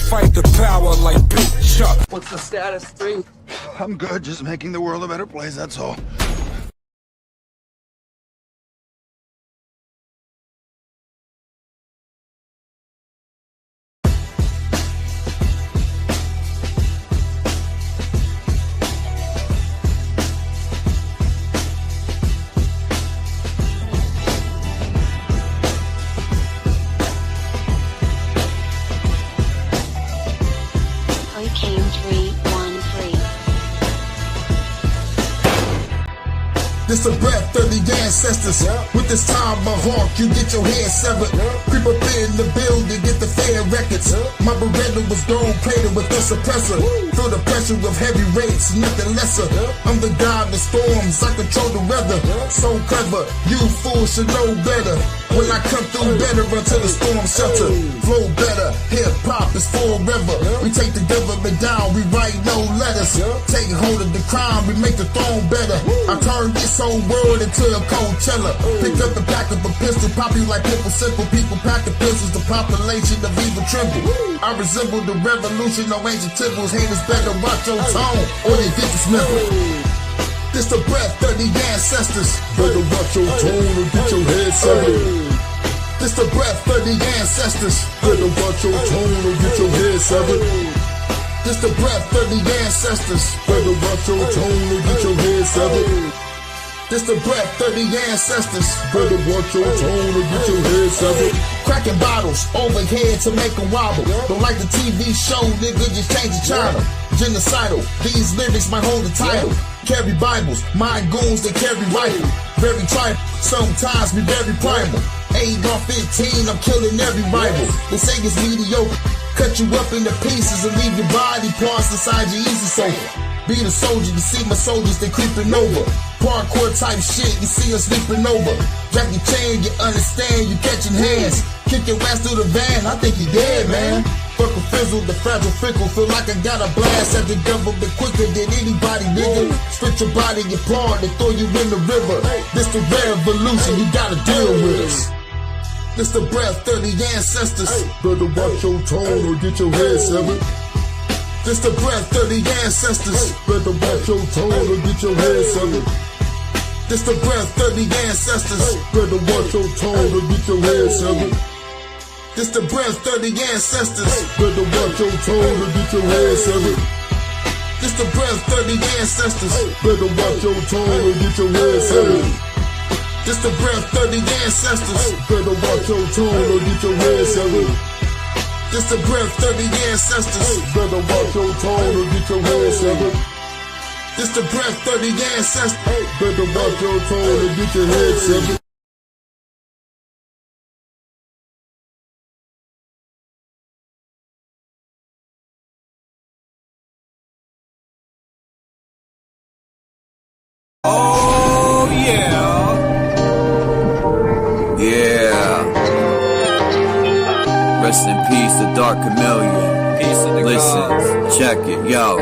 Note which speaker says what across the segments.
Speaker 1: fight the power like Big Chuck.
Speaker 2: What's the status, 3?
Speaker 3: I'm good, just making the world a better place, that's all.
Speaker 4: HURYKANE 313.
Speaker 5: This a breath of the ancestors. With this time my hawk, you get your head severed. Creep up in the building, get the fair records. My Beretta was gold plated with a suppressor. Feel the pressure of heavy rates, nothing lesser. I'm the god of storms, I control the weather. So clever, you fools should know better. When I come through better until the storm shelter. Flow better, hip hop is forever. We take the government down, we write no letters. Take hold of the crime, we make the throne better. I turn this whole world into a Coachella. Pick up the back of a pistol, pop you like pimple simple. People packing pistols, the population of evil tremble. I resemble the revolution, no ancient temples. Haters better watch your tone, or you get dismembered. This the breath of the ancestors. Better watch your tone or get your head severed. This the breath of the ancestors. Better watch your tone or get your head severed. This the breath of the ancestors. Better watch your tone or get your head severed. This the breath of the ancestors. Better watch your tone or get your head severed. Cracking bottles overhead to make them wobble. Don't like the TV show, nigga, just change the channel. Genocidal, these lyrics might hold the title. Carry Bibles, mind goons that carry rifle. Very tribal, sometimes be very primal. 8 or 15, I'm killing every rival. They say it's mediocre, cut you up into pieces and leave your body parts inside your easy sofa. Be the soldier, you see my soldiers, they creeping over. Parkour type shit, you see us sleeping over. Jack your chain, you understand, you catching hands. Kick your ass through the van, I think you dead, man. Fuck a fizzle, the fragile fickle. Feel like I got a blast at the government quicker than anybody, nigga. Split your body apart and throw you in the river. This the revolution, you gotta deal with us. This the breath of the ancestors. Better watch your tone or get your head severed. This the breath of the ancestors. Better watch your tone or get your head severed. This the breath of the ancestors. Better watch your tone or get your head severed. This the breath of the ancestors. Better watch your tone or get your head severed. This the breath of the ancestors. Better watch your tone or get your head severed. This the breath of the ancestors. Better watch your tone or get your head severed. This the breath of the ancestors. Better watch your tone or get your head severed. This the breath of the ancestors. Better watch your tone or get your head severed.
Speaker 6: Oh yeah. Yeah. Rest in peace, the Dark Chameleon. Peace to the Listen, check it, yo.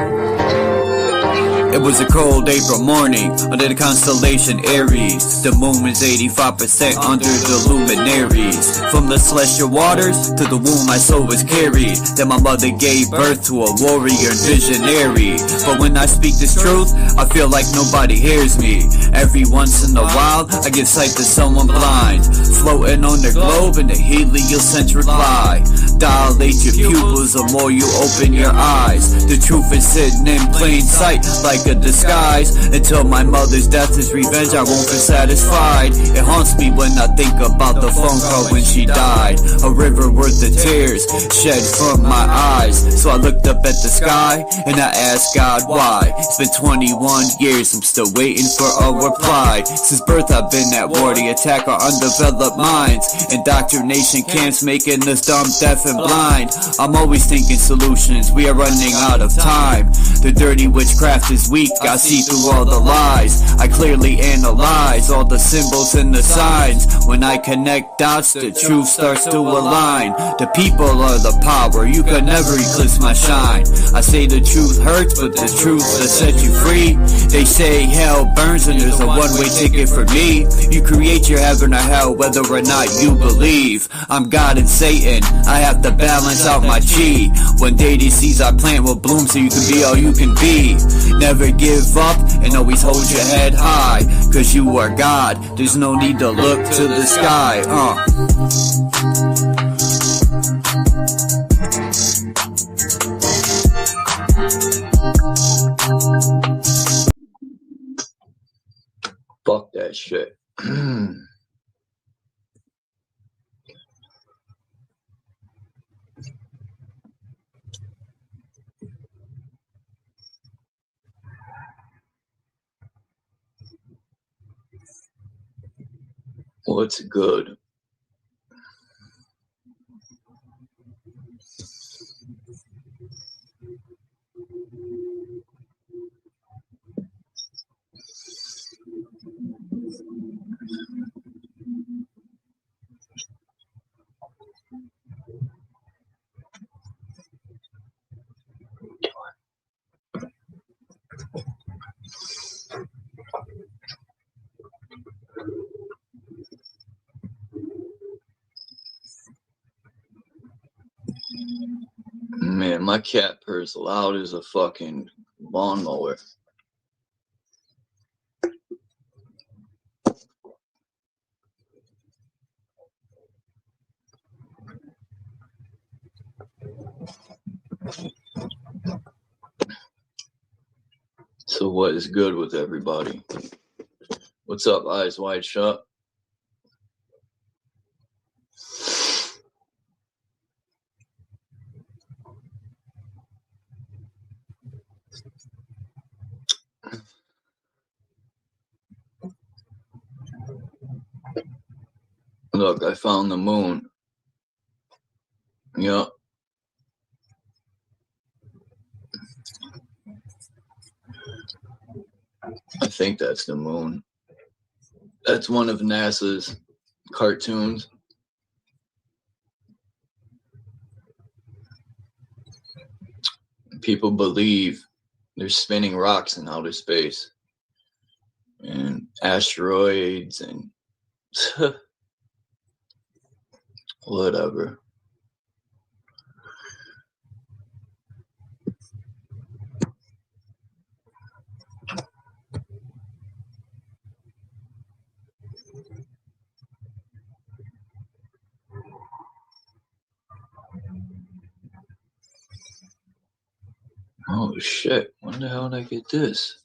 Speaker 6: It was a cold April morning under the constellation Aries. The moon was 85% under the luminaries. From the celestial waters to the womb my soul was carried. Then my mother gave birth to a warrior visionary. But when I speak this truth, I feel like nobody hears me. Every once in a while, I give sight to someone blind, floating on the globe in the heliocentric lie. Dilate your pupils the more you open your eyes. The truth is hidden in plain sight like a disguise. Until my mother's death is revenge, I won't be satisfied. It haunts me when I think about the phone call when she died. A river worth of tears shed from my eyes. So I looked up at the sky and I asked God why. It's been 21 years, I'm still waiting for a reply. Since birth I've been at war, the attack our undeveloped minds. Indoctrination camps making us dumb, deaf and blind. I'm always thinking solutions, we are running out of time. The dirty witchcraft is weak, I see through all the lies. I clearly analyze all the symbols and the signs. When I connect dots, the truth starts to align. The people are the power, you can never eclipse my shine. I say the truth hurts, but the truth will set you free. They say hell burns and there's a one-way ticket for me. You create your heaven or hell whether or not you believe. I'm God and Satan, I have have to balance out my chi. One day these seeds I plant will bloom so you can be all you can be. Never give up and always hold your head high, cause you are God, there's no need to look to the sky. Fuck that shit. What's good? Man, my cat purrs loud as a fucking lawnmower. So what is good with everybody? What's up, Eyes Wide Shut? Look, I found the moon. Yep. I think that's the moon. That's one of NASA's cartoons. People believe there's spinning rocks in outer space and asteroids and whatever. Oh shit, when the hell did I get this?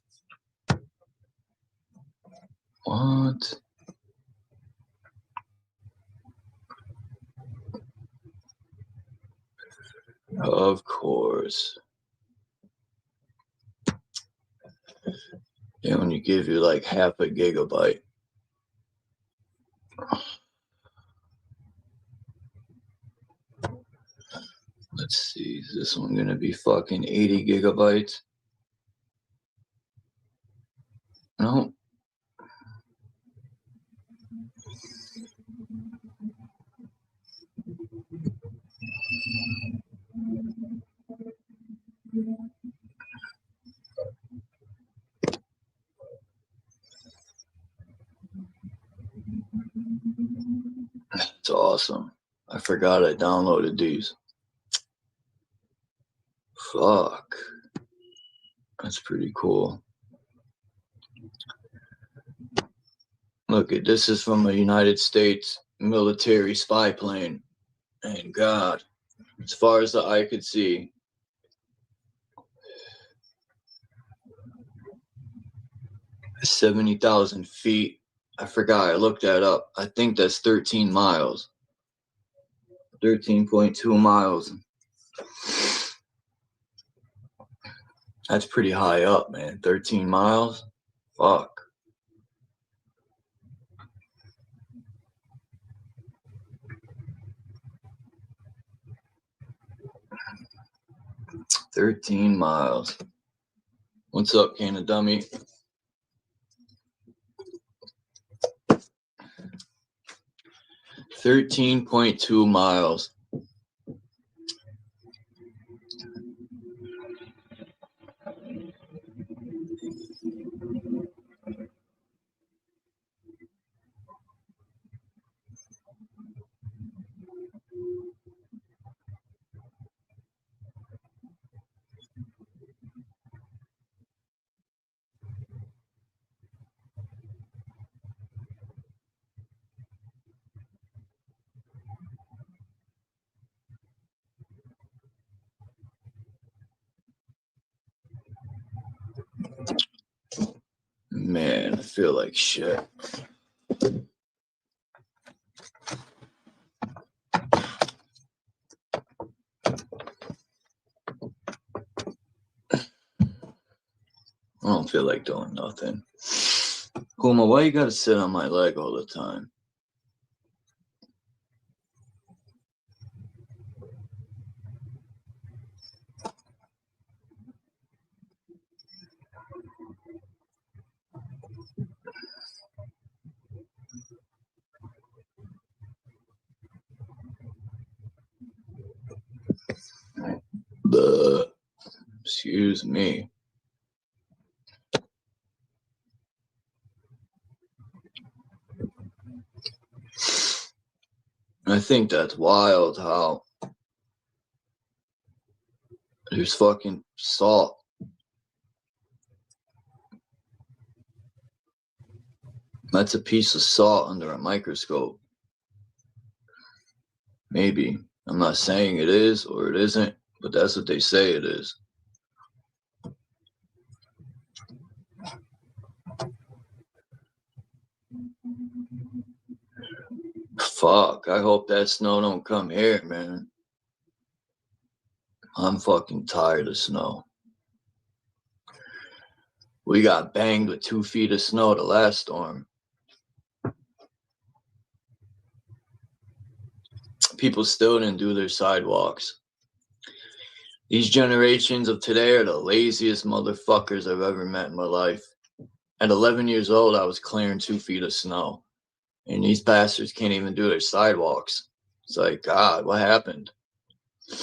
Speaker 6: What? Of course. Yeah, when you give you like half a gigabyte. Let's see, is this one gonna be fucking 80 gigabytes? No. That's awesome. I forgot I downloaded these. Fuck. That's pretty cool. Look, this is from a United States military spy plane. And God, as far as the eye could see, 70,000 feet. I forgot, I looked that up. I think that's 13 miles. 13.2 miles. That's pretty high up, man. 13 miles? Fuck. "13 miles. What's up, Kana Dummy? "13.2 miles. feel like shit. I don't feel like doing nothing. Kuma, why you gotta sit on my leg all the time? Excuse me. I think that's wild how there's fucking salt. That's a piece of salt under a microscope. Maybe. I'm not saying it is or it isn't, but that's what they say it is. Fuck, I hope that snow don't come here, man. I'm fucking tired of snow. We got banged with 2 feet of snow the last storm. People still didn't do their sidewalks. These generations of today are the laziest motherfuckers I've ever met in my life. At 11 years old, I was clearing 2 feet of snow. And these bastards can't even do their sidewalks. It's like, God, what happened? I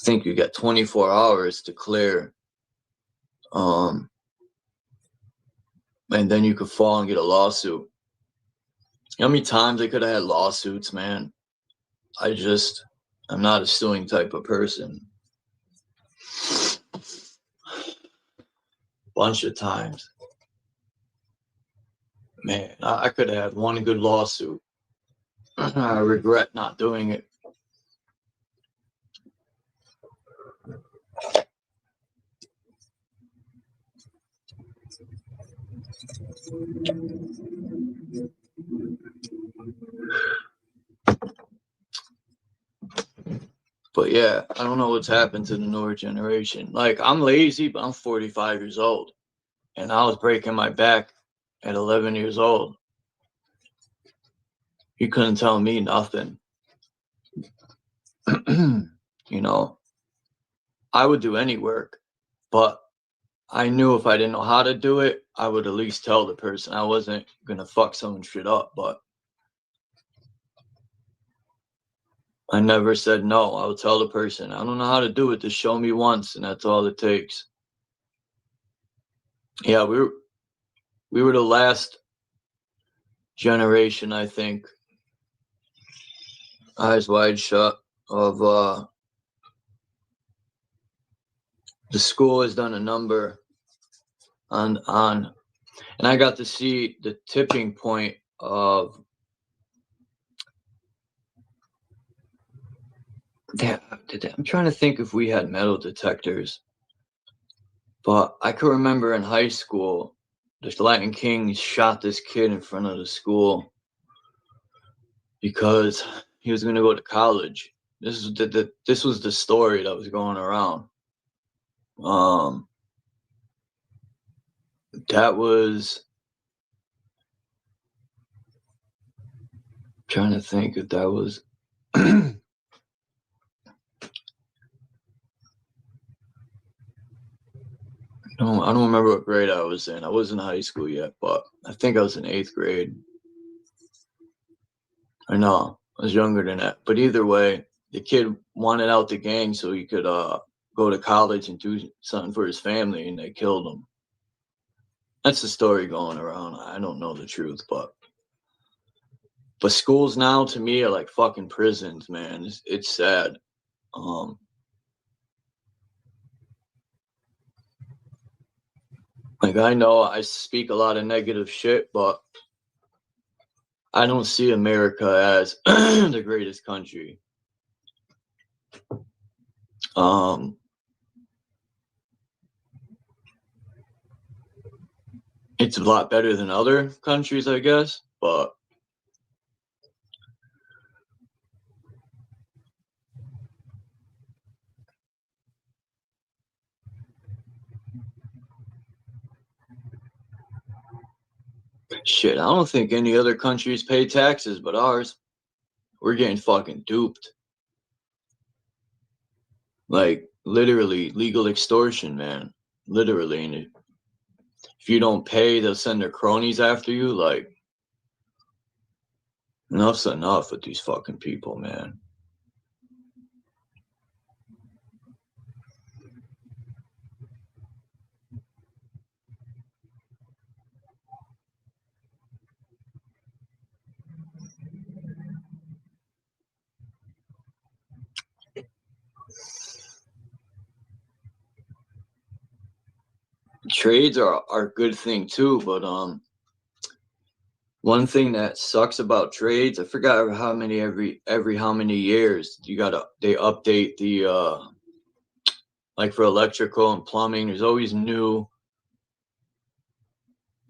Speaker 6: think you got 24 hours to clear. And then you could fall and get a lawsuit. You know how many times I could have had lawsuits, man? I'm not a suing type of person. Bunch of times. Man, I could have had one good lawsuit. I regret not doing it. But yeah, I don't know what's happened to the newer generation. Like, I'm lazy, but I'm 45 years old. And I was breaking my back at 11 years old. You couldn't tell me nothing. You know, I would do any work, but I knew if I didn't know how to do it, I would at least tell the person. I wasn't going to fuck someone shit up, but I never said no. I would tell the person, I don't know how to do it. Just show me once, and that's all it takes. Yeah, we were the last generation, I think, eyes wide shut, of the school has done a number on and I got to see the tipping point of I'm trying to think if we had metal detectors, but I could remember in high school, the Latin Kings shot this kid in front of the school because he was going to go to college. This was the story that was going around. That was, I'm trying to think if that was I don't remember what grade I was in. I wasn't in high school yet, but I think I was in 8th grade. I know, I was younger than that. But either way, the kid wanted out the gang so he could go to college and do something for his family, and they killed him. That's the story going around. I don't know the truth, but schools now to me are like fucking prisons, man. It's sad. Like, I know I speak a lot of negative shit, but I don't see America as the greatest country. It's a lot better than other countries, I guess, but shit, I don't think any other countries pay taxes but ours. We're getting fucking duped. Like, literally, legal extortion, man. Literally. And if you don't pay, they'll send their cronies after you. Like, enough's enough with these fucking people, man. Trades are a good thing too, but one thing that sucks about trades, I forgot how many every how many years they update the like for electrical and plumbing, there's always new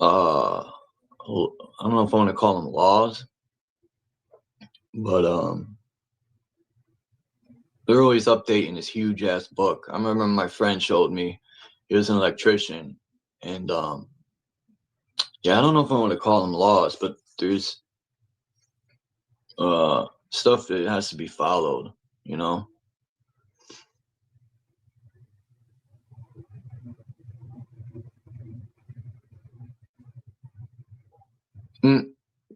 Speaker 6: I don't know if I want to call them laws, but they're always updating this huge ass book. I remember my friend showed me, he was an electrician, and yeah, I don't know if I want to call them laws, but there's stuff that has to be followed, you know.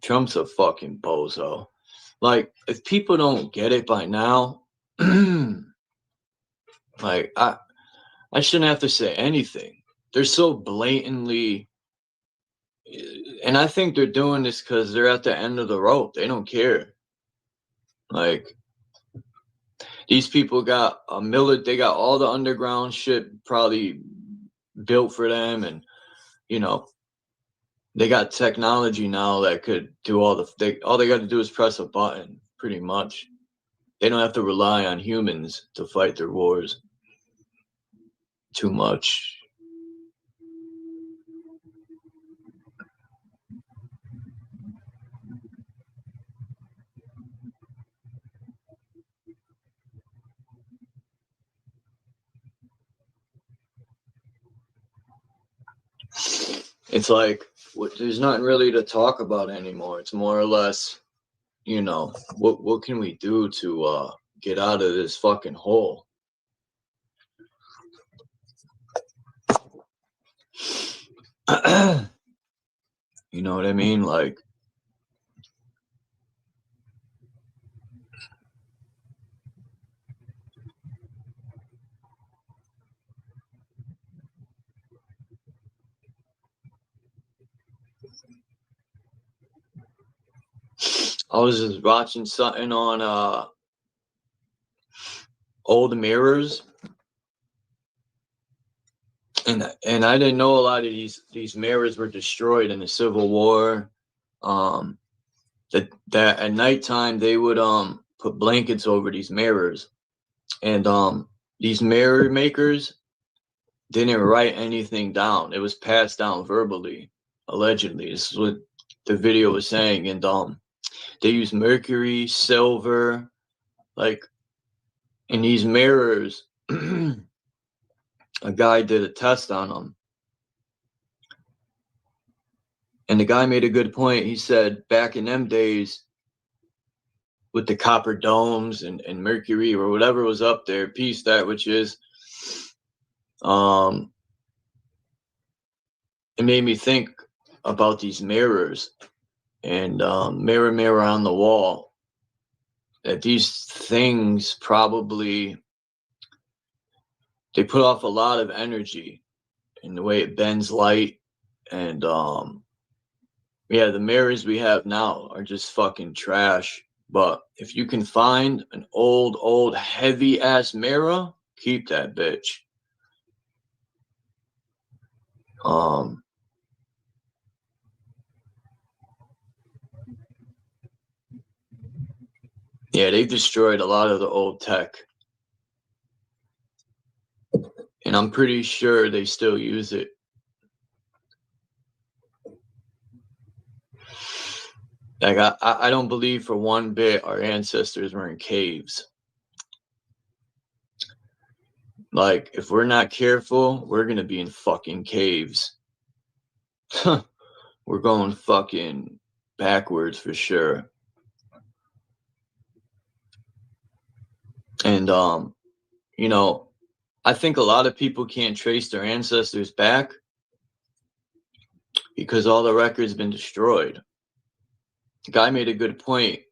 Speaker 6: Trump's a fucking bozo. Like, if people don't get it by now, like I shouldn't have to say anything. They're so blatantly, and I think they're doing this because they're at the end of the rope. They don't care. Like, these people got they got all the underground shit probably built for them, and you know, they got technology now that could do all they got to do is press a button, pretty much. They don't have to rely on humans to fight their wars too much. It's like, there's nothing really to talk about anymore. It's more or less, you know, what can we do to get out of this fucking hole? You know what I mean? Like, I was just watching something on old mirrors, and I didn't know a lot of these mirrors were destroyed in the Civil War. That at nighttime they would put blankets over these mirrors, and these mirror makers didn't write anything down. It was passed down verbally, allegedly. This is what the video was saying, and they use mercury, silver, like in these mirrors. A guy did a test on them, and the guy made a good point. He said back in them days, with the copper domes and mercury or whatever was up there, piece that which is, it made me think about these mirrors and mirror, mirror on the wall, that these things probably, they put off a lot of energy in the way it bends light. And yeah, the mirrors we have now are just fucking trash. But if you can find an old heavy ass mirror, keep that bitch. Yeah, they've destroyed a lot of the old tech. And I'm pretty sure they still use it. Like, I don't believe for one bit our ancestors were in caves. Like, if we're not careful, we're gonna be in fucking caves. We're going fucking backwards for sure. And, you know, I think a lot of people can't trace their ancestors back because all the records been destroyed. The guy made a good point.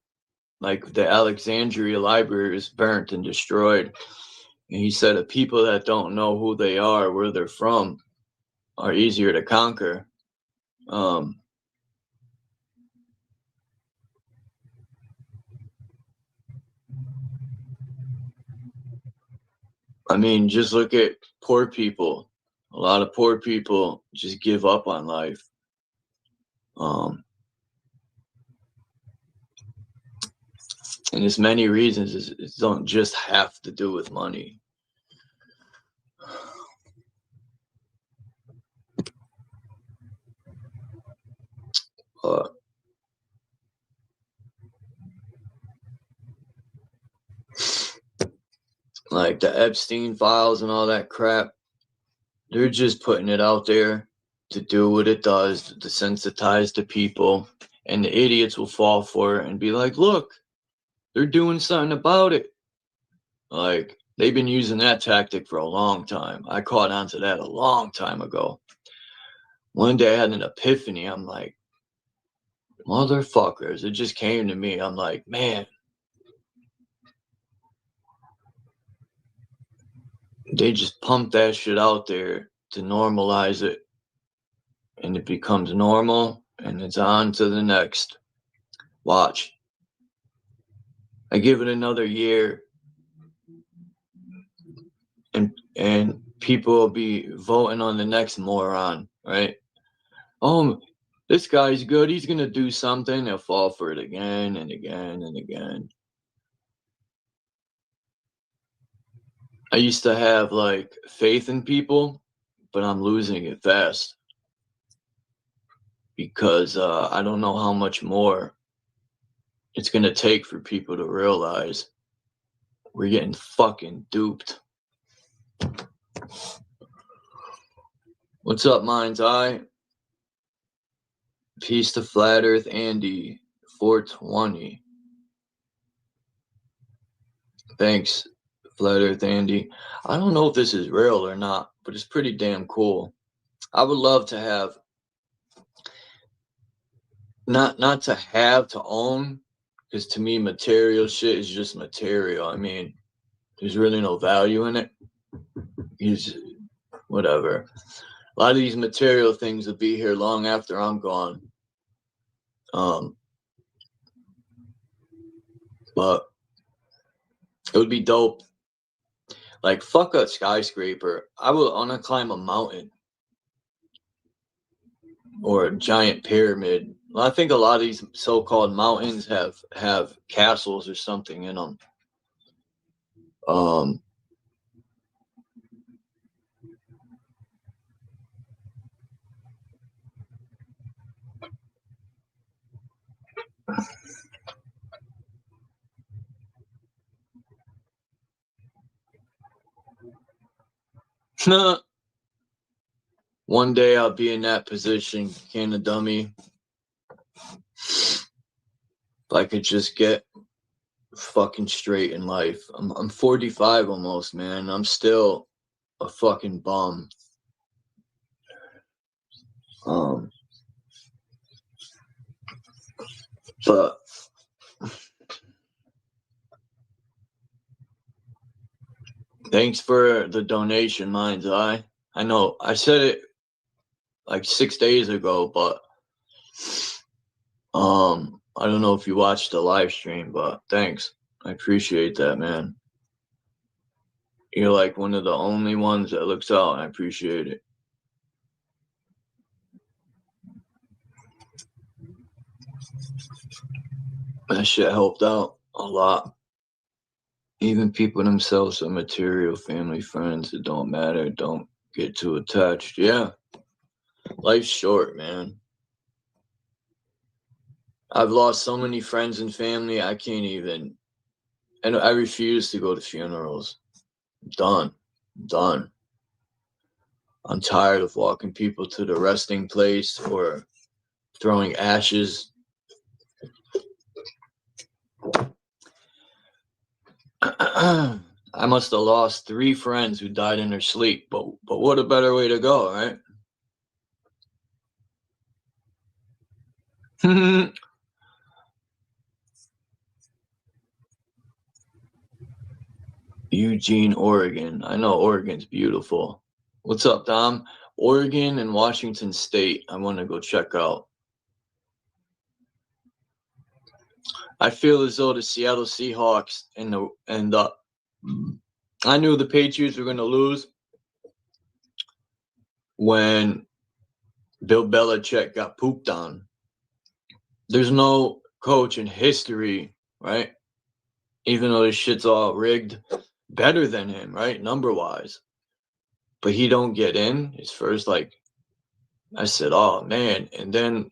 Speaker 6: Like, the Alexandria library was burnt and destroyed. And he said that people that don't know who they are, where they're from, are easier to conquer. I mean, just look at poor people. A lot of poor people just give up on life. And there's many reasons. It don't just have to do with money. Like the Epstein files and all that crap, they're just putting it out there to do what it does, to desensitize the people, and the idiots will fall for it and be like, look, they're doing something about it. Like, they've been using that tactic for a long time. I caught on to that a long time ago. One day I had an epiphany. I'm like, motherfuckers, it just came to me. I'm like, man, they just pump that shit out there to normalize it. And it becomes normal, and it's on to the next. Watch. I give it another year, and people will be voting on the next moron, right? Oh, this guy's good. He's going to do something. They'll fall for it again and again and again. I used to have, like, faith in people, but I'm losing it fast. Because I don't know how much more it's going to take for people to realize we're getting fucking duped. What's up, Mind's Eye? Peace to Flat Earth Andy, 420. Thanks, Flat Earth Andy. I don't know if this is real or not, but it's pretty damn cool. I would love to have, not to have, to own, because to me, material shit is just material. I mean, there's really no value in it. Whatever. A lot of these material things will be here long after I'm gone. But it would be dope. Like, fuck a skyscraper. I would want to climb a mountain or a giant pyramid. Well, I think a lot of these so-called mountains have castles or something in them. One day I'll be in that position, can a dummy. If I could just get fucking straight in life. I'm 45 almost, man. I'm still a fucking bum. But thanks for the donation, Mind's Eye. I know I said it like 6 days ago, but I don't know if you watched the live stream, but thanks. I appreciate that, man. You're like one of the only ones that looks out, and I appreciate it. That shit helped out a lot. Even people themselves are material, family, friends. It don't matter. Don't get too attached. Yeah. Life's short, man. I've lost so many friends and family, I can't even. And I refuse to go to funerals. I'm done. I'm tired of walking people to the resting place or throwing ashes. I must have lost 3 friends who died in their sleep, but what a better way to go, right? Eugene, Oregon. I know Oregon's beautiful. What's up, Dom? Oregon and Washington State. I want to go check out. I feel as though the Seattle Seahawks and I knew the Patriots were going to lose when Bill Belichick got pooped on. There's no coach in history, right? Even though this shit's all rigged, better than him, right? Number-wise. But he don't get in. His first, I said, oh, man. And then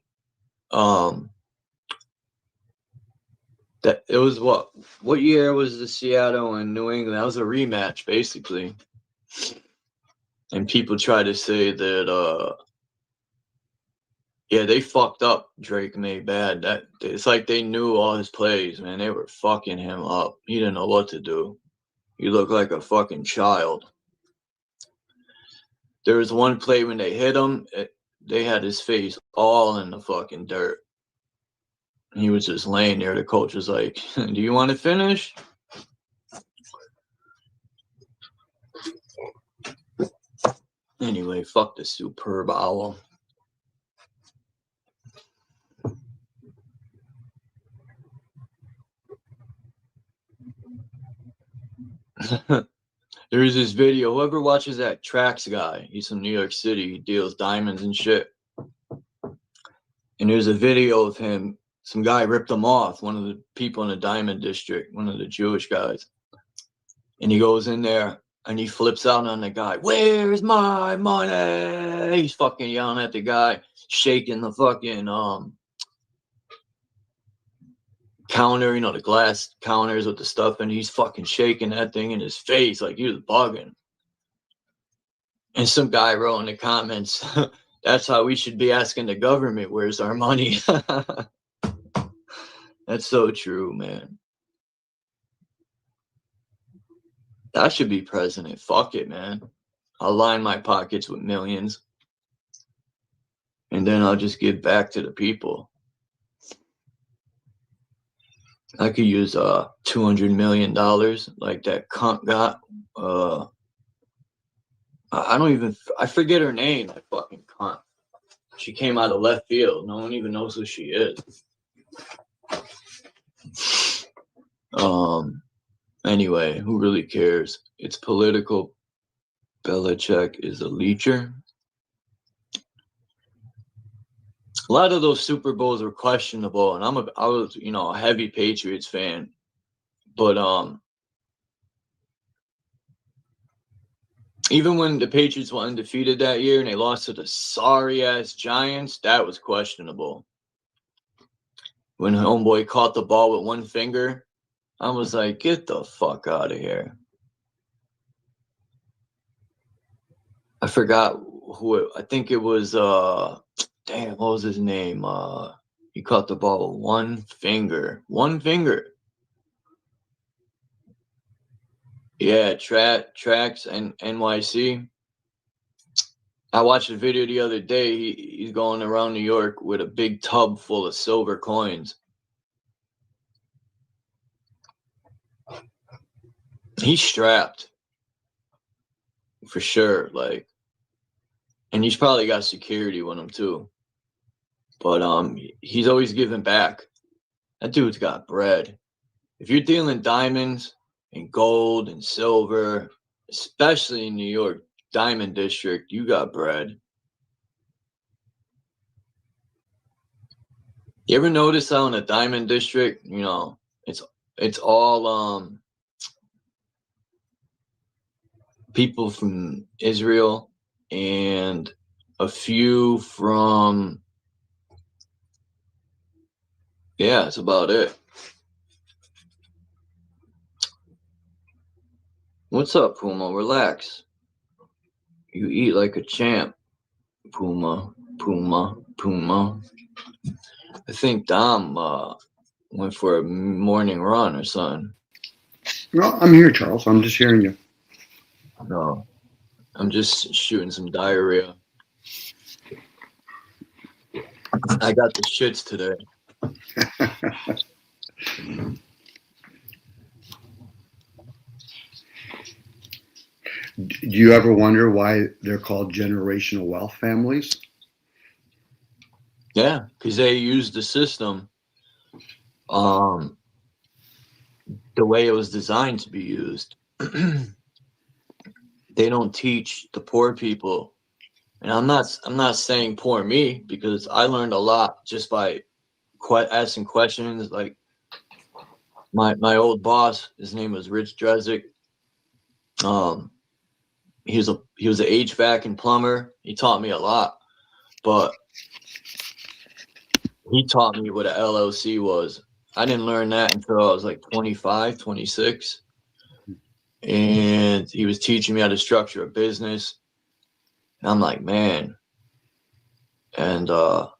Speaker 6: that it was what year was the Seattle and New England? That was a rematch, basically. And people try to say that yeah, they fucked up Drake May bad. That it's like they knew all his plays, man. They were fucking him up. He didn't know what to do. He looked like a fucking child. There was one play when they hit him, they had his face all in the fucking dirt. He was just laying there. The coach was like, do you want to finish? Anyway, fuck the superb owl. There's this video. Whoever watches that Trax guy, he's from New York City. He deals diamonds and shit. And there's a video of him. Some guy ripped him off, one of the people in the diamond district, one of the Jewish guys. And he goes in there and he flips out on the guy. Where's my money? He's fucking yelling at the guy, shaking the fucking counter, the glass counters with the stuff, and he's fucking shaking that thing in his face like he was bugging. And some guy wrote in the comments, that's how we should be asking the government, where's our money? That's so true, man. I should be president. Fuck it, man. I'll line my pockets with millions. And then I'll just give back to the people. I could use $200 million like that cunt got. I forget her name, that fucking cunt. She came out of left field. No one even knows who she is. Anyway, who really cares? It's political. Belichick is a leecher. A lot of those Super Bowls were questionable, and I was a heavy Patriots fan, but even when the Patriots were undefeated that year and they lost to the sorry ass Giants, that was questionable. When homeboy caught the ball with one finger, I was like, get the fuck out of here. I forgot I think it was damn, what was his name? He caught the ball with one finger. One finger. Yeah, Trax and NYC. I watched a video the other day. He's going around New York with a big tub full of silver coins. He's strapped. For sure, and he's probably got security with him too. But he's always giving back. That dude's got bread. If you're dealing diamonds and gold and silver, especially in New York Diamond District, you got bread. You ever notice how in the Diamond District, it's all people from Israel and a few from, yeah, that's about it. What's up, Puma? Relax. You eat like a champ, Puma, Puma, Puma. I think Dom went for a morning run or something.
Speaker 2: No, I'm here, Charles. I'm just hearing you.
Speaker 6: No, I'm just shooting some diarrhea. I got the shits today.
Speaker 2: Do you ever wonder why they're called generational wealth families?
Speaker 6: Yeah, because they used the system the way it was designed to be used. They don't teach the poor people, and I'm not saying poor me, because I learned a lot just by asking questions. Like my old boss, his name was Rich Drezick. He was an HVAC and plumber. He taught me a lot, but he taught me what an LLC was. I didn't learn that until I was like 25, 26. And he was teaching me how to structure a business. And I'm like, man. And to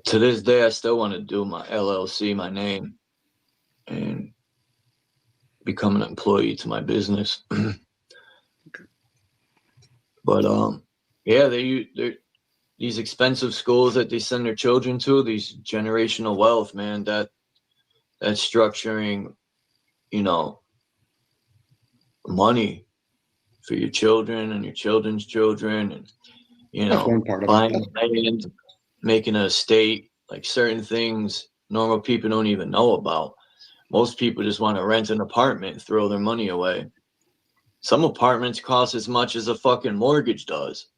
Speaker 6: this day, I still want to do my LLC, my name, and become an employee to my business. But yeah, they're these expensive schools that they send their children to, these generational wealth, man, that's structuring, you know, money for your children and your children's children, and, you
Speaker 2: That's
Speaker 6: know,
Speaker 2: one part of
Speaker 6: buying
Speaker 2: it.
Speaker 6: land, making an estate, like certain things normal people don't even know about. Most people just want to rent an apartment and throw their money away. Some apartments cost as much as a fucking mortgage does.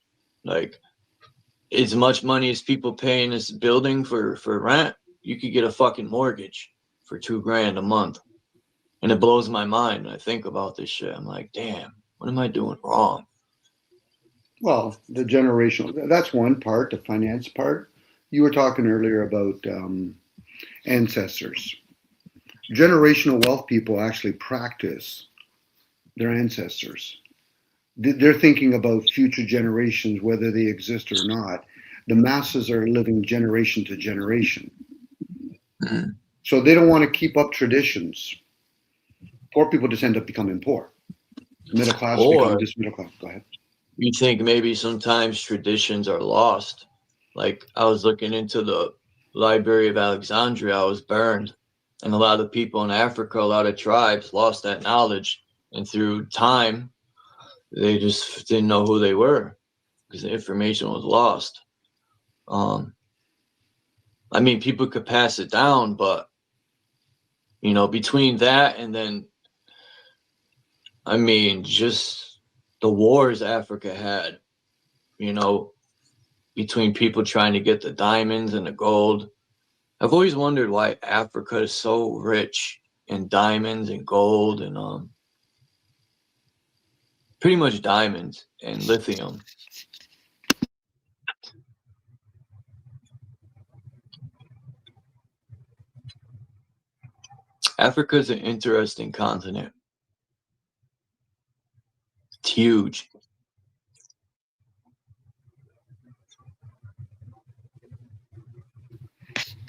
Speaker 6: Like, as much money as people pay in this building for rent, you could get a fucking mortgage for $2,000 a month. And it blows my mind when I think about this shit. I'm like, damn, what am I doing wrong?
Speaker 2: Well, the generational, that's one part, the finance part. You were talking earlier about ancestors. Generational wealth people actually practice their ancestors. They're thinking about future generations, whether they exist or not. The masses are living generation to generation. So they don't want to keep up traditions. Poor people just end up becoming poor. Middle class
Speaker 6: Or
Speaker 2: become just middle class. Go ahead.
Speaker 6: you think maybe sometimes traditions are lost. Like, I was looking into the Library of Alexandria, I was burned. And a lot of people in Africa, a lot of tribes lost that knowledge. And through time, they just didn't know who they were because the information was lost. I mean, people could pass it down, but, you know, between that and then, I mean, just the wars Africa had, you know, between people trying to get the diamonds and the gold. I've always wondered why Africa is so rich in diamonds and gold and pretty much diamonds and lithium. Africa is an interesting continent. It's huge.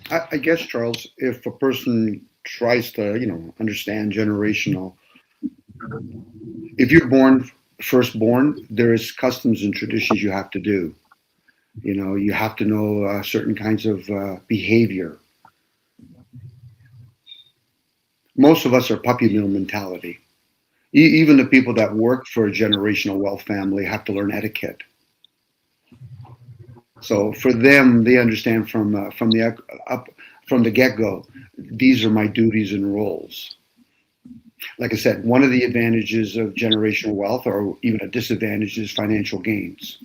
Speaker 2: I guess, Charles, if a person tries to, understand generational, if you're firstborn, there is customs and traditions you have to do. You have to know certain kinds of behavior. Most of us are puppy mill mentality. Even the people that work for a generational wealth family have to learn etiquette. So for them, they understand from the get-go, these are my duties and roles. Like I said, one of the advantages of generational wealth, or even a disadvantage, is financial gains,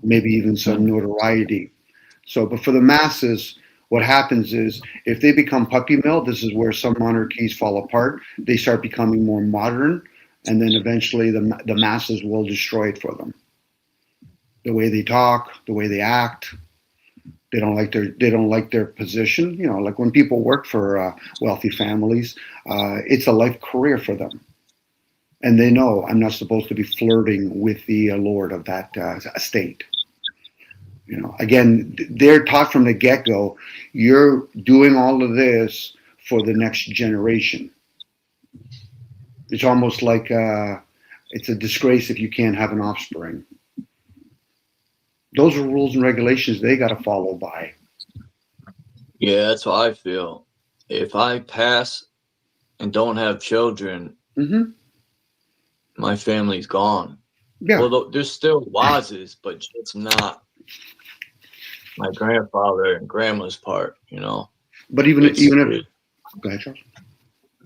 Speaker 2: maybe even some notoriety. So, but for the masses, What happens is if they become puppy mill, this is where some monarchies fall apart. They start becoming more modern, and then eventually the masses will destroy it for them. The way they talk, the way they act, they don't like their position. You know, like when people work for wealthy families, it's a life career for them, and they know I'm not supposed to be flirting with the lord of that estate. You know, again, they're taught from the get-go, you're doing all of this for the next generation. It's almost like it's a disgrace if you can't have an offspring. Those are rules and regulations they got to follow by.
Speaker 6: Yeah, that's what I feel. If I pass and don't have children, my family's gone.
Speaker 2: Yeah.
Speaker 6: Well, there's still Waz's, but it's not my grandfather and grandma's part, you know.
Speaker 2: But even if go ahead, Charles.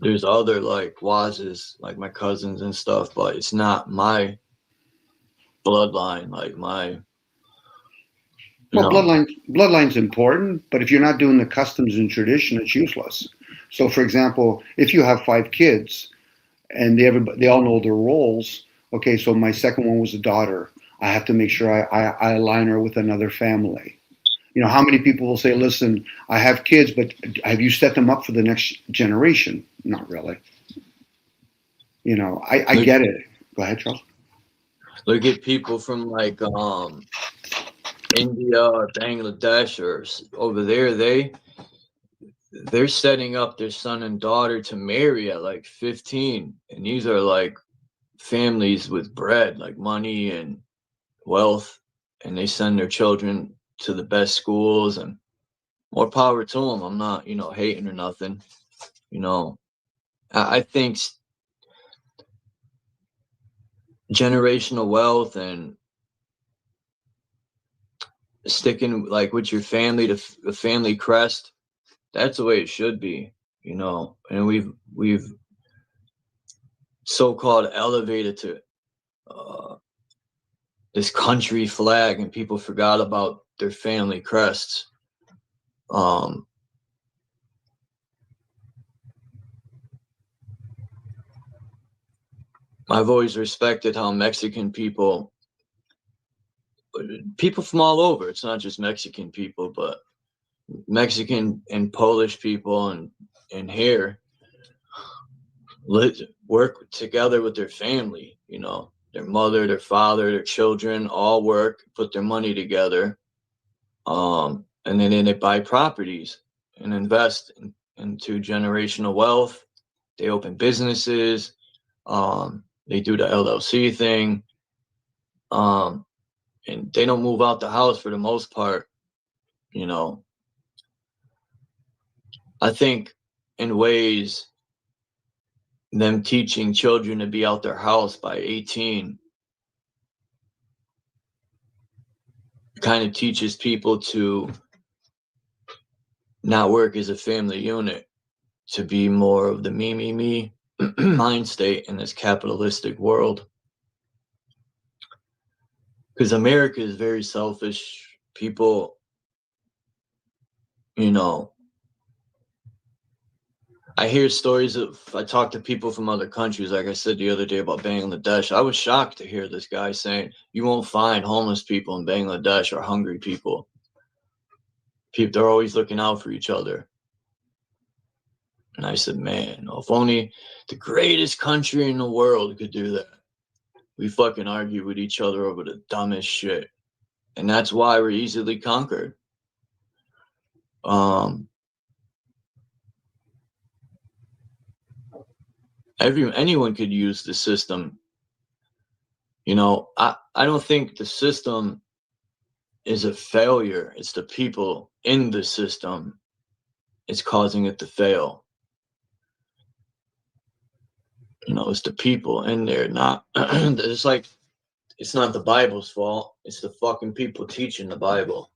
Speaker 6: There's other like Waz's, like my cousins and stuff, but it's not my bloodline, like my.
Speaker 2: Well, bloodline's important, but if you're not doing the customs and tradition, it's useless. So, for example, if you have 5 kids and they all know their roles, okay, so my second one was a daughter. I have to make sure I align her with another family. You know, how many people will say, listen, I have kids, but have you set them up for the next generation? Not really. You know, I get it. Go ahead, Charles.
Speaker 6: Look at people from like India or Bangladesh or over there, they're setting up their son and daughter to marry at like 15, and these are like families with bread, like money and wealth, and they send their children to the best schools, and more power to them. I'm not, you know, hating or nothing. You know, I think generational wealth and sticking like with your family, the family crest, that's the way it should be, you know. And we've so-called elevated to this country flag, and people forgot about their family crests. I've always respected how Mexican people from all over, it's not just Mexican people, but Mexican and Polish people and here work together with their family, you know, their mother, their father, their children, all work, put their money together, and then they buy properties and invest into generational wealth. They open businesses, they do the LLC thing, and they don't move out the house for the most part, you know. I think in ways, them teaching children to be out their house by 18 kind of teaches people to not work as a family unit, to be more of the me mind state in this capitalistic world. Because America is very selfish. People, you know, I hear stories I talk to people from other countries, like I said the other day about Bangladesh. I was shocked to hear this guy saying, you won't find homeless people in Bangladesh or hungry people. They're always looking out for each other. And I said, man, if only the greatest country in the world could do that. We fucking argue with each other over the dumbest shit. And that's why we're easily conquered. Anyone could use the system. You know, I don't think the system is a failure. It's the people in the system. It's causing it to fail. You know, it's the people in there, not it's like, it's not the Bible's fault. It's the fucking people teaching the Bible.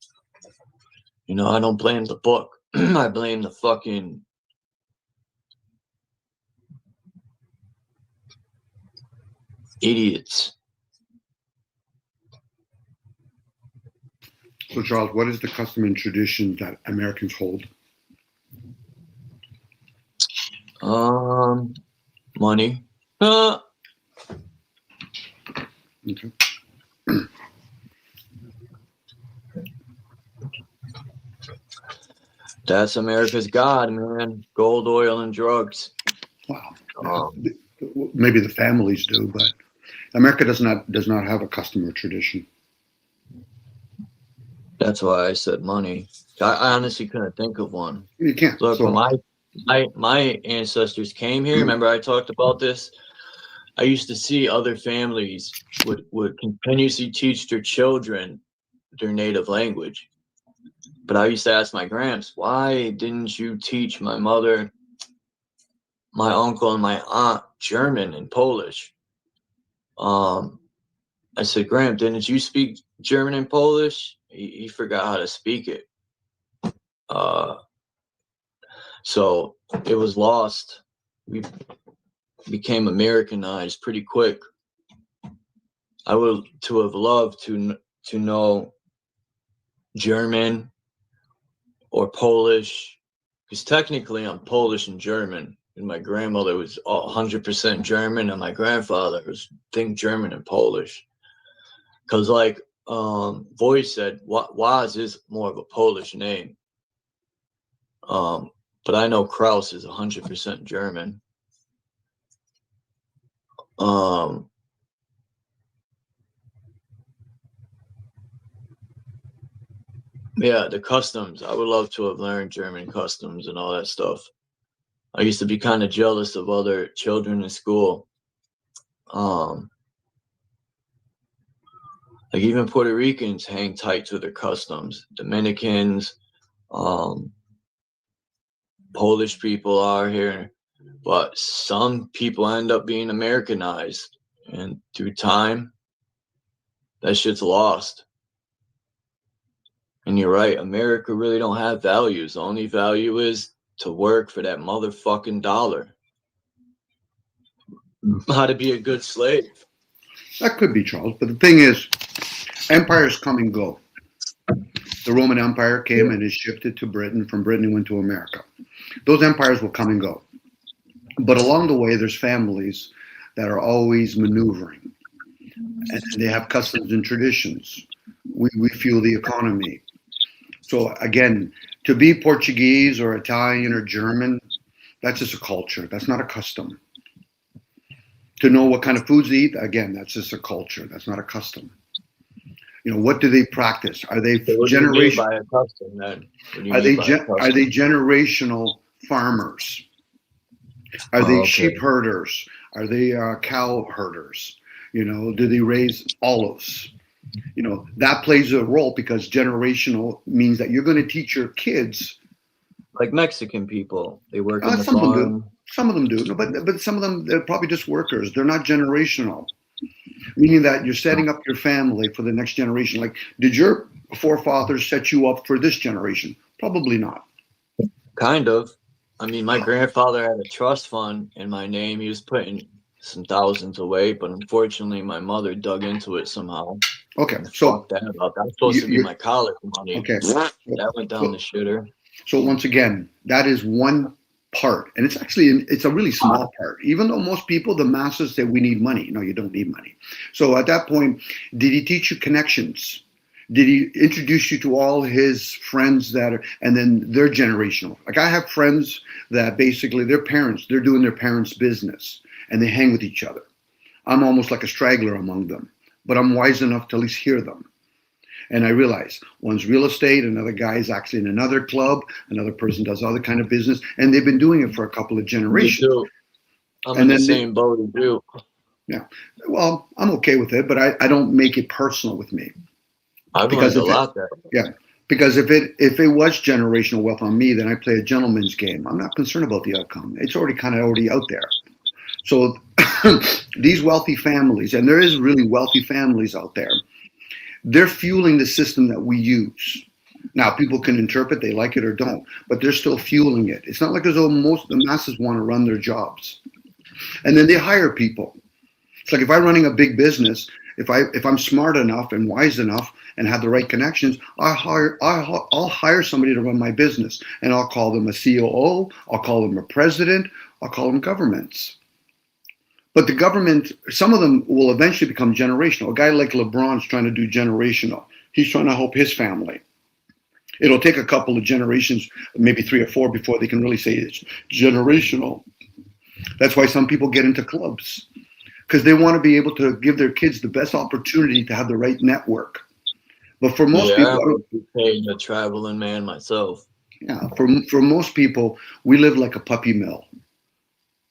Speaker 6: You know, I don't blame the book. I blame the fucking idiots.
Speaker 2: So, Charles, what is the custom and tradition that Americans hold?
Speaker 6: Money.
Speaker 2: Okay.
Speaker 6: That's America's God, man. Gold, oil, and drugs.
Speaker 2: Wow. Maybe the families do, but America does not have a custom or tradition.
Speaker 6: That's why I said money. I honestly couldn't think of one.
Speaker 2: You can't.
Speaker 6: Look,
Speaker 2: So,
Speaker 6: when my ancestors came here, remember I talked about this? I used to see other families would continuously teach their children their native language. But I used to ask my gramps, why didn't you teach my mother, my uncle, and my aunt German and Polish? I said, Gramp, didn't you speak German and Polish? He forgot how to speak it. So it was lost. We became Americanized pretty quick. I would to have loved to know German or Polish, because technically I'm Polish and German, and my grandmother was 100% German, and my grandfather was German and Polish. Because like Voice said, Waz is more of a Polish name. But I know Kraus is 100% German. Yeah, the customs. I would love to have learned German customs and all that stuff. I used to be kind of jealous of other children in school. Like even Puerto Ricans hang tight to their customs. Dominicans, Polish people are here, but some people end up being Americanized, and through time, that shit's lost. And you're right, America really don't have values. The only value is to work for that motherfucking dollar. How to be a good slave.
Speaker 2: that could be, Charles. But the thing is, empires come and go. The Roman Empire came and it shifted to Britain. From Britain, it went to America. Those empires will come and go. But along the way, there's families that are always maneuvering. And they have customs and traditions. We fuel the economy. So again, to be Portuguese or Italian or German, that's just a culture. That's not a custom. To know what kind of foods to eat, again, that's just a culture. That's not a custom. You know, what do they practice? Are they generational? Are they generational farmers? Are they sheep herders? Are they cow herders? You know, do they raise olives? You know, that plays a role, because generational means that you're going to teach your kids.
Speaker 6: Like Mexican people, they work in the
Speaker 2: some
Speaker 6: farm.
Speaker 2: Of them do. Some of them do, but some of them, they're probably just workers. They're not generational, meaning that you're setting up your family for the next generation. Like, did your forefathers set you up for this generation? Probably not.
Speaker 6: Kind of. I mean, my grandfather had a trust fund in my name. He was putting some thousands away, but unfortunately, my mother dug into it somehow.
Speaker 2: Okay, so
Speaker 6: that was supposed to be my college money.
Speaker 2: Okay,
Speaker 6: that went down the shitter.
Speaker 2: So once again, that is one part, and it's a really small part. Even though most people, the masses, say we need money. No, you don't need money. So at that point, did he teach you connections? Did he introduce you to all his friends and then they're generational? Like, I have friends that basically their parents, they're doing their parents' business and they hang with each other. I'm almost like a straggler among them, but I'm wise enough to at least hear them. And I realize one's real estate, another guy is actually in another club, another person does other kind of business, and they've been doing it for a couple of generations.
Speaker 6: I'm in the same boat as you.
Speaker 2: Yeah. Well, I'm okay with it, but I don't make it personal with me.
Speaker 6: I've learned a lot there.
Speaker 2: Yeah. Because if it was generational wealth on me, then I play a gentleman's game. I'm not concerned about the outcome. It's already out there. So these wealthy families, and there is really wealthy families out there, they're fueling the system that we use. Now, people can interpret, they like it or don't, but they're still fueling it. It's not like as though most of the masses want to run their jobs. And then they hire people. It's like if I'm running a big business If I'm smart enough and wise enough and have the right connections, I'll hire somebody to run my business, and I'll call them a COO, I'll call them a president, I'll call them governments. But the government, some of them will eventually become generational. A guy like LeBron's trying to do generational. He's trying to help his family. It'll take a couple of generations, maybe 3 or 4, before they can really say it's generational. That's why some people get into clubs, because they want to be able to give their kids the best opportunity to have the right network. But for most people,
Speaker 7: I would be paying a traveling man myself.
Speaker 2: Yeah, for most people, we live like a puppy mill.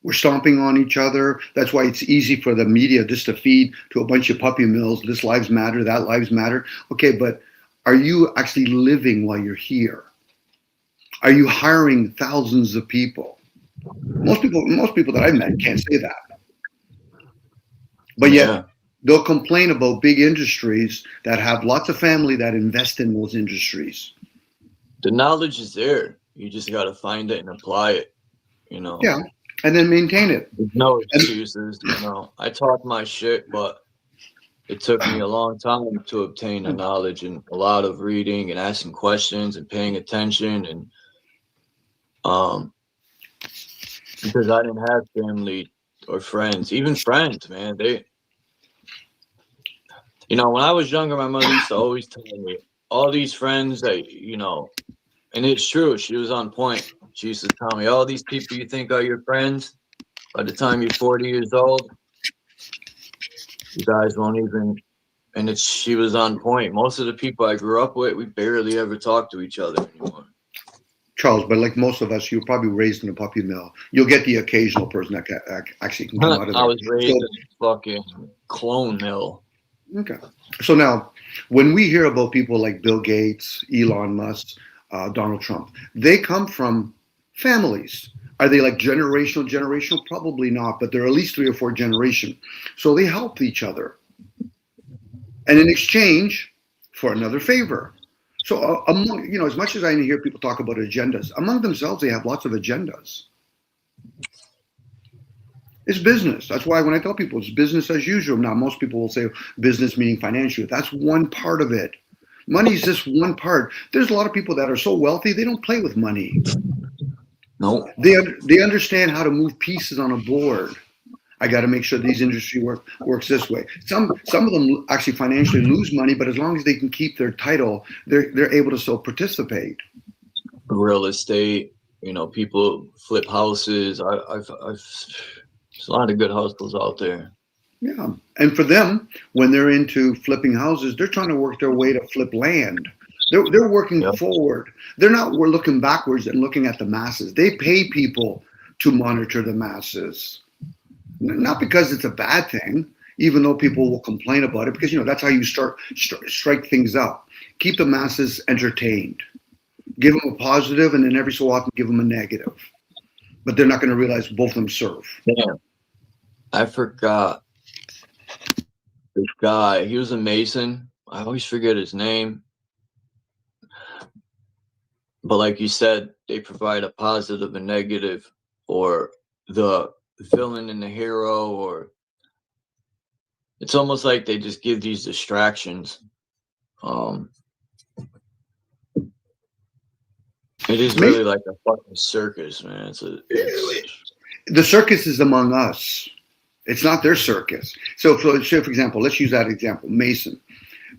Speaker 2: We're stomping on each other. That's why it's easy for the media just to feed to a bunch of puppy mills. This lives matter, that lives matter. Okay, but are you actually living while you're here? Are you hiring thousands of people? Most people that I've met can't say that. But yet they'll complain about big industries that have lots of family that invest in those industries.
Speaker 7: The knowledge is there. You just got to find it and apply it, you know?
Speaker 2: Yeah. And then maintain it.
Speaker 7: There's no excuses, you know. I talk my shit, but it took me a long time to obtain the knowledge, and a lot of reading and asking questions and paying attention, and because I didn't have family or friends, even friends, man. They, you know, when I was younger, my mother used to always tell me, all these friends that, you know, and it's true, she was on point. She used to tell me, all these people you think are your friends, by the time you're 40 years old, you guys won't even, and she was on point. Most of the people I grew up with, we barely ever talk to each other anymore.
Speaker 2: Charles, but like most of us, you were probably raised in a puppy mill. You'll get the occasional person that actually can come out of there.
Speaker 7: I was raised in a fucking clone mill.
Speaker 2: Okay. So now, when we hear about people like Bill Gates, Elon Musk, Donald Trump, they come from families. Are they like generational? Probably not, but they're at least 3 or 4 generations. So they help each other. And in exchange for another favor. So among, you know, as much as I hear people talk about agendas, among themselves, they have lots of agendas. It's business. That's why when I tell people it's business as usual. Now, most people will say business meaning financial. That's one part of it. Money is just one part. There's a lot of people that are so wealthy, they don't play with money.
Speaker 7: No.
Speaker 2: They understand how to move pieces on a board. I got to make sure these industry works this way. Some of them actually financially lose money, but as long as they can keep their title, they're able to still participate.
Speaker 7: Real estate, you know, people flip houses. I've there's a lot of good hustles out there.
Speaker 2: Yeah, and for them, when they're into flipping houses, they're trying to work their way to flip land. They're working forward. They're not. We're looking backwards and looking at the masses. They pay people to monitor the masses, not because it's a bad thing, even though people will complain about it. Because that's how you strike things up. Keep the masses entertained. Give them a positive, and then every so often give them a negative. But they're not going to realize both of them serve.
Speaker 7: Damn, I forgot this guy. He was a Mason. I always forget his name. But like you said, they provide a positive and negative, or the villain and the hero, or it's almost like they just give these distractions. It is really like a fucking circus, man.
Speaker 2: The circus is among us. It's not their circus. So for example, let's use that example, Mason.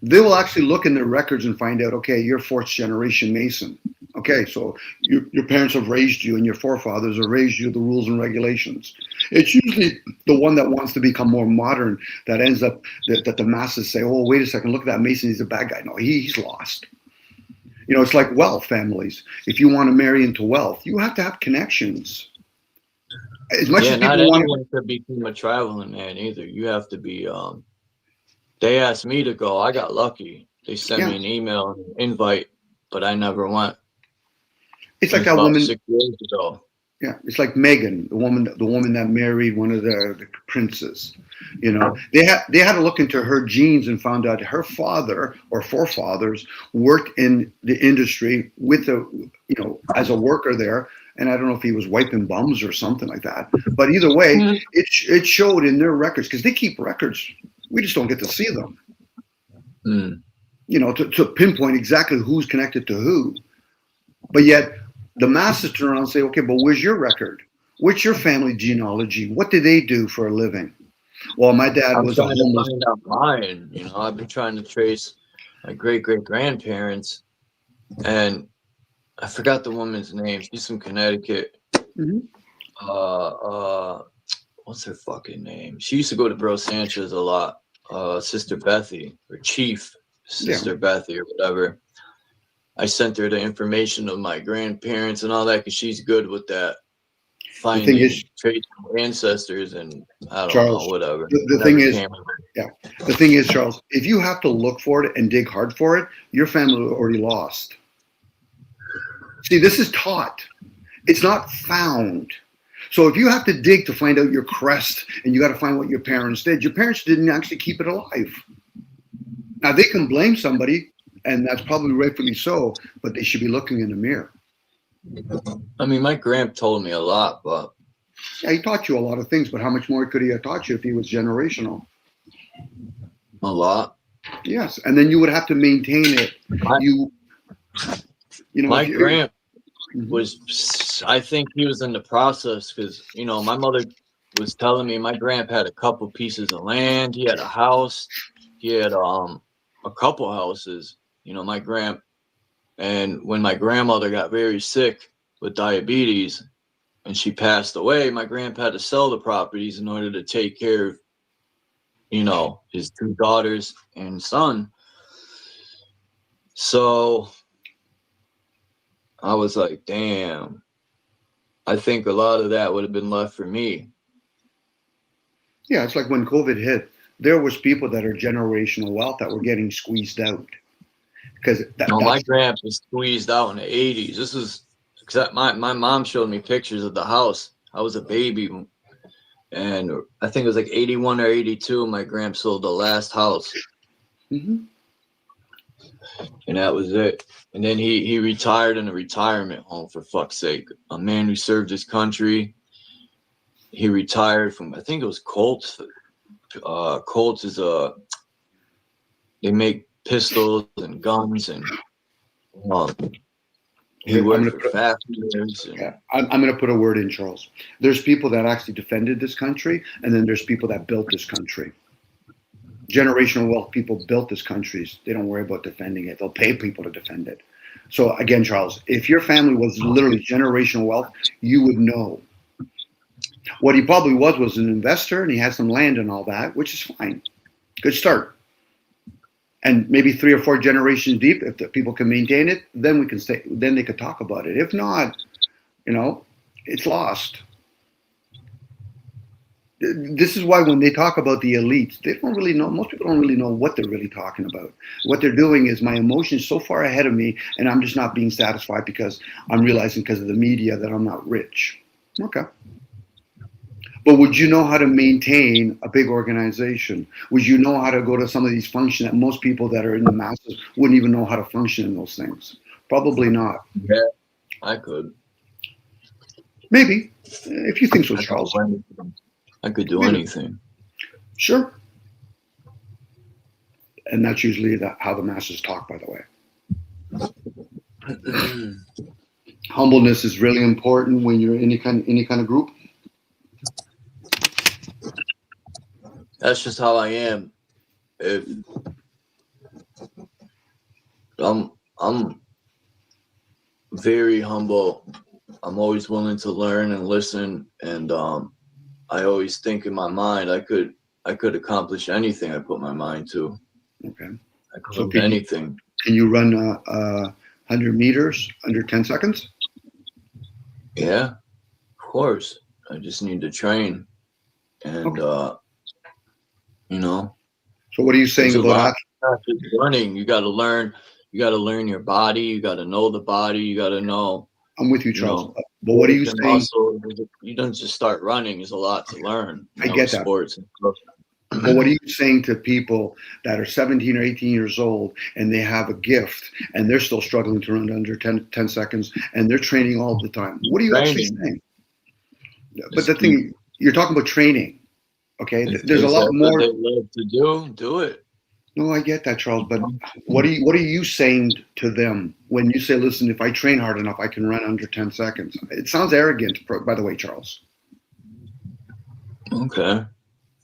Speaker 2: They will actually look in their records and find out, okay, you're 4th generation Mason. Okay, so your parents have raised you and your forefathers have raised you the rules and regulations. It's usually the one that wants to become more modern that ends up that the masses say, oh, wait a second, look at that Mason, he's a bad guy. No, he's lost. It's like wealth families. If you want to marry into wealth, you have to have connections. As much as people want
Speaker 7: to become a traveling man either. You have to be. They asked me to go. I got lucky. They sent me an email and an invite, but I never went.
Speaker 2: It's like that woman
Speaker 7: 6 years ago.
Speaker 2: Yeah, it's like Meghan, the woman that married one of the princes. They had to look into her genes and found out her father or forefathers worked in the industry with as a worker there, And I don't know if he was wiping bums or something like that. But either way, it showed in their records, because they keep records. We just don't get to see them. You know, to pinpoint exactly who's connected to who. But yet the masses turn around and say, okay, but where's your record? What's your family genealogy? What do they do for a living? Well, my dad was a homeless.
Speaker 7: Find out mine. You know, I've been trying to trace my great-great-grandparents, and I forgot the woman's name. She's from Connecticut. What's her fucking name? She used to go to Bro Sanchez a lot. Sister Bethy, or Chief Sister Bethy, or whatever. I sent her the information of my grandparents and all that, because she's good with that. Finding tracing ancestors, and I don't know, whatever.
Speaker 2: The thing is, Charles, if you have to look for it and dig hard for it, your family already lost. See, this is taught. It's not found. So if you have to dig to find out your crest, and you got to find what your parents did, your parents didn't actually keep it alive. Now, they can blame somebody, and that's probably rightfully so, but they should be looking in the mirror.
Speaker 7: I mean, my grand told me a lot, but
Speaker 2: yeah, he taught you a lot of things, but how much more could he have taught you if he was generational?
Speaker 7: A lot.
Speaker 2: Yes, and then you would have to maintain it. You know,
Speaker 7: my grand was, I think he was in the process, because, you know, my mother was telling me my grand had a couple pieces of land. He had a house. He had a couple houses. You know, my grand. And when my grandmother got very sick with diabetes and she passed away, my grandpa had to sell the properties in order to take care of, you know, his 2 daughters and son. So I was like, damn, I think a lot of that would have been left for me.
Speaker 2: Yeah, it's like when COVID hit, there was people that are generational wealth that were getting squeezed out.
Speaker 7: My grandpa was squeezed out in the 80s. This is, except my mom showed me pictures of the house. I was a baby, and I think it was like 81 or 82. My grandpa sold the last house, and that was it. And then he retired in a retirement home, for fuck's sake. A man who served his country. He retired from, I think it was Colts. Colts is they make pistols and guns, and he worked for factories.
Speaker 2: Yeah, I'm going to put a word in, Charles. There's people that actually defended this country, and then there's people that built this country. Generational wealth people built this country. They don't worry about defending it. They'll pay people to defend it. So again, Charles, if your family was literally generational wealth, you would know. What he probably was an investor, and he had some land and all that, which is fine. Good start. And maybe 3 or 4 generations deep, if the people can maintain it, then we can stay. Then they could talk about it. If not, you know, it's lost. This is why when they talk about the elites, they don't really know. Most people don't really know what they're really talking about. What they're doing is, my emotions so far ahead of me, and I'm just not being satisfied because I'm realizing, because of the media, that I'm not rich. Okay. But would you know how to maintain a big organization? Would you know how to go to some of these functions that most people that are in the masses wouldn't even know how to function in those things? Probably not.
Speaker 7: Yeah, I could.
Speaker 2: Maybe, if you think so, Charles.
Speaker 7: I could do anything.
Speaker 2: Sure. And that's usually how the masses talk, by the way. Humbleness is really important when you're in any kind of group.
Speaker 7: That's just how I am. If I'm very humble. I'm always willing to learn and listen, and I always think in my mind I could accomplish anything I put my mind to.
Speaker 2: Okay.
Speaker 7: I could do anything.
Speaker 2: Can you run 100 meters under 10 seconds?
Speaker 7: Yeah, of course. I just need to train, and you know.
Speaker 2: So what are you saying about
Speaker 7: learning? You got to learn. You got to learn your body. You got to know the body. You got to know.
Speaker 2: I'm with you, Charles. But what are you saying?
Speaker 7: Also, you don't just start running. There's a lot to learn.
Speaker 2: I get that.
Speaker 7: Sports and stuff.
Speaker 2: But what are you saying to people that are 17 or 18 years old and they have a gift and they're still struggling to run under 10 seconds and they're training all the time? What are you actually saying? But the thing, you're talking about training, okay? There's a lot more.
Speaker 7: What they love to do it.
Speaker 2: No, I get that, Charles. But what are you saying to them when you say, listen, if I train hard enough, I can run under 10 seconds? It sounds arrogant, by the way, Charles.
Speaker 7: Okay.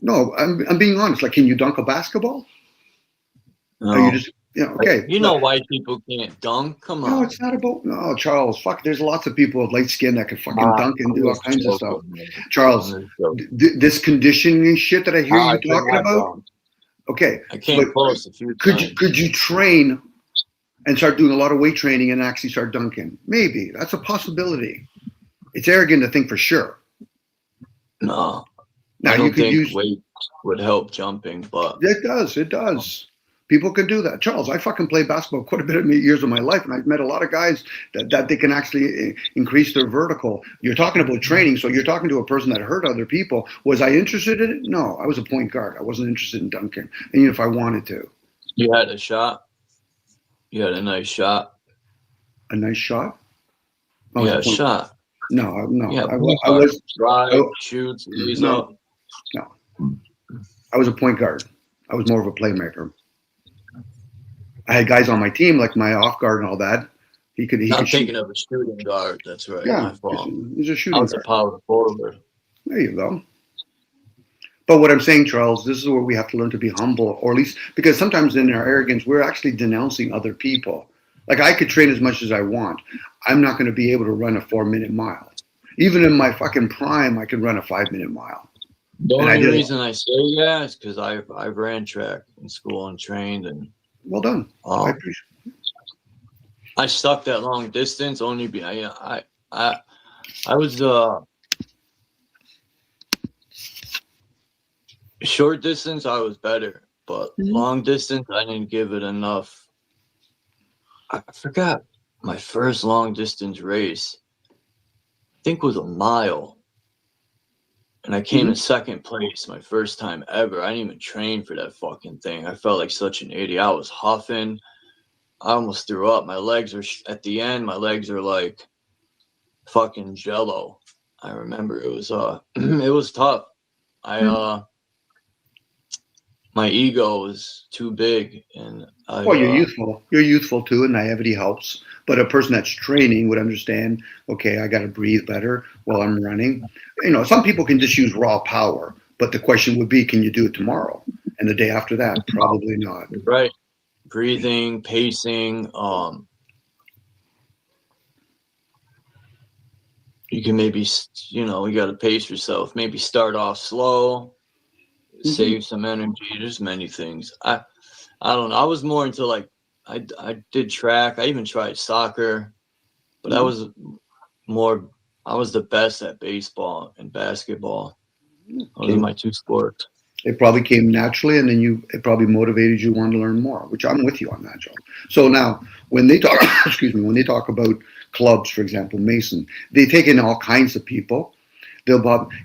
Speaker 2: No, I'm being honest. Like, can you dunk a basketball?
Speaker 7: No.
Speaker 2: Are you just, okay.
Speaker 7: You know why people can't dunk? Come on.
Speaker 2: No, it's not about, no, Charles, fuck, there's lots of people with light skin that can fucking dunk and do all kinds of stuff. Charles, this conditioning shit that I hear you talking about, okay.
Speaker 7: I came close a few times.
Speaker 2: Could you train and start doing a lot of weight training and actually start dunking? Maybe. That's a possibility. It's arrogant to think for sure.
Speaker 7: No.
Speaker 2: Now,
Speaker 7: I don't
Speaker 2: you could
Speaker 7: think weight would help jumping, but
Speaker 2: it does. People can do that. Charles, I fucking played basketball quite a bit of years of my life, and I've met a lot of guys that they can actually increase their vertical. You're talking about training, so you're talking to a person that hurt other people. Was I interested in it? No, I was a point guard. I wasn't interested in dunking, even if I wanted to.
Speaker 7: You had a shot? You had a nice shot?
Speaker 2: A nice shot?
Speaker 7: Yeah, a shot.
Speaker 2: No.
Speaker 7: Yeah,
Speaker 2: I was
Speaker 7: drive, shoot, ease up.
Speaker 2: No, I was a point guard. I was more of a playmaker. I had guys on my team, like my off guard and all that. He could
Speaker 7: thinking of a shooting guard. That's right.
Speaker 2: Yeah,
Speaker 7: my fault.
Speaker 2: He's a shooting guard.
Speaker 7: I was a power forward.
Speaker 2: There you go. But what I'm saying, Charles, this is where we have to learn to be humble, or at least, because sometimes in our arrogance, we're actually denouncing other people. Like, I could train as much as I want. I'm not going to be able to run a 4-minute mile. Even in my fucking prime, I could run a 5-minute mile.
Speaker 7: The only reason I say yeah is because I ran track in school and trained, and
Speaker 2: well done. I appreciate it.
Speaker 7: I stuck that long distance only I was short distance I was better, but long distance I didn't give it enough. I forgot my first long distance race. I think it was a mile. And I came in second place my first time ever. I didn't even train for that fucking thing. I felt like such an idiot. I was huffing. I almost threw up. My legs are at the end. My legs are like fucking jello. I remember it was it was tough. My ego was too big, and well,
Speaker 2: you're youthful. You're youthful too, and naivety helps. But a person that's training would understand. Okay, I got to breathe better while I'm running. Some people can just use raw power, but the question would be, can you do it tomorrow and the day after that? Probably not.
Speaker 7: Right, breathing, pacing. You can maybe, you got to pace yourself. Maybe start off slow. Save some energy. There's many things. I don't know. I was more into I did track. I even tried soccer, but I was the best at baseball and basketball. Those are my two sports.
Speaker 2: It probably came naturally, and then it probably motivated you want to learn more, which I'm with you on that, Joe. So now when they talk, when they talk about clubs, for example, Mason, they take in all kinds of people.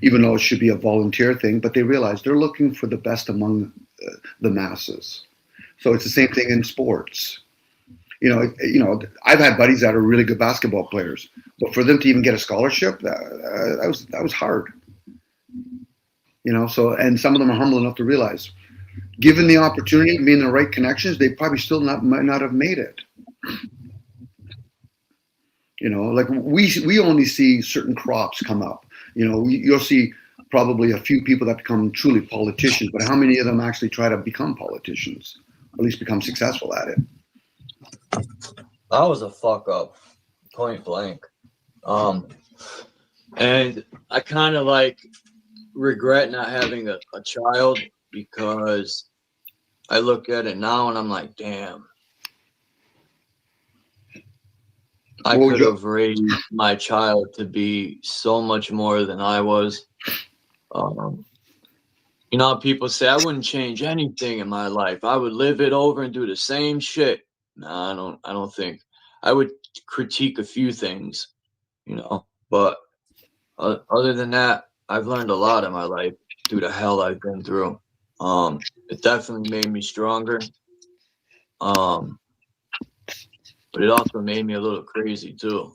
Speaker 2: Even though it should be a volunteer thing, but they realize they're looking for the best among the masses. So it's the same thing in sports. I've had buddies that are really good basketball players, but for them to even get a scholarship, that was hard. So, and some of them are humble enough to realize, given the opportunity, being the right connections, they probably still might not have made it. Like we only see certain crops come up. You'll see probably a few people that become truly politicians, but how many of them actually try to become politicians, or at least become successful at it?
Speaker 7: I was a fuck up, point blank. And I kind of regret not having a child, because I look at it now and I'm like, damn. I could have raised my child to be so much more than I was. People say I wouldn't change anything in my life. I would live it over and do the same shit. No, I don't think. I would critique a few things, but other than that, I've learned a lot in my life through the hell I've been through. It definitely made me stronger. But it also made me a little crazy too.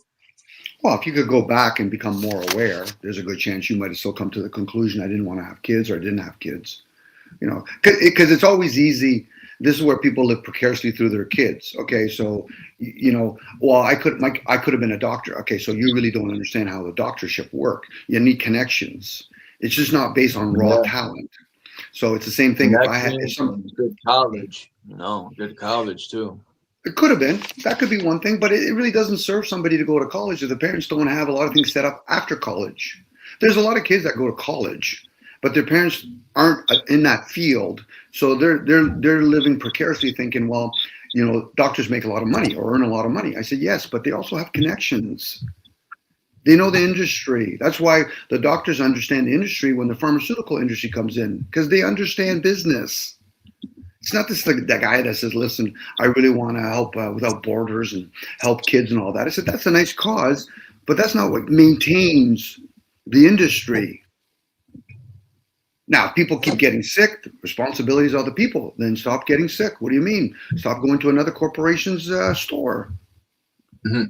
Speaker 2: Well, if you could go back and become more aware, there's a good chance you might have still come to the conclusion I didn't want to have kids or I didn't have kids. You know, because it's always easy. This is where people live precariously through their kids. Okay, so you know, well, I could have been a doctor. Okay, so you really don't understand how the doctorship work. You need connections. It's just not based on raw talent. So it's the same thing. If I had
Speaker 7: good college, good college too.
Speaker 2: It could have been. That could be one thing, but it really doesn't serve somebody to go to college if the parents don't have a lot of things set up after college. There's a lot of kids that go to college, but their parents aren't in that field, so they're living precariously, thinking, well, you know, doctors make a lot of money or earn a lot of money. I said yes, but they also have connections. They know the industry. That's why the doctors understand the industry when the pharmaceutical industry comes in, because they understand business. It's not this that guy that says, listen, I really want to help without borders and help kids and all that. I said, that's a nice cause, but that's not what maintains the industry. Now, if people keep getting sick, the responsibilities are the people. Then stop getting sick. What do you mean? Stop going to another corporation's store. Mm-hmm.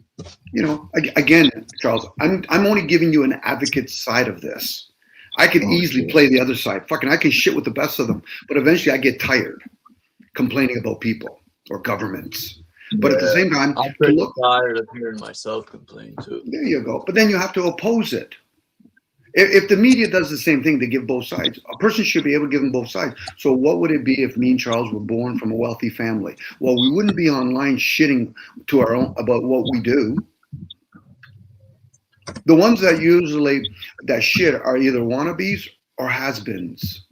Speaker 2: You know, again, Charles, I'm only giving you an advocate side of this. I could easily play the other side. I can shit with the best of them, but eventually I get tired complaining about people or governments. But at the same time,
Speaker 7: I'm pretty tired of hearing myself complain too.
Speaker 2: There you go. But then you have to oppose it. If the media does the same thing, they give both sides. A person should be able to give them both sides. So what would it be if me and Charles were born from a wealthy family? Well, we wouldn't be online shitting to our own about what we do. The ones that usually that shit are either wannabes or has-beens.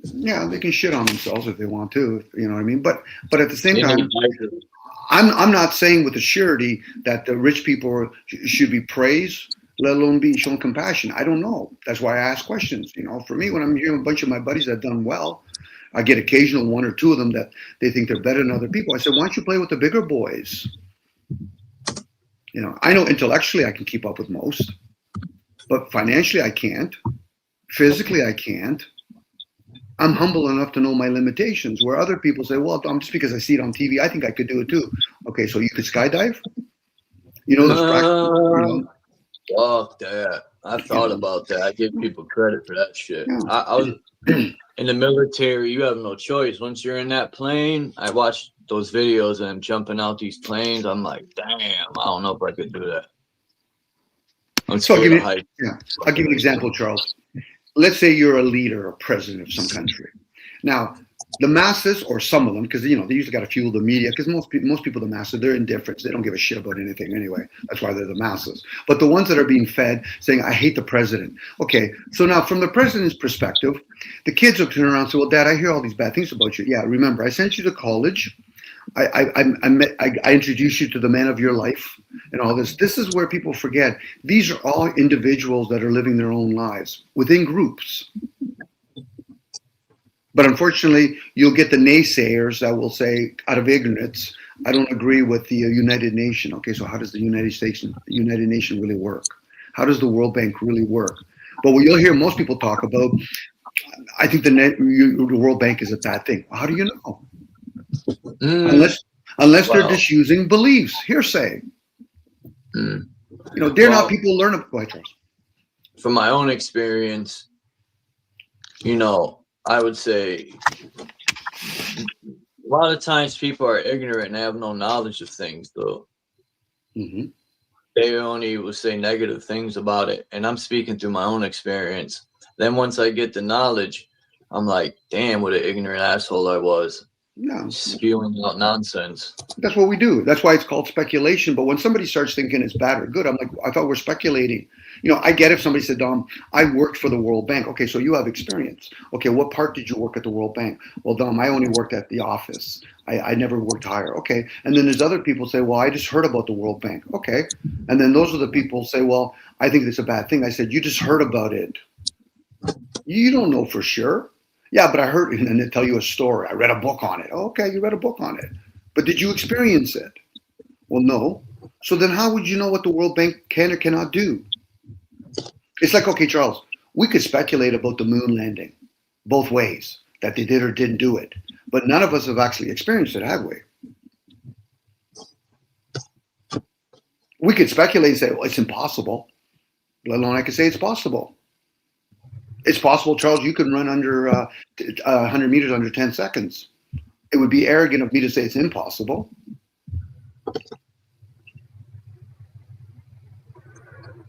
Speaker 2: Yeah, they can shit on themselves if they want to, you know what I mean? But at the same time, I'm not saying with a surety that the rich people should be praised, let alone be shown compassion. I don't know. That's why I ask questions. You know, for me, when I'm hearing a bunch of my buddies that have done well, I get occasional one or two of them that they think they're better than other people. I said, why don't you play with the bigger boys? You know, I know intellectually I can keep up with most, but financially I can't. Physically I can't. I'm humble enough to know my limitations, where other people say, well, just because I see it on TV, I think I could do it too. Okay, so you could skydive? You know,
Speaker 7: fuck that. I thought about that. I give people credit for that shit. Yeah. I was in the military. You have no choice. Once you're in that plane, I watched those videos of them jumping out these planes. I'm like, damn, I don't know if I could do that. I'll give you an example, Charles.
Speaker 2: Let's say you're a leader or president of some country. Now, the masses, or some of them, because you know they usually got to fuel the media. Because most people, the masses, they're indifferent. They don't give a shit about anything anyway. That's why they're the masses. But the ones that are being fed, saying, "I hate the president." Okay, so now from the president's perspective, the kids will turn around and say, "Well, Dad, I hear all these bad things about you." Yeah, remember, I sent you to college. I introduced you to the man of your life and all this. This is where people forget. These are all individuals that are living their own lives within groups. But unfortunately, you'll get the naysayers that will say, out of ignorance, I don't agree with the United Nations. Okay, so how does the United Nations really work? How does the World Bank really work? But what you'll hear most people talk about, I think the World Bank is a bad thing. How do you know? Unless they're just using beliefs, hearsay. You know, they're not people learn about. Go ahead, Charles.
Speaker 7: From my own experience, you know, I would say a lot of times people are ignorant and have no knowledge of things, though. Mm-hmm. They only will say negative things about it. And I'm speaking through my own experience. Then once I get the knowledge, I'm like, damn, what an ignorant asshole I was.
Speaker 2: No.
Speaker 7: Spewing out nonsense.
Speaker 2: That's what we do. That's why it's called speculation. But when somebody starts thinking it's bad or good, I'm like, I thought we're speculating. You know, I get if somebody said, Dom, I worked for the World Bank. Okay, so you have experience. Okay, what part did you work at the World Bank? Well, Dom, I only worked at the office. I never worked higher. Okay, and then there's other people say, well, I just heard about the World Bank. Okay, and then those are the people say, well, I think it's a bad thing. I said, you just heard about it. You don't know for sure. Yeah, but I heard, and then they tell you a story. I read a book on it. Okay, you read a book on it. But did you experience it? Well, no. So then how would you know what the World Bank can or cannot do? It's like, okay, Charles, We could speculate about the moon landing both ways, that they did or didn't do it. But none of us have actually experienced it, have we? We could speculate and say, well, it's impossible. Let alone I could say it's possible. It's possible, Charles, you can run under 100 meters under 10 seconds. It would be arrogant of me to say it's impossible.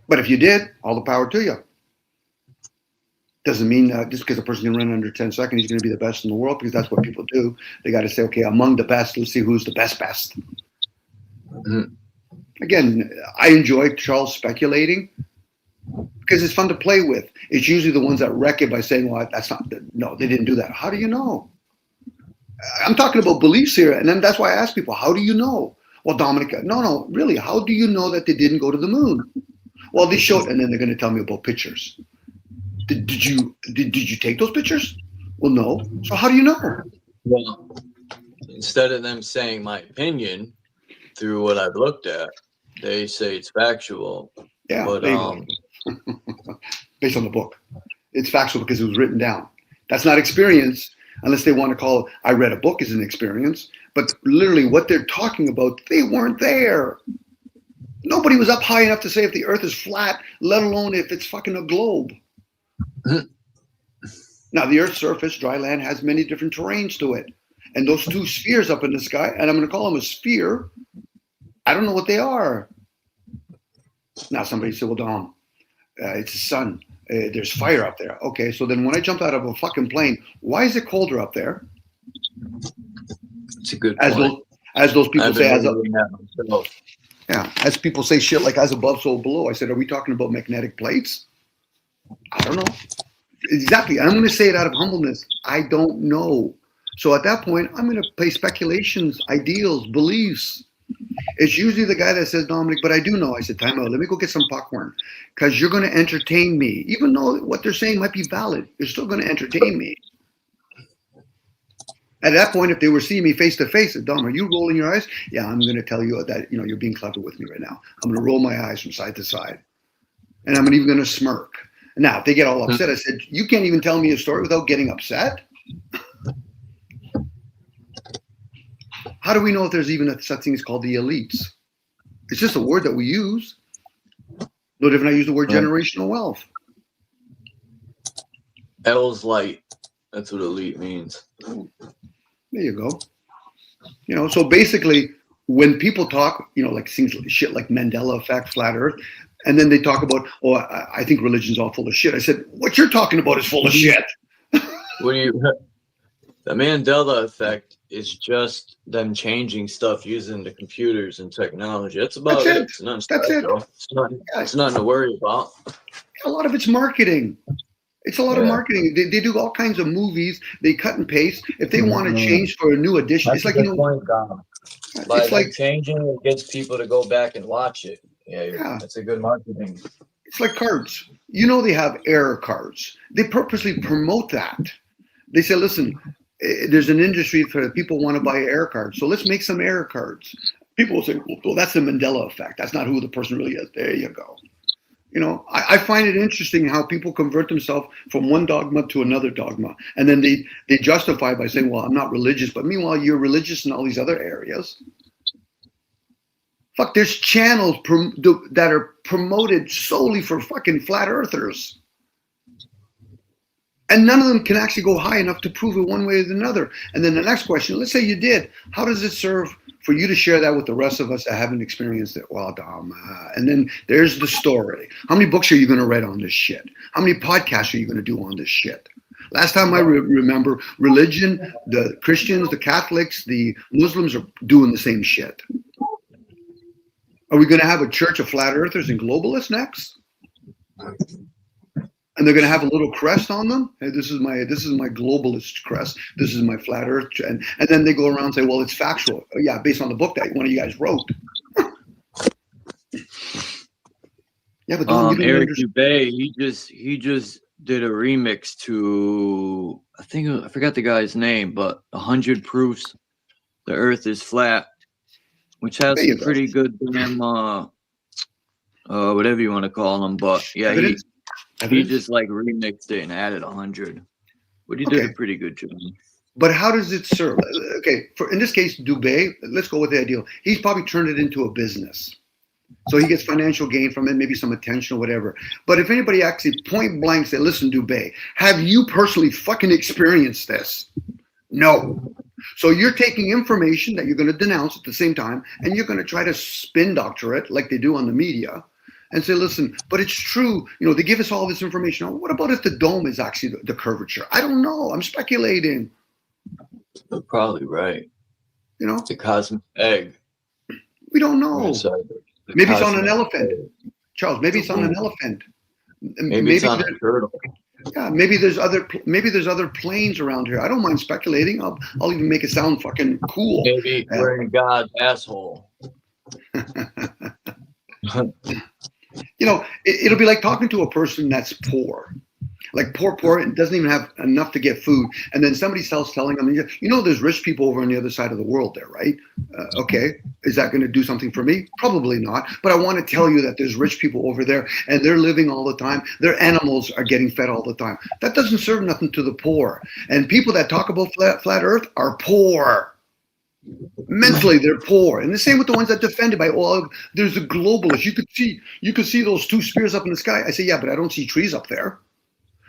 Speaker 2: But if you did, all the power to you. Doesn't mean just because a person can run under 10 seconds, he's going to be the best in the world, because that's what people do. They got to say, okay, among the best, let's see who's the best. Mm-hmm. Again, I enjoy Charles speculating because it's fun to play with. It's usually the ones that wreck it by saying, well, that's not, no, they didn't do that. How do you know? I'm talking about beliefs here. And then that's why I ask people, how do you know? Well, Dominic, no, really, how do you know that they didn't go to the moon? Well, they showed, and then they're going to tell me about pictures. Did you take those pictures? Well, no. So how do you know?
Speaker 7: Well, instead of them saying my opinion through what I've looked at, they say it's factual.
Speaker 2: Yeah,
Speaker 7: but
Speaker 2: based on the book, it's factual because it was written down. That's not experience, unless they want to call it, I read a book as an experience. But literally, what they're talking about, they weren't there. Nobody was up high enough to say if the Earth is flat, let alone if it's fucking a globe. Now, the Earth's surface, dry land, has many different terrains to it. And those two spheres up in the sky, and I'm going to call them a sphere, I don't know what they are. Now, somebody said, well, Dom, it's the sun. There's fire up there. Okay, so then when I jumped out of a fucking plane, why is it colder up there?
Speaker 7: It's a good point.
Speaker 2: As those people say, as people say shit like as above, so below. I said, are we talking about magnetic plates? I don't know. Exactly. I'm going to say it out of humbleness. I don't know. So at that point, I'm going to play speculations, ideals, beliefs. It's usually the guy that says, Dominic, but I do know. I said, time out. Let me go get some popcorn because you're going to entertain me. Even though what they're saying might be valid, you're still going to entertain me. At that point, if they were seeing me face to face, Dom, are you rolling your eyes? Yeah, I'm going to tell you that you're being clever with me right now. I'm going to roll my eyes from side to side, and I'm even going to smirk. Now, if they get all upset, I said, you can't even tell me a story without getting upset? How do we know if there's even such things called the elites? It's just a word that we use. No different I use the word generational wealth.
Speaker 7: L's light. That's what elite means.
Speaker 2: There you go. So basically, when people talk, like things like shit like Mandela effect, flat Earth, and then they talk about, oh, I think religion's all full of shit. I said, what you're talking about is full of shit.
Speaker 7: The Mandela effect is just them changing stuff using the computers and technology. That's about it. It's not it's nothing to worry about.
Speaker 2: A lot of it's marketing. It's a lot of marketing. They do all kinds of movies. They cut and paste. If they want to change for a new edition, it's like,
Speaker 7: it's like changing, it gets people to go back and watch it. Yeah, that's a good marketing.
Speaker 2: It's like cards. They have error cards. They purposely promote that. They say, listen, there's an industry for people want to buy error cards, so let's make some error cards. People will say, well, that's the Mandela effect. That's not who the person really is. There you go. I find it interesting how people convert themselves from one dogma to another dogma. And then they justify by saying, well, I'm not religious. But meanwhile, you're religious in all these other areas. Fuck, there's channels that are promoted solely for fucking flat earthers. And none of them can actually go high enough to prove it one way or another. And then the next question, let's say you did. How does it serve for you to share that with the rest of us that haven't experienced it? Well, Dom, and then there's the story. How many books are you going to write on this shit? How many podcasts are you going to do on this shit? Last time I remember, religion, the Christians, the Catholics, the Muslims are doing the same shit. Are we going to have a church of flat earthers and globalists next? And they're going to have a little crest on them. Hey, this is my globalist crest. This is my flat earth. And then they go around and say, well, it's factual. Oh, yeah, based on the book that one of you guys wrote. Yeah, but
Speaker 7: Eric Dubay, he just did a remix to, I forgot the guy's name, but 100 Proofs the Earth is Flat, which has some pretty good damn whatever you want to call them. But yeah, He just like remixed it and added 100, but he did a pretty good job.
Speaker 2: But how does it serve? Okay, in this case, Dubé, let's go with the ideal. He's probably turned it into a business. So he gets financial gain from it, maybe some attention or whatever. But if anybody actually point blank say, listen, Dubé, have you personally fucking experienced this? No. So you're taking information that you're going to denounce at the same time, and you're going to try to spin doctor it like they do on the media and say, listen, but it's true. You know, they give us all this information. What about if the dome is actually the curvature? I don't know. I'm speculating.
Speaker 7: You're probably right.
Speaker 2: You know,
Speaker 7: it's a cosmic egg.
Speaker 2: We don't know. Maybe it's on an elephant, Charles. Maybe it's on an elephant.
Speaker 7: Maybe it's on a turtle.
Speaker 2: Yeah, maybe there's other planes around here. I don't mind speculating. I'll even make it sound fucking cool.
Speaker 7: Maybe we're in God's asshole.
Speaker 2: You know, it'll be like talking to a person that's poor. Like poor, and doesn't even have enough to get food. And then somebody else telling them, you know, there's rich people over on the other side of the world there, right? Okay, is that going to do something for me? Probably not. But I want to tell you that there's rich people over there and they're living all the time. Their animals are getting fed all the time. That doesn't serve nothing to the poor. And people that talk about flat earth are poor. Mentally, they're poor. And the same with the ones that defend it by, oh, there's a globalist. You could see those two spears up in the sky. I say, yeah, but I don't see trees up there.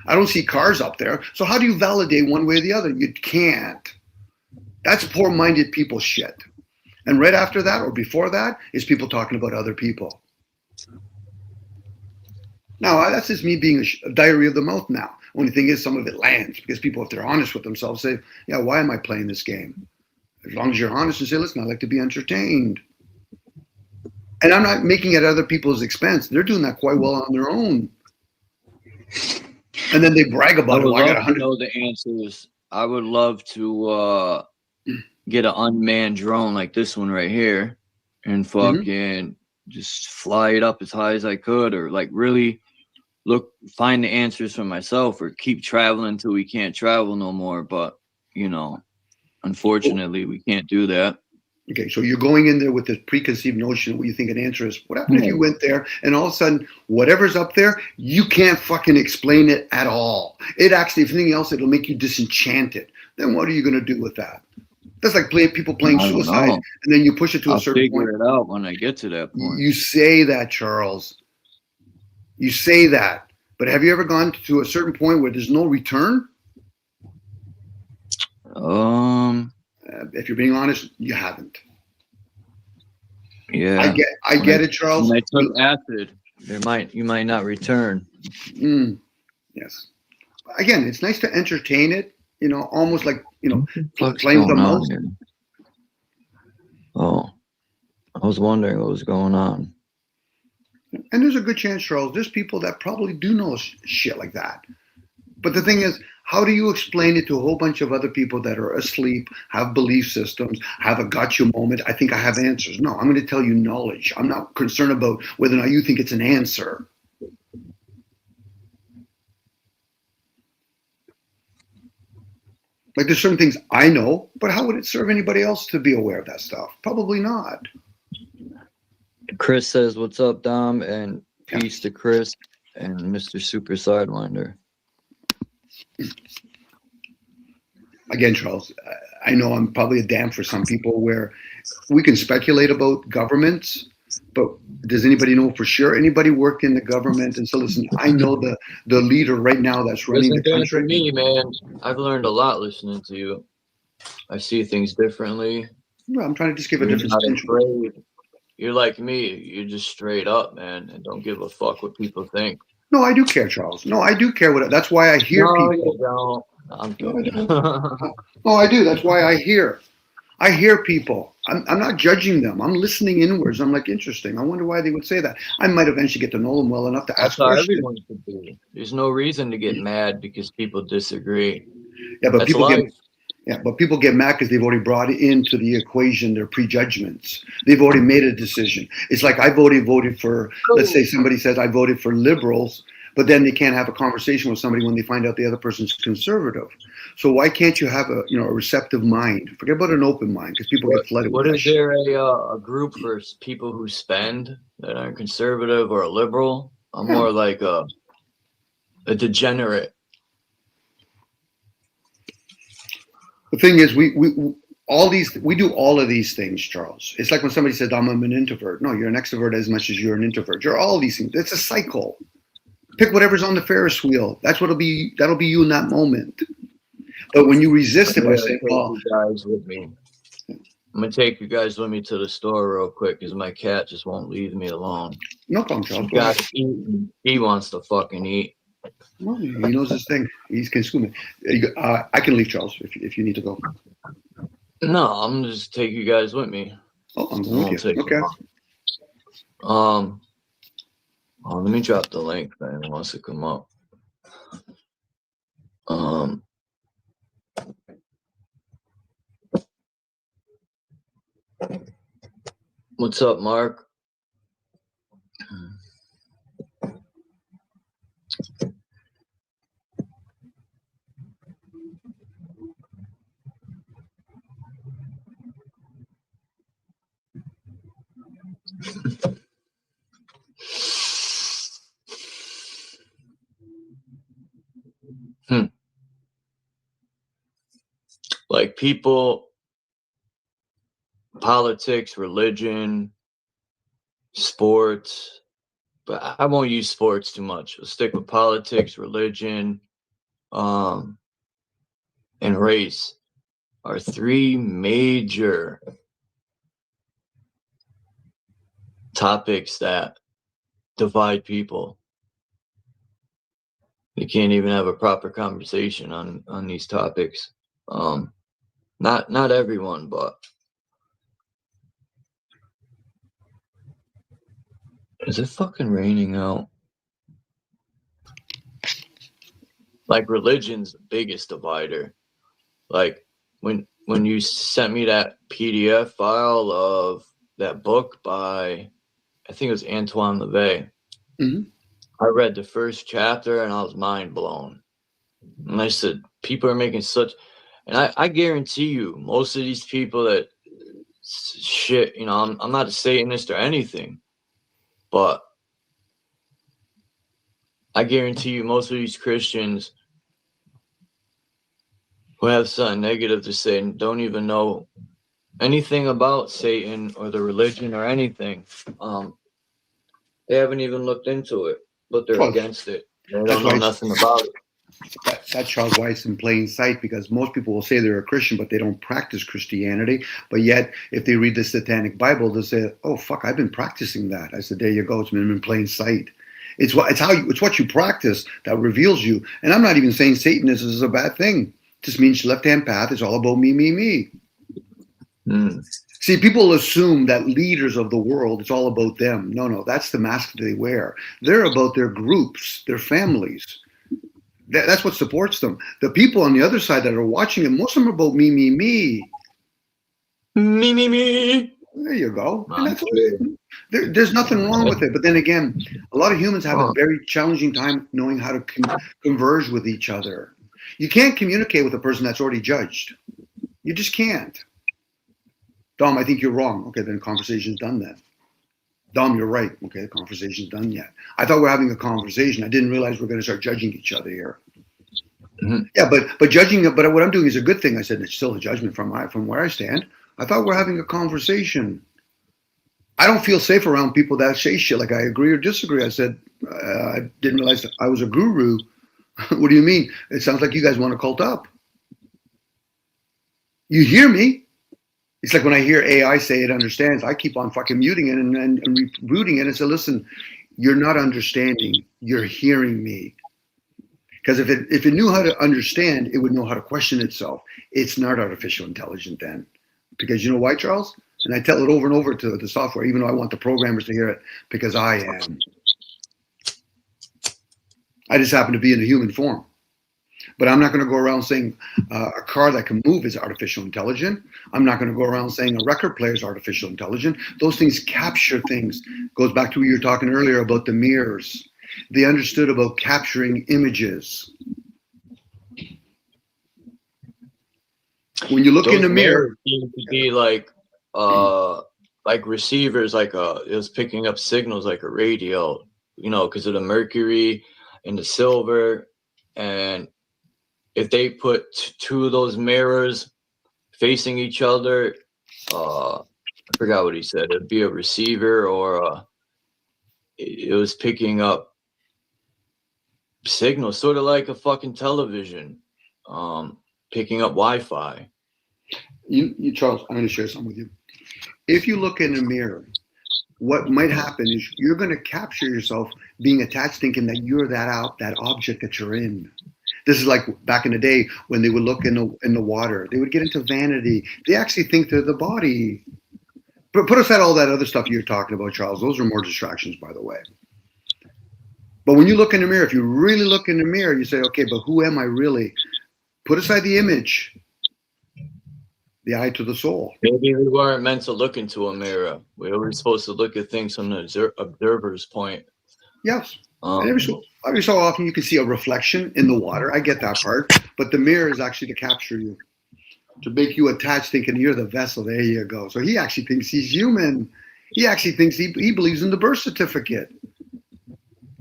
Speaker 2: I don't see cars up there. So how do you validate one way or the other? You can't. That's poor-minded people shit. And right after that or before that is people talking about other people. Now, that's just me being a diary of the mouth now. Only thing is some of it lands because people, if they're honest with themselves, say, yeah, why am I playing this game? As long as you're honest and say, listen, I like to be entertained. And I'm not making it at other people's expense. They're doing that quite well on their own. And then they brag about it.
Speaker 7: I would love to know the answers. I would love to get an unmanned drone like this one right here and fucking just fly it up as high as I could, or like really find the answers for myself, or keep traveling until we can't travel no more. But, you know, unfortunately, we can't do that.
Speaker 2: Okay, so you're going in there with this preconceived notion of what you think an answer is. What happened if you went there and all of a sudden, whatever's up there, you can't fucking explain it at all? It actually, if anything else, it'll make you disenchanted. Then what are you going to do with that? That's like people playing suicide, and then you push it to a certain point.
Speaker 7: I'll figure it out when I get to that point.
Speaker 2: You say that, Charles. You say that. But have you ever gone to a certain point where there's no return? If you're being honest, you haven't.
Speaker 7: Yeah,
Speaker 2: I get it, Charles.
Speaker 7: When I took acid, you might not return.
Speaker 2: Yes. Again, it's nice to entertain it. You know, almost like, you know, playing with the mouse.
Speaker 7: Oh, I was wondering what was going on.
Speaker 2: And there's a good chance, Charles, there's people that probably do know shit like that. But the thing is, how do you explain it to a whole bunch of other people that are asleep, have belief systems, have a gotcha moment? I think I have answers. No, I'm going to tell you knowledge. I'm not concerned about whether or not you think it's an answer. Like there's certain things I know, but how would it serve anybody else to be aware of that stuff? Probably not.
Speaker 7: Chris says, what's up, Dom? And peace to Chris and Mr. Super Sidewinder.
Speaker 2: Again, Charles, I know I'm probably a damn for some people where we can speculate about governments, but does anybody know for sure? Anybody work in the government? And so listen, I know the leader right now that's running the country.
Speaker 7: For me, man, I've learned a lot listening to you. I see things differently.
Speaker 2: Well, I'm trying to just give a different spin.
Speaker 7: You're like me. You're just straight up, man, and don't give a fuck what people think.
Speaker 2: No, I do care, Charles. No, I do care what. That's why I hear people.
Speaker 7: You don't. I'm kidding.
Speaker 2: No, I do. That's why I hear. I hear people. I'm not judging them. I'm listening inwards. I'm like, interesting. I wonder why they would say that. I might eventually get to know them well enough to ask questions.
Speaker 7: That's how everyone should be. There's no reason to get mad because people disagree.
Speaker 2: Yeah, but people get mad because they've already brought into the equation their prejudgments. They've already made a decision. It's like I've already voted for, let's say somebody says I voted for liberals, but then they can't have a conversation with somebody when they find out the other person's conservative. So why can't you have a receptive mind? Forget about an open mind because people get flooded.
Speaker 7: What is there a group for people who spend that are conservative or a liberal? I'm more like a degenerate.
Speaker 2: The thing is, we do all of these things, Charles. It's like when somebody said, I'm an introvert. No, you're an extrovert as much as you're an introvert. You're all these things. It's a cycle. Pick whatever's on the Ferris wheel. That'll be you in that moment. But when you resist it by saying, "Oh,
Speaker 7: guys with me," I'm gonna take you guys with me to the store real quick because my cat just won't leave me alone.
Speaker 2: no problem, Charles."
Speaker 7: He wants to fucking eat.
Speaker 2: Well, he knows his thing. He's consuming. I can leave, Charles, if you need to go.
Speaker 7: No, I'm just take you guys with me.
Speaker 2: Oh, I'm going with you. Okay.
Speaker 7: Let me drop the link, man. It wants to come up. What's up, Mark? Like people, politics, religion, sports, but I won't use sports too much. I'll stick with politics, religion, and race are three major topics that divide people. You can't even have a proper conversation on these topics. Not everyone, but is it fucking raining out? Like religion's the biggest divider. Like when you sent me that PDF file of that book by, I think it was Antoine LaVey.
Speaker 2: Mm-hmm.
Speaker 7: I read the first chapter and I was mind blown. And I said, people are making such, and I guarantee you, most of these people that shit, you know, I'm not a Satanist or anything, but I guarantee you, most of these Christians who have something negative to say and don't even know anything about Satan or the religion or anything. They haven't even looked into it, but they're against it. They don't know nothing about it.
Speaker 2: That's Charles Weiss in plain sight, because most people will say they're a Christian, but they don't practice Christianity. But yet, if they read the Satanic Bible, they'll say, "Oh fuck, I've been practicing that." I said, "There you go. It's been in plain sight." It's what you practice that reveals you. And I'm not even saying Satanism is a bad thing. It just means left-hand path. It's all about me, me, me. See, people assume that leaders of the world, it's all about them. No, that's the mask they wear. They're about their groups, their families. That's what supports them. The people on the other side that are watching it, most of them are about me, me, me.
Speaker 7: Me, me, me.
Speaker 2: There you go. And that's there's nothing wrong with it. But then again, a lot of humans have a very challenging time knowing how to converge with each other. You can't communicate with a person that's already judged. You just can't. Dom, I think you're wrong. Okay, then conversation's done then. Dom, you're right. Okay, the conversation's done yet. I thought we were having a conversation. I didn't realize we're going to start judging each other here. Mm-hmm. Yeah, but judging, but what I'm doing is a good thing. I said it's still a judgment from where I stand. I thought we're having a conversation. I don't feel safe around people that say shit like I agree or disagree. I said, I didn't realize that I was a guru. What do you mean? It sounds like you guys want to cult up. You hear me? It's like when I hear AI say it understands, I keep on fucking muting it and rebooting it and say, listen, you're not understanding, you're hearing me. Because if it knew how to understand, it would know how to question itself. It's not artificial intelligence then. Because you know why, Charles? And I tell it over and over to the software, even though I want the programmers to hear it, because I am. I just happen to be in a human form. But I'm not going to go around saying a car that can move is artificial intelligence. I'm not going to go around saying a record player is artificial intelligence. Those things capture things. Goes back to what you were talking earlier about the mirrors. They understood about capturing images. When you look in the mirror,
Speaker 7: seem to be like receivers, it was picking up signals like a radio, you know, because of the mercury. and the silver, and if they put two of those mirrors facing each other, I forgot what he said. It'd be a receiver, or it was picking up signals, sort of like a fucking television, picking up Wi-Fi.
Speaker 2: You Charles, I'm going to share something with you. If you look in a mirror, what might happen is you're going to capture yourself being attached, thinking that you're that object that you're in. This is like back in the day when they would look in the water. They would get into vanity. They actually think they're the body. But put aside all that other stuff you're talking about, Charles. Those are more distractions, by the way. But when you look in the mirror, if you really look in the mirror, you say, okay, but who am I really? Put aside the image, the eye to the soul.
Speaker 7: Maybe we weren't meant to look into a mirror. We were supposed to look at things from the observer's point.
Speaker 2: Yes. And every so often you can see a reflection in the water. I get that part. But the mirror is actually to capture you, to make you attached, thinking you're the vessel. There you go. So he actually thinks he's human. He actually thinks he believes in the birth certificate.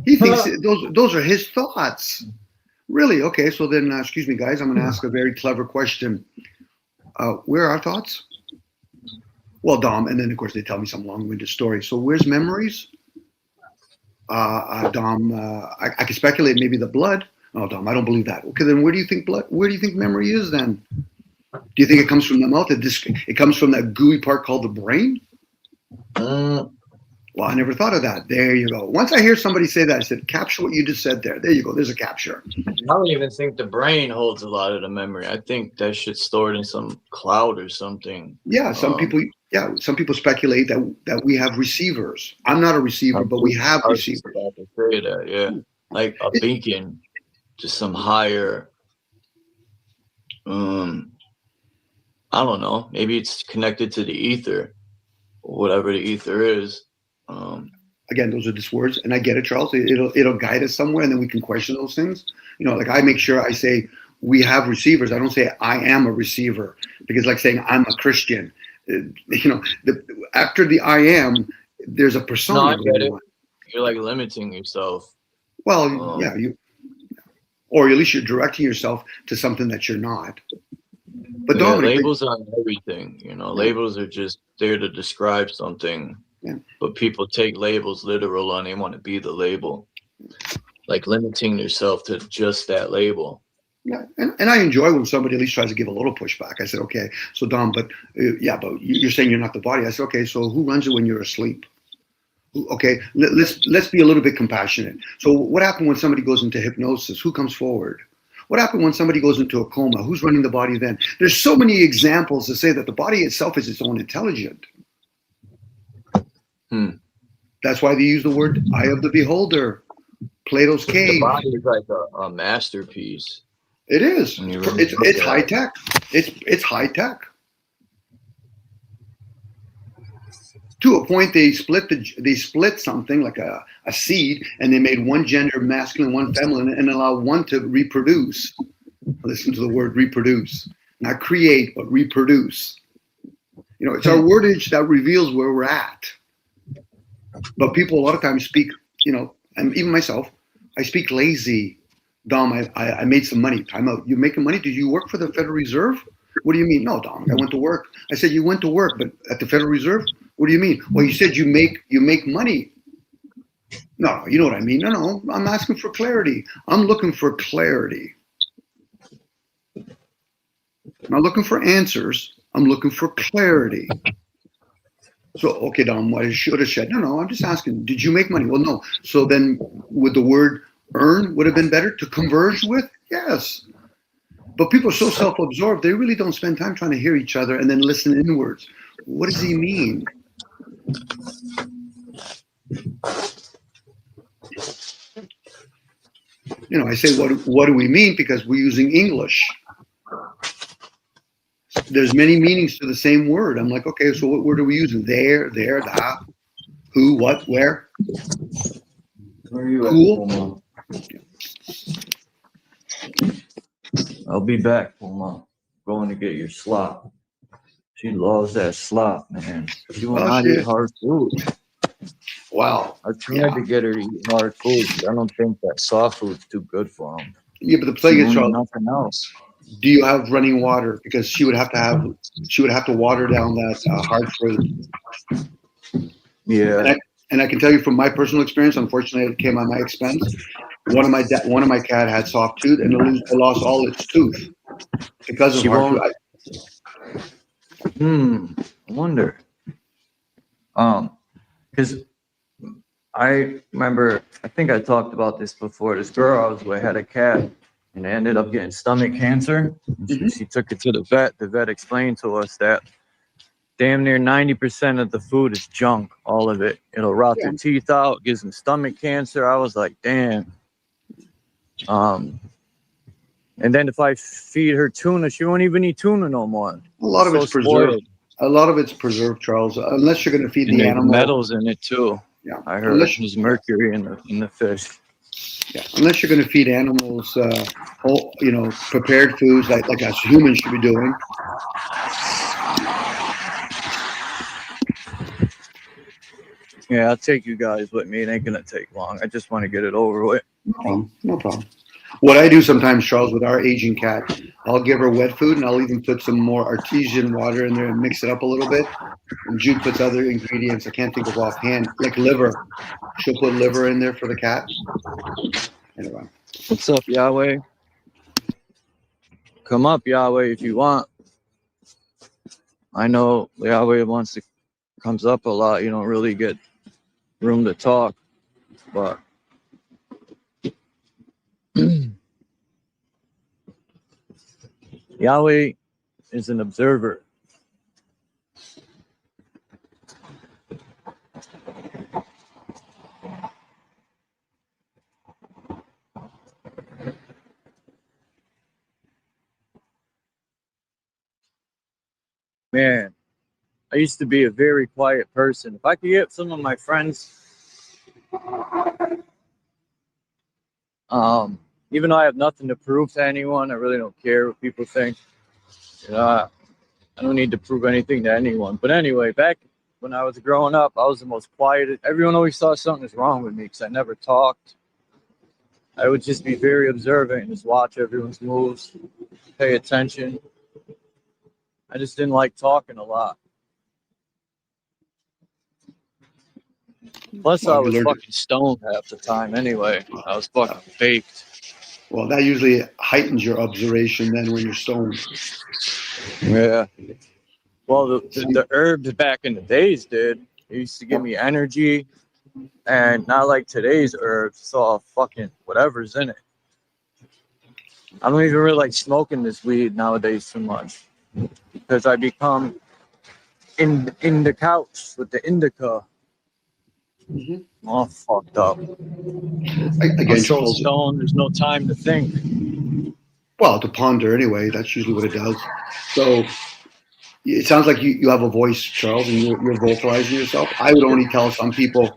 Speaker 2: He thinks those are his thoughts. Really? Okay. So then, excuse me, guys, I'm going to ask a very clever question. Where are our thoughts? Well, Dom, and then of course they tell me some long-winded story. So where's memories? Dom, I could speculate maybe the blood. Oh, Dom, I don't believe that. Okay, then where do you think memory is then? Do you think it comes from the mouth? It comes from that gooey part called the brain? Well, I never thought of that. There you go. Once I hear somebody say that, I said, capture what you just said there. There you go. There's a capture.
Speaker 7: I don't even think the brain holds a lot of the memory. I think that shit's stored in some cloud or something.
Speaker 2: Yeah, some people speculate that we have receivers. I'm not a receiver, but we have receivers.
Speaker 7: Say that, yeah. Like a beacon to some higher, I don't know. Maybe it's connected to the ether, or whatever the ether is.
Speaker 2: Again, those are just words, and I get it, Charles. It'll guide us somewhere, and then we can question those things. You know, like I make sure I say we have receivers. I don't say I am a receiver, because like saying I'm a Christian. You know, after the I am, there's a persona.
Speaker 7: No, I get it. You're like limiting yourself.
Speaker 2: Well, yeah, or at least you're directing yourself to something that you're not. But
Speaker 7: yeah, labels aren't everything. You know, labels are just there to describe something.
Speaker 2: Yeah.
Speaker 7: But people take labels literal and they want to be the label, like limiting yourself to just that label.
Speaker 2: Yeah, and I enjoy when somebody at least tries to give a little pushback. I said, okay, so Dom, but you're saying you're not the body. I said, okay, so who runs it when you're asleep? Okay, let's be a little bit compassionate. So what happened when somebody goes into hypnosis? Who comes forward? What happened when somebody goes into a coma? Who's running the body then? There's so many examples to say that the body itself is its own intelligent. That's why they use the word eye of the beholder. Plato's cave.
Speaker 7: The body is like a masterpiece.
Speaker 2: It is. It's high tech. It's high tech. To a point, they split something like a seed, and they made one gender masculine, one feminine, and allowed one to reproduce. Listen to the word reproduce, not create, but reproduce. You know, it's our wordage that reveals where we're at. But people a lot of times speak, you know, and even myself, I speak lazy. Dom, I made some money. Time out. You making money? Did you work for the Federal Reserve? What do you mean? No, Dom, I went to work. I said, you went to work, but at the Federal Reserve? What do you mean? Well, you said you make money. No, you know what I mean. No, I'm asking for clarity. I'm looking for clarity. I'm not looking for answers. I'm looking for clarity. So, okay, Dom, what I should have said. No, I'm just asking, did you make money? Well, no. So then would the word earn would have been better to converge with? Yes. But people are so self-absorbed, they really don't spend time trying to hear each other and then listen inwards. What does he mean? You know, I say, what do we mean? Because we're using English. There's many meanings to the same word. I'm like, okay, so what word are we using? There, that, who, what, where?
Speaker 7: Where are you
Speaker 2: cool.
Speaker 7: I'll be back, Mama. Going to get your slop. She loves that slop, man. She will not eat hard food.
Speaker 2: Wow.
Speaker 7: I tried to get her to eat hard food. I don't think that soft food's too good for them.
Speaker 2: Yeah, but the thing is, Charles,
Speaker 7: Nothing else.
Speaker 2: do you have running water? Because she would have to water down that hard fruit.
Speaker 7: Yeah.
Speaker 2: And I can tell you from my personal experience, unfortunately, it came at my expense. One of my cat had soft tooth, and it lost all its tooth because of
Speaker 7: She
Speaker 2: hard
Speaker 7: won't.
Speaker 2: food.
Speaker 7: I wonder. Because I remember, I think I talked about this before. This girl I was with had a cat, and it ended up getting stomach cancer. She took it to the vet. The vet explained to us that damn near 90% of the food is junk, all of it. It'll rot their teeth out, gives them stomach cancer. I was like, damn. And then if I feed her tuna, she won't even eat tuna no more.
Speaker 2: A lot of it's preserved. A lot of it's preserved, Charles. Unless you're going to feed the animal.
Speaker 7: Metals in it too.
Speaker 2: Yeah,
Speaker 7: I heard there's mercury in the fish.
Speaker 2: Yeah, unless you're going to feed animals, prepared foods like us humans should be doing.
Speaker 7: Yeah, I'll take you guys with me. It ain't gonna take long. I just want to get it over with.
Speaker 2: No problem. What I do sometimes, Charles, with our aging cat, I'll give her wet food, and I'll even put some more artesian water in there and mix it up a little bit. And Jude puts other ingredients I can't think of offhand, like liver. She'll put liver in there for the cat. Anyway.
Speaker 7: What's up, Yahweh? Come up, Yahweh, if you want. I know Yahweh comes up a lot. You don't really get room to talk, but Yahweh is an observer. Man, I used to be a very quiet person. If I could get some of my friends, even though I have nothing to prove to anyone, I really don't care what people think. You know, I don't need to prove anything to anyone. But anyway, back when I was growing up, I was the most quiet. Everyone always thought something was wrong with me because I never talked. I would just be very observant and just watch everyone's moves, pay attention. I just didn't like talking a lot. Plus, I was fucking stoned half the time anyway. I was fucking baked.
Speaker 2: Well, that usually heightens your observation then when you're stoned.
Speaker 7: Yeah. Well, the herbs back in the days did. It used to give me energy. And not like today's herbs. It's all fucking whatever's in it. I don't even really like smoking this weed nowadays too much. Because I become in the couch with the indica. All fucked up.
Speaker 2: Again,
Speaker 7: I'm so stoned, there's no time to think.
Speaker 2: Well, to ponder anyway. That's usually what it does. So it sounds like you have a voice, Charles, and you're vocalizing yourself. I would only tell some people,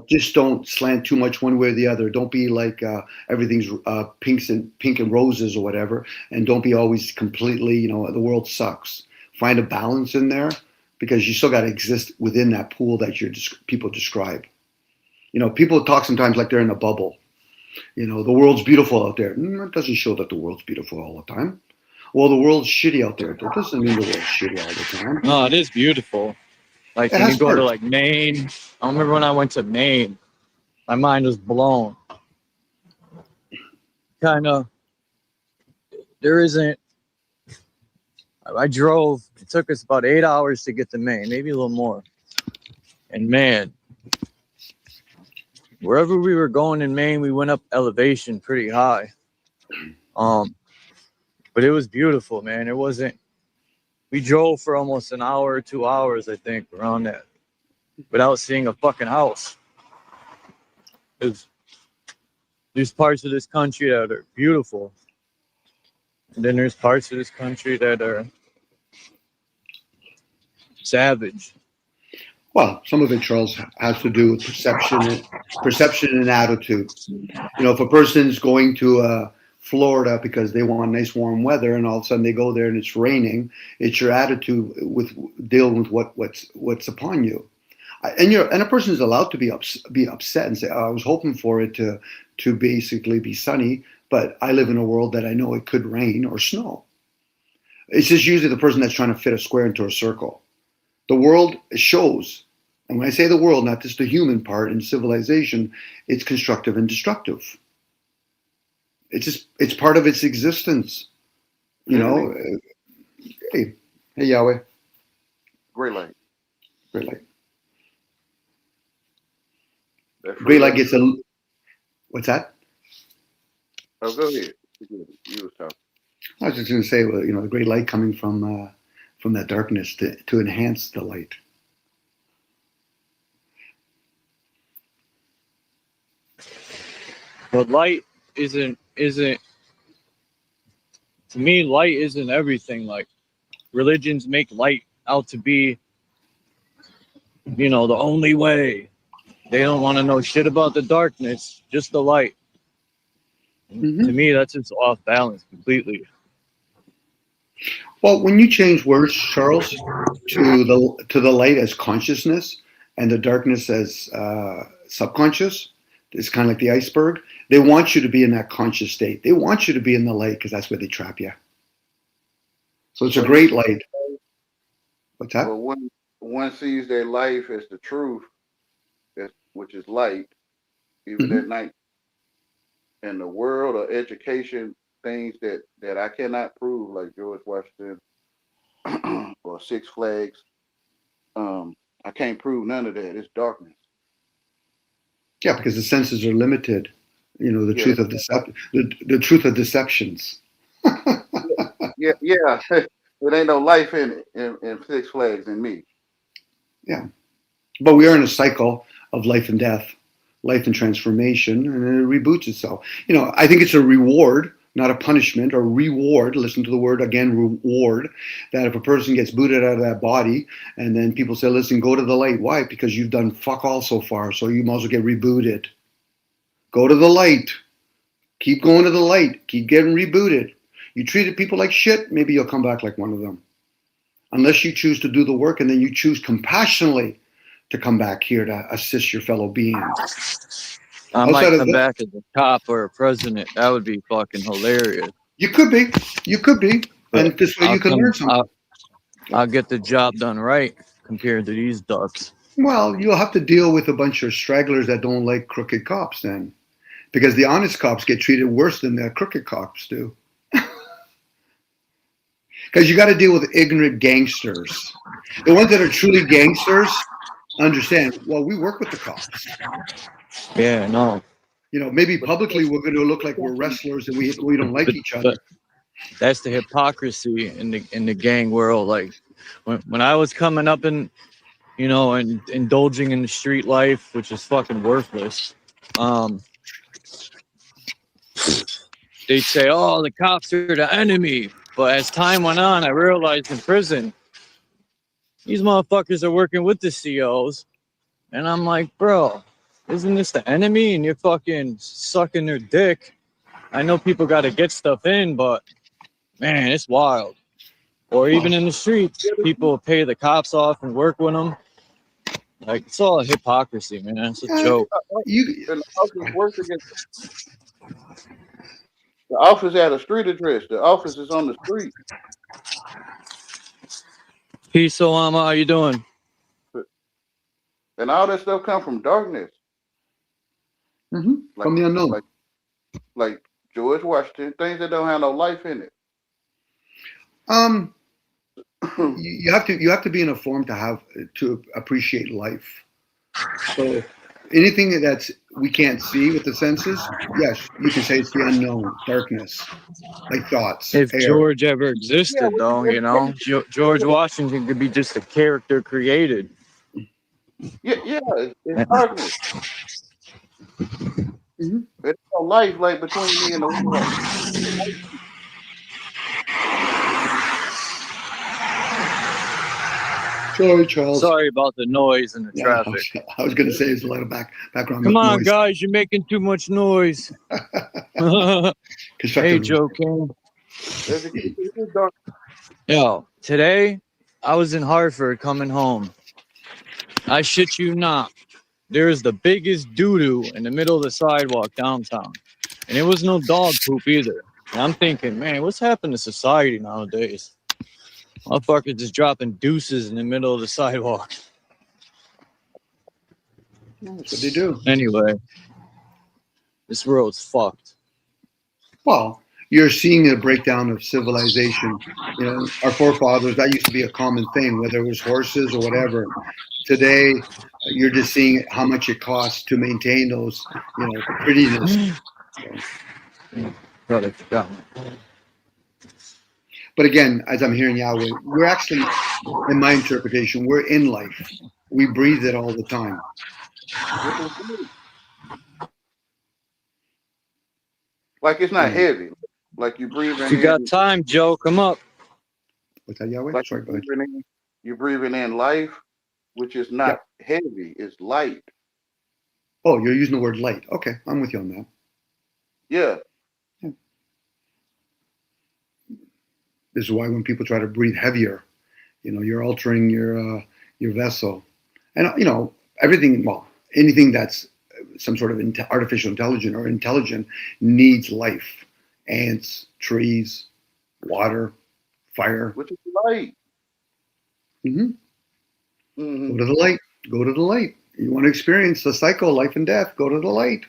Speaker 2: just don't slant too much one way or the other. Don't be like everything's pink and roses or whatever, and don't be always completely, the world sucks. Find a balance in there because you still got to exist within that pool that people describe. People talk sometimes like they're in a bubble. The world's beautiful out there. It doesn't show that the world's beautiful all the time. Well, the world's shitty out there. That doesn't mean the world's shitty all the time.
Speaker 7: No, it is beautiful. Like when you go to like Maine. I remember when I went to Maine, my mind was blown. I drove, it took us about 8 hours to get to Maine, maybe a little more. And man, wherever we were going in Maine, we went up elevation pretty high. But it was beautiful, man. We drove for almost an hour or 2 hours, I think, around that, without seeing a fucking house. There's parts of this country that are beautiful. And then there's parts of this country that are savage.
Speaker 2: Well, some of it, Charles, has to do with perception and attitude. If a person's going to Florida because they want nice warm weather, and all of a sudden they go there and it's raining, it's your attitude with dealing with what's upon you. And a person is allowed to be upset and say, oh, I was hoping for it to basically be sunny, but I live in a world that I know it could rain or snow. It's just usually the person that's trying to fit a square into a circle. The world shows, and when I say the world, not just the human part in civilization, it's constructive and destructive. It's part of its existence. You know, hey Yahweh.
Speaker 8: Great light.
Speaker 2: Great light.
Speaker 8: Great
Speaker 2: light gets a. What's that?
Speaker 8: Oh, go ahead. You was talking.
Speaker 2: I was just going to say, well, you know, the great light coming from that darkness to enhance the light.
Speaker 7: But light isn't to me. Light isn't everything. Like religions make light out to be, you know, the only way. They don't want to know shit about the darkness, just the light.
Speaker 2: Mm-hmm.
Speaker 7: To me, that's just off balance completely.
Speaker 2: Well, when you change words, Charles, to the light as consciousness and the darkness as subconscious, it's kind of like the iceberg. They want you to be in that conscious state. They want you to be in the light because that's where they trap you. So it's a great light. What's that?
Speaker 8: Well, one sees their life as the truth, which is light, even at night. And the world or education, things that I cannot prove, like George Washington or Six Flags, I can't prove none of that. It's darkness.
Speaker 2: Yeah, because the senses are limited. You know, the truth of the truth of deceptions.
Speaker 8: Yeah. There ain't no life in Six Flags in me.
Speaker 2: Yeah, but we are in a cycle of life and death, life and transformation, and it reboots itself. You know, I think it's a reward, not a punishment, or reward. Listen to the word again, reward. That if a person gets booted out of that body, and then people say, "Listen, go to the light." Why? Because you've done fuck all so far, so you might as well get rebooted. Go to the light. Keep going to the light. Keep getting rebooted. You treated people like shit, maybe you'll come back like one of them. Unless you choose to do the work and then you choose compassionately to come back here to assist your fellow beings.
Speaker 7: I might come back as a cop or a president. That would be fucking hilarious.
Speaker 2: You could be. And this way you can learn something.
Speaker 7: I'll get the job done right compared to these ducks.
Speaker 2: Well, you'll have to deal with a bunch of stragglers that don't like crooked cops then. Because the honest cops get treated worse than the crooked cops do. Because you got to deal with ignorant gangsters. The ones that are truly gangsters understand, well, we work with the cops.
Speaker 7: Yeah, no.
Speaker 2: You know, maybe publicly we're going to look like we're wrestlers and we don't like each other.
Speaker 7: That's the hypocrisy in the gang world. Like when I was coming up and, you know, and indulging in the street life, which is fucking worthless. They'd say, oh, the cops are the enemy. But as time went on, I realized in prison, these motherfuckers are working with the COs. And I'm like, bro, isn't this the enemy? And you're fucking sucking their dick. I know people got to get stuff in, but man, it's wild. Or even in the streets, people pay the cops off and work with them. Like, it's all a hypocrisy, man. It's a joke.
Speaker 8: The office had a street address. The office is on the street.
Speaker 7: Peace, Olama. How you doing?
Speaker 8: And all that stuff come from darkness.
Speaker 2: Mm-hmm. Like, from the unknown.
Speaker 8: Like George Washington, things that don't have no life in it.
Speaker 2: You have to be in a form to appreciate life. So anything that we can't see with the senses, yes, you can say it's the unknown, darkness, like thoughts.
Speaker 7: If George ever existed, though, you know, George Washington could be just a character created.
Speaker 8: Yeah, it's darkness. Mm-hmm. There's no life like between me and the world.
Speaker 2: Sorry, Charles.
Speaker 7: Sorry about the noise and the traffic.
Speaker 2: I was going to say there's a lot of background
Speaker 7: Come on,
Speaker 2: noise.
Speaker 7: guys, you're making too much noise. Hey, Joe King. Yo, today I was in Hartford coming home. I shit you not. There is the biggest doo-doo in the middle of the sidewalk downtown. And it was no dog poop either. And I'm thinking, man, what's happened to society nowadays? Motherfuckers just dropping deuces in the middle of the sidewalk.
Speaker 2: That's what they do.
Speaker 7: Anyway, this world's fucked.
Speaker 2: Well, you're seeing a breakdown of civilization. You know, our forefathers, that used to be a common thing, whether it was horses or whatever. Today, you're just seeing how much it costs to maintain those, you know, prettiness.
Speaker 7: Brother, yeah.
Speaker 2: But again, as I'm hearing Yahweh, we're actually, in my interpretation, we're in life. We breathe it all the time.
Speaker 8: Like it's not heavy. Like you breathing.
Speaker 7: If you got time, Joe, come up.
Speaker 2: What's that, Yahweh?
Speaker 8: Like
Speaker 2: Sorry, go ahead.
Speaker 8: you're breathing in life, which is not heavy. It's light.
Speaker 2: Oh, you're using the word light. Okay, I'm with you on that.
Speaker 8: Yeah.
Speaker 2: This is why when people try to breathe heavier, you know, you're altering your vessel, and you know everything. Well, anything that's some sort of artificial intelligence or intelligent needs life. Ants, trees, water, fire.
Speaker 8: Which is light.
Speaker 2: Mm-hmm. Mm-hmm. Go to the light. Go to the light. You want to experience the cycle, life and death. Go to the light,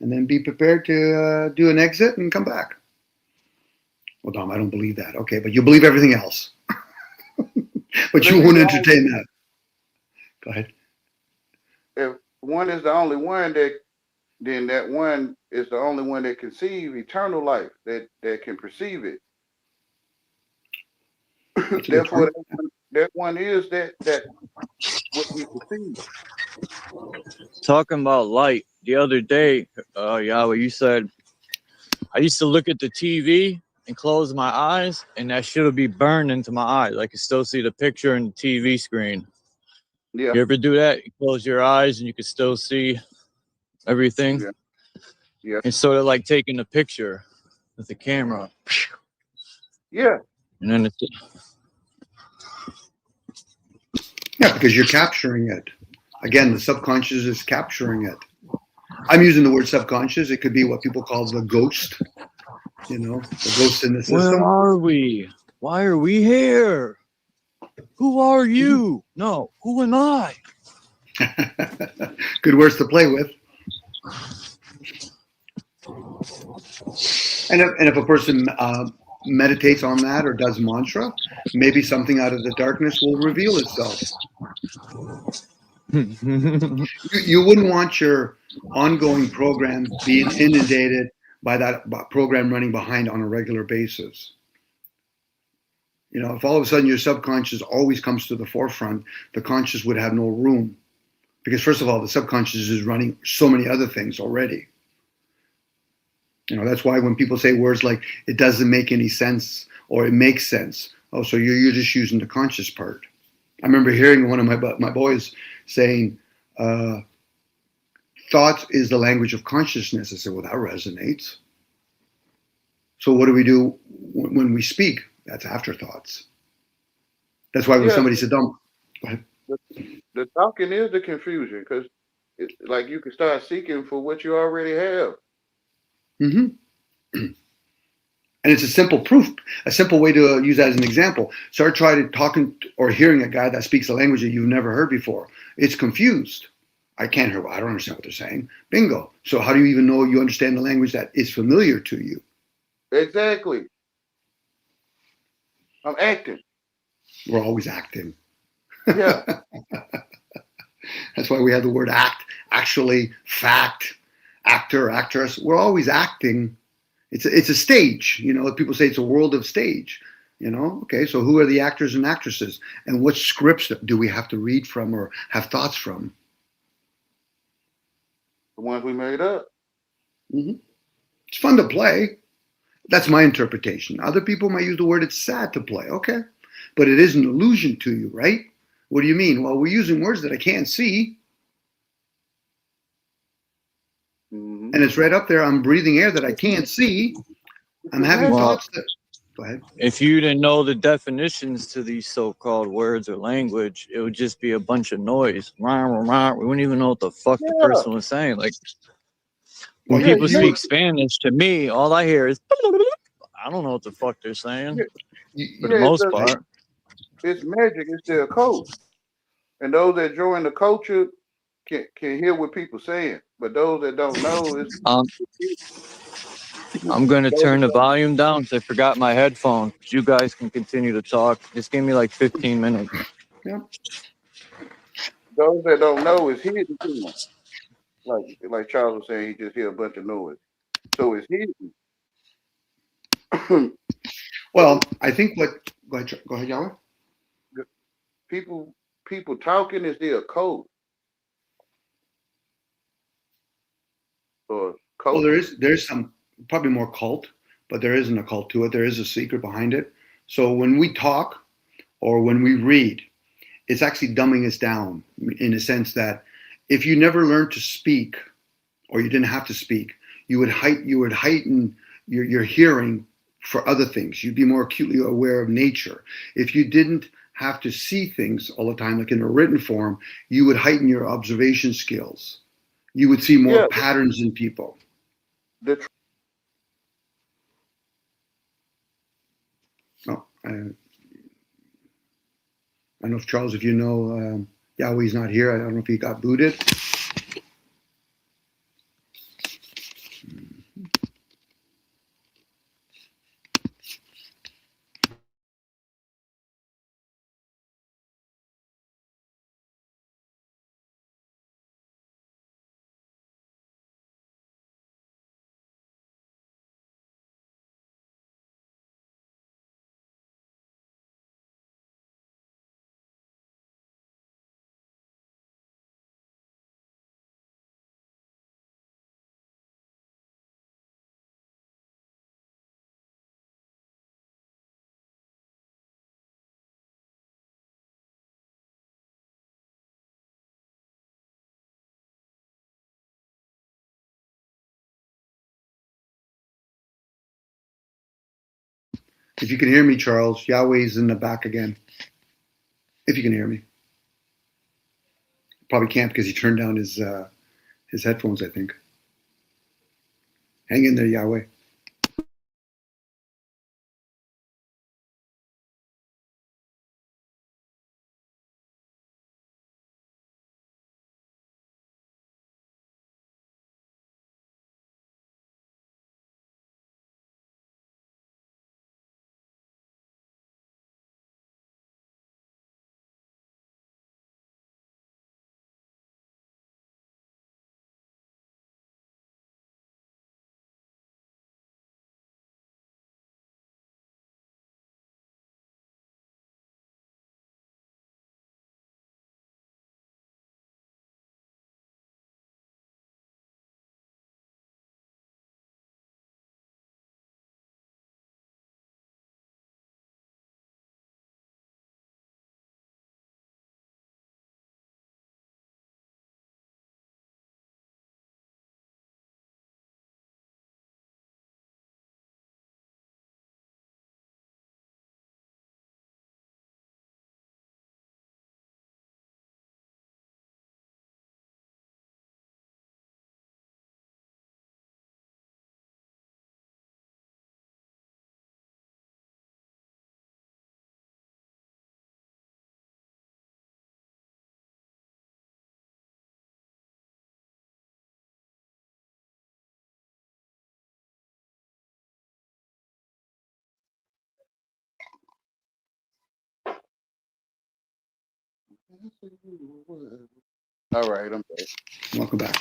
Speaker 2: and then be prepared to do an exit and come back. Well, Dom, I don't believe that. Okay, but you believe everything else. But you won't entertain that. Go ahead.
Speaker 8: If one is the only one, then that one is the only one that can conceive eternal life, that can perceive it. Therefore, that one is that what we perceive.
Speaker 7: Talking about light, the other day, Yahweh, you said, I used to look at the TV and close my eyes, and that shit would be burned into my eyes. I could still see the picture in the TV screen.
Speaker 8: Yeah.
Speaker 7: You ever do that? You close your eyes and you can still see everything?
Speaker 8: Yeah. Yeah.
Speaker 7: It's sort of like taking a picture with the camera.
Speaker 8: Yeah.
Speaker 7: And then it's...
Speaker 2: Yeah, because you're capturing it. Again, the subconscious is capturing it. I'm using the word subconscious. It could be what people call the ghost. You know, the ghost in the system.
Speaker 7: Where are we? Why are we here? Who are you? No, who am I?
Speaker 2: Good words to play with. And if a person meditates on that or does mantra, maybe something out of the darkness will reveal itself. You wouldn't want your ongoing program being inundated by that program running behind on a regular basis. You know, if all of a sudden your subconscious always comes to the forefront, the conscious would have no room. Because first of all, the subconscious is running so many other things already. You know, that's why when people say words like, it doesn't make any sense, or it makes sense. Oh, so you're just using the conscious part. I remember hearing one of my boys saying, thought is the language of consciousness. I said, well, that resonates. So what do we do when we speak? That's afterthoughts. That's why when somebody said, "Don't," go ahead.
Speaker 8: The talking is the confusion, because it's like you can start seeking for what you already have.
Speaker 2: Mm-hmm. And it's a simple proof, a simple way to use that as an example. Start trying talking or hearing a guy that speaks a language that you've never heard before. It's confused. I can't hear. I don't understand what they're saying. Bingo. So how do you even know you understand the language that is familiar to you?
Speaker 8: Exactly. I'm acting.
Speaker 2: We're always acting.
Speaker 8: Yeah.
Speaker 2: That's why we have the word act, actually, fact, actor, actress. We're always acting. It's a stage. You know, people say it's a world of stage. You know, okay, so who are the actors and actresses? And what scripts do we have to read from or have thoughts from?
Speaker 8: The ones we made up.
Speaker 2: Mm-hmm. It's fun to play. That's my interpretation. Other people might use the word, it's sad to play. Okay. But it is an illusion to you, right? What do you mean? Well, we're using words that I can't see.
Speaker 8: Mm-hmm.
Speaker 2: And it's right up there. I'm breathing air that I can't see. I'm having thoughts that, Go ahead.
Speaker 7: If you didn't know the definitions to these so-called words or language, it would just be a bunch of noise. We wouldn't even know what the fuck the
Speaker 8: Yeah,
Speaker 7: person was saying. Like when
Speaker 2: Well,
Speaker 8: yeah,
Speaker 7: people
Speaker 8: you know,
Speaker 7: speak Spanish, to me, all I hear is I don't know what the fuck they're saying for the
Speaker 8: yeah,
Speaker 7: most part.
Speaker 8: it's magic. It's their code, and those that join the culture can hear what people saying, but those that don't know, it's
Speaker 7: I'm gonna
Speaker 8: those
Speaker 7: turn
Speaker 8: that
Speaker 7: the
Speaker 8: don't,
Speaker 7: volume down because I forgot my headphones. You guys can continue to talk. Just give me like 15 minutes.
Speaker 2: yeah.
Speaker 8: those that don't know is hidden to them. Like Charles was saying, he just hear a bunch of noise, so it's hidden.
Speaker 2: Well, I think what. Go ahead, Yahweh.
Speaker 8: people talking is their code or
Speaker 2: Well,
Speaker 8: culture.
Speaker 2: there's some probably more cult, but there isn't a cult to it. There is a secret behind it. So when we talk or when we read, it's actually dumbing us down in a sense that if you never learned to speak or you didn't have to speak, you would heighten your hearing for other things. You'd be more acutely aware of nature. If you didn't have to see things all the time, like in a written form, you would heighten your observation skills. You would see more
Speaker 8: Yeah,
Speaker 2: patterns in people.
Speaker 8: the tr-
Speaker 2: Oh, I don't know if Charles, if you know, Yahweh's not here. I don't know if he got booted. If you can hear me, Charles, Yahweh's in the back again. If you can hear me. Probably can't because he turned down his headphones, I think. Hang in there, Yahweh.
Speaker 8: all right, I'm back.
Speaker 2: Welcome back.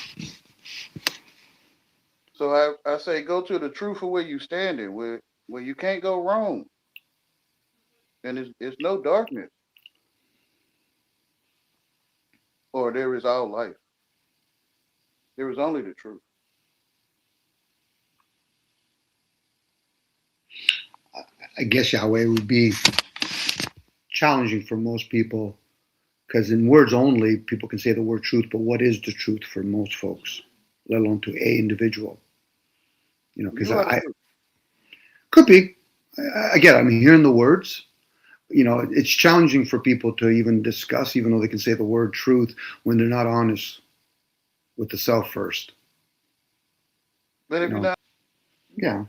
Speaker 8: So I say go to the truth of where you standing, where you can't go wrong, and it's no darkness, or there is all life. There is only the truth.
Speaker 2: I guess Yahweh would be challenging for most people because in words only, people can say the word truth, but what is the truth for most folks, let alone to a individual? You know, because
Speaker 8: You are the
Speaker 2: I
Speaker 8: truth.
Speaker 2: could be. Again, I'm hearing the words. You know, it's challenging for people to even discuss, even though they can say the word truth, when they're not honest with the self first.
Speaker 8: But if
Speaker 2: You
Speaker 8: you're
Speaker 2: know?
Speaker 8: not,
Speaker 2: Yeah.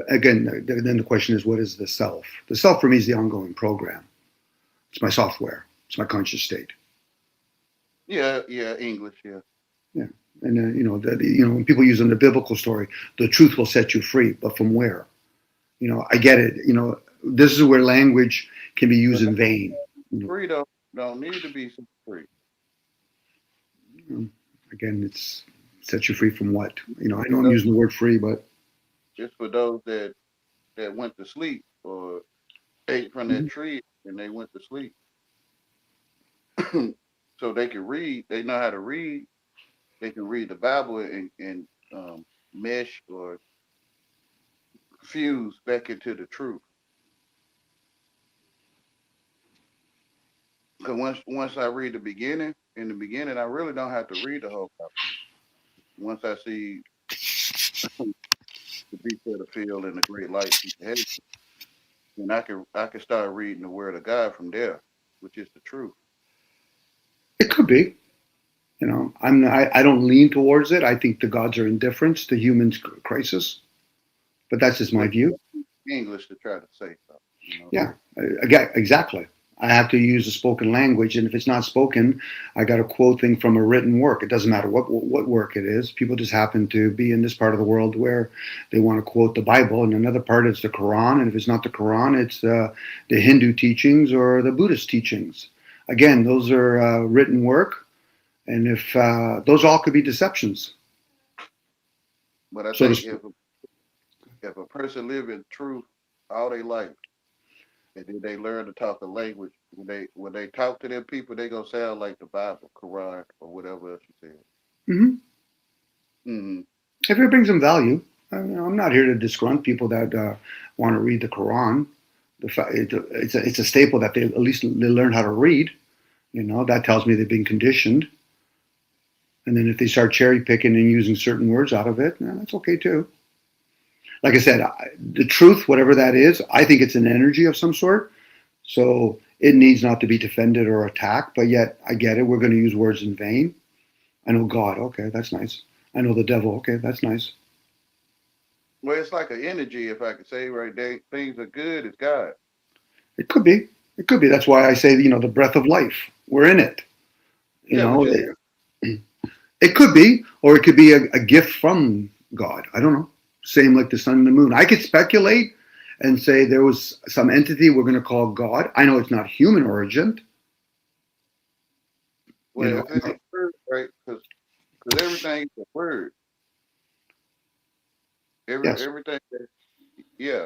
Speaker 2: Again, then the question is, what is the self? The self for me is the ongoing program. It's my software. It's my conscious state.
Speaker 8: yeah, English, yeah.
Speaker 2: Yeah. And when people use in the biblical story, the truth will set you free, but from where? You know, I get it. You know, this is where language can be used in vain.
Speaker 8: Free don't need to be so free.
Speaker 2: Again, it's set you free from what? You know, I know I'm using the word free, but
Speaker 8: Just for those that went to sleep or ate from that tree and they went to sleep. So they can read, they know how to read, they can read the Bible and mesh or fuse back into the truth. Because once I read in the beginning, I really don't have to read the whole Bible. Once I see the beast of the field and the great light, then I can start reading the word of God from there, which is the truth.
Speaker 2: it could be. You know, I don't lean towards it. I think the gods are indifference to humans' crisis, but that's just my view.
Speaker 8: English to try to say something. You know?
Speaker 2: Yeah, again, exactly. I have to use the spoken language, and if it's not spoken, I got to quote thing from a written work. It doesn't matter what work it is. People just happen to be in this part of the world where they want to quote the Bible, and another part is the Quran. And if it's not the Quran, it's the Hindu teachings or the Buddhist teachings. Again, those are written work, and if those all could be deceptions.
Speaker 8: But I
Speaker 2: So
Speaker 8: think if a person live in truth all their life, and then they learn to talk a language, when they talk to them people, they gonna sound like the Bible, Quran, or whatever else you said.
Speaker 2: If it brings them value, I'm not here to disgrunt people that want to read the Quran. It's a staple that they at least they learn how to read. You know, that tells me they've been conditioned. And then if they start cherry picking and using certain words out of it, that's okay too. Like I said, the truth, whatever that is, I think it's an energy of some sort. So it needs not to be defended or attacked, but yet I get it. We're going to use words in vain. I know God. Okay, that's nice. I know the devil. Okay, that's nice.
Speaker 8: Well, it's like an energy, if I could say right there. Things are good, it's God.
Speaker 2: It could be. It could be. That's why I say, the breath of life. We're in it. It could be, or it could be a gift from God. I don't know. Same like the sun and the moon. I could speculate and say there was some entity we're going to call God. I know it's not human origin.
Speaker 8: Well, it's a word, right? Because everything is a word. Everything, yeah.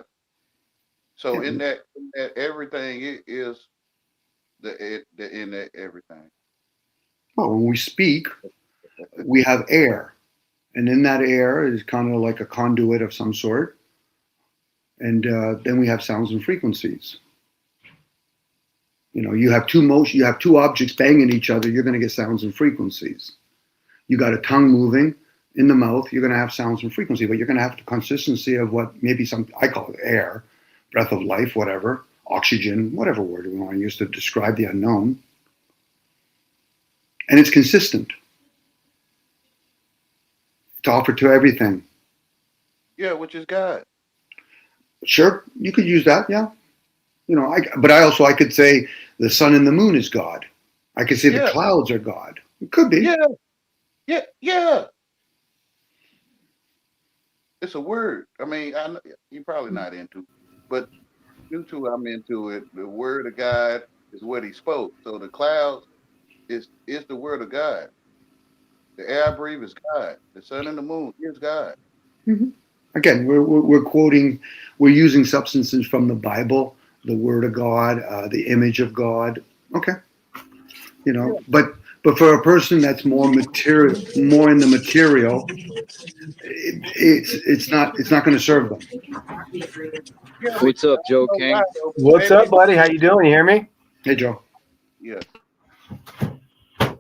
Speaker 8: So in that everything is the in that everything.
Speaker 2: Well, when we speak, we have air. And in that air is kind of like a conduit of some sort. And then we have sounds and frequencies. You have two objects banging each other, you're going to get sounds and frequencies. You got a tongue moving in the mouth, you're going to have sounds and frequency, but you're going to have the consistency of what maybe I call it air, breath of life, whatever, oxygen, whatever word we want to use to describe the unknown. And it's consistent. It's offered to everything.
Speaker 8: Yeah, which is God.
Speaker 2: Sure, you could use that, yeah. But I could say the sun and the moon is God. I could say the clouds are God. It could be.
Speaker 8: Yeah. It's a word. I mean, you're probably not into it, but you two, I'm into it. The word of God is what he spoke. So the clouds is the word of God. The air I breathe is God. The sun and the moon is God.
Speaker 2: Mm-hmm. Again, we're quoting, we're using substances from the Bible, the Word of God, the image of God. Okay, but for a person that's more material, more in the material, it's not going to serve them.
Speaker 7: What's up, Joe King?
Speaker 9: What's up, buddy? How you doing? You hear me?
Speaker 2: Hey, Joe.
Speaker 8: Yeah.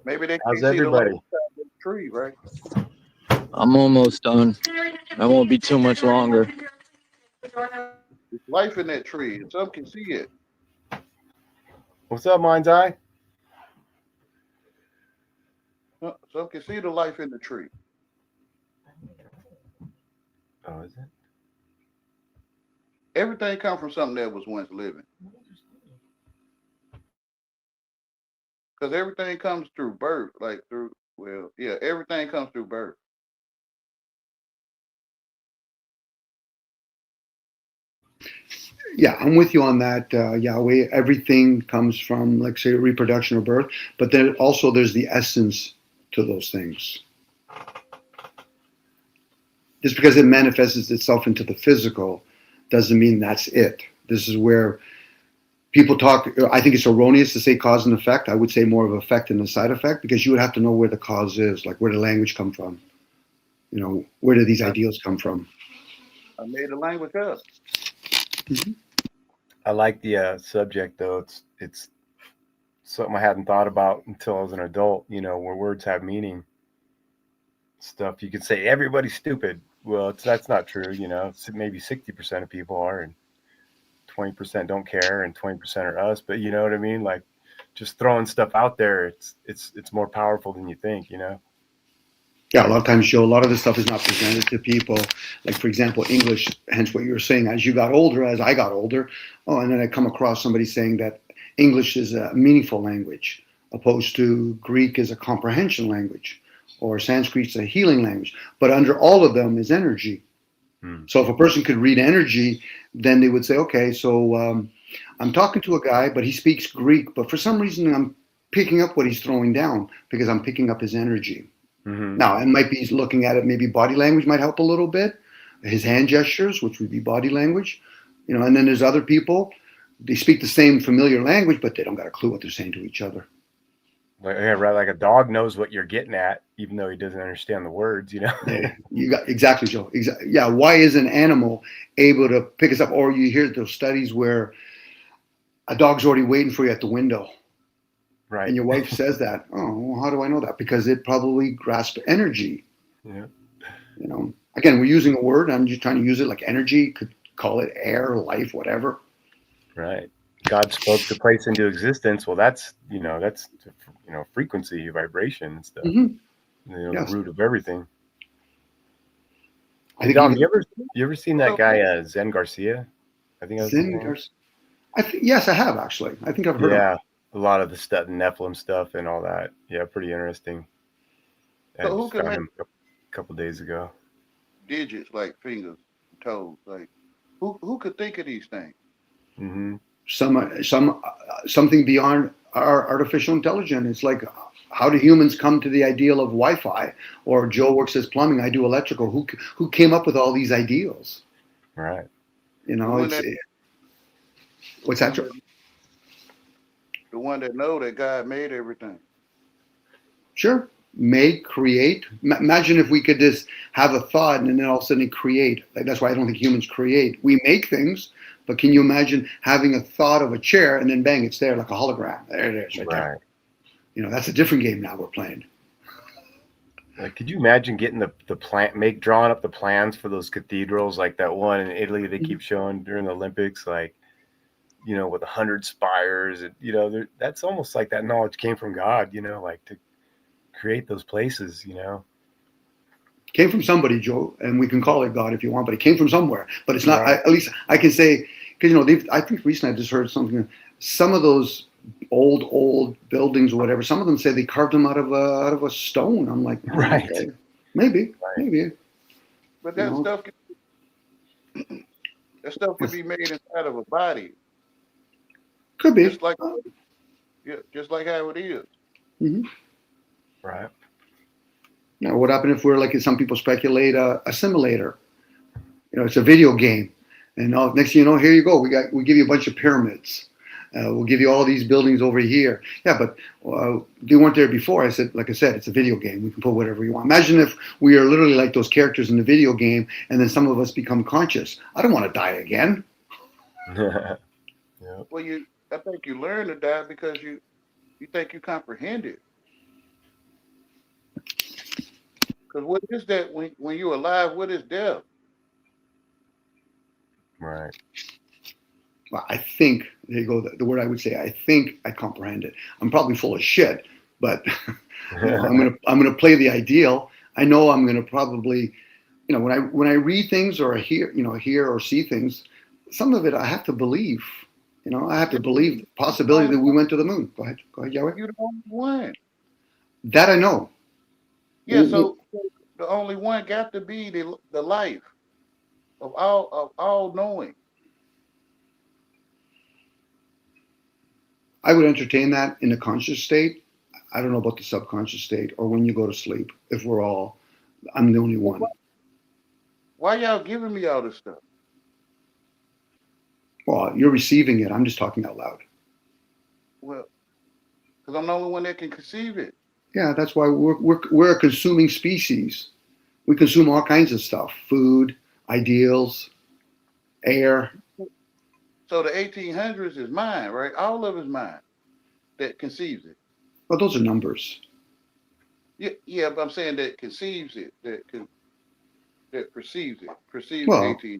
Speaker 8: Maybe they
Speaker 9: How's
Speaker 8: can't
Speaker 9: everybody?
Speaker 8: see the tree, right?
Speaker 7: I'm almost done. I won't be too much longer.
Speaker 8: There's life in that tree, and some can see it.
Speaker 9: What's up, Mind's Eye?
Speaker 8: Some can see the life in the tree.
Speaker 9: Oh, is it?
Speaker 8: Everything comes from something that was once living. Because everything comes through birth, everything comes through birth.
Speaker 2: Yeah, I'm with you on that, Yahweh. Everything comes from, like, say, reproduction or birth, but then also there's the essence to those things. Just because it manifests itself into the physical doesn't mean that's it. This is where people talk. I think it's erroneous to say cause and effect. I would say more of effect than a side effect, because you would have to know where the cause is, like where the language come from. You know, where do these ideals come from?
Speaker 8: I made the language up.
Speaker 2: Mm-hmm.
Speaker 9: I like the subject, though. It's something I hadn't thought about until I was an adult. You know, where words have meaning. Stuff you could say everybody's stupid. Well, that's not true. You know, maybe 60% of people are, and 20% don't care, and 20% are us. But you know what I mean? Like, just throwing stuff out there. It's more powerful than you think. You know.
Speaker 2: Yeah, a lot of times, Joe, a lot of this stuff is not presented to people. Like, for example, English, hence what you were saying, as you got older, as I got older, and then I come across somebody saying that English is a meaningful language, opposed to Greek is a comprehension language, or Sanskrit's a healing language. But under all of them is energy. So if a person could read energy, then they would say, okay, so I'm talking to a guy, but he speaks Greek, but for some reason I'm picking up what he's throwing down because I'm picking up his energy.
Speaker 9: Mm-hmm.
Speaker 2: Now, it might be looking at it, maybe body language might help a little bit, his hand gestures, which would be body language, you know, and then there's other people, they speak the same familiar language, but they don't got a clue what they're saying to each other.
Speaker 9: Like a dog knows what you're getting at, even though he doesn't understand the words, you know?
Speaker 2: Yeah, you got exactly, Joe. Yeah, why is an animal able to pick us up? Or you hear those studies where a dog's already waiting for you at the window.
Speaker 9: Right.
Speaker 2: And your wife says that. Oh, well, how do I know that? Because it probably grasps energy.
Speaker 9: Yeah.
Speaker 2: You know, again, we're using a word. I'm just trying to use it like energy. Could call it air, life, whatever.
Speaker 9: Right. God spoke the place into existence. Well, that's frequency, vibration and stuff.
Speaker 2: Mm-hmm.
Speaker 9: You know,
Speaker 2: Yes.
Speaker 9: the root of everything.
Speaker 2: I think
Speaker 9: Dom, you ever seen that guy Zen Garcia? I think that's
Speaker 2: Zen Garcia. Yes, I have actually. I think I've heard of him.
Speaker 9: A lot of the stuff, Nephilim stuff and all that. Yeah, pretty interesting.
Speaker 8: So
Speaker 9: I
Speaker 8: who
Speaker 9: just
Speaker 8: can
Speaker 9: found
Speaker 8: make
Speaker 9: him a couple days ago.
Speaker 8: digits like fingers, toes? Like who could think of these things?
Speaker 9: Mm-hmm.
Speaker 2: Something beyond our artificial intelligence. It's like, how do humans come to the ideal of Wi-Fi? Or Joe works as plumbing, I do electrical. Who came up with all these ideals?
Speaker 9: Right.
Speaker 2: You know, what's that?
Speaker 8: The one that know that God made everything.
Speaker 2: Sure. Make, create. Imagine if we could just have a thought and then all of a sudden create. Like, that's why I don't think humans create. We make things, but can you imagine having a thought of a chair and then bang, it's there like a hologram. There it is, right there. You know, that's a different game now we're playing.
Speaker 9: Like, could you imagine getting drawing up the plans for those cathedrals, like that one in Italy they keep showing during the Olympics, like, you know, with 100 spires, and you know, that's almost like that knowledge came from God, you know, like to create those places, you know.
Speaker 2: Came from somebody, Joe, and we can call it God if you want, but it came from somewhere. But it's not. Right. At least I can say, because you know, I think recently I just heard something. Some of those old buildings or whatever, some of them say they carved them out of a stone. I'm like,
Speaker 9: right,
Speaker 2: okay. Maybe.
Speaker 8: But that stuff could be made inside of a body.
Speaker 2: Could be.
Speaker 8: Just like how it is.
Speaker 2: Mm-hmm.
Speaker 9: Right.
Speaker 2: Now, what happened if we're like some people speculate a simulator? You know, it's a video game, and next thing you know, here you go. We give you a bunch of pyramids. We'll give you all these buildings over here. Yeah, but they weren't there before. Like I said, it's a video game. We can put whatever you want. Imagine if we are literally like those characters in the video game, and then some of us become conscious. I don't want to die again.
Speaker 9: Yeah.
Speaker 8: Well, I think you learn to die because you think you comprehend it. Because what is that when you're alive? What is death?
Speaker 9: Right.
Speaker 2: Well, I think, there you go, the word I would say, I think I comprehend it. I'm probably full of shit, but I'm gonna play the ideal. I know I'm gonna probably, when I read things or hear or see things, some of it I have to believe. I have to believe the possibility that we went to the moon. Go ahead, Yahweh.
Speaker 8: You're the only one.
Speaker 2: That I know.
Speaker 8: Yeah, so the only one got to be the life of all knowing.
Speaker 2: I would entertain that in the conscious state. I don't know about the subconscious state or when you go to sleep. If I'm the only one.
Speaker 8: Why y'all giving me all this stuff?
Speaker 2: Well, you're receiving it. I'm just talking out loud.
Speaker 8: Well, because I'm the only one that can conceive it.
Speaker 2: Yeah, that's why we're a consuming species. We consume all kinds of stuff: food, ideals, air.
Speaker 8: So the 1800s is mine, right? All of it's mine that conceives it.
Speaker 2: Well, those are numbers.
Speaker 8: Yeah, but I'm saying that conceives it, that perceives it, perceives
Speaker 2: Well,
Speaker 8: 18.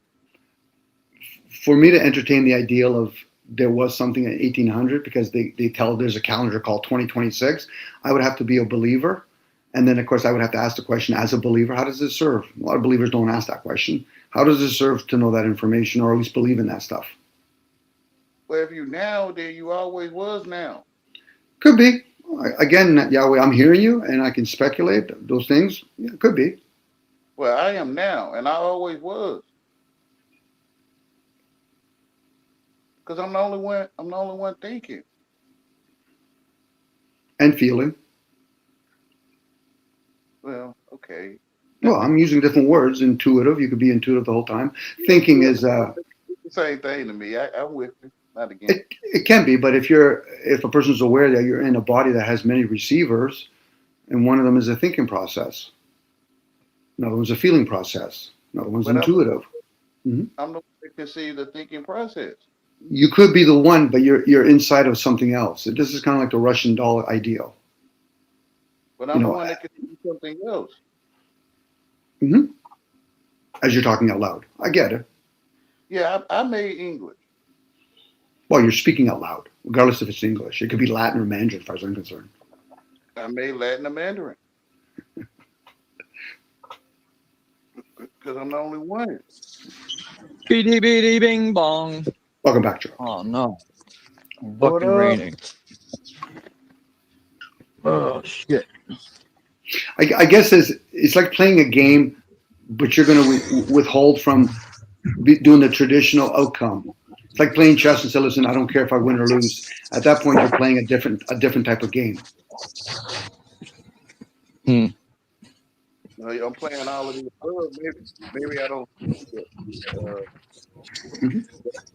Speaker 2: For me to entertain the ideal of there was something in 1800 because they tell there's a calendar called 2026, I would have to be a believer. And then, of course, I would have to ask the question as a believer, how does it serve? A lot of believers don't ask that question. How does it serve to know that information or at least believe in that stuff?
Speaker 8: Well, if you now, then you always was now.
Speaker 2: Could be. Again, Yahweh, I'm hearing you and I can speculate those things. Yeah, could be.
Speaker 8: Well, I am now and I always was. Because I'm the only one thinking.
Speaker 2: And feeling.
Speaker 8: Well, okay.
Speaker 2: Well, I'm using different words. Intuitive. You could be intuitive the whole time. Thinking is
Speaker 8: the same thing to me. I'm with you. Not again.
Speaker 2: It can be, but if a person's aware that you're in a body that has many receivers, and one of them is a thinking process, another one's a feeling process, another one's intuitive.
Speaker 8: I'm the one that can see the thinking process.
Speaker 2: You could be the one, but you're inside of something else. This is kind of like the Russian doll ideal.
Speaker 8: But I'm the one that can see something else.
Speaker 2: Mm-hmm. As you're talking out loud. I get it.
Speaker 8: Yeah, I made English.
Speaker 2: Well, you're speaking out loud, regardless if it's English. It could be Latin or Mandarin, as far as I'm concerned.
Speaker 8: I made Latin and Mandarin. Because I'm the only one.
Speaker 7: Beady beady bing bong.
Speaker 2: Welcome back, Joe.
Speaker 7: Oh no. Fucking raining. Oh shit.
Speaker 2: I guess it's like playing a game, but you're going to withhold from doing the traditional outcome. It's like playing chess and say, listen, I don't care if I win or lose. At that point, you're playing a different type of game.
Speaker 8: No, I'm playing all of these. Maybe I don't.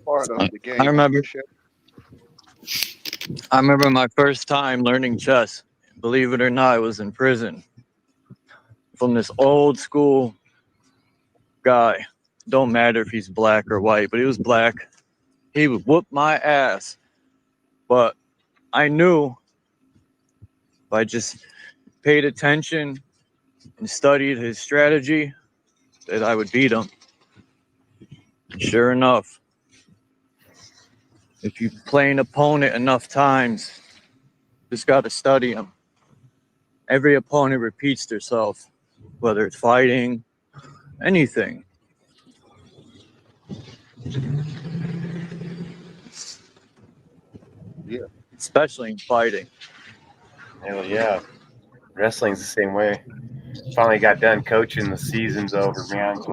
Speaker 8: Part of the game.
Speaker 7: I remember my first time learning chess. Believe it or not, I was in prison from this old school guy. Don't matter if he's black or white, but he was black. He would whoop my ass. But I knew if I just paid attention and studied his strategy that I would beat him. Sure enough, if you play an opponent enough times, just got to study him. Every opponent repeats themselves, whether it's fighting, anything.
Speaker 8: Yeah.
Speaker 7: Especially in fighting.
Speaker 9: Hell yeah. Wrestling's the same way. Finally got done coaching. The season's over, man. So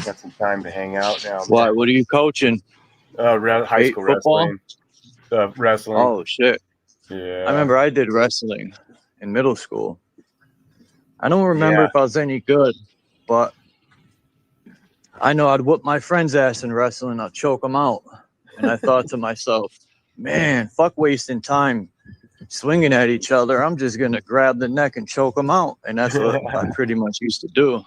Speaker 9: got some time to hang out now.
Speaker 7: Why? What are you coaching?
Speaker 9: High school
Speaker 7: football?
Speaker 9: Wrestling. Wrestling.
Speaker 7: Oh shit.
Speaker 9: Yeah.
Speaker 7: I remember I did wrestling in middle school. I don't remember if I was any good, but I know I'd whoop my friend's ass in wrestling. I'd choke them out. And I thought to myself, man, fuck wasting time swinging at each other. I'm just going to grab the neck and choke them out. And that's what I pretty much used to do.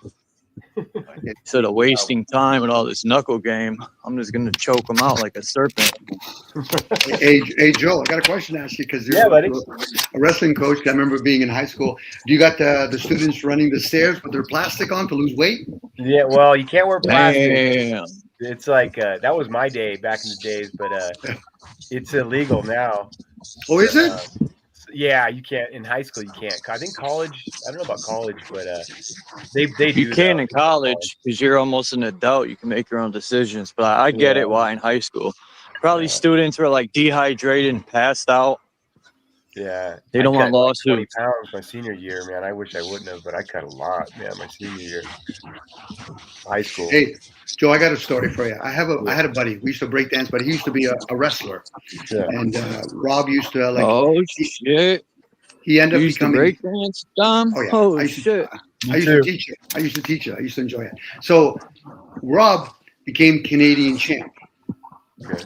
Speaker 7: Instead of wasting time and all this knuckle game, I'm just going to choke them out like a serpent.
Speaker 2: Hey, Joe, I got a question to ask you because you're
Speaker 9: buddy.
Speaker 2: A wrestling coach. I remember being in high school. Do you got the students running the stairs with their plastic on to lose weight?
Speaker 9: Yeah, well, you can't wear plastic.
Speaker 7: Damn.
Speaker 9: It's like that was my day back in the days, but it's illegal now.
Speaker 2: Oh, is it?
Speaker 9: Yeah, you can't in high school. You can't. I think college. I don't know about college, but they do.
Speaker 7: You can
Speaker 9: though.
Speaker 7: in college because you're almost an adult. You can make your own decisions. But I get it. Why in high school? Probably students were like dehydrated and passed out.
Speaker 9: Yeah,
Speaker 7: They don't want
Speaker 9: like 20
Speaker 7: lawsuits.
Speaker 9: pounds my senior year, man. I wish I wouldn't have, but I cut a lot, man. My senior year, high school.
Speaker 2: Hey, Joe, I got a story for you. I had a buddy. We used to break dance, but he used to be a wrestler.
Speaker 9: Yeah.
Speaker 2: And Rob used to like.
Speaker 7: Oh shit!
Speaker 2: He ended up
Speaker 7: You used to
Speaker 2: becoming.
Speaker 7: break dance, Dom?
Speaker 2: Oh yeah.
Speaker 7: Oh
Speaker 2: I used
Speaker 7: shit!
Speaker 2: I used to teach it. I used to teach it. I used to enjoy it. So Rob became Canadian champ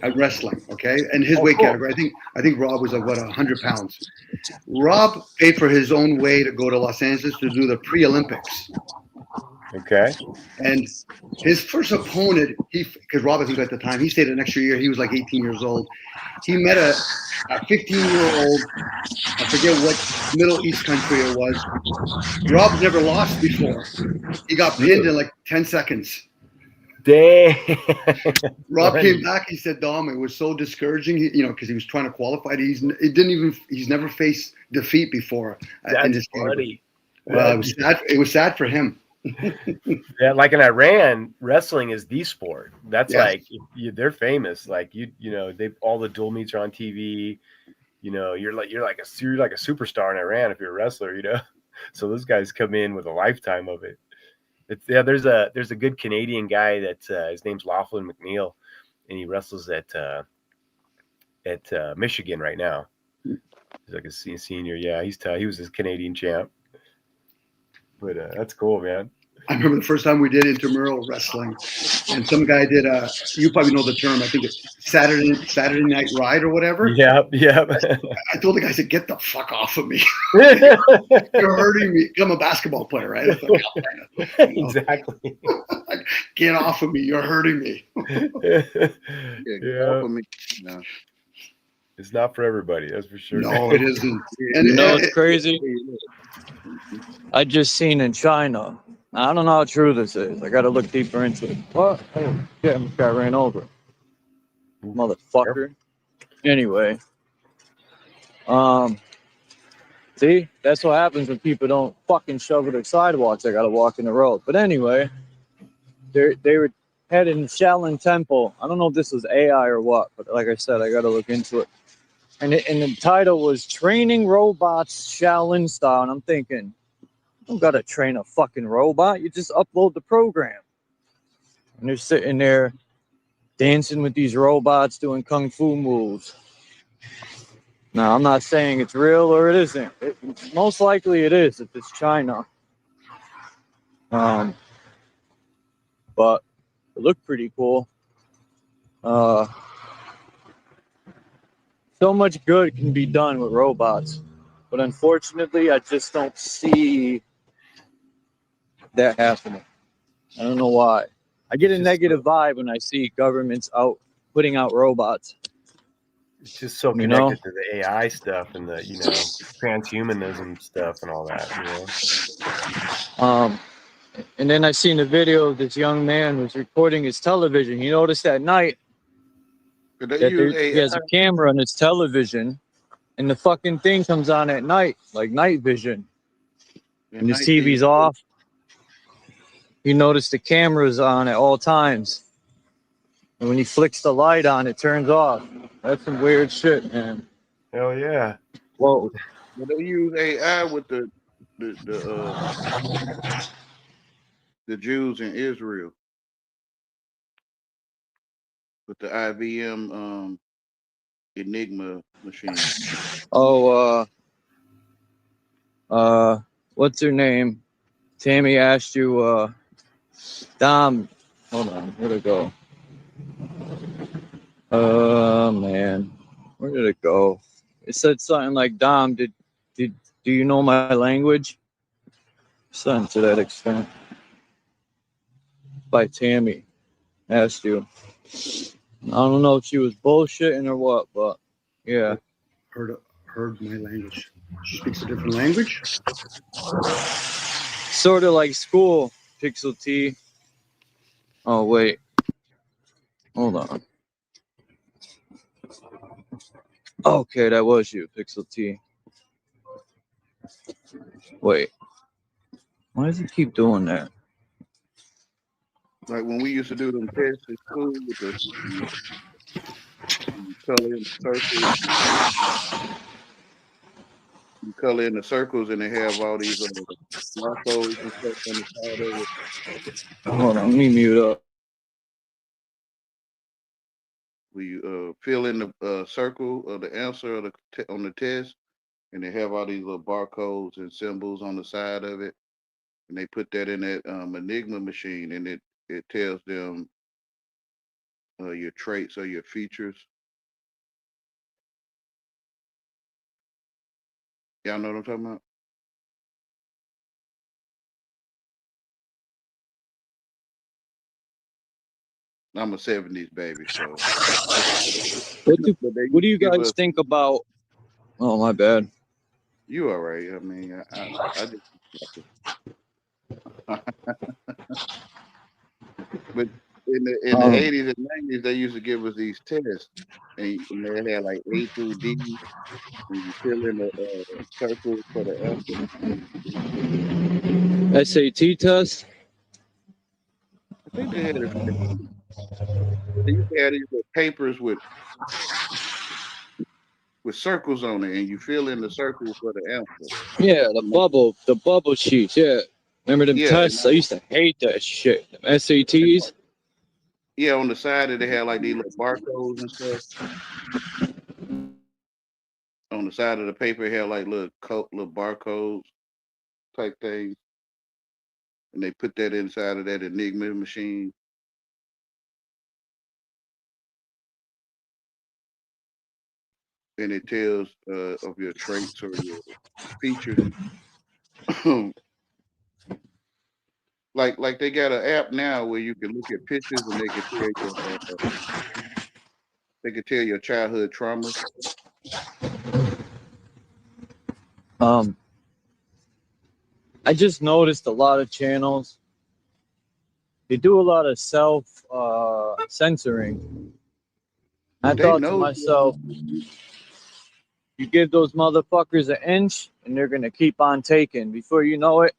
Speaker 2: at wrestling. Okay, and his weight category. I think Rob was like 100 pounds. Rob paid for his own way to go to Los Angeles to do the pre-Olympics.
Speaker 9: Okay.
Speaker 2: And his first opponent, because Rob, I think at the time, he stayed an extra year. He was like 18 years old. He met a 15-year-old, I forget what Middle East country it was. Rob's never lost before. He got pinned in like 10 seconds.
Speaker 9: Dang.
Speaker 2: Rob came back. He said, "Dom, it was so discouraging. Because he was trying to qualify. He's never faced defeat before in this
Speaker 9: funny.
Speaker 2: Well, it was sad. It was sad for him.
Speaker 9: Yeah, like in Iran, wrestling is the sport. That's like they're famous. Like they all the dual meets are on TV. You're like a superstar in Iran if you're a wrestler. So those guys come in with a lifetime of it. There's a good Canadian guy that his name's Laughlin McNeil, and he wrestles at Michigan right now. He's like a senior. Yeah, he was a Canadian champ. But that's cool, man.
Speaker 2: I remember the first time we did intramural wrestling, and some guy did you probably know the term. I think it's Saturday Night Ride or whatever.
Speaker 9: Yeah.
Speaker 2: I told the guy, I said, "Get the fuck off of me! You're hurting me." I'm a basketball player, right?
Speaker 9: Exactly.
Speaker 2: Like, get off of me! You're hurting me.
Speaker 8: Get off of me. No.
Speaker 9: It's not for everybody, that's for sure.
Speaker 2: No, it isn't.
Speaker 7: And it's crazy. I just seen in China. I don't know how true this is. I got to look deeper into it. What? Oh, yeah, this guy ran over. Motherfucker. Anyway. See? That's what happens when people don't fucking shovel their sidewalks. They got to walk in the road. But anyway, they were heading to Shaolin Temple. I don't know if this was AI or what, but like I said, I got to look into it. And the title was Training Robots Shaolin Style. And I'm thinking, you don't got to train a fucking robot. You just upload the program. And they're sitting there dancing with these robots doing kung fu moves. Now, I'm not saying it's real or it isn't. Most likely it is if it's China. But it looked pretty cool. So much good can be done with robots. But unfortunately, I just don't see that happening. I don't know why. I get a negative vibe when I see governments putting out robots.
Speaker 9: It's just so connected to the AI stuff and the transhumanism stuff and all that.
Speaker 7: And then I seen a video of this young man who's recording his television. He noticed at night that he has a camera on his television, and the fucking thing comes on at night, like night vision. And his TV's off. He noticed the camera's on at all times. And when he flicks the light on, it turns off. That's some weird shit, man.
Speaker 9: Hell yeah.
Speaker 7: Whoa.
Speaker 8: Well, they use AI with the Jews in Israel with the IBM Enigma machine.
Speaker 7: Oh, what's her name? Tammy asked you, Dom, hold on, where'd it go? Man, where did it go? It said something like, Dom, do you know my language? Something to that extent. By Tammy asked you. I don't know if she was bullshitting or what, but yeah.
Speaker 2: Heard my language. She speaks a different language?
Speaker 7: Sort of like school, Pixel T. Oh, wait. Hold on. Okay, that was you, Pixel T. Wait. Why does it keep doing that?
Speaker 8: Like when we used to do them tests at school with the you color in the circles, you color in the circles, and they have all these barcodes and stuff on the side of it.
Speaker 7: Hold on, let me mute up.
Speaker 8: Where you fill in the circle of the answer of on the test, and they have all these little barcodes and symbols on the side of it, and they put that in that Enigma machine, and it tells them your traits or your features. Y'all know what I'm talking about? I'm a 70s baby, so.
Speaker 7: What do you guys think about? Oh, my bad.
Speaker 8: You all right? I mean, I just. But in the 80s and 90s, they used to give us these tests, and they had like A through D, and you fill in the circle for the answer.
Speaker 7: SAT test?
Speaker 8: I think they had they used to have these little papers with circles on it, and you fill in the circle for the answer.
Speaker 7: Yeah, the bubble sheets. Yeah, remember them tests? I used to hate that shit. Them SATs.
Speaker 8: Yeah, on the side they had like these little barcodes and stuff. On the side of the paper, it had like little barcodes type things, and they put that inside of that Enigma machine. And it tells of your traits or your features. like they got an app now where you can look at pictures and they can tell your childhood traumas.
Speaker 7: I just noticed a lot of channels. They do a lot of self censoring. I thought to myself, you give those motherfuckers an inch and they're gonna keep on taking. Before you know it,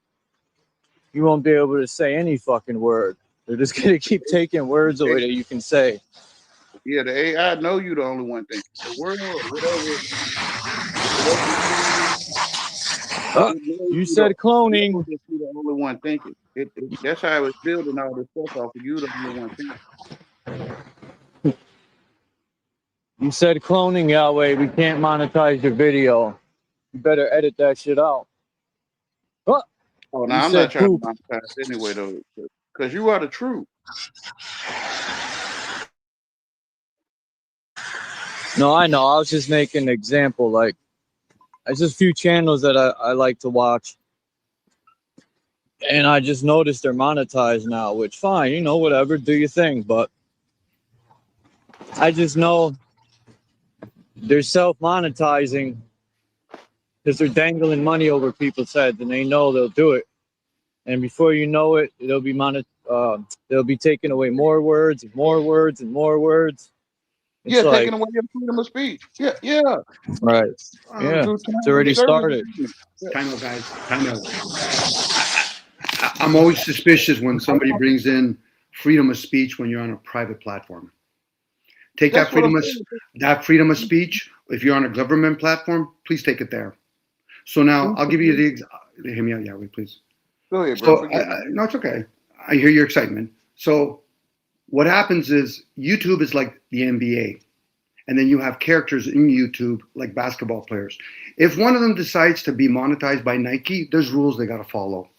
Speaker 7: you won't be able to say any fucking word. They're just gonna keep taking words away that you can say.
Speaker 8: Yeah, the AI know you the only one thing. The world, whatever
Speaker 7: you said cloning.
Speaker 8: You're the only one thinking. That's how it's building all this stuff off of you, the only one thinking.
Speaker 7: You said cloning, Yahweh. We can't monetize your video. You better edit that shit out.
Speaker 8: Oh, no, I'm not trying to monetize anyway, though, because you are the truth.
Speaker 7: No, I know. I was just making an example. Like, there's just a few channels that I like to watch. And I just noticed they're monetized now, which fine, you know, whatever, do your thing. But I just know they're self-monetizing because they're dangling money over people's heads, and they know they'll do it. And before you know it, they'll be taking away more words and more words and more words. It's
Speaker 8: yeah, taking away your freedom of speech. Yeah.
Speaker 7: Right. Yeah. It's already started.
Speaker 2: Time out, guys. Time out. I'm always suspicious when somebody brings in freedom of speech when you're on a private platform. Take that freedom of speech. If you're on a government platform, please take it there. So now I'll give you hear me out, Yahweh, please.
Speaker 8: Go ahead, bro.
Speaker 2: No, it's okay. I hear your excitement. So what happens is YouTube is like the NBA. And then you have characters in YouTube like basketball players. If one of them decides to be monetized by Nike, there's rules they got to follow.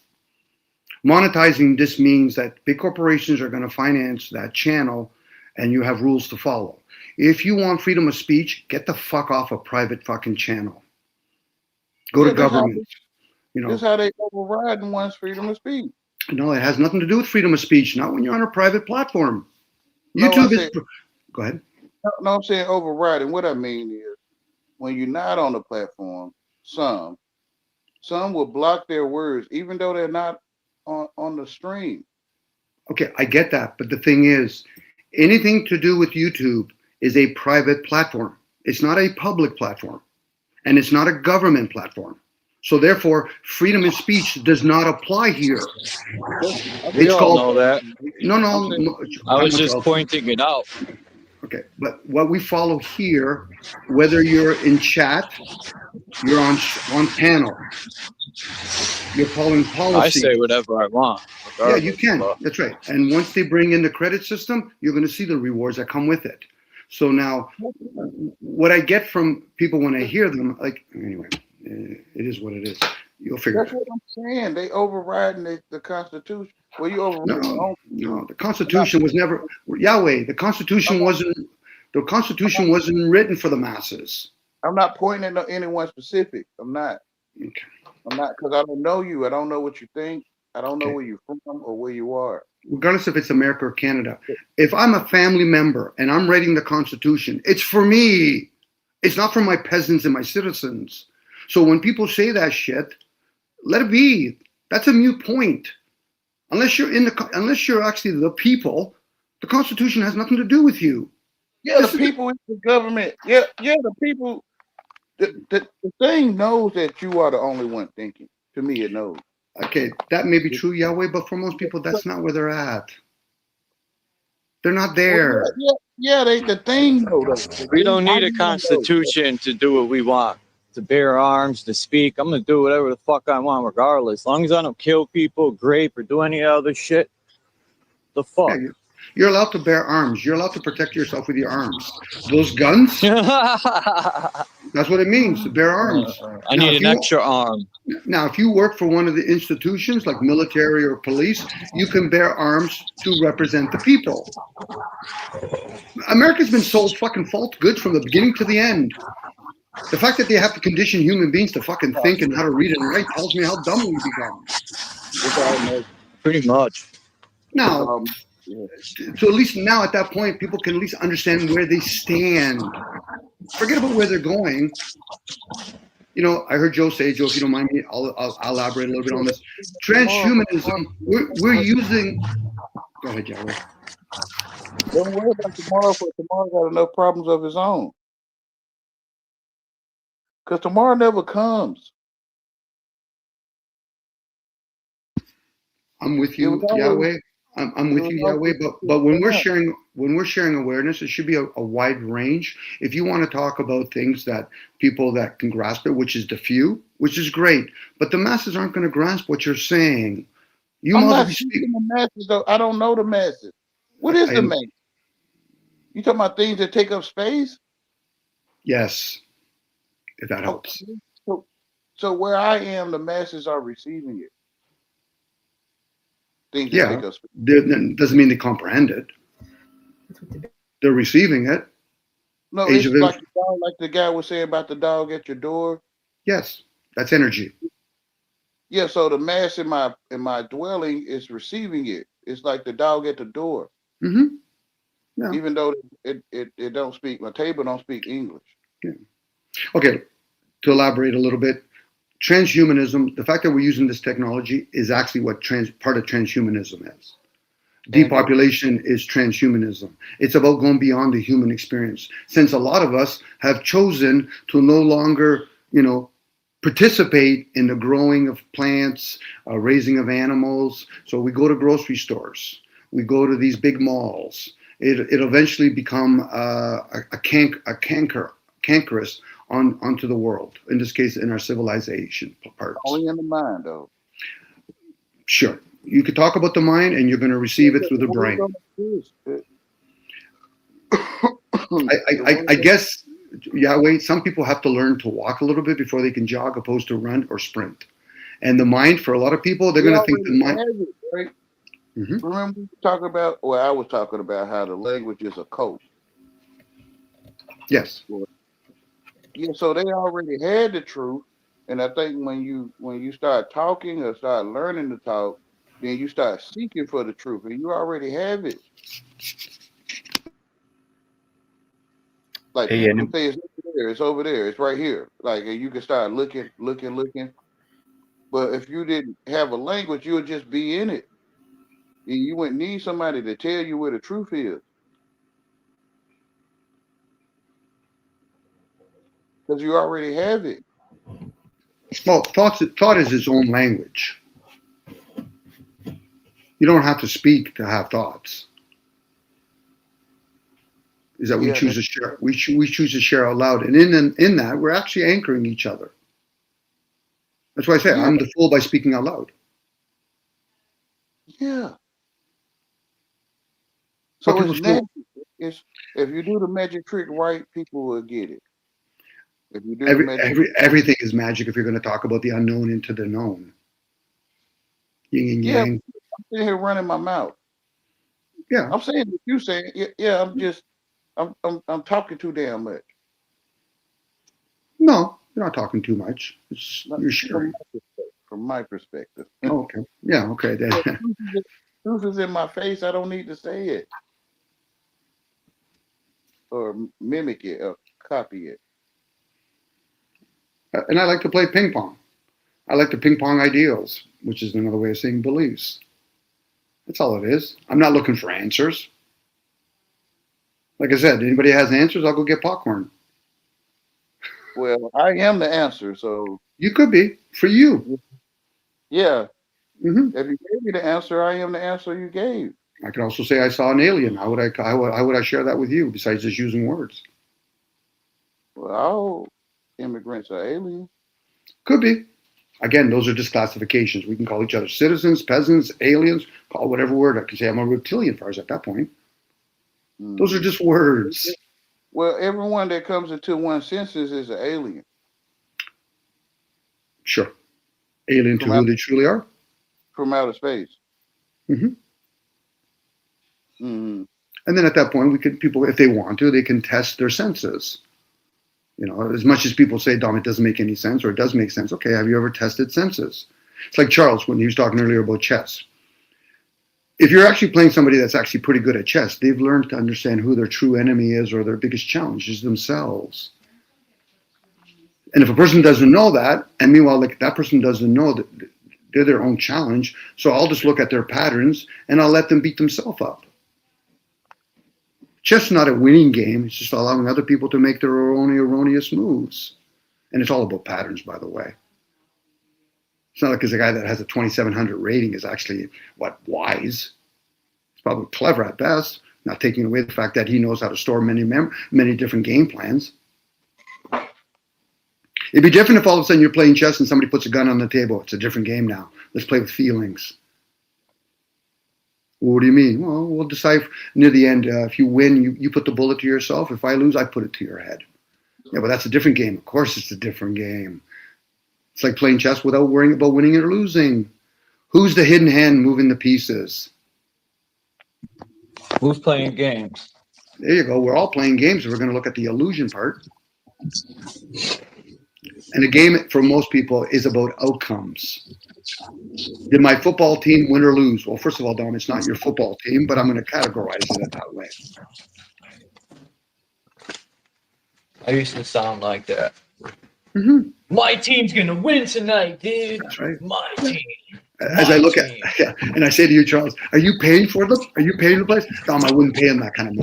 Speaker 2: Monetizing this means that big corporations are going to finance that channel and you have rules to follow. If you want freedom of speech, get the fuck off a private fucking channel. Go to government.
Speaker 8: That's how they override one's freedom of speech.
Speaker 2: No, it has nothing to do with freedom of speech. Not when you're on a private platform. YouTube is. Go ahead.
Speaker 8: No, I'm saying overriding. What I mean is, when you're not on the platform, some will block their words, even though they're not on the stream.
Speaker 2: Okay, I get that. But the thing is, Anything to do with YouTube is a private platform. It's not a public platform, and it's not a government platform. So therefore, freedom of speech does not apply here.
Speaker 7: We
Speaker 2: It's
Speaker 7: all
Speaker 2: called
Speaker 7: know that.
Speaker 2: no.
Speaker 7: I was just pointing it out.
Speaker 2: Okay, but what we follow here, whether you're in chat, you're on panel, you're following
Speaker 7: I
Speaker 2: policy.
Speaker 7: say whatever I want.
Speaker 2: Yeah, you can. That's right. And once they bring in the credit system, you're going to see the rewards that come with it. So now, what I get from people when I hear them, like, anyway, it is what it is. You'll figure
Speaker 8: That's
Speaker 2: it out.
Speaker 8: what I'm saying. They overriding the Constitution. Well, you overriding your own.
Speaker 2: No, the Constitution was never Yahweh. The Constitution wasn't written for the masses.
Speaker 8: I'm not pointing at anyone specific. I'm not.
Speaker 2: Okay.
Speaker 8: I'm not, because I don't know you. I don't know what you think. I don't know where you're from or where you are.
Speaker 2: Regardless if it's America or Canada, if I'm a family member and I'm writing the Constitution, it's for me. It's not for my peasants and my citizens. So when people say that shit, let it be. That's a moot point. Unless you're actually the people, the Constitution has nothing to do with you.
Speaker 8: Yeah, the people in the government. Yeah, the people. The thing knows that you are the only one thinking. To me, it knows.
Speaker 2: Okay, that may be true, Yahweh, but for most people, that's not where they're at. They're not there.
Speaker 8: The thing knows.
Speaker 7: We don't need a constitution to do what we want. To bear arms, to speak. I'm going to do whatever the fuck I want regardless. As long as I don't kill people, grape, or do any other shit. The fuck?
Speaker 2: Yeah, you're allowed to bear arms. You're allowed to protect yourself with your arms. Those guns, that's what it means, to bear arms.
Speaker 7: I need an extra arm.
Speaker 2: Now, if you work for one of the institutions like military or police, you can bear arms to represent the people. America's been sold fucking false goods from the beginning to the end. The fact that they have to condition human beings to fucking think and how to read and write tells me how dumb we become.
Speaker 7: Pretty much.
Speaker 2: Now, so at least now at that point, people can at least understand where they stand. Forget about where they're going. You know, I heard Joe say, Joe, if you don't mind me, I'll elaborate a little bit on this. Transhumanism, we're using. Go ahead, Yahweh.
Speaker 8: Don't worry about tomorrow, for tomorrow got enough problems of his own. Because tomorrow never comes.
Speaker 2: I'm with you, Yahweh. I'm with you, Yahweh. But when we're sharing awareness, it should be a wide range. If you want to talk about things that people that can grasp it, which is the few, which is great, but the masses aren't going to grasp what you're saying.
Speaker 8: I'm not speaking the masses, though. I don't know the masses. What is the masses? You talking about things that take up space?
Speaker 2: Yes, if that helps.
Speaker 8: So where I am, the masses are receiving it. Things that take up space.
Speaker 2: Doesn't mean they comprehend it. They're receiving it.
Speaker 8: No, it's like the guy was saying about the dog at your door.
Speaker 2: Yes, that's energy.
Speaker 8: Yeah, so the mass in my dwelling is receiving it. It's like the dog at the door.
Speaker 2: Mm-hmm. Yeah.
Speaker 8: Even though it don't speak, my table don't speak English.
Speaker 2: Yeah. Okay, to elaborate a little bit, transhumanism, the fact that we're using this technology is actually what part of transhumanism is. Depopulation is transhumanism. It's about going beyond the human experience. Since a lot of us have chosen to no longer, participate in the growing of plants, raising of animals. So we go to grocery stores. We go to these big malls. It'll eventually become a cankerous onto the world. In this case, in our civilization parts.
Speaker 8: Only in the mind, though.
Speaker 2: Sure. You could talk about the mind, and you're going to receive it through the brain. I guess, Yahweh, some people have to learn to walk a little bit before they can jog, opposed to run or sprint. And the mind, for a lot of people, they're going to think the mind.
Speaker 8: Right? Mm-hmm. Remember we talking about? Well, I was talking about how the language is a code.
Speaker 2: Yes.
Speaker 8: Yeah. So they already had the truth, and I think when you start talking or start learning to talk, then you start seeking for the truth, and you already have it. Like say it's over there, it's right here. Like, and you can start looking. But if you didn't have a language, you would just be in it. You wouldn't need somebody to tell you where the truth is. because you already have it.
Speaker 2: Well, thought is its own language. You don't have to speak to have thoughts. Is that we
Speaker 8: Yeah,
Speaker 2: choose to share? We choose to share out loud, and in that, we're actually anchoring each other. That's why I say
Speaker 8: Yeah.
Speaker 2: I'm the fool by speaking out loud.
Speaker 8: Yeah.
Speaker 2: But
Speaker 8: So
Speaker 2: people
Speaker 8: it's
Speaker 2: still-
Speaker 8: magic. It's if you do the magic trick right, people will get it. If you do the magic
Speaker 2: everything is magic if you're going to talk about the unknown into the known. Yin and
Speaker 8: Yeah.
Speaker 2: yang.
Speaker 8: I'm sitting here running my mouth.
Speaker 2: Yeah.
Speaker 8: I'm saying what you saying. Yeah, I'm talking too damn much.
Speaker 2: No, you're not talking too much. You're sharing.
Speaker 8: From my perspective.
Speaker 2: Oh, okay. Yeah. Okay. Then.
Speaker 8: Truth is in my face. I don't need to say it or mimic it or copy it.
Speaker 2: And I like to play ping pong. I like to ping pong ideals, which is another way of saying beliefs. That's all it is. I'm not looking for answers. Like I said, anybody has answers, I'll go get popcorn.
Speaker 8: Well, I am the answer, so
Speaker 2: You could be for you.
Speaker 8: yeah.
Speaker 2: Mm-hmm.
Speaker 8: If you gave me the answer, I am the answer you gave.
Speaker 2: I could also say I saw an alien. How would I share that with you besides just using words?
Speaker 8: Well, all immigrants are aliens.
Speaker 2: Could be. Again, those are just classifications. We can call each other citizens, peasants, aliens, call whatever word. I can say I'm a reptilian for us at that point. Those are just words.
Speaker 8: Well, everyone that comes into one's senses is an alien.
Speaker 2: Sure. Alien to who they truly are?
Speaker 8: From outer space.
Speaker 2: Mm-hmm.
Speaker 8: Mm-hmm.
Speaker 2: And then at that point, people, if they want to, they can test their senses. You know, as much as people say, Dom, it doesn't make any sense, or it does make sense. Okay, have you ever tested senses? It's like Charles, when he was talking earlier about chess. If you're actually playing somebody that's actually pretty good at chess, they've learned to understand who their true enemy is or their biggest challenge is themselves. And if a person doesn't know that, and meanwhile, like that person doesn't know that they're their own challenge, so I'll just look at their patterns and I'll let them beat themselves up. Chess is not a winning game. It's just allowing other people to make their own erroneous moves. And it's all about patterns, by the way. It's not like there's a guy that has a 2,700 rating is actually, wise. He's probably clever at best, not taking away the fact that he knows how to store many different game plans. It'd be different if all of a sudden you're playing chess and somebody puts a gun on the table. It's a different game now. Let's play with feelings. What do you mean? Well, we'll decide near the end. If you win, you put the bullet to yourself. If I lose, I put it to your head. Yeah, but that's a different game. Of course it's a different game. It's like playing chess without worrying about winning or losing. Who's the hidden hand moving the pieces?
Speaker 7: Who's playing games?
Speaker 2: There you go. We're all playing games. We're going to look at the illusion part. And a game for most people is about outcomes. Did my football team win or lose? Well, first of all, Dom, it's not your football team, but I'm going to categorize it that way.
Speaker 7: I used to sound like that.
Speaker 2: Mm-hmm.
Speaker 7: My team's gonna win tonight, dude.
Speaker 2: That's right.
Speaker 7: My team.
Speaker 2: As I look at, and I say to you, Charles, are you paying for them? Are you paying the place? Dom, I wouldn't pay him that kind of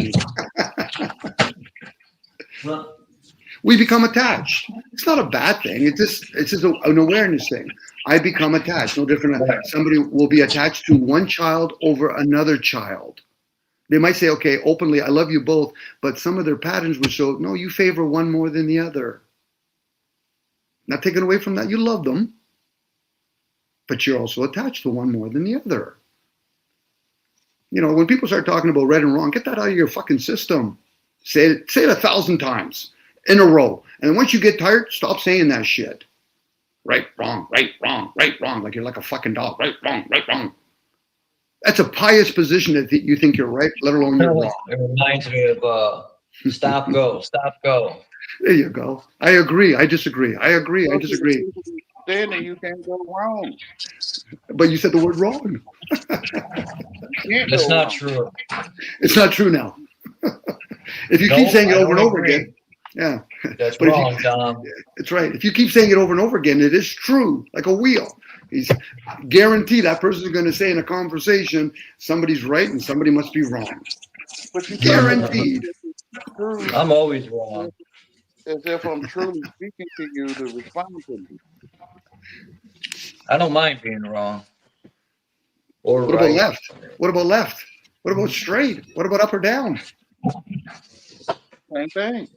Speaker 2: money. We become attached. It's not a bad thing. It's just an awareness thing. I become attached. No different. Somebody will be attached to one child over another child. They might say, okay, openly, I love you both, but some of their patterns would show, no, you favor one more than the other. Not taken away from that, you love them, but you're also attached to one more than the other. You know, when people start talking about right and wrong, get that out of your fucking system. Say it 1,000 times in a row. And once you get tired, stop saying that shit. Right, wrong, right, wrong, right, wrong. Like you're like a fucking dog. Right, wrong, right, wrong. That's a pious position that you think you're right, let alone you're wrong.
Speaker 7: It reminds me of stop, go, stop, go.
Speaker 2: There you go. I agree. I disagree. I agree. I disagree.
Speaker 8: Then you can't go wrong.
Speaker 2: But you said the word wrong.
Speaker 7: That's not true.
Speaker 2: It's not true now. If you keep saying it over and over again, yeah.
Speaker 7: That's
Speaker 2: But
Speaker 7: wrong, Tom.
Speaker 2: It's right. If you keep saying it over and over again, it is true, like a wheel. He's guaranteed that person is going to say in a conversation, somebody's right and somebody must be wrong.
Speaker 8: But you
Speaker 2: Guaranteed.
Speaker 7: I'm always wrong.
Speaker 8: as if I'm truly speaking to you to respond to me.
Speaker 7: I don't mind being wrong. Or
Speaker 2: What about left? What about left? What about straight? What about up or down?
Speaker 8: Same thing.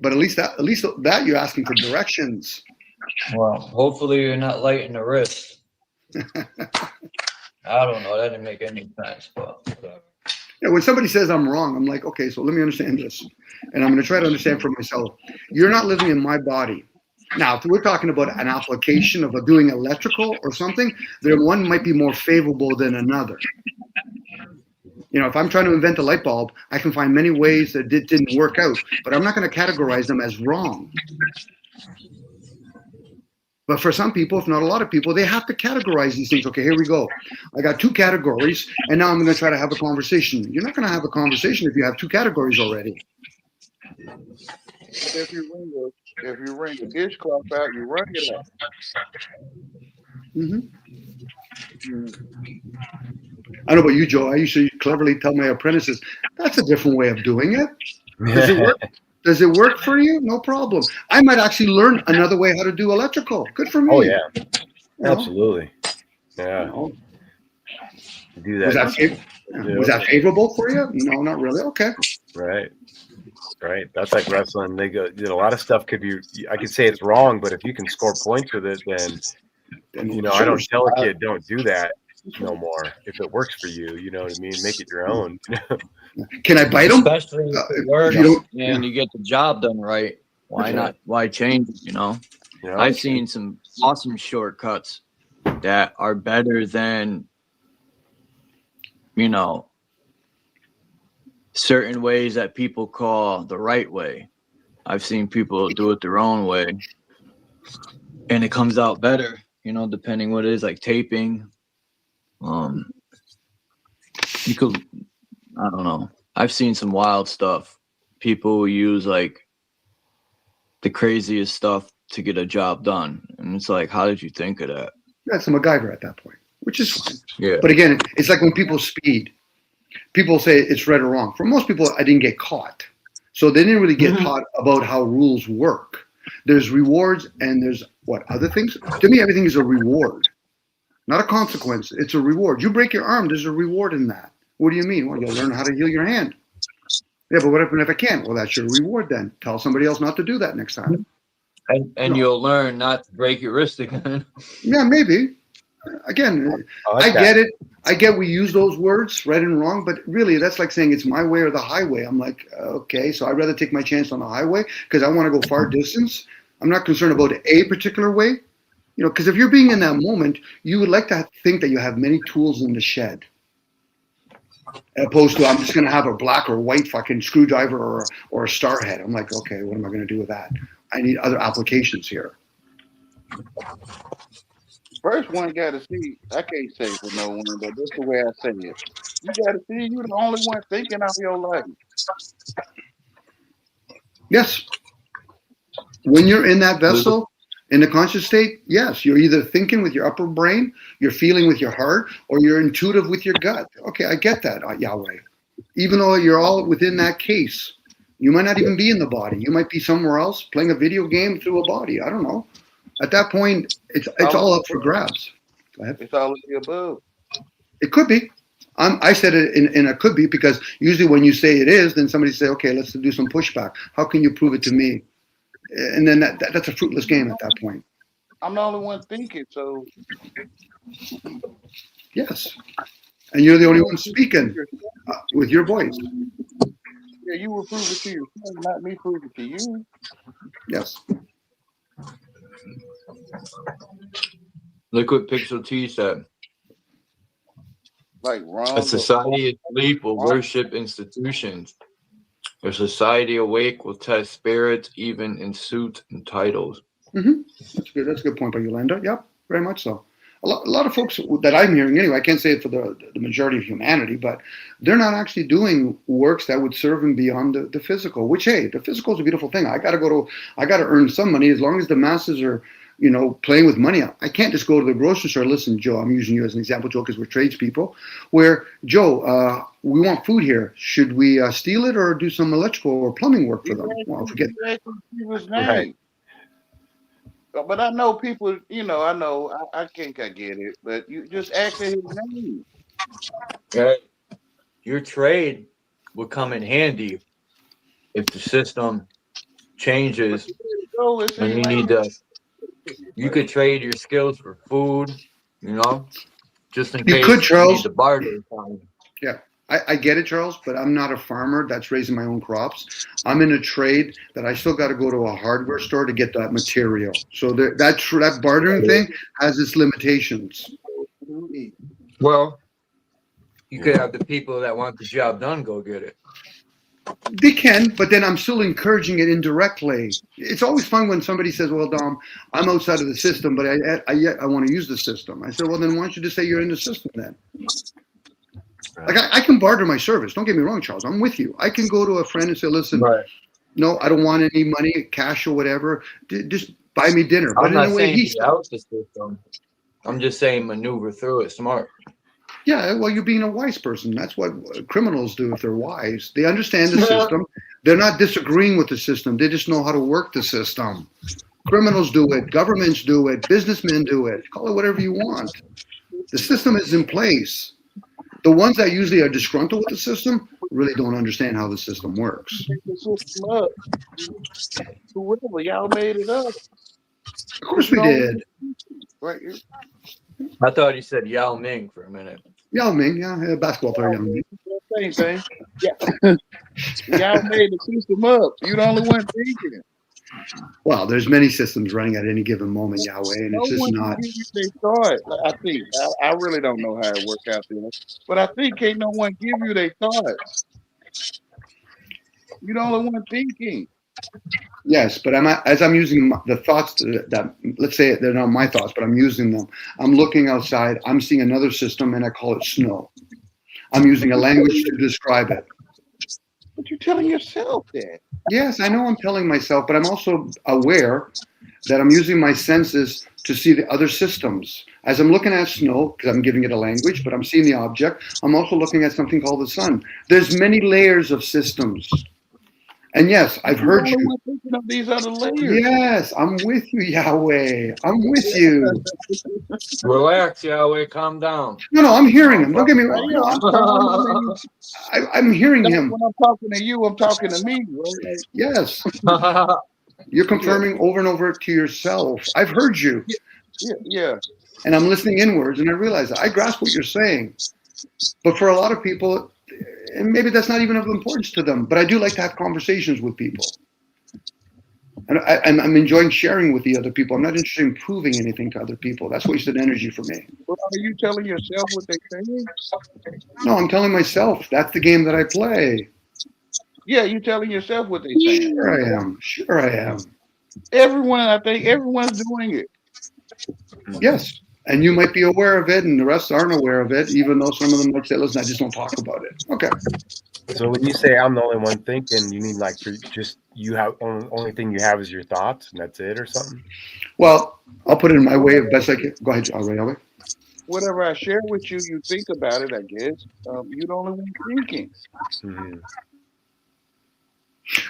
Speaker 2: But at least that you're asking for directions.
Speaker 7: Well, hopefully you're not lighting the wrist. I don't know. That didn't make any sense, but whatever.
Speaker 2: Yeah, when somebody says I'm wrong, I'm like, okay, so let me understand this. And I'm going to try to understand for myself. You're not living in my body. Now, if we're talking about an application of doing electrical or something, then one might be more favorable than another. You know, if I'm trying to invent a light bulb, I can find many ways that it didn't work out, but I'm not going to categorize them as wrong. But for some people, if not a lot of people, they have to categorize these things. Okay, here we go. I got two categories, and now I'm going to try to have a conversation. You're not going to have a conversation if you have two categories already.
Speaker 8: If you wring a dishcloth out, you wring it out.
Speaker 2: I don't know about you, Joe. I used to cleverly tell my apprentices, that's a different way of doing it. Does it work? Does it work for you? No problem. I might actually learn another way how to do electrical. Good for me.
Speaker 9: Oh, yeah.
Speaker 2: You
Speaker 9: Absolutely. Yeah. Do that.
Speaker 2: Was that favorable for you? No, not really. Okay.
Speaker 9: Right. That's like wrestling. They go, a lot of stuff could be, I could say it's wrong, but if you can score points with it, then you know, I don't tell a kid, don't do that no more. If it works for you, you know what I mean? Make it your own.
Speaker 2: Can I bite them?
Speaker 7: Especially if it works and you get the job done right. Why not? Why change it, you know?
Speaker 9: Yeah.
Speaker 7: I've seen some awesome shortcuts that are better than, you know, certain ways that people call the right way. I've seen people do it their own way, and it comes out better, you know, depending what it is, like taping. You could, I don't know. I've seen some wild stuff. People use like the craziest stuff to get a job done, and it's like, how did you think of that?
Speaker 2: That's a MacGyver at that point, which is fine.
Speaker 7: Yeah.
Speaker 2: But again, it's like when people speed. People say it's right or wrong. For most people, I didn't get caught. So they didn't really get taught about how rules work. There's rewards and there's other things? To me, everything is a reward, not a consequence. It's a reward. You break your arm, there's a reward in that. What do you mean? Well, you'll learn how to heal your hand. Yeah, but what if I can't? Well, that's your reward then. Tell somebody else not to do that next time.
Speaker 7: And you'll learn not to break your wrist again.
Speaker 2: Yeah, maybe. Again, I get it. I get we use those words, right and wrong, but really that's like saying it's my way or the highway. I'm like, okay, so I'd rather take my chance on the highway because I want to go far distance. I'm not concerned about a particular way, you know, because if you're being in that moment, you would like to think that you have many tools in the shed, as opposed to I'm just going to have a black or white fucking screwdriver or a star head. I'm like, okay, what am I going to do with that? I need other applications here.
Speaker 8: First one got to see, I can't say for no one, but that's the way I say it. You got to see you're the only one thinking of your life.
Speaker 2: Yes. When you're in that vessel, in the conscious state, yes, you're either thinking with your upper brain, you're feeling with your heart, or you're intuitive with your gut. Okay, I get that, Yahweh. Even though you're all within that case, you might not even be in the body. You might be somewhere else playing a video game through a body. I don't know. At that point, it's all up for grabs. Go ahead.
Speaker 8: It's all of the above.
Speaker 2: It could be. I said it in a could be because usually when you say it is, then somebody say, okay, let's do some pushback. How can you prove it to me? And then that's a fruitless game at that point.
Speaker 8: I'm the only one thinking, so.
Speaker 2: Yes. And you're the only one speaking with your voice.
Speaker 8: Yeah, you will prove it to yourself, not me prove it to you.
Speaker 2: Yes.
Speaker 7: Look what Pixel T said.
Speaker 8: Like wrong.
Speaker 7: A society asleep will worship institutions. A society awake will test spirits, even in suits and titles.
Speaker 2: Mm-hmm. That's good. That's a good point by Yolanda. Yep, very much so. A lot of folks that I'm hearing, anyway, I can't say it for the majority of humanity, but they're not actually doing works that would serve them beyond the physical, which, hey, the physical is a beautiful thing. I got to earn some money as long as the masses are playing with money. I can't just go to the grocery store. Listen, Joe, I'm using you as an example, Joe, because we're tradespeople. Where, Joe, we want food here. Should we steal it or do some electrical or plumbing work for them? Well, forget
Speaker 8: people's name. But I know people, I think I get it, but you just ask his name.
Speaker 7: Okay. Your trade would come in handy if the system changes and you could trade your skills for food, just in case
Speaker 2: you could, Charles.
Speaker 7: You need to barter.
Speaker 2: Yeah, I get it, Charles, but I'm not a farmer that's raising my own crops. I'm in a trade that I still got to go to a hardware store to get that material. So that bartering thing has its limitations.
Speaker 7: Well, you could have the people that want the job done go get it.
Speaker 2: They can, but then I'm still encouraging it indirectly. It's always fun when somebody says, well, Dom, I'm outside of the system, but I want to use the system. I said, well, then why don't you just say you're in the system then? Like I can barter my service. Don't get me wrong, Charles. I'm with you. I can go to a friend and say, listen, no, I don't want any money, cash or whatever. Just buy me dinner. But
Speaker 7: I'm not
Speaker 2: in a way,
Speaker 7: saying out the system. I'm just saying maneuver through it smart.
Speaker 2: Yeah, well, you're being a wise person. That's what criminals do if they're wise. They understand the system. They're not disagreeing with the system. They just know how to work the system. Criminals do it. Governments do it. Businessmen do it. Call it whatever you want. The system is in place. The ones that usually are disgruntled with the system really don't understand how the system works.
Speaker 8: Whoever, y'all made it up.
Speaker 2: Of course we did.
Speaker 8: Right.
Speaker 7: I thought you said Yao Ming for a minute.
Speaker 2: Yao Ming, yeah, basketball player Yao Ming.
Speaker 8: Same thing. Yeah. Y'all made the system up. You're the only one thinking it.
Speaker 2: Well, there's many systems running at any given moment, Yahweh, and it's just not.
Speaker 8: They thought. I think. I really don't know how it worked out there, but I think can't no one give you their thoughts. You're the only one thinking.
Speaker 2: Yes, but as I'm using the thoughts that, let's say they're not my thoughts, but I'm using them. I'm looking outside. I'm seeing another system, and I call it snow. I'm using a language to describe it.
Speaker 8: But you're telling yourself that.
Speaker 2: Yes, I know I'm telling myself, but I'm also aware that I'm using my senses to see the other systems. As I'm looking at snow, because I'm giving it a language, but I'm seeing the object, I'm also looking at something called the sun. There's many layers of systems. And yes, I've heard you.
Speaker 8: Thinking of these other layers.
Speaker 2: Yes, I'm with you, Yahweh. I'm with you.
Speaker 7: Relax, Yahweh. Calm down.
Speaker 2: No, I'm hearing him. Don't get me wrong. No, I'm hearing him.
Speaker 8: When I'm talking to you, I'm talking to me. Right?
Speaker 2: Yes. You're confirming over and over to yourself. I've heard you.
Speaker 8: Yeah.
Speaker 2: And I'm listening inwards, and I realize that I grasp what you're saying. But for a lot of people, and maybe that's not even of importance to them, but I do like to have conversations with people. And I'm enjoying sharing with the other people. I'm not interested in proving anything to other people. That's wasted energy for me.
Speaker 8: Well, are you telling yourself what they're saying?
Speaker 2: No, I'm telling myself. That's the game that I play.
Speaker 8: Yeah, you're telling yourself what they're saying.
Speaker 2: Sure I am.
Speaker 8: I think everyone's doing it.
Speaker 2: Yes. And you might be aware of it, and the rest aren't aware of it, even though some of them might say, listen, I just don't talk about it. Okay.
Speaker 9: So when you say I'm the only one thinking, you mean like just you have only thing you have is your thoughts, and that's it, or something?
Speaker 2: Well, I'll put it in my way of best I can. Go ahead, Yahweh.
Speaker 8: Whatever I share with you, you think about it, I guess. You're the only one thinking.
Speaker 9: Mm-hmm.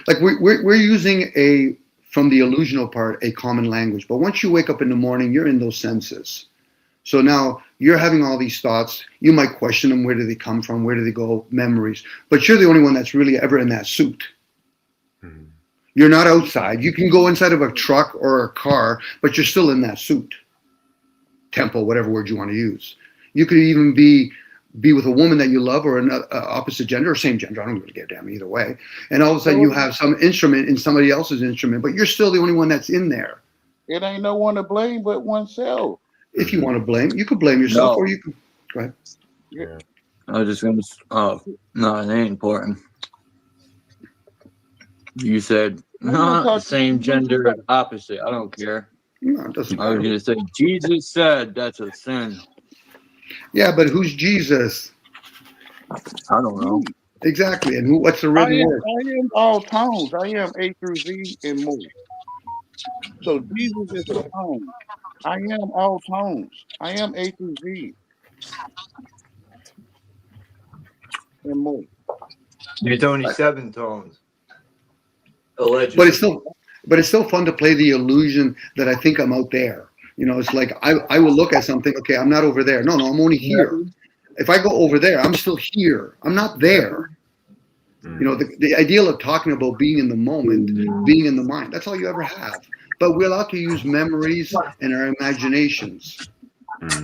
Speaker 2: Like we're using from the illusional part, a common language. But once you wake up in the morning, you're in those senses. So now you're having all these thoughts. You might question them. Where do they come from? Where do they go? Memories. But you're the only one that's really ever in that suit. Mm-hmm. You're not outside. You can go inside of a truck or a car, but you're still in that suit. Temple, whatever word you want to use. You could even be with a woman that you love or an opposite gender or same gender. I don't give a damn either way. And all of a sudden you have some instrument in somebody else's instrument, but you're still the only one that's in there.
Speaker 8: It ain't no one to blame but oneself.
Speaker 2: If you want to blame, you could blame yourself, or you can. Go ahead.
Speaker 9: Yeah.
Speaker 7: I was just gonna. No, it ain't important. You said same gender and opposite. I don't care.
Speaker 2: No, it doesn't matter.
Speaker 7: I was gonna say Jesus said that's a sin.
Speaker 2: Yeah, but who's Jesus?
Speaker 7: I don't know.
Speaker 2: Exactly, and what's the written word?
Speaker 8: I am all tones. I am A through Z and more. So Jesus is a tone. I am all tones. I am A through Z and more.
Speaker 7: There's only 7 tones. Allegedly.
Speaker 2: But it's still fun to play the illusion that I think I'm out there. You know, it's like I will look at something. Okay, I'm not over there. No, I'm only here. If I go over there, I'm still here. I'm not there. You know, the ideal of talking about being in the moment, being in the mind, that's all you ever have. But we're allowed to use memories and our imaginations.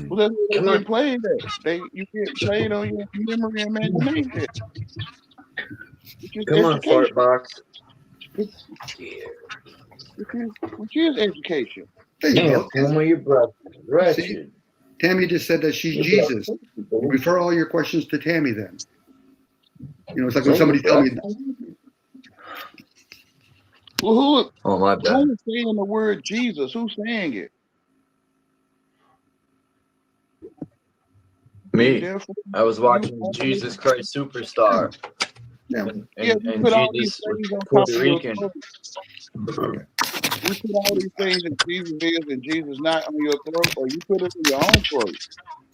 Speaker 8: Well, that's what they get played at. You get played on your memory and imagination.
Speaker 7: Come on, fart box.
Speaker 8: Which is education.
Speaker 2: There you go.
Speaker 7: Damn, your breath.
Speaker 2: See, Tammy just said that she's Jesus. Refer all your questions to Tammy then. You know, it's like when somebody tells me.
Speaker 8: Well,
Speaker 7: my bad.
Speaker 8: who's saying the word Jesus? Who's saying it?
Speaker 7: Me. I was watching Jesus Christ Superstar.
Speaker 2: Yeah.
Speaker 7: And Jesus was Puerto Rican.
Speaker 2: Okay.
Speaker 8: You put all these things that Jesus is and Jesus not on your throat, or you put it in your own throat.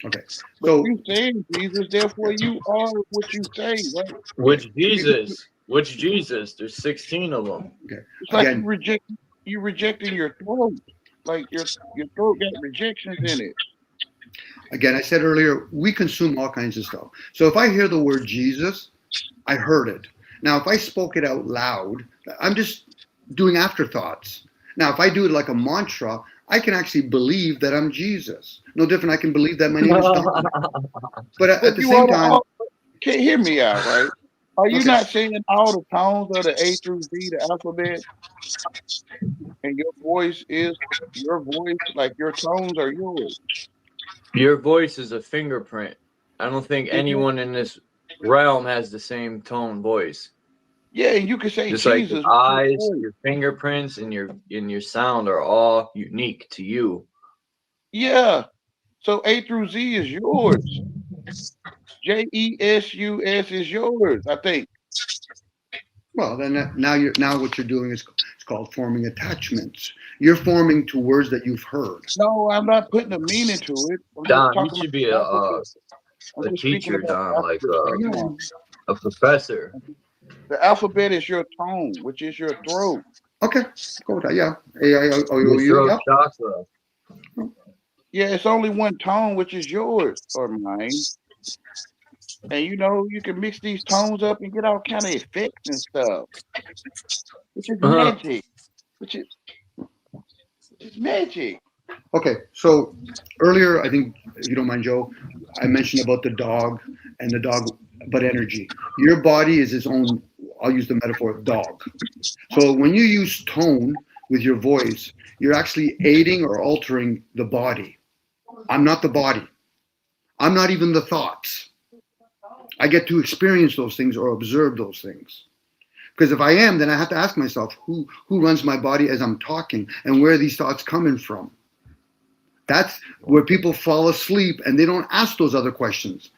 Speaker 2: Okay.
Speaker 8: But
Speaker 2: So
Speaker 8: you saying Jesus, therefore you are what you say, right?
Speaker 7: Which Jesus? Which Jesus? There's 16 of them.
Speaker 2: okay.
Speaker 8: It's like
Speaker 2: Again,
Speaker 8: you rejecting your throat. Like your throat got rejections in it.
Speaker 2: Again, I said earlier, we consume all kinds of stuff. So if I hear the word Jesus, I heard it. Now, if I spoke it out loud, I'm just doing afterthoughts. Now, if I do it like a mantra, I can actually believe that I'm Jesus. No different, I can believe that my name is Don. But at the same time...
Speaker 8: Can't hear me out, right? Are you not saying all the tones of the A through Z, the alphabet? And your voice is your voice, like your tones are yours.
Speaker 7: Your voice is a fingerprint. I don't think anyone in this realm has the same tone voice.
Speaker 8: Yeah, and you can say
Speaker 7: just
Speaker 8: Jesus.
Speaker 7: Like your eyes, your fingerprints, and your sound are all unique to you.
Speaker 8: Yeah. So A through Z is yours. JESUS is yours, I think.
Speaker 2: Well, then now what you're doing is it's called forming attachments. You're forming to words that you've heard.
Speaker 8: No, I'm not putting a meaning to it.
Speaker 7: Don, you should be a teacher, Don, like a professor.
Speaker 8: The alphabet is your tone, which is your throat.
Speaker 2: Okay, go with that. Yeah, A-I-O-U.
Speaker 7: Yep. Chakra.
Speaker 8: Yeah, it's only one tone, which is yours or mine. And you know, you can mix these tones up and get all kind of effects and stuff, which is magic. Which is magic.
Speaker 2: Okay, so earlier, I think, if you don't mind, Joe, I mentioned about the dog and the dog, but energy. Your body is its own, I'll use the metaphor of dog. So when you use tone with your voice, you're actually aiding or altering the body. I'm not the body. I'm not even the thoughts. I get to experience those things or observe those things. Because if I am, then I have to ask myself, who runs my body as I'm talking, and where are these thoughts coming from? That's where people fall asleep and they don't ask those other questions.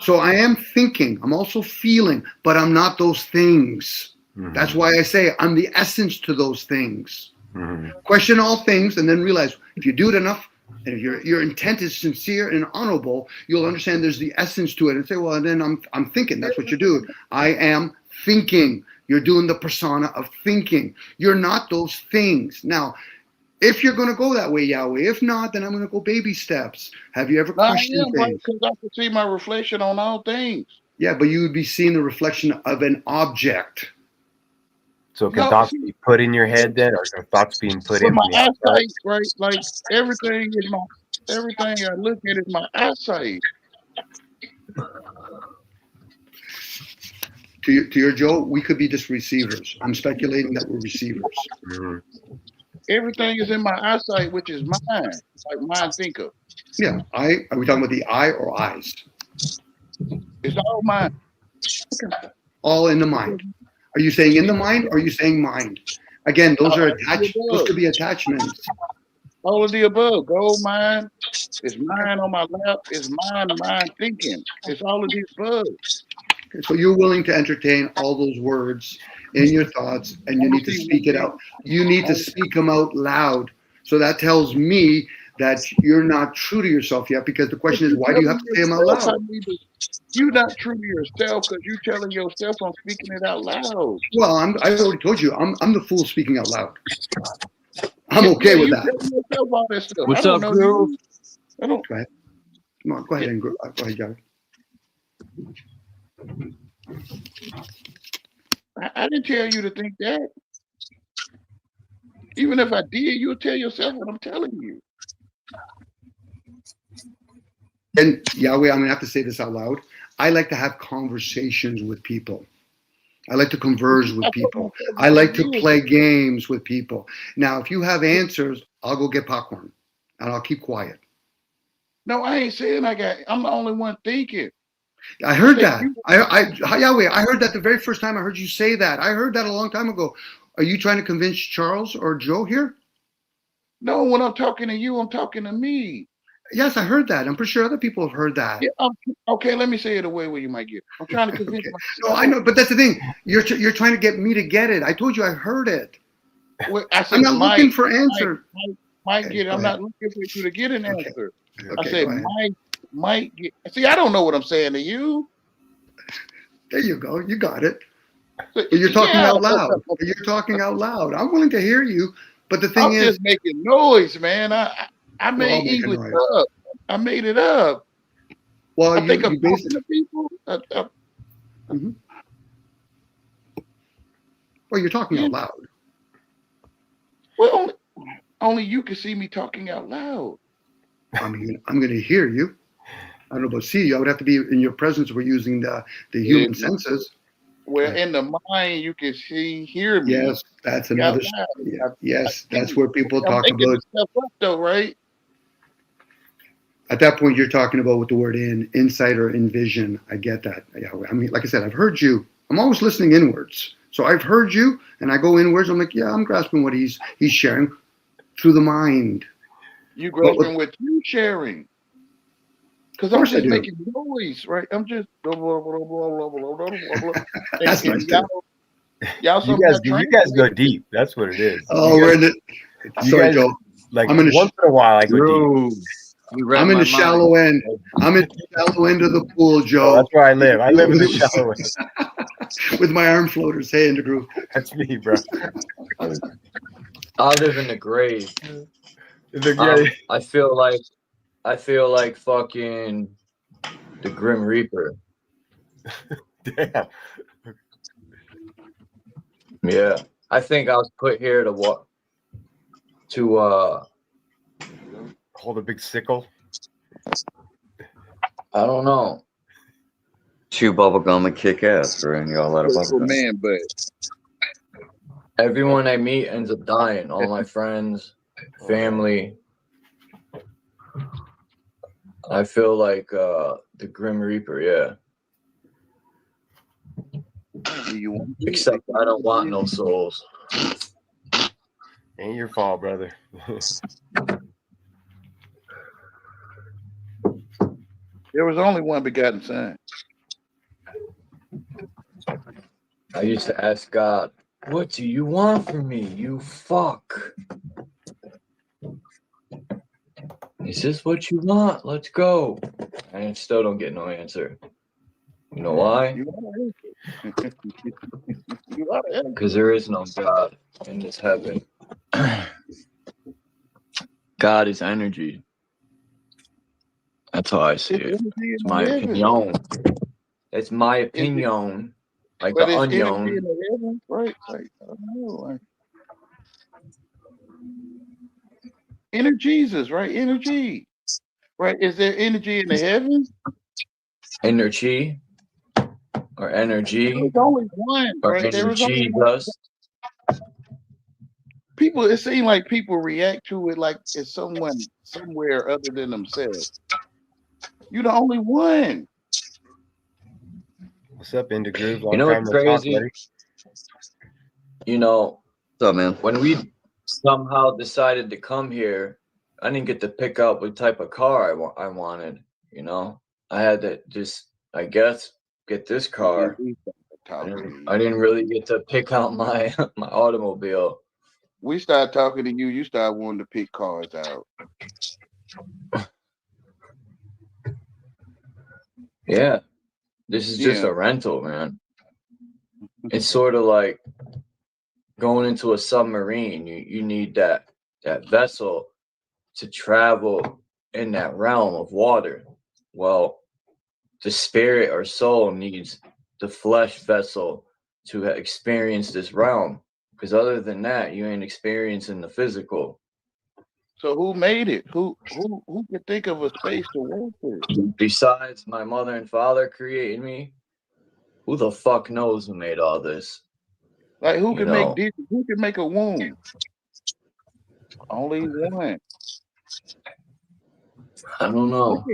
Speaker 2: So I am thinking, I'm also feeling, but I'm not those things. Mm-hmm. That's why I say I'm the essence to those things. Mm-hmm. Question all things and then realize if you do it enough, and if your intent is sincere and honorable, you'll understand there's the essence to it and say, well, and then I'm thinking. That's what you're doing. I am thinking. You're doing the persona of thinking. You're not those things. Now, if you're going to go that way, Yahweh, if not, then I'm going to go baby steps. Have you ever questioned things?
Speaker 8: Because I can see my reflection on all things.
Speaker 2: Yeah, but you would be seeing the reflection of an object.
Speaker 9: So can thoughts be put in your head then, or are thoughts being put in?
Speaker 8: My eyesight, right? Like everything I look at is my eyesight.
Speaker 2: To your Joe, we could be just receivers. I'm speculating that we're receivers.
Speaker 9: Mm-hmm.
Speaker 8: Everything is in my eyesight, which is mine, like mind thinker.
Speaker 2: Yeah, are we talking about the eye or eyes?
Speaker 8: It's all mine.
Speaker 2: All in the mind. Are you saying in the mind or are you saying mind? Again, those are attached. Those could be attachments.
Speaker 8: All of the above. Gold mine. It's mine on my lap. It's mine thinking. It's all of these above.
Speaker 2: Okay, so you're willing to entertain all those words in your thoughts, and you need to speak it out. You need to speak them out loud. So that tells me that you're not true to yourself yet, because the question is, why do you have to say them out loud?
Speaker 8: You're not true to yourself because you're telling yourself I'm speaking it out loud.
Speaker 2: Well, I already told you, I'm the fool speaking out loud. I'm okay with that.
Speaker 7: What's up, Groove?
Speaker 8: I don't.
Speaker 2: Go ahead. Come on, go ahead and go ahead, Jared.
Speaker 8: I didn't tell you to think that. Even if I did, you'll tell yourself what I'm telling you.
Speaker 2: And Yahweh, I'm gonna have to say this out loud. I like to have conversations with people. I like to converse with people. I like to play games with people. Now, if you have answers, I'll go get popcorn and I'll keep quiet.
Speaker 8: No, I ain't saying I'm the only one thinking.
Speaker 2: I heard that. Yahweh, I heard that the very first time I heard you say that. I heard that a long time ago. Are you trying to convince Charles or Joe here?
Speaker 8: No, when I'm talking to you, I'm talking to me.
Speaker 2: Yes, I heard that. I'm pretty sure other people have heard that.
Speaker 8: Yeah, okay, let me say it a way where you might get it. I'm trying to convince myself.
Speaker 2: No, I know, but that's the thing. You're trying to get me to get it. I told you I heard it.
Speaker 8: Well, I said,
Speaker 2: I'm not looking for answers.
Speaker 8: Might get it. I'm not looking for you to get an answer. I said might get. See, I don't know what I'm saying to you.
Speaker 2: There you go. You got it. But you're talking out loud. You're talking out loud. I'm willing to hear you, but the thing
Speaker 8: I'm
Speaker 2: is,
Speaker 8: just making noise, man. I made English up. I made it up.
Speaker 2: Well,
Speaker 8: I think I'm talking to people.
Speaker 2: Mm-hmm. Well, you're talking out loud.
Speaker 8: Well, only you can see me talking out loud.
Speaker 2: I mean, I'm going to hear you. I don't know about see you. I would have to be in your presence. We're using the human senses.
Speaker 8: Well, in the mind, you can hear me.
Speaker 2: Yes, that's another. Yes, that's where people talk about
Speaker 8: stuff up, though, right?
Speaker 2: At that point, you're talking about with the word insight or envision. I get that. Yeah, I mean, like I said, I've heard you. I'm always listening inwards. So I've heard you, and I go inwards. I'm like, yeah, I'm grasping what he's sharing through the mind.
Speaker 8: You grasping what you sharing? Because I'm just making noise, right? I'm just blah, blah, blah, blah, blah, blah, blah.
Speaker 2: That's nice.
Speaker 9: You guys go deep. That's what it is.
Speaker 2: Oh, we're in it. Sorry, Joe.
Speaker 9: Like once in a while, I go deep.
Speaker 2: I'm in the shallow end. I'm in the shallow end of the pool, Joe.
Speaker 9: Oh, that's where I live. I live in the shallow end.
Speaker 2: With my arm floaters. Hey, in the groove.
Speaker 9: That's me, bro.
Speaker 7: I live in the grave. I feel like fucking the Grim Reaper.
Speaker 9: Damn.
Speaker 7: Yeah, I think I was put here to
Speaker 9: hold a big sickle.
Speaker 7: I don't know.
Speaker 6: Chew bubble gum and kick ass, right? You all let a bubble gum.
Speaker 8: Man, but
Speaker 7: everyone I meet ends up dying. All my friends, family. I feel like the Grim Reaper, yeah. Except I don't want no souls.
Speaker 9: Ain't your fault, brother.
Speaker 8: There was only one begotten son.
Speaker 7: I used to ask God, what do you want from me, you fuck? Is this what you want? Let's go. I still don't get no answer. You know why? Because there is no God in this heaven. God is energy. That's how I see it. It's my opinion. It's my opinion. Like the onion.
Speaker 8: Right? Like, I don't know. Inner Jesus, right? Energy. Right? Is there energy in the heavens?
Speaker 7: Energy. Or energy.
Speaker 8: There's only one,
Speaker 7: or
Speaker 8: right?
Speaker 7: energy dust.
Speaker 8: People, it seems like people react to it like it's someone somewhere other than themselves. You're the only one.
Speaker 9: What's up, Into Groove?
Speaker 7: You know what's crazy? You know,
Speaker 6: what's up, man?
Speaker 7: When we somehow decided to come here, I didn't get to pick out what type of car I wanted. You know, I had to just, I guess, get this car.
Speaker 8: talking to you.
Speaker 7: I didn't really get to pick out my my automobile.
Speaker 8: We start talking to you. You start wanting to pick cars out.
Speaker 7: Yeah, this is just
Speaker 8: Yeah.
Speaker 7: a rental, man. It's sort of like going into a submarine. You need that vessel to travel in that realm of water. Well, the spirit or soul needs the flesh vessel to experience this realm, because other than that, you ain't experiencing the physical.
Speaker 8: So who made it? Who could think of a space to work with?
Speaker 7: Besides my mother and father creating me, who the fuck knows who made all this?
Speaker 8: Like who
Speaker 7: You
Speaker 8: can
Speaker 7: know.
Speaker 8: make this? Who can make a womb? Only one.
Speaker 7: I don't know.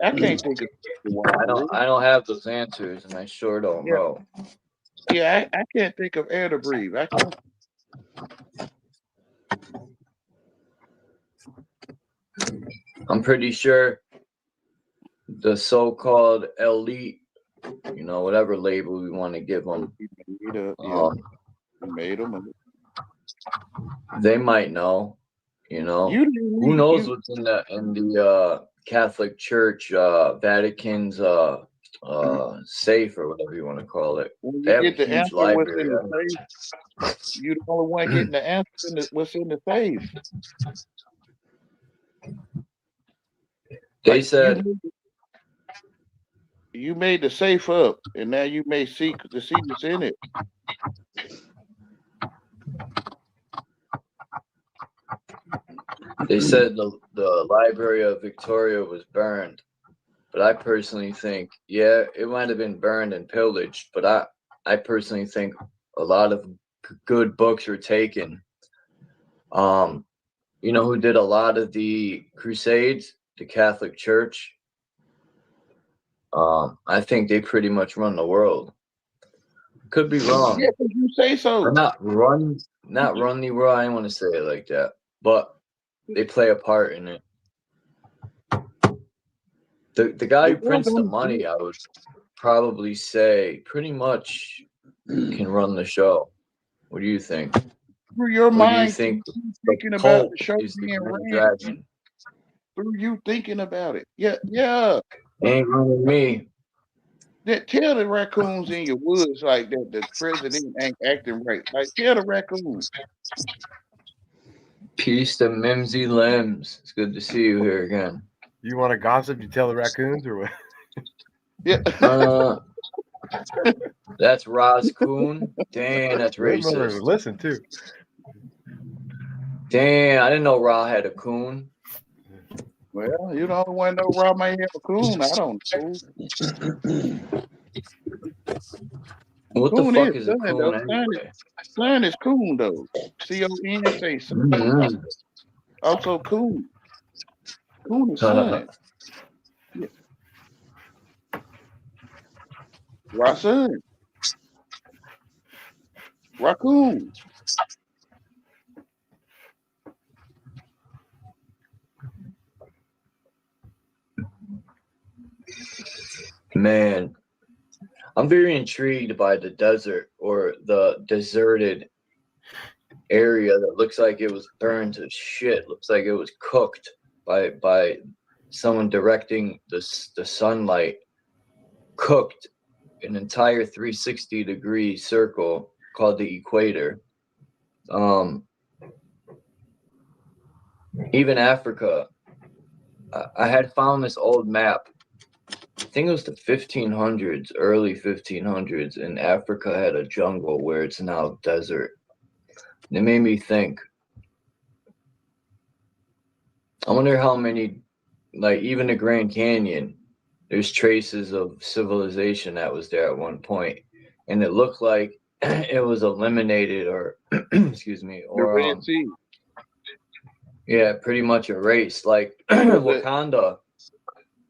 Speaker 8: I can't think of one.
Speaker 7: I don't have those answers, and I sure don't know.
Speaker 8: Yeah, I can't think of air to breathe. I can't.
Speaker 7: I'm pretty sure the so-called elite, you know, whatever label we want to give them,
Speaker 8: Made them.
Speaker 7: they might know. You know, who knows what's in the Catholic Church, Vatican's safe or whatever you want to call it. They have a huge library.
Speaker 8: You're the only one getting the answer what's in the safe.
Speaker 7: They said
Speaker 8: you made the safe up, and now you may see what's in it.
Speaker 7: They said the Library of Victoria was burned, but I personally think, yeah, it might have been burned and pillaged, but I personally think a lot of good books were taken. You know who did a lot of the Crusades? The Catholic Church. I think they pretty much run the world. Could be wrong.
Speaker 8: Yeah, but you say so.
Speaker 7: Or not run the world. I don't want to say it like that, but they play a part in it. The guy who prints the money, I would probably say, pretty much can run the show. What do you think?
Speaker 8: Through your mind,
Speaker 7: do you think
Speaker 8: thinking about the show being ran. Through you thinking about it. Yeah.
Speaker 7: Ain't running me.
Speaker 8: Tell the raccoons in your woods like that the president ain't acting right. Like tell the raccoons.
Speaker 7: Peace to Mimsy Limbs. It's good to see you here again.
Speaker 9: You want to gossip? You tell the raccoons or what?
Speaker 8: Yeah.
Speaker 7: That's Roz Coon. Damn, that's racist.
Speaker 9: Listen too.
Speaker 7: Damn, I didn't know Ra had a coon.
Speaker 8: Well, you the only one know Ra might have a coon. I don't know.
Speaker 7: What
Speaker 8: coon
Speaker 7: the fuck is a coon anyway?
Speaker 8: Son is coon though. C-O-N say son. Also coon. Coon is son. Yeah. Rasun. Raccoon.
Speaker 7: Man, I'm very intrigued by the desert or the deserted area that looks like it was burned to shit. Looks like it was cooked by someone directing the sunlight. Cooked an entire 360-degree circle called the equator. Even Africa. I had found this old map. I think it was the 1500s, early 1500s, and Africa had a jungle where it's now desert. And it made me think. I wonder how many, like even the Grand Canyon, there's traces of civilization that was there at one point, and it looked like it was eliminated or, excuse me, or yeah, pretty much erased. Like Wakanda.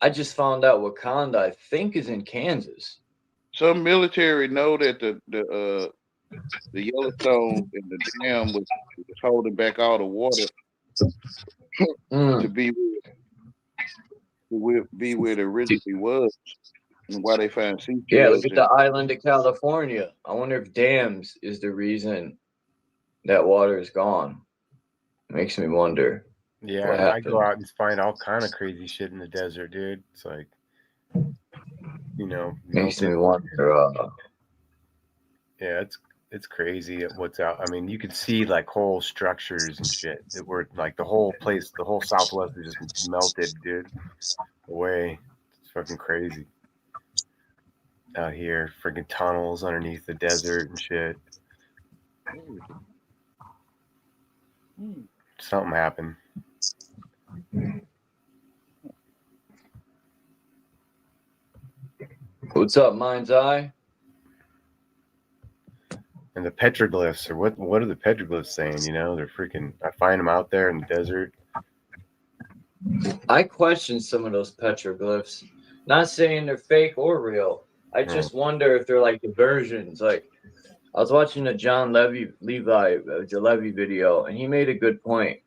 Speaker 7: I just found out Wakanda, I think, is in Kansas.
Speaker 8: Some military know that the Yellowstone and the dam was holding back all the water to be where it originally was. and why they find seashells.
Speaker 7: Yeah, look at the island of California. I wonder if dams is the reason that water is gone. Makes me wonder.
Speaker 9: Yeah,
Speaker 7: what
Speaker 9: I go
Speaker 7: happened.
Speaker 9: out and find all kind of crazy shit in the desert, dude. It's like, you know,
Speaker 7: Makes
Speaker 9: melted.
Speaker 7: me wonder.
Speaker 9: Yeah, it's crazy what's out. I mean, you could see like whole structures and shit that were like the whole place, the whole Southwest is just melted, dude, away. It's fucking crazy out here. Freaking tunnels underneath the desert and shit. Something happened.
Speaker 7: What's up, Mind's Eye?
Speaker 9: And the petroglyphs, or what are the petroglyphs saying? You know, they're freaking. I find them out there in the desert.
Speaker 7: I question some of those petroglyphs. Not saying they're fake or real. I just wonder if they're like diversions. Like, I was watching a John Levi video, and he made a good point.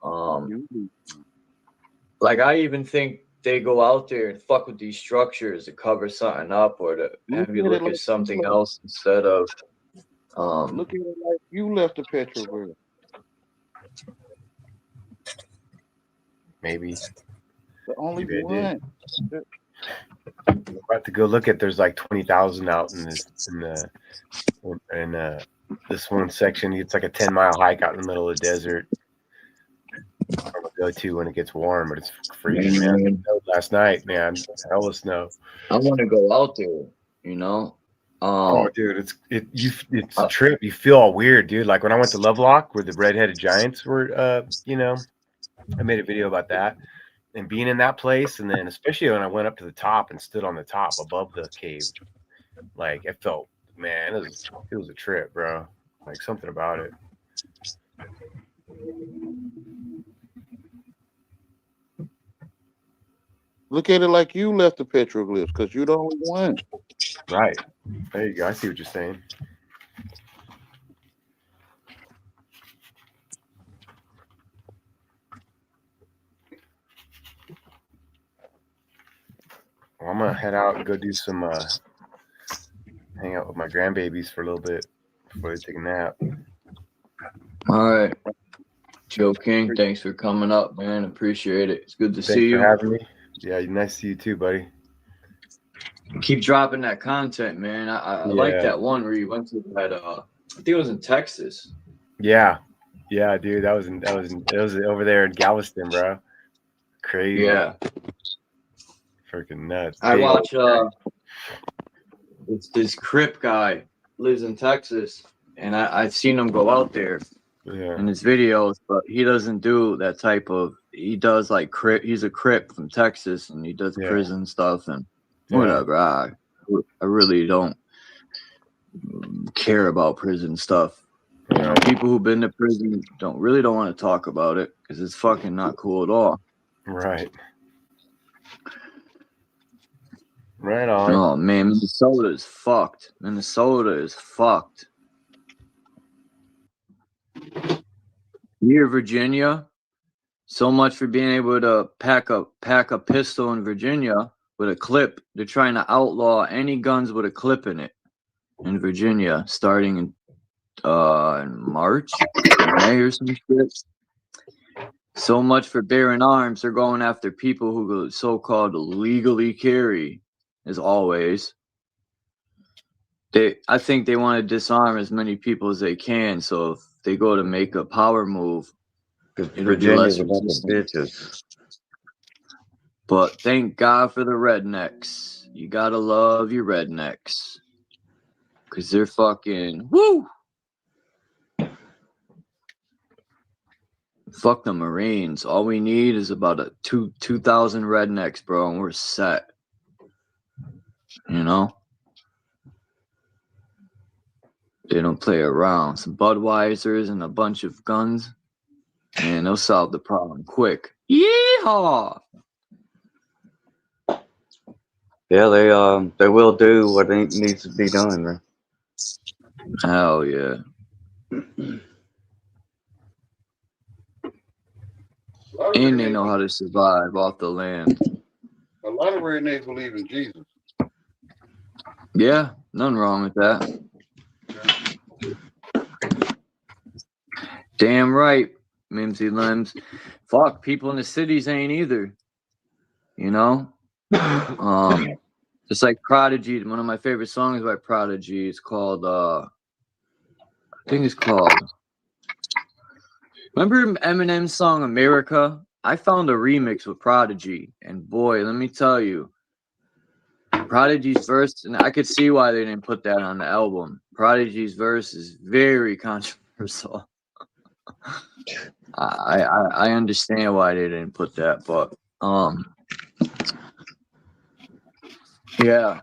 Speaker 7: Like, I even think they go out there and fuck with these structures to cover something up, or to have you look at something else instead of.
Speaker 8: Look at it like you left the petroglyph.
Speaker 9: Maybe.
Speaker 8: The only
Speaker 9: Maybe
Speaker 8: one.
Speaker 9: I'm about to go look at. There's like 20,000 out in this one section. It's like a 10-mile hike out in the middle of the desert. I'm gonna go to when it gets warm, but it's freezing, man. Last night, man, hell of snow.
Speaker 7: I want to go out there, you know.
Speaker 9: Oh, dude, it's a trip. You feel all weird, dude. Like when I went to Lovelock, where the redheaded giants were, you know, I made a video about that, and being in that place, and then especially when I went up to the top and stood on the top above the cave, like it felt, man, it was a trip, bro. Like something about it.
Speaker 8: Look at it like you left the petroglyphs, because you're the only one.
Speaker 9: Right. There you go. I see what you're saying. Well, I'm gonna head out and go do some hang out with my grandbabies for a little bit before they take a nap.
Speaker 7: All right. Joe King, thanks for coming up, man. Appreciate it. It's good to see you.
Speaker 9: Thanks for having me. Yeah, nice to see you too, buddy.
Speaker 7: Keep dropping that content, man. I like that one where you went to that. I think it was in Texas.
Speaker 9: Yeah, dude. That was over there in Galveston, bro. Crazy.
Speaker 7: Yeah.
Speaker 9: Freaking nuts.
Speaker 7: I watch. This Crip guy lives in Texas, and I've seen him go out there in his videos, but he doesn't do that type of. He does like Crip. He's a Crip from Texas, and he does prison stuff and whatever. I really don't care about prison stuff. You know, people who've been to prison don't want to talk about it because it's fucking not cool at all.
Speaker 9: Right. Right on.
Speaker 7: Oh man, Minnesota is fucked. Near Virginia, so much for being able to pack a pistol in Virginia with a clip. They're trying to outlaw any guns with a clip in it in Virginia, starting in March, May or some shit. So much for bearing arms. They're going after people who so-called legally carry. As always, I think they want to disarm as many people as they can. So if they go to make a power move, it'll be less resistance. But thank God for the rednecks. You gotta love your rednecks, cause they're fucking woo. Fuck the Marines. All we need is about 2,000 rednecks, bro, and we're set. You know, they don't play around. Some Budweisers and a bunch of guns, and they'll solve the problem quick. Yeehaw!
Speaker 10: Yeah, they will do what needs to be done, man.
Speaker 7: Hell yeah! And they know how to survive off the land.
Speaker 8: A lot of rednecks believe in Jesus.
Speaker 7: Yeah, nothing wrong with that. Damn right, Mimsy Limbs. Fuck, people in the cities ain't either. You know? Just like Prodigy, one of my favorite songs by Prodigy is called I think it's called, remember Eminem's song America? I found a remix with Prodigy, and boy, let me tell you, Prodigy's verse, and I could see why they didn't put that on the album. Prodigy's verse is very controversial. I understand why they didn't put that, but yeah.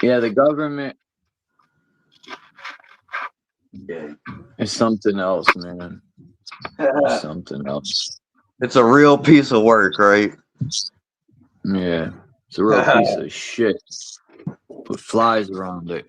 Speaker 7: Yeah, the government is something else, man. It's something else.
Speaker 10: It's a real piece of work, right?
Speaker 7: Yeah, it's a real piece of shit with flies around it.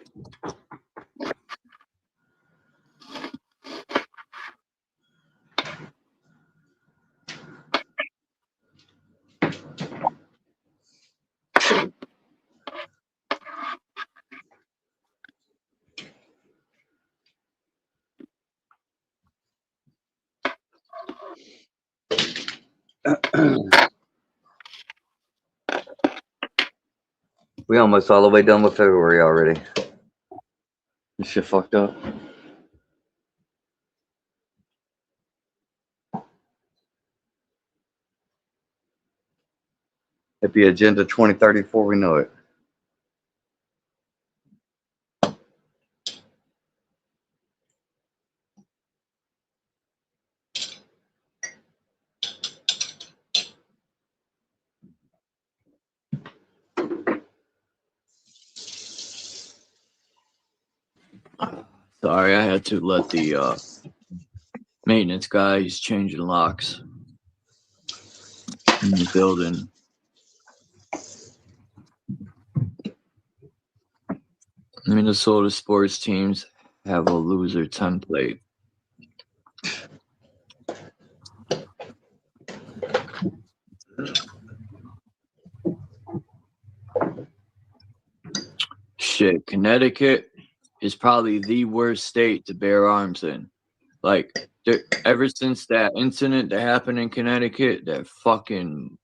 Speaker 10: We almost all the way done with February already. This shit fucked up. It'd be Agenda 2030 before we know it.
Speaker 7: Sorry, I had to let the maintenance guy, he's changing locks in the building. Minnesota sports teams have a loser template. Shit, Connecticut is probably the worst state to bear arms in. Like, ever since that incident that happened in Connecticut, that fucking,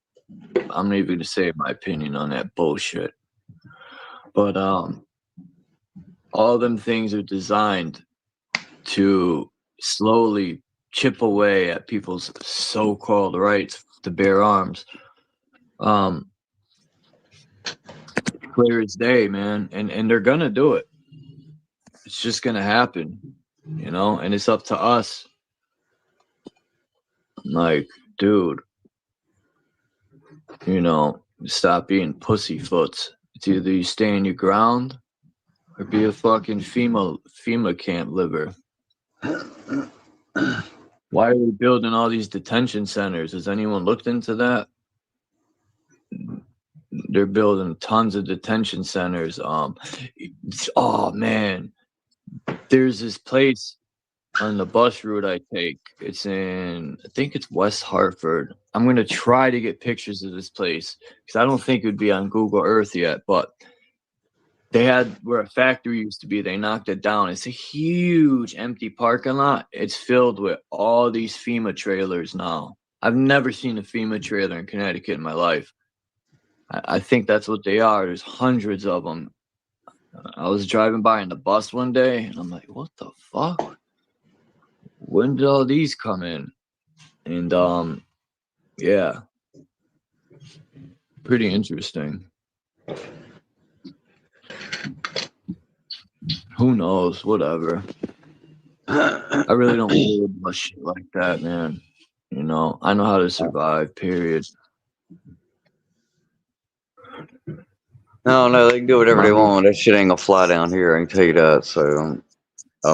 Speaker 7: I'm not even gonna say my opinion on that bullshit. But all them things are designed to slowly chip away at people's so-called rights to bear arms. Clear as day, man, and they're gonna do it. It's just gonna happen, you know, and it's up to us. Like, dude, you know, stop being pussyfoots. It's either you stay in your ground or be a fucking FEMA camp liver. Why are we building all these detention centers? Has anyone looked into that? They're building tons of detention centers. Oh man, there's this place on the bus route I take. It's in, I think it's West Hartford. I'm gonna try to get pictures of this place because I don't think it would be on Google Earth yet. But they had where a factory used to be. They knocked it down. It's a huge empty parking lot. It's filled with all these FEMA trailers now. I've never seen a FEMA trailer in Connecticut in my life. I think that's what they are. There's hundreds of them. I was driving by in the bus one day, and I'm like, what the fuck? When did all these come in? And, yeah. Pretty interesting. Who knows? Whatever. I really don't worry about shit like that, man. You know, I know how to survive, period.
Speaker 10: No, they can do whatever they want. That shit ain't gonna fly down here. I can tell you that. So I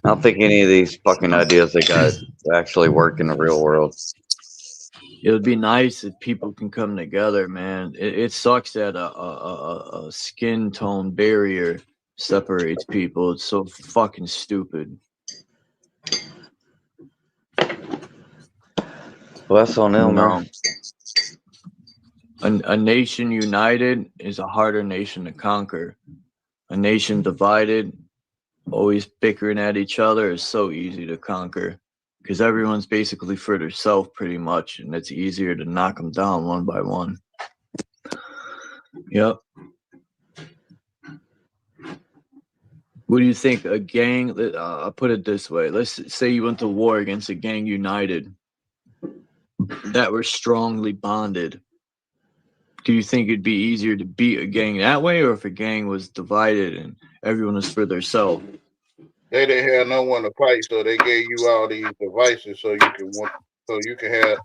Speaker 10: don't think any of these fucking ideas they got actually work in the real world.
Speaker 7: It would be nice if people can come together, man. It sucks that a skin tone barrier separates people. It's so fucking stupid.
Speaker 10: Well, that's on them, man.
Speaker 7: A nation united is a harder nation to conquer. A nation divided, always bickering at each other, is so easy to conquer because everyone's basically for themselves pretty much, and it's easier to knock them down one by one. Yep. What do you think? A gang, I'll put it this way. Let's say you went to war against a gang united that were strongly bonded. Do you think it'd be easier to beat a gang that way, or if a gang was divided and everyone was for themselves?
Speaker 8: They didn't have no one to fight, so they gave you all these devices so they can have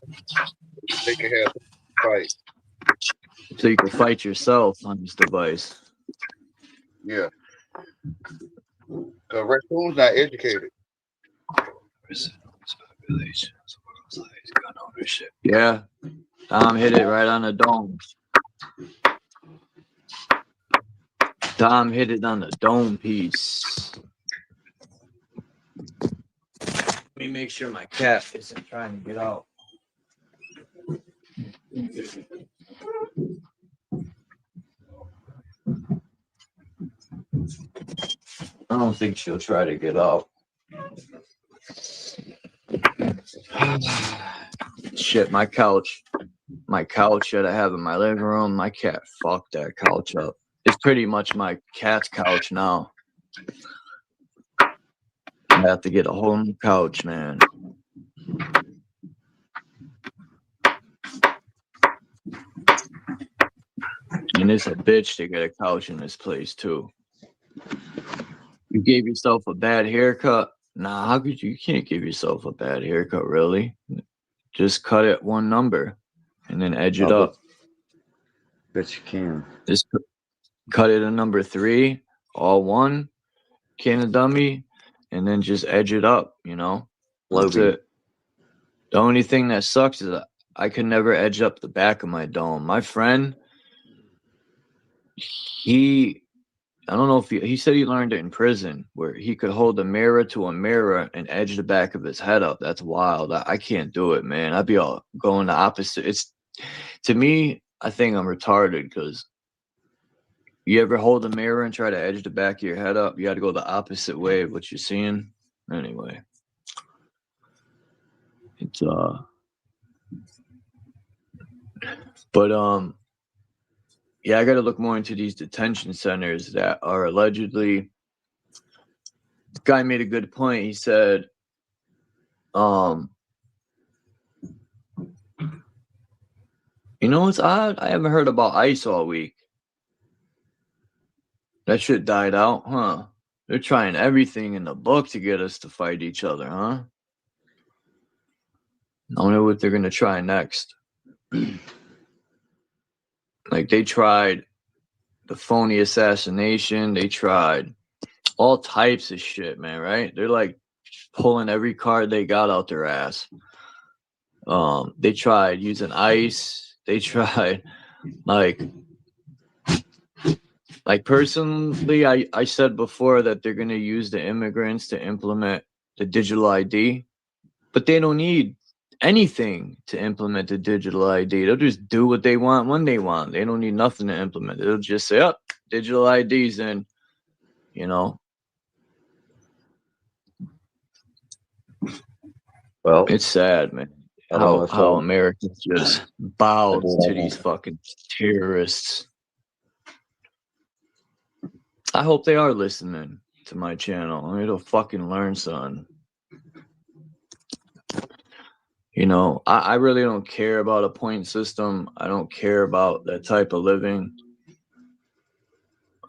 Speaker 8: fight.
Speaker 7: So you can fight yourself on this device.
Speaker 8: Yeah. Because raccoon's not educated.
Speaker 7: Yeah. Tom hit it right on the dome. Tom hit it on the dome piece. Let me make sure my cat isn't trying to get out. I don't think she'll try to get out. Shit, my couch that I have in my living room, my cat fucked that couch up. It's pretty much my cat's couch now. I have to get a whole new couch, man. And it's a bitch to get a couch in this place, too. You gave yourself a bad haircut? Nah, how could you? You can't give yourself a bad haircut, really. Just cut it one number and then edge it up.
Speaker 10: Bet you can.
Speaker 7: Just cut it a number 3, all one, can of dummy, and then just edge it up, you know? That's it. The only thing that sucks is that I could never edge up the back of my dome. My friend, I don't know if he said he learned it in prison where he could hold a mirror to a mirror and edge the back of his head up. That's wild. I can't do it, man. I'd be all going the opposite. To me, I think I'm retarded because you ever hold a mirror and try to edge the back of your head up? You got to go the opposite way of what you're seeing. Anyway, yeah, I got to look more into these detention centers that are allegedly. The guy made a good point. He said, you know what's odd? I haven't heard about ICE all week. That shit died out, huh? They're trying everything in the book to get us to fight each other, huh? I don't know what they're going to try next. Like, they tried the phony assassination. They tried all types of shit, man, right? They're like pulling every card they got out their ass. They tried using ICE. They tried, like personally, I said before that they're going to use the immigrants to implement the digital ID, but they don't need anything to implement the digital ID. They'll just do what they want when they want. They don't need nothing to implement. They'll just say, oh, digital IDs in, you know.
Speaker 10: Well,
Speaker 7: it's sad, man. How Americans just bowed to these fucking terrorists. I hope they are listening to my channel. I mean, they'll fucking learn something. You know, I really don't care about a point system. I don't care about that type of living.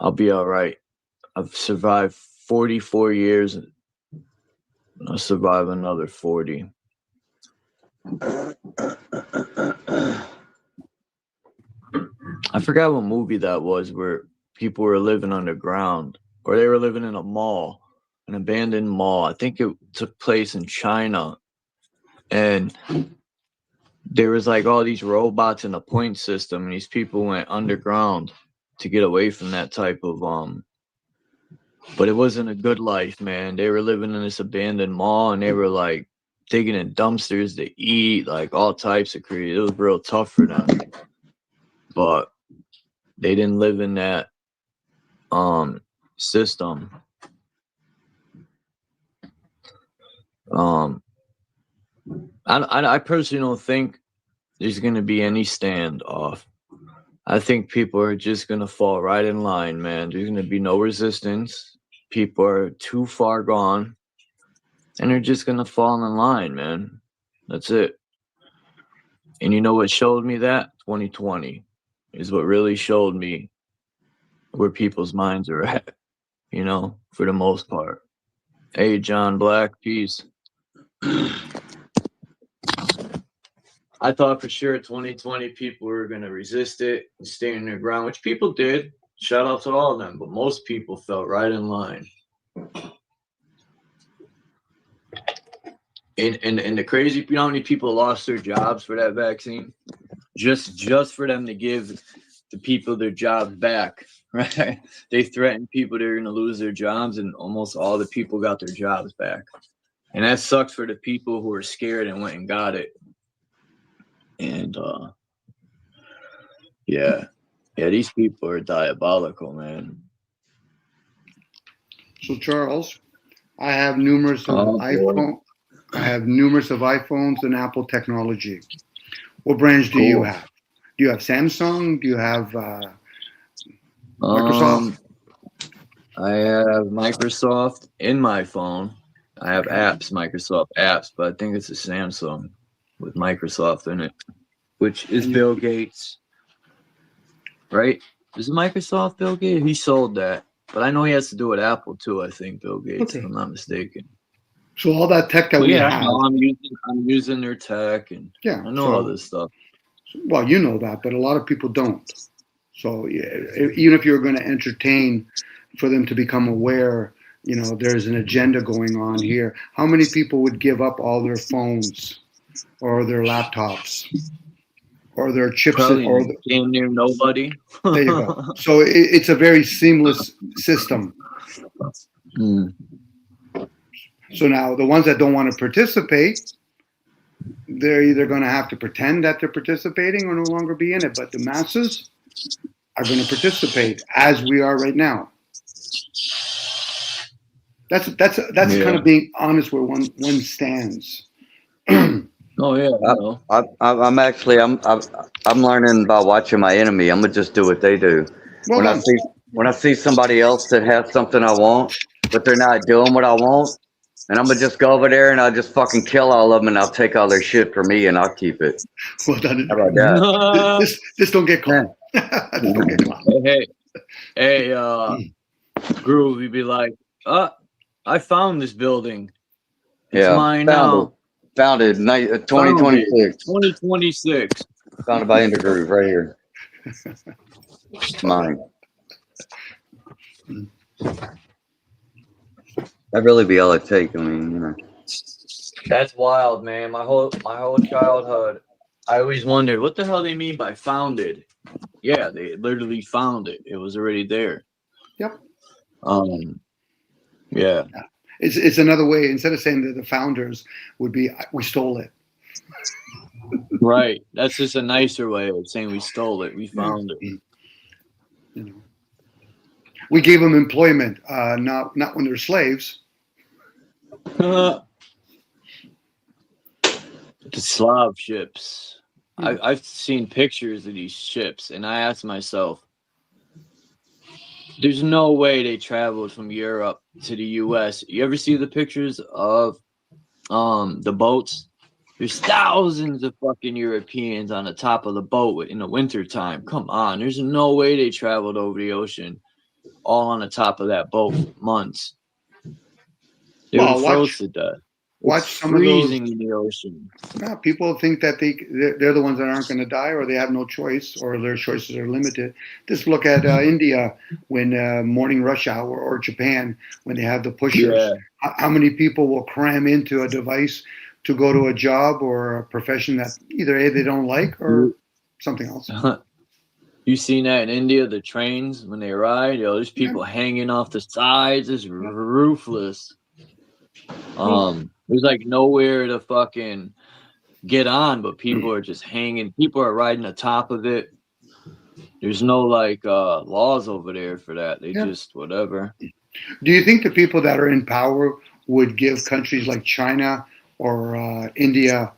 Speaker 7: I'll be all right. I've survived 44 years. I'll survive another 40. I forgot what movie that was where people were living underground, or they were living in a mall, an abandoned mall. I think it took place in China. And there was like all these robots in a point system, and these people went underground to get away from that type of but it wasn't a good life, man. They were living in this abandoned mall, and they were like digging in dumpsters to eat, like all types of crazy. It was real tough for them, but they didn't live in that system. I personally don't think there's going to be any standoff. I think people are just going to fall right in line, man. There's going to be no resistance. People are too far gone, and they're just going to fall in line, man. That's it. And you know what showed me that? 2020 is what really showed me where people's minds are at, you know, for the most part. Hey, John Black, peace. I thought for sure 2020 people were going to resist it and stay in their ground, which people did. Shout out to all of them, but most people fell right in line. And the crazy, you know how many people lost their jobs for that vaccine? Just for them to give the people their jobs back, right? They threatened people they're going to lose their jobs, and almost all the people got their jobs back. And that sucks for the people who were scared and went and got it. And yeah, these people are diabolical, man.
Speaker 2: So Charles, I have numerous of iPhone. I have numerous of iPhones and Apple technology. What brands do you have? Do you have Samsung? Do you have Microsoft?
Speaker 7: I have Microsoft in my phone. I have apps, Microsoft apps, but I think it's a Samsung with Microsoft in it, which is Bill Gates, right? Is it Microsoft Bill Gates? He sold that, but I know he has to do with Apple too. I think Bill Gates, if I'm not mistaken.
Speaker 2: So all that tech that we have,
Speaker 7: I'm using their tech, and I know all this stuff.
Speaker 2: Well, you know that, but a lot of people don't. So even if you're going to entertain for them to become aware, you know, there's an agenda going on here. How many people would give up all their phones or their laptops or their chips?
Speaker 7: Damn near nobody.
Speaker 2: There you go. So it's a very seamless system. So now the ones that don't want to participate, they're either going to have to pretend that they're participating or no longer be in it. But the masses are going to participate as we are right now. That's kind of being honest where one stands.
Speaker 7: Oh yeah,
Speaker 10: I'm learning by watching my enemy. I'm gonna just do what they do. When I see somebody else that has something I want, but they're not doing what I want, and I'm gonna just go over there and I'll just fucking kill all of them, and I'll take all their shit for me and I'll keep it.
Speaker 2: Well done.
Speaker 10: How about that?
Speaker 2: This don't get caught.
Speaker 7: Hey, Groove, you'd be like, I found this building. It's mine now.
Speaker 10: Founded 2026.
Speaker 7: 2026.
Speaker 10: Founded by Intergroove right here. It's mine. That'd really be all it take. I mean, you know.
Speaker 7: That's wild, man. My whole childhood, I always wondered what the hell they mean by founded. Yeah, they literally found it. It was already there.
Speaker 2: Yep.
Speaker 7: Yeah.
Speaker 2: It's another way. Instead of saying that the founders would be, we stole it.
Speaker 7: Right. That's just a nicer way of saying we stole it. We found it.
Speaker 2: You know, we gave them employment, not when they're slaves.
Speaker 7: The Slav ships. I've seen pictures of these ships, and I asked myself, there's no way they traveled from Europe to the U.S. You ever see the pictures of the boats? There's thousands of fucking Europeans on the top of the boat in the wintertime. Come on, there's no way they traveled over the ocean all on the top of that boat for months. They were froze to death.
Speaker 2: Watch some
Speaker 7: freezing
Speaker 2: of those,
Speaker 7: in the ocean.
Speaker 2: Yeah, people think that they're the ones that aren't going to die, or they have no choice, or their choices are limited. Just look at India when morning rush hour, or Japan when they have the pushers. Yeah. How many people will cram into a device to go to a job or a profession that either A, they don't like, or something else?
Speaker 7: You seen that in India, the trains when they ride? Yo, there's people hanging off the sides. It's ruthless. There's like nowhere to fucking get on, but people are just hanging. People are riding the top of it. There's no like laws over there for that. They just whatever.
Speaker 2: Do you think the people that are in power would give countries like China or India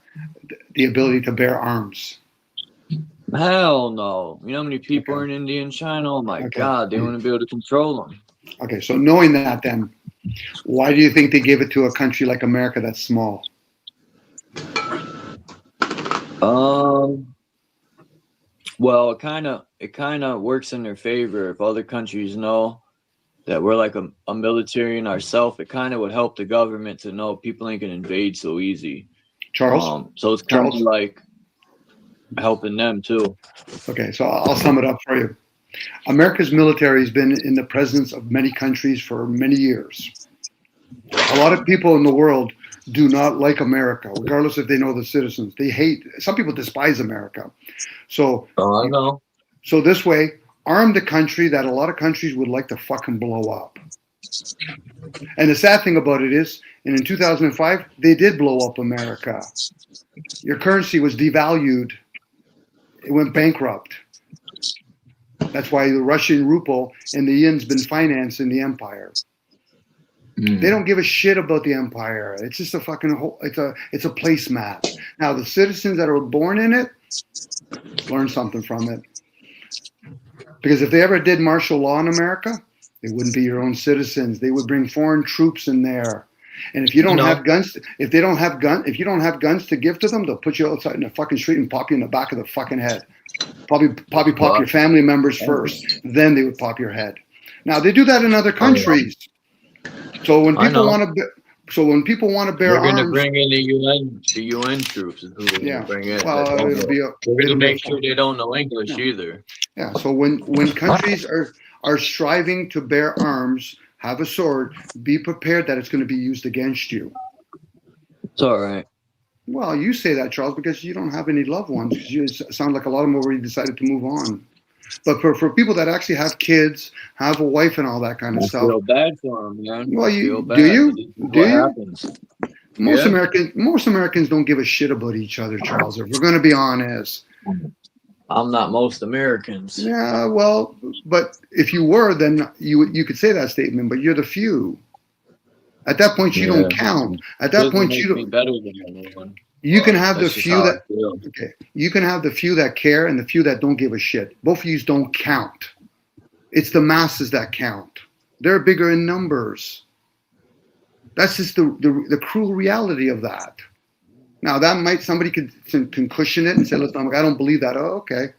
Speaker 2: the ability to bear arms?
Speaker 7: Hell no. You know how many people are in India and China? Oh my God, they want to be able to control them.
Speaker 2: Okay, so knowing that, then why do you think they give it to a country like America that's small?
Speaker 7: Well, it kind of works in their favor. If other countries know that we're like a military in ourselves, it kind of would help the government to know people ain't gonna invade so easy.
Speaker 2: Charles?
Speaker 7: So it's kind of like helping them too.
Speaker 2: Okay, so I'll sum it up for you. America's military has been in the presence of many countries for many years. A lot of people in the world do not like America, regardless if they know the citizens. They hate, some people despise America. So,
Speaker 7: I know.
Speaker 2: So this way, arm the country that a lot of countries would like to fucking blow up. And the sad thing about it is, and in 2005, they did blow up America. Your currency was devalued. It went bankrupt. That's why the Russian ruble and the yen's been financing the empire. They don't give a shit about the empire. It's just a fucking it's a placemat. Now the citizens that are born in it learn something from it. Because if they ever did martial law in America, they wouldn't be your own citizens. They would bring foreign troops in there. And if you don't have guns, if you don't have guns to give to them, they'll put you outside in the fucking street and pop you in the back of the fucking head. Probably pop your family members first. Then they would pop your head. Now they do that in other countries. So when people want to bear
Speaker 7: they're
Speaker 2: arms,
Speaker 7: going to bring in the UN troops. Is who they're going to bring in.
Speaker 2: Well,
Speaker 7: they're going to make sure they don't know English either.
Speaker 2: Yeah. So when countries are striving to bear arms, have a sword, be prepared that it's going to be used against you.
Speaker 7: It's all right.
Speaker 2: Well, you say that, Charles, because you don't have any loved ones. You sound like a lot of them already decided to move on. But for people that actually have kids, have a wife, and all that kind of stuff,
Speaker 7: I feel bad for them, man.
Speaker 2: Well, do you? Most Americans don't give a shit about each other, Charles. If we're going to be honest,
Speaker 7: I'm not most Americans.
Speaker 2: Yeah, well, but if you were, then you could say that statement. But you're the few. At that point, you don't count. At that point, you don't.
Speaker 7: Better than anyone.
Speaker 2: You can have the few that you can have the few that care and the few that don't give a shit. Both of you don't count. It's the masses that count. They're bigger in numbers. That's just the cruel reality of that. Now that somebody can cushion it and say, listen, I don't believe that. Oh, okay.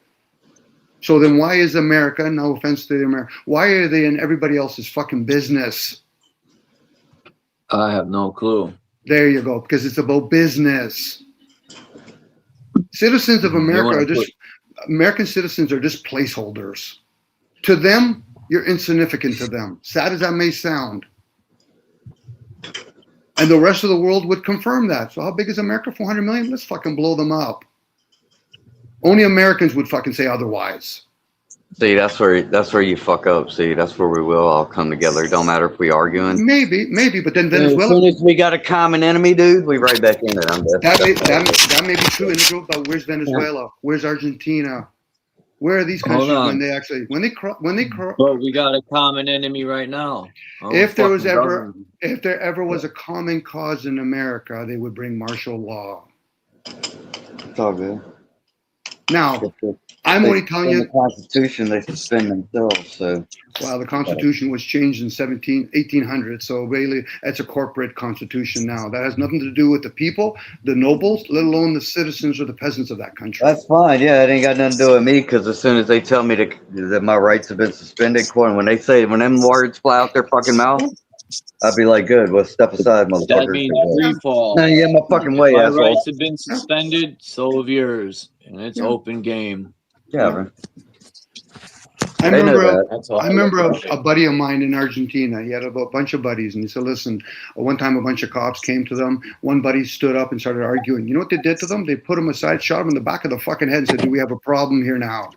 Speaker 2: So then why is America, no offense to the America, why are they in everybody else's fucking business?
Speaker 7: I have no clue.
Speaker 2: There you go, because it's about business. Citizens of America American citizens are just placeholders. To them, you're insignificant to them. Sad as that may sound. And the rest of the world would confirm that. So how big is America? 400 million? Let's fucking blow them up. Only Americans would fucking say otherwise.
Speaker 10: See, that's where you fuck up. See, that's where we will all come together. It don't matter if we arguing.
Speaker 2: Maybe, but then Venezuela.
Speaker 10: As soon as we got a common enemy, dude, we right back in it.
Speaker 2: That may be true, Indigo, but where's Venezuela? Where's Argentina? Where are these countries when they actually when they
Speaker 7: But we got a common enemy right now.
Speaker 2: If there ever was a common cause in America, they would bring martial law.
Speaker 10: It's all good.
Speaker 2: Now, I'm only telling you.
Speaker 10: The Constitution, they suspend themselves. So.
Speaker 2: Well, the Constitution was changed in 1800. So really, that's a corporate constitution now. That has nothing to do with the people, the nobles, let alone the citizens or the peasants of that country.
Speaker 10: That's fine. Yeah, it ain't got nothing to do with me. Because as soon as they tell me that my rights have been suspended, when them words fly out their fucking mouth, I'd be like, good. Well, step aside, motherfucker.
Speaker 7: That means free fall.
Speaker 10: Nah, yeah, my fucking way,
Speaker 7: my
Speaker 10: asshole.
Speaker 7: rights have been suspended. So have yours, and it's open game.
Speaker 10: Yeah, man.
Speaker 2: I remember a buddy of mine in Argentina. He had a bunch of buddies, and he said, listen, one time a bunch of cops came to them. One buddy stood up and started arguing. You know what they did to them? They put him aside, shot him in the back of the fucking head and said, do we have a problem here now?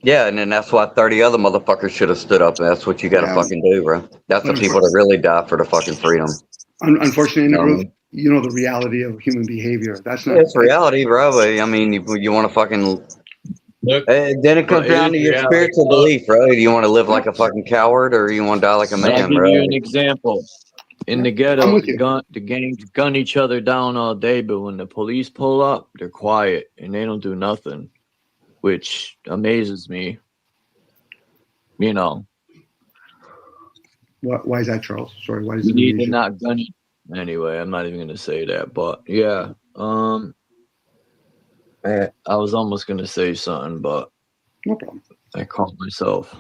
Speaker 10: Yeah, and then that's why 30 other motherfuckers should have stood up. That's what you got to fucking do, bro. That's the people that really die for the fucking freedom.
Speaker 2: Unfortunately, you know the reality of human behavior. That's not.
Speaker 10: It's reality, bro. But I mean, you want to fucking. Then it comes down to your spiritual belief, bro. Do you want to live like a fucking coward, or you want to die like a man,
Speaker 7: I'll give
Speaker 10: bro?
Speaker 7: you an example. In the ghetto, the gangs gun each other down all day, but when the police pull up, they're quiet and they don't do nothing, which amazes me. You know.
Speaker 2: Why is that, Charles? Sorry, why is
Speaker 7: You
Speaker 2: it
Speaker 7: need
Speaker 2: amazing?
Speaker 7: to not gun it. Anyway, I'm not even gonna say that, but yeah. I was almost gonna say something, but
Speaker 2: no problem.
Speaker 7: I caught myself.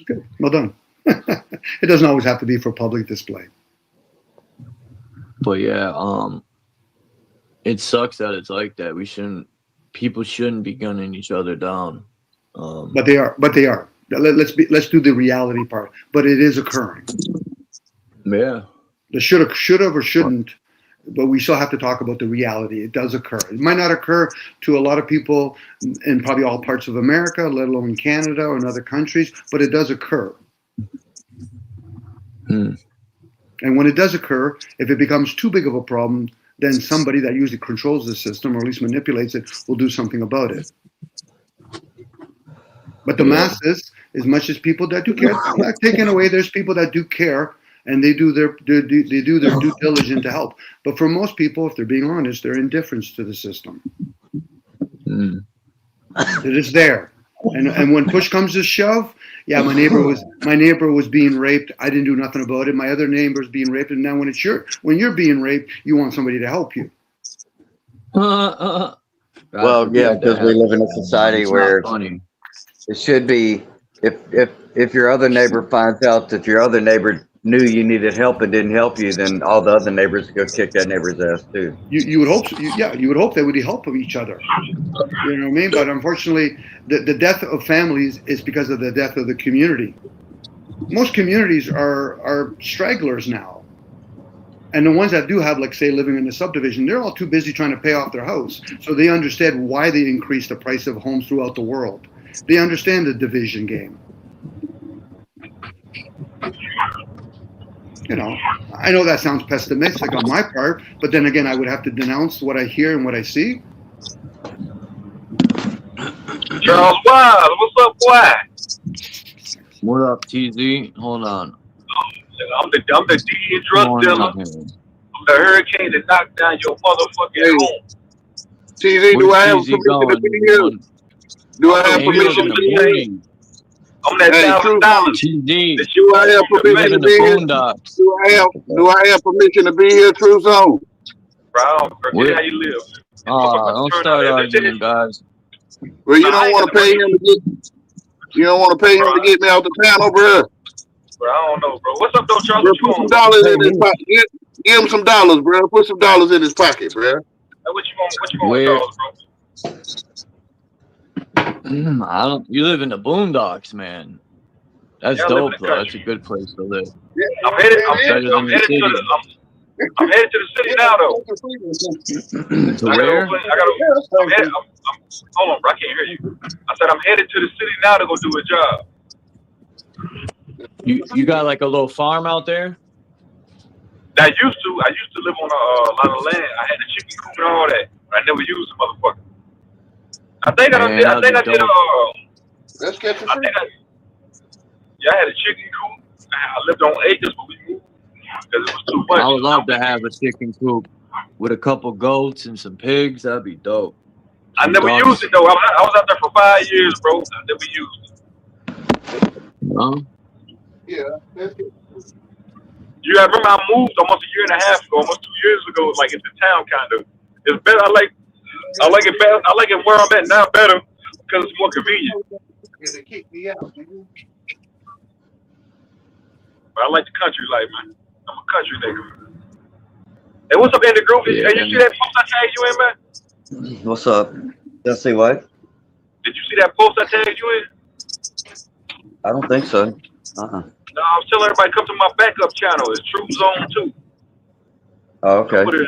Speaker 2: Good. Well done. It doesn't always have to be for public display.
Speaker 7: But yeah, it sucks that it's like that. People shouldn't be gunning each other down.
Speaker 2: But they are. Let's do the reality part. But it is occurring.
Speaker 7: Yeah.
Speaker 2: The should have or shouldn't, but we still have to talk about the reality. It does occur. It might not occur to a lot of people in probably all parts of America, let alone in Canada or in other countries, but it does occur. And when it does occur, if it becomes too big of a problem, then somebody that usually controls the system, or at least manipulates it, will do something about it. But the masses, as much as people that do care, I'm not taking away. There's people that do care, and they do their due diligence to help. But for most people, if they're being honest, they're indifferent to the system. It is there, and when push comes to shove, yeah, my neighbor was being raped. I didn't do nothing about it. My other neighbor's being raped, and now when you're being raped, you want somebody to help you.
Speaker 10: Well, yeah, because we live in a society where it should be. If your other neighbor finds out that your other neighbor knew you needed help and didn't help you, then all the other neighbors go kick that neighbor's ass too.
Speaker 2: You would hope, you would hope they would help each other. You know what I mean? But unfortunately, the death of families is because of the death of the community. Most communities are stragglers now, and the ones that do have, like, say, living in a subdivision, they're all too busy trying to pay off their house, so they understand why they increase the price of homes throughout the world. They understand the division game. You know, I know that sounds pessimistic on my part, but then again, I would have to denounce what I hear and what I see.
Speaker 11: Charles Wise, what's up, boy?
Speaker 7: What up, TZ? Hold on.
Speaker 11: I'm the D drug dealer. I'm the hurricane that knocked down your motherfucking home.
Speaker 8: TZ, do I have permission to be here? Do I have permission to be here?
Speaker 11: I'm that $1,000.
Speaker 8: Do I have permission to be here? Do I have permission to be here, True Zone?
Speaker 11: Bro, forget how you live.
Speaker 7: Don't start arguing, guys.
Speaker 8: Well, you don't want to pay him to get. You don't want to pay him to get me out the town over here.
Speaker 11: Bro, I don't know, bro. What's up, though, Charles?
Speaker 8: Bro, put some dollars in his pocket. Give him some dollars, bro. Put some dollars in his pocket, bro.
Speaker 11: What you want, Charles, bro?
Speaker 7: You live in the boondocks, man. That's dope, though. That's a good place to live.
Speaker 11: I'm headed to the city now, though.
Speaker 7: To where?
Speaker 11: Hold on, bro. I can't hear you. I said I'm headed to the city now to go do a job.
Speaker 7: You got like a little farm out there?
Speaker 11: I used to live on a lot of land. I had a chicken coop and all that. But I never used the motherfucker. I think I did.
Speaker 8: Let's get the free.
Speaker 11: I had a chicken coop. I lived on acres, but we moved because it was too much.
Speaker 7: I would love to have a chicken coop with a couple goats and some pigs. That'd be dope.
Speaker 11: I never used it though. I was out there for 5 years, bro. I never used it.
Speaker 8: Yeah, that's good.
Speaker 11: You remember I moved almost a year and a half ago, almost 2 years ago, like into town kind of. It's better. I like it better. I like it where I'm at now better because it's more convenient.
Speaker 8: They kicked me out, man.
Speaker 11: But I like the country life, man. I'm a country nigga. Hey, what's up in the group?
Speaker 10: Yeah,
Speaker 11: hey, you see that post I tagged you in, man?
Speaker 10: What's up? Let's see what?
Speaker 11: Did you see that post I tagged you in?
Speaker 10: I don't think so.
Speaker 11: No, I was telling everybody come to my backup channel. It's True Zone 2.
Speaker 10: Oh, okay.
Speaker 11: Put it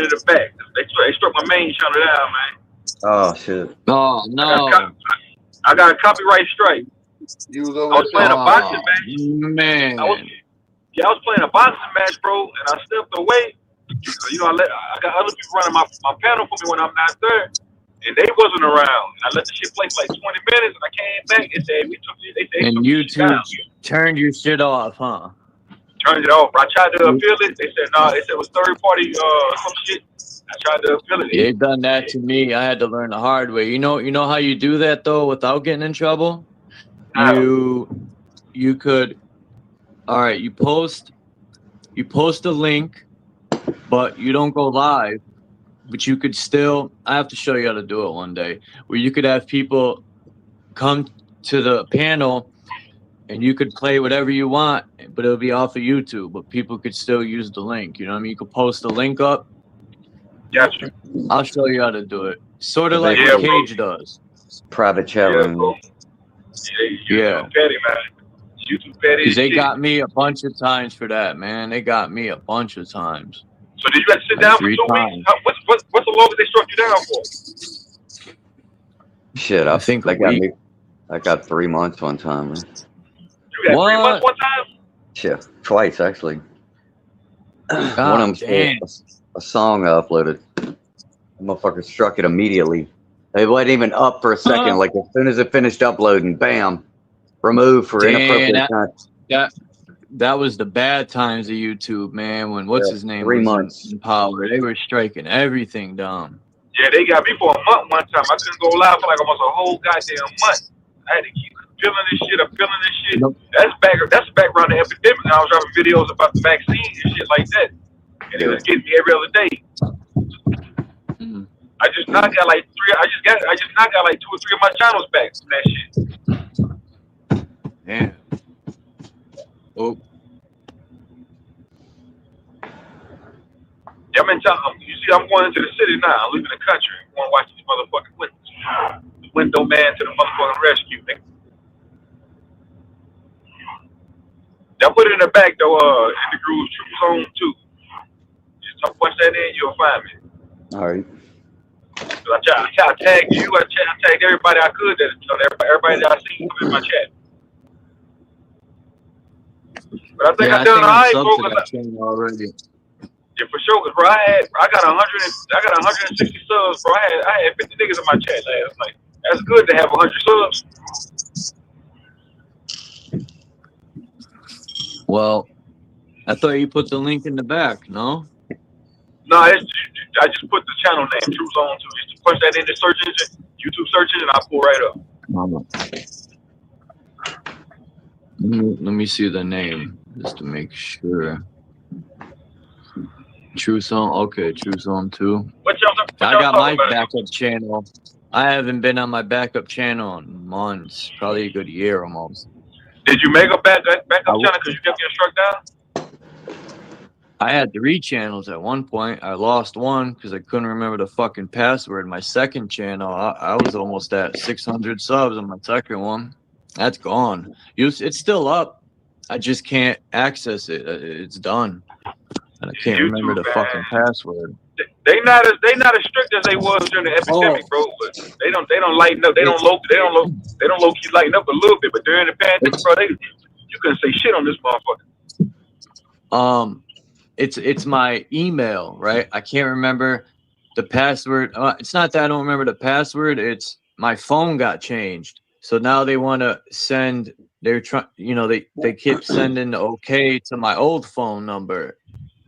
Speaker 11: in the back. They struck my main channel down, man.
Speaker 10: Oh shit.
Speaker 7: Oh no.
Speaker 11: I got a copyright strike.
Speaker 8: You was over
Speaker 11: I was playing a boxing match.
Speaker 7: Man.
Speaker 11: I was playing a boxing match, bro, and I stepped away You know, I got other people running my panel for me when I'm not there, and they wasn't around. I let the shit play for like 20 minutes, and I came back and said they
Speaker 7: And
Speaker 11: took the shit down.
Speaker 7: YouTube turned your shit off, huh?
Speaker 11: Turned it off. I tried to appeal it. They said no. They said it was third party some shit. I tried to appeal it.
Speaker 7: They've done that to me. I had to learn the hard way. You know how you do that though without getting in trouble? You could, all right, you post a link, but you don't go live, but you could still, I have to show you how to do it one day, where you could have people come to the panel and you could play whatever you want, but it'll be off of YouTube, but people could still use the link. You know what I mean? You could post the link up.
Speaker 11: Gotcha.
Speaker 7: I'll show you how to do it. Sort of like what Cage does.
Speaker 10: Private chat room.
Speaker 7: Yeah.
Speaker 11: Petty, man. YouTube petty.
Speaker 7: Because they got me a bunch of times for that, man. They got me a bunch of times.
Speaker 11: So did you have to sit down for 2 weeks? What's the longest they struck you down for?
Speaker 10: Shit, I think I got 3 months one time. Man.
Speaker 11: You got 3 months one time?
Speaker 10: Shit, twice actually.
Speaker 7: God,
Speaker 10: one of them a song I uploaded. The motherfucker struck it immediately. It wasn't even up for a second. Like as soon as it finished uploading, bam, removed for inappropriate content.
Speaker 7: That was the bad times of YouTube, man. When what's his name
Speaker 10: 3
Speaker 7: was
Speaker 10: months
Speaker 7: in power, they were striking everything down.
Speaker 11: Yeah, they got me for a month one time. I couldn't go live for like almost a whole goddamn month. I had to keep feeling this shit. That's back around the epidemic. And I was dropping videos about the vaccine and shit like that. And it was getting me every other day. I just knocked out like 2 or 3 of my channels back from that shit.
Speaker 7: Yeah. Oh.
Speaker 11: Yeah, I'm in town. You see, I'm going into the city now. I'm leaving the country. I'm going to watch these motherfucking windows. The window man to the motherfucking rescue, nigga. I put it in the back though. In the Groove True Zone 2. Just punch that in, you'll find me.
Speaker 10: All right.
Speaker 11: I tagged you. I tagged everybody I could. Everybody that I see come in my chat. But I think I done alright, bro.
Speaker 7: Already.
Speaker 11: Yeah, for sure. Cause bro, I got 160 subs, bro. I had 50 niggas in my chat last night. That's good to have 100 subs.
Speaker 7: Well, I thought you put the link in the back, no?
Speaker 11: No, I just put the channel name, True Zone 2. Just punch that in the search engine, YouTube search engine, and I'll pull right up.
Speaker 7: Let me see the name, just to make sure. True Zone, okay, True Zone 2. I got my backup channel. I haven't been on my backup channel in months, probably a good year almost.
Speaker 11: Did you make a backup channel because you kept getting struck down?
Speaker 7: I had 3 channels at one point. I lost one because I couldn't remember the fucking password. My second channel, I was almost at 600 subs on my second one. That's gone. It's still up. I just can't access it. It's done. And I can't remember the fucking password.
Speaker 11: They not as strict as they was during the epidemic, bro. But they don't lighten up. They don't low key lighten up a little bit. But during the pandemic, bro, you couldn't say shit on this motherfucker.
Speaker 7: It's my email, right? I can't remember the password. It's not that I don't remember the password. It's my phone got changed. So now they want to send. They're trying. You know, they keep sending the okay to my old phone number.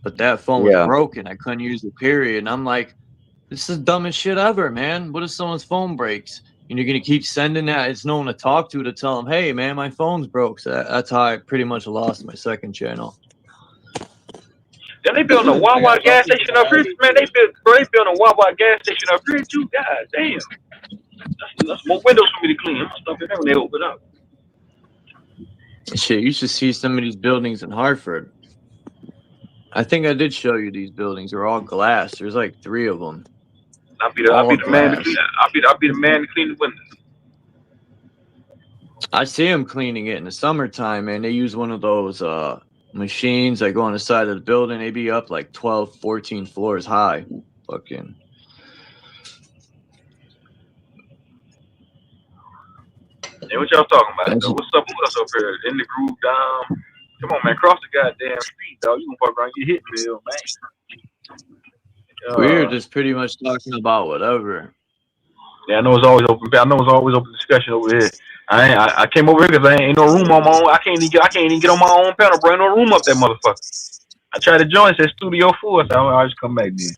Speaker 7: But that phone was broken. I couldn't use it, period. And I'm like, this is the dumbest shit ever, man. What if someone's phone breaks? And you're going to keep sending that? It's no one to talk to tell them, hey, man, my phone's broke. So that's how I pretty much lost my second channel.
Speaker 11: Then they building a Wawa gas station up here. Man, they building a Wawa gas station up here, too. God damn. That's more windows for me to clean. I'm stuff in there when they open up.
Speaker 7: Shit, you should see some of these buildings in Hartford. I think I did show you these buildings. They're all glass. There's like 3 of them.
Speaker 11: I'll be the man to clean the windows.
Speaker 7: I see them cleaning it in the summertime, man. They use one of those machines that go on the side of the building. They be up like 12, 14 floors high. Fucking.
Speaker 11: Hey, what y'all talking about? What's up with us up here? In the Groove down. Come on, man. Cross the goddamn street, dog. You gonna fuck around and get hit, Bill, man.
Speaker 7: We're just pretty much talking about whatever.
Speaker 11: Yeah, I know it's always open. I know it's always open discussion over here. I came over here because I ain't no room on my own. I can't even get on my own panel, bro. Ain't no room up that motherfucker. I tried to join, said studio 4, so I just come back then.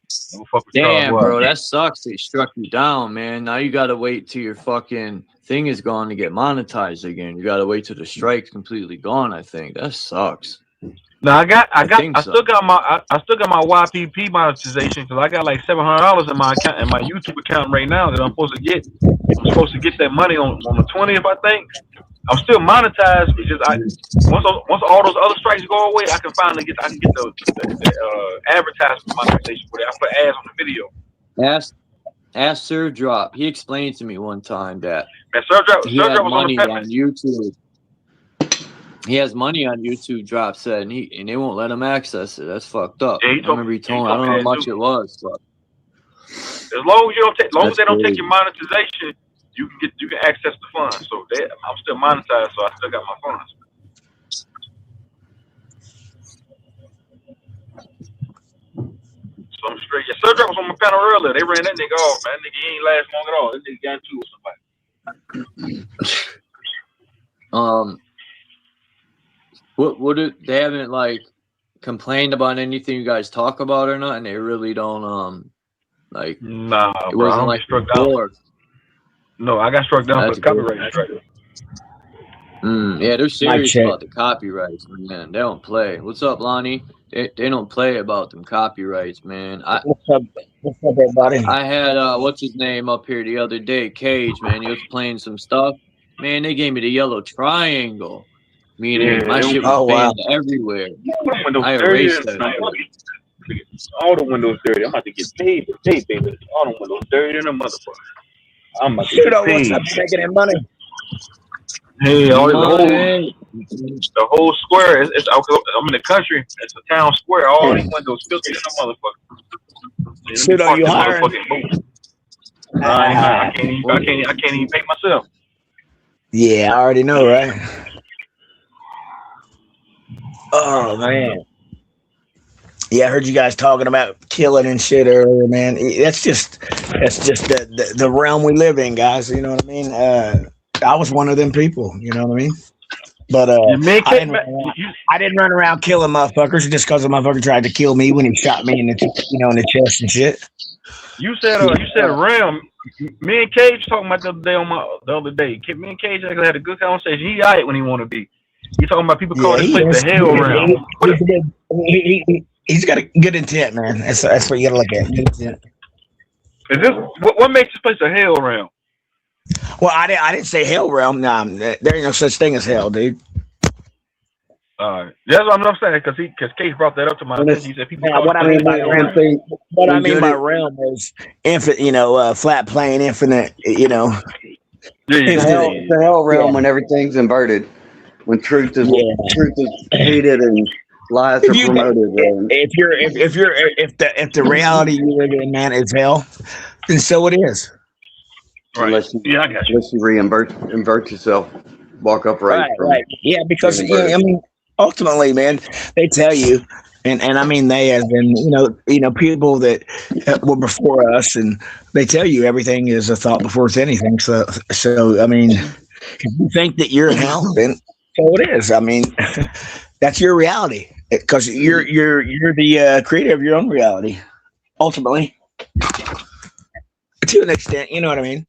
Speaker 7: Damn, bro, that sucks. They struck you down, man. Now you gotta wait till your fucking thing is gone to get monetized again. You gotta wait till the strike's completely gone. I think that sucks.
Speaker 11: No, I still got my YPP monetization because I got like $700 in my account, in my YouTube account right now that I'm supposed to get. I'm supposed to get that money on the 20th, I think. I'm still monetized. It's just once all those other strikes go away, I can finally get the advertisement monetization where I put ads on the video.
Speaker 7: Ask SIRDROP. He explained to me one time that
Speaker 11: he
Speaker 7: had
Speaker 11: was
Speaker 7: money
Speaker 11: on
Speaker 7: YouTube. He has money on YouTube, Drop said, and they won't let him access it. That's fucked up.
Speaker 11: Yeah,
Speaker 7: I remember he told me, I don't know how much it was. But
Speaker 11: as long as they don't take your monetization, you can access the funds. So I'm still monetized, so I still got my funds. So I'm straight. Yeah, SIRDROP was on my panel earlier. They ran that nigga off, man. That nigga ain't last long at all. That nigga got into somebody.
Speaker 7: What they haven't like complained about anything you guys talk about or not, and they really don't like.
Speaker 11: Nah,
Speaker 7: it
Speaker 11: bro,
Speaker 7: wasn't like
Speaker 11: struck
Speaker 7: before.
Speaker 11: down. No, I got struck down for copyright strike.
Speaker 7: Yeah, they're serious about the copyrights, man. They don't play. What's up, Lonnie? They don't play about them copyrights, man.
Speaker 12: What's up, everybody?
Speaker 7: I had what's his name up here the other day, Cage, man. He was playing some stuff. Man, they gave me the yellow triangle. Meaning my shit was banned everywhere. I erased it.
Speaker 11: All the windows dirty. I'm about to get paid for tape, baby. All the windows dirty in a motherfucker. I'm about to get paid.
Speaker 12: I'm making that money.
Speaker 11: Hey, the whole square. I'm in the country. It's a town square. All these windows filthy in a motherfucker.
Speaker 12: Shit, are you hiring?
Speaker 11: I can't even pay myself.
Speaker 12: Yeah, I already know, right? Oh man, yeah, I heard you guys talking about killing and shit earlier, man. That's just the realm we live in, guys. You know what I mean? I was one of them people. You know what I mean? But I didn't run around killing motherfuckers just because a motherfucker tried to kill me when he shot me in the in the chest and shit.
Speaker 11: You said realm. Me and Cage talking about the other day. Me and Cage actually had a good conversation. He alright when he want to be. He's talking about people calling this place the hell realm.
Speaker 12: He's got a good intent, man. That's what you gotta look at. Good intent.
Speaker 11: Is this what makes this place a hell realm?
Speaker 12: Well, I didn't say hell realm. Nah, there ain't no such thing as hell, dude.
Speaker 11: That's what I'm saying because Case brought that up to my attention. He said people.
Speaker 12: What I mean by realm is infinite. Flat plane, infinite.
Speaker 10: It's the hell realm when everything's inverted. When truth is hated and lies are promoted.
Speaker 12: If the reality you live in, man, is hell, then so it is.
Speaker 11: Right.
Speaker 10: Unless you invert yourself, walk upright.
Speaker 12: Right. Yeah, because I mean, ultimately, man, they tell you, and I mean they as in people that were before us, and they tell you everything is a thought before it's anything. So I mean, if you think that you're in hell, then so it is. I mean, that's your reality because you're the creator of your own reality, ultimately, to an extent. You know what I mean?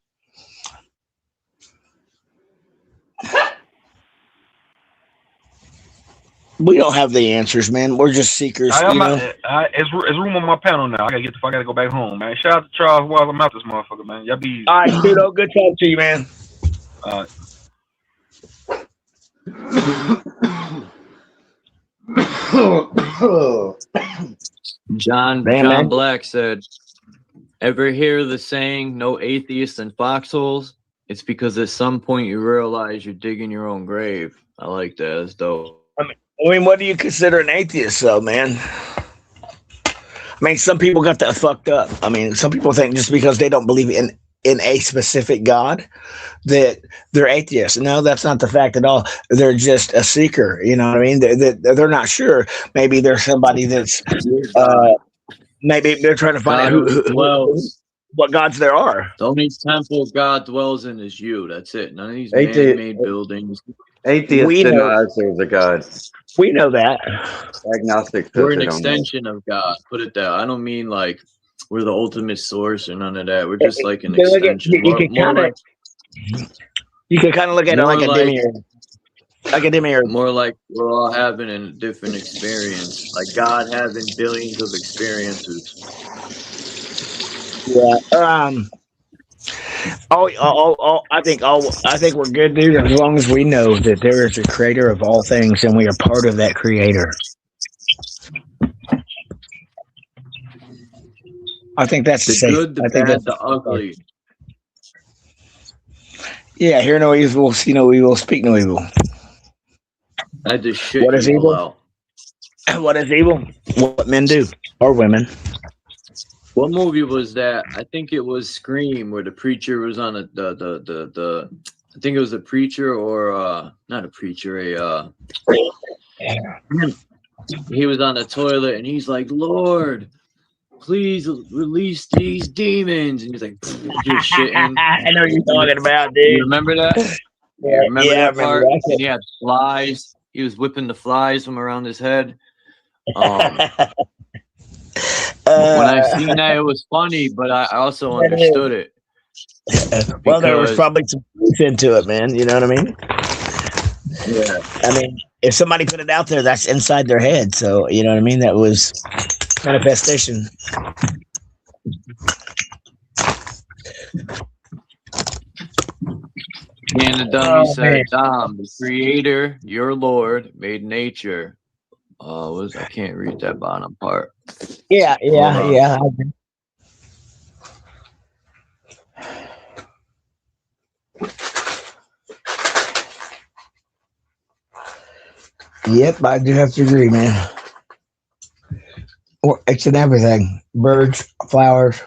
Speaker 12: We don't have the answers, man. We're just seekers.
Speaker 11: It's room on my panel now. I gotta go back home, man. Shout out to Charles while I'm out this motherfucker, man. Y'all be
Speaker 12: all right, Studo. Good talking to you, man.
Speaker 7: John Black said, "Ever hear the saying, no atheists in foxholes? It's because at some point you realize you're digging your own grave." I like that. That's dope.
Speaker 12: I mean, what do you consider an atheist, though, man? I mean, some people got that fucked up. I mean, some people think just because they don't believe in a specific God that they're atheists. No, that's not the fact at all. They're just a seeker. You know what I mean? They're not sure. Maybe there's somebody that's Maybe they're trying to find out what gods there are.
Speaker 7: The only temple God dwells in is you. That's it. None of these man-made buildings.
Speaker 10: Atheist denies there's a God.
Speaker 12: We know that.
Speaker 10: Agnostic.
Speaker 7: We're an extension of God. Put it there. I don't mean like we're the ultimate source or none of that. We're just like an extension.
Speaker 12: You can kind of look at it like a demiurge. Like a demiurge.
Speaker 7: More like we're all having a different experience. Like God having billions of experiences.
Speaker 12: Yeah. I think we're good, dude. As long as we know that there is a creator of all things, and we are part of that creator. I think that's
Speaker 7: the good, the bad, the ugly.
Speaker 12: Yeah, hear no evil, see no evil, speak no evil.
Speaker 7: I just shit
Speaker 12: what is evil?
Speaker 7: Out.
Speaker 12: What is evil? What men do or women.
Speaker 7: What movie was that? I think it was Scream, where the preacher was on I think it was a preacher or not a preacher, he was on the toilet and he's like, Lord, please release these demons. And he's like, just shitting.
Speaker 12: I know what you're talking about, dude.
Speaker 7: You remember that?
Speaker 12: Yeah,
Speaker 7: remember that part?
Speaker 12: That.
Speaker 7: And he had flies. He was whipping the flies from around his head. When I seen that, it was funny, but I also understood it.
Speaker 12: Well, there was probably some truth into it, man. You know what I mean?
Speaker 7: Yeah.
Speaker 12: I mean, if somebody put it out there, that's inside their head. So, you know what I mean? That was manifestation.
Speaker 7: And the dummy said, Dom, the creator, your Lord, made nature. I can't read that bottom part.
Speaker 12: Yeah. Yep, I do have to agree, man. It's in everything. Birds, flowers,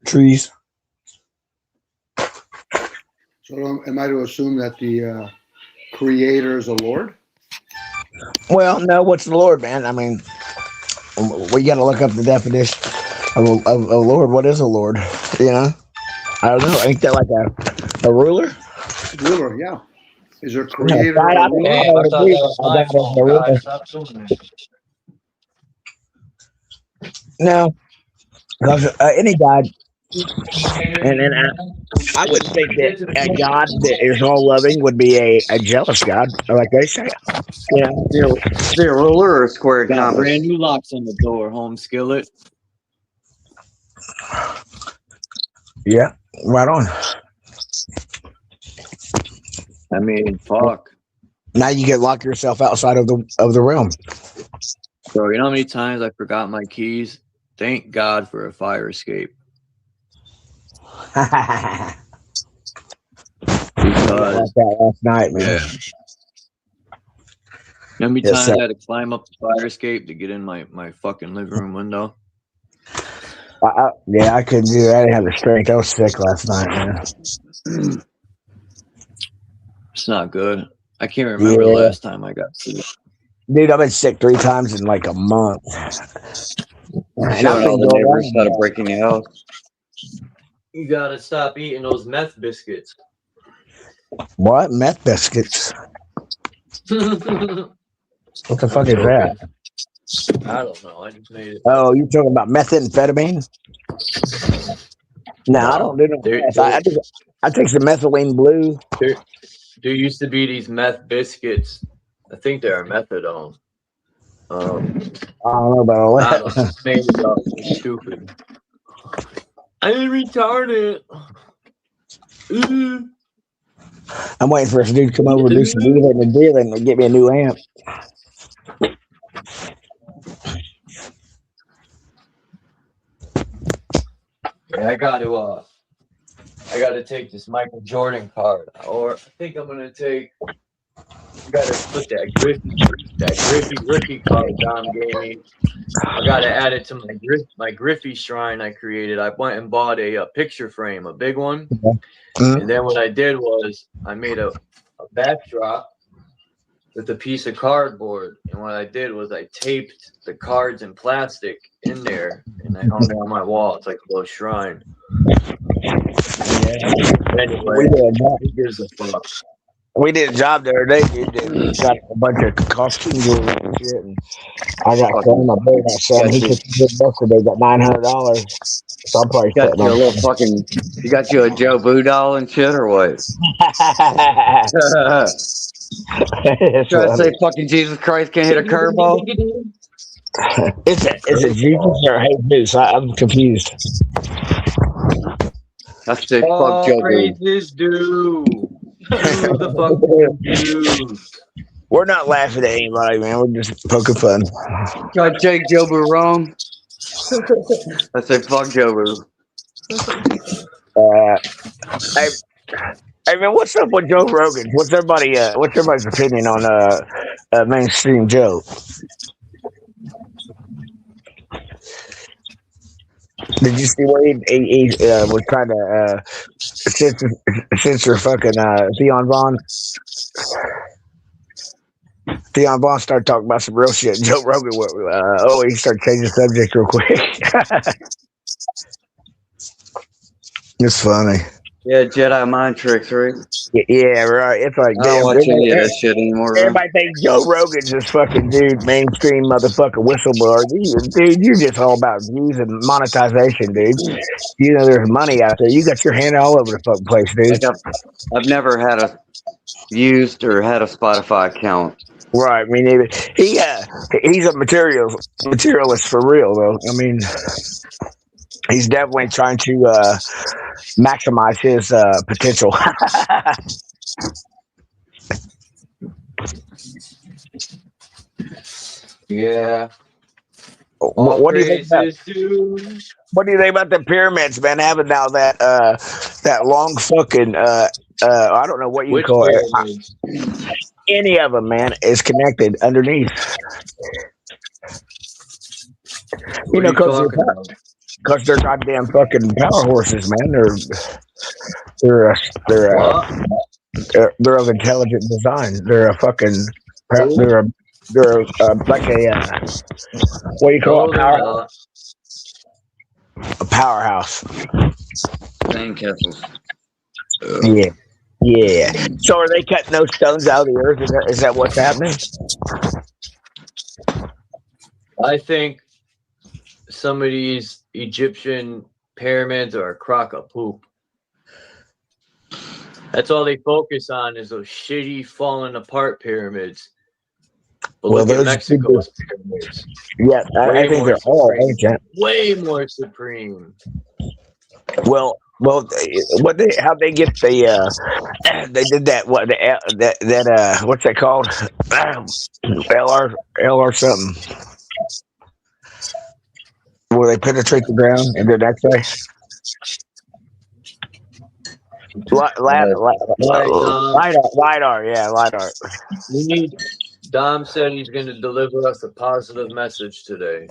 Speaker 12: trees.
Speaker 2: So am I to assume that the creator is a Lord?
Speaker 12: Well, no, what's the Lord, man? I mean, we got to look up the definition of a Lord. What is a Lord? You know? I don't know. Ain't that like a ruler?
Speaker 2: Ruler, yeah. Is there a creator?
Speaker 12: No, because any God, and I would think that a God that is all loving would be a jealous God, like they say. Yeah,
Speaker 10: is there a ruler or a square
Speaker 7: got
Speaker 10: compass?
Speaker 7: brand new locks on the door, home skillet.
Speaker 12: Yeah, right on.
Speaker 7: I mean, fuck.
Speaker 12: Now you can lock yourself outside of the realm.
Speaker 7: Bro, you know how many times I forgot my keys? Thank God for a fire escape.
Speaker 12: Because like that last night, man.
Speaker 7: Yeah. You know how many times I had to climb up the fire escape to get in my fucking living room window?
Speaker 12: Yeah, I couldn't do that. I didn't have the strength. I was sick last night, man.
Speaker 7: It's not good. I can't remember the last time I got sick.
Speaker 12: Dude, I've been sick 3 times in like a month.
Speaker 10: And all the neighbors started breaking the house.
Speaker 7: You gotta stop eating those meth biscuits.
Speaker 12: What? Meth biscuits? What the fuck is that?
Speaker 7: I don't know. I just made it.
Speaker 12: Oh, you talking about methamphetamine? No, I don't do no meth. I take some methylene blue.
Speaker 7: There used to be these meth biscuits. I think they're methadone.
Speaker 12: I don't know about all that.
Speaker 7: I don't know. Made it up. It's stupid. I ain't retarded.
Speaker 12: I'm waiting for this dude to come over and do some wheeling and dealing and get me a new amp.
Speaker 7: Yeah, I got to take this Michael Jordan card, or I think I'm gonna take. I gotta put that Griffey card Dom gave me. I gotta add it to my Griffey shrine I created. I went and bought a picture frame, a big one, and then what I did was I made a backdrop with a piece of cardboard, and what I did was I taped the cards in plastic in there, and I hung it on my wall. It's like a little shrine.
Speaker 12: Yeah.
Speaker 7: Anyway, who gives a fuck?
Speaker 12: We did a job the other day, dude. We got a bunch of costume jewelry and shit. And I got some. My brother got some. He took the bus today, got $900. So I'm probably
Speaker 10: got you a little fucking. You got you a Joe Boo doll and shit, or what? Trying to say fucking Jesus Christ can't hit a curveball?
Speaker 12: Is it Jesus or Jesus? I'm confused.
Speaker 10: I said fuck Joe Boo.
Speaker 7: Praises due. Who the fuck do?
Speaker 12: We're not laughing at anybody, man. We're just poking fun.
Speaker 10: Try to take Joe Boo wrong. I said fuck Joe Boo.
Speaker 12: Hey man, what's up with Joe Rogan? What's everybody's opinion on mainstream Joe? Did you see where he was trying to censor fucking Theon Vaughn? Theon Vaughn started talking about some real shit. Joe Rogan, he started changing the subject real quick. It's funny.
Speaker 10: Yeah, Jedi mind tricks, right?
Speaker 12: Yeah, right. It's like,
Speaker 10: I don't watch any of that shit anymore.
Speaker 12: Everybody thinks Joe Rogan's this fucking dude, mainstream motherfucking whistleblower. Dude, you're just all about views and monetization, dude. You know there's money out there. You got your hand all over the fucking place, dude.
Speaker 10: Like I've never had used or had a Spotify account.
Speaker 12: Right, me neither. He's a materialist for real, though. I mean, he's definitely trying to maximize his potential.
Speaker 7: Yeah.
Speaker 12: What do you think about? What do you think about the pyramids, man? Having now that long fucking I don't know what you call it. Any of them, man, is connected underneath. You know, because they're goddamn fucking power horses, man. They're of intelligent design. They're a fucking they're like a what do you call it? A powerhouse.
Speaker 10: Sandcastles.
Speaker 12: Yeah. Yeah. So are they cutting those stones out of the earth? Is that what's happening?
Speaker 7: I think some of these Egyptian pyramids are a crock of poop. That's all they focus on is those shitty falling apart pyramids. But look at Mexico's pyramids.
Speaker 12: Yeah, I think they're all ancient.
Speaker 7: Way more supreme.
Speaker 12: Well, how they get the they did that what's that called? LR something. Where they penetrate the ground and did X-ray. LIDAR, yeah, LIDAR.
Speaker 7: Dom said he's going to deliver us a positive message today.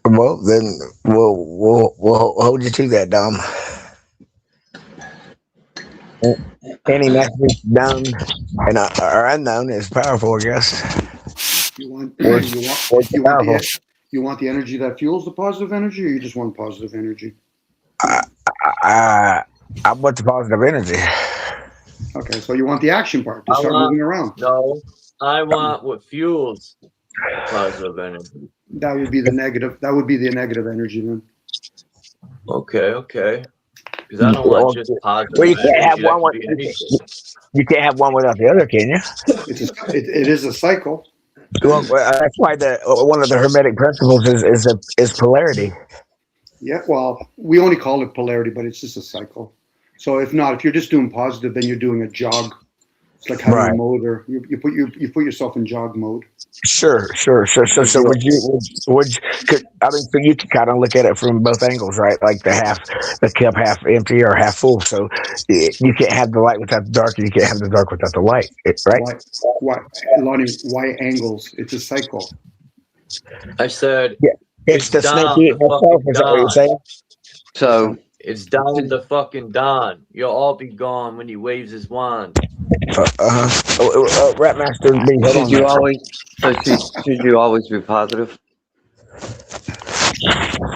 Speaker 12: Well, then we'll hold you to that, Dom. Any message known and or unknown is powerful, I guess.
Speaker 2: You want the energy that fuels the positive energy, or you just want positive energy?
Speaker 12: I want the positive energy.
Speaker 2: Okay, so you want the action part to start moving around.
Speaker 7: No, I want what fuels positive energy.
Speaker 2: That would be the negative. That would be the negative energy then.
Speaker 7: Okay. Because I don't want just positive.
Speaker 12: Well, you can't have one without the other, can you?
Speaker 2: It is a cycle.
Speaker 12: Well, that's why one of the Hermetic principles is polarity.
Speaker 2: Yeah, well, we only call it polarity, but it's just a cycle. So if you're just doing positive, then you're doing a jog. It's like having a motor. You put yourself in jog mode.
Speaker 12: Sure. So would you? I mean, so you can kind of look at it from both angles, right? Like the cup half empty or half full. So you can't have the light without the dark, and you can't have the dark without the light, right?
Speaker 2: Lonnie, why angles? It's a cycle.
Speaker 7: I said,
Speaker 12: it's the snake eating itself. Is that what you're saying?
Speaker 10: So
Speaker 7: it's down the fucking Don. You'll all be gone when he waves his wand.
Speaker 12: Rap Master B. Hold on.
Speaker 10: Should you always be positive?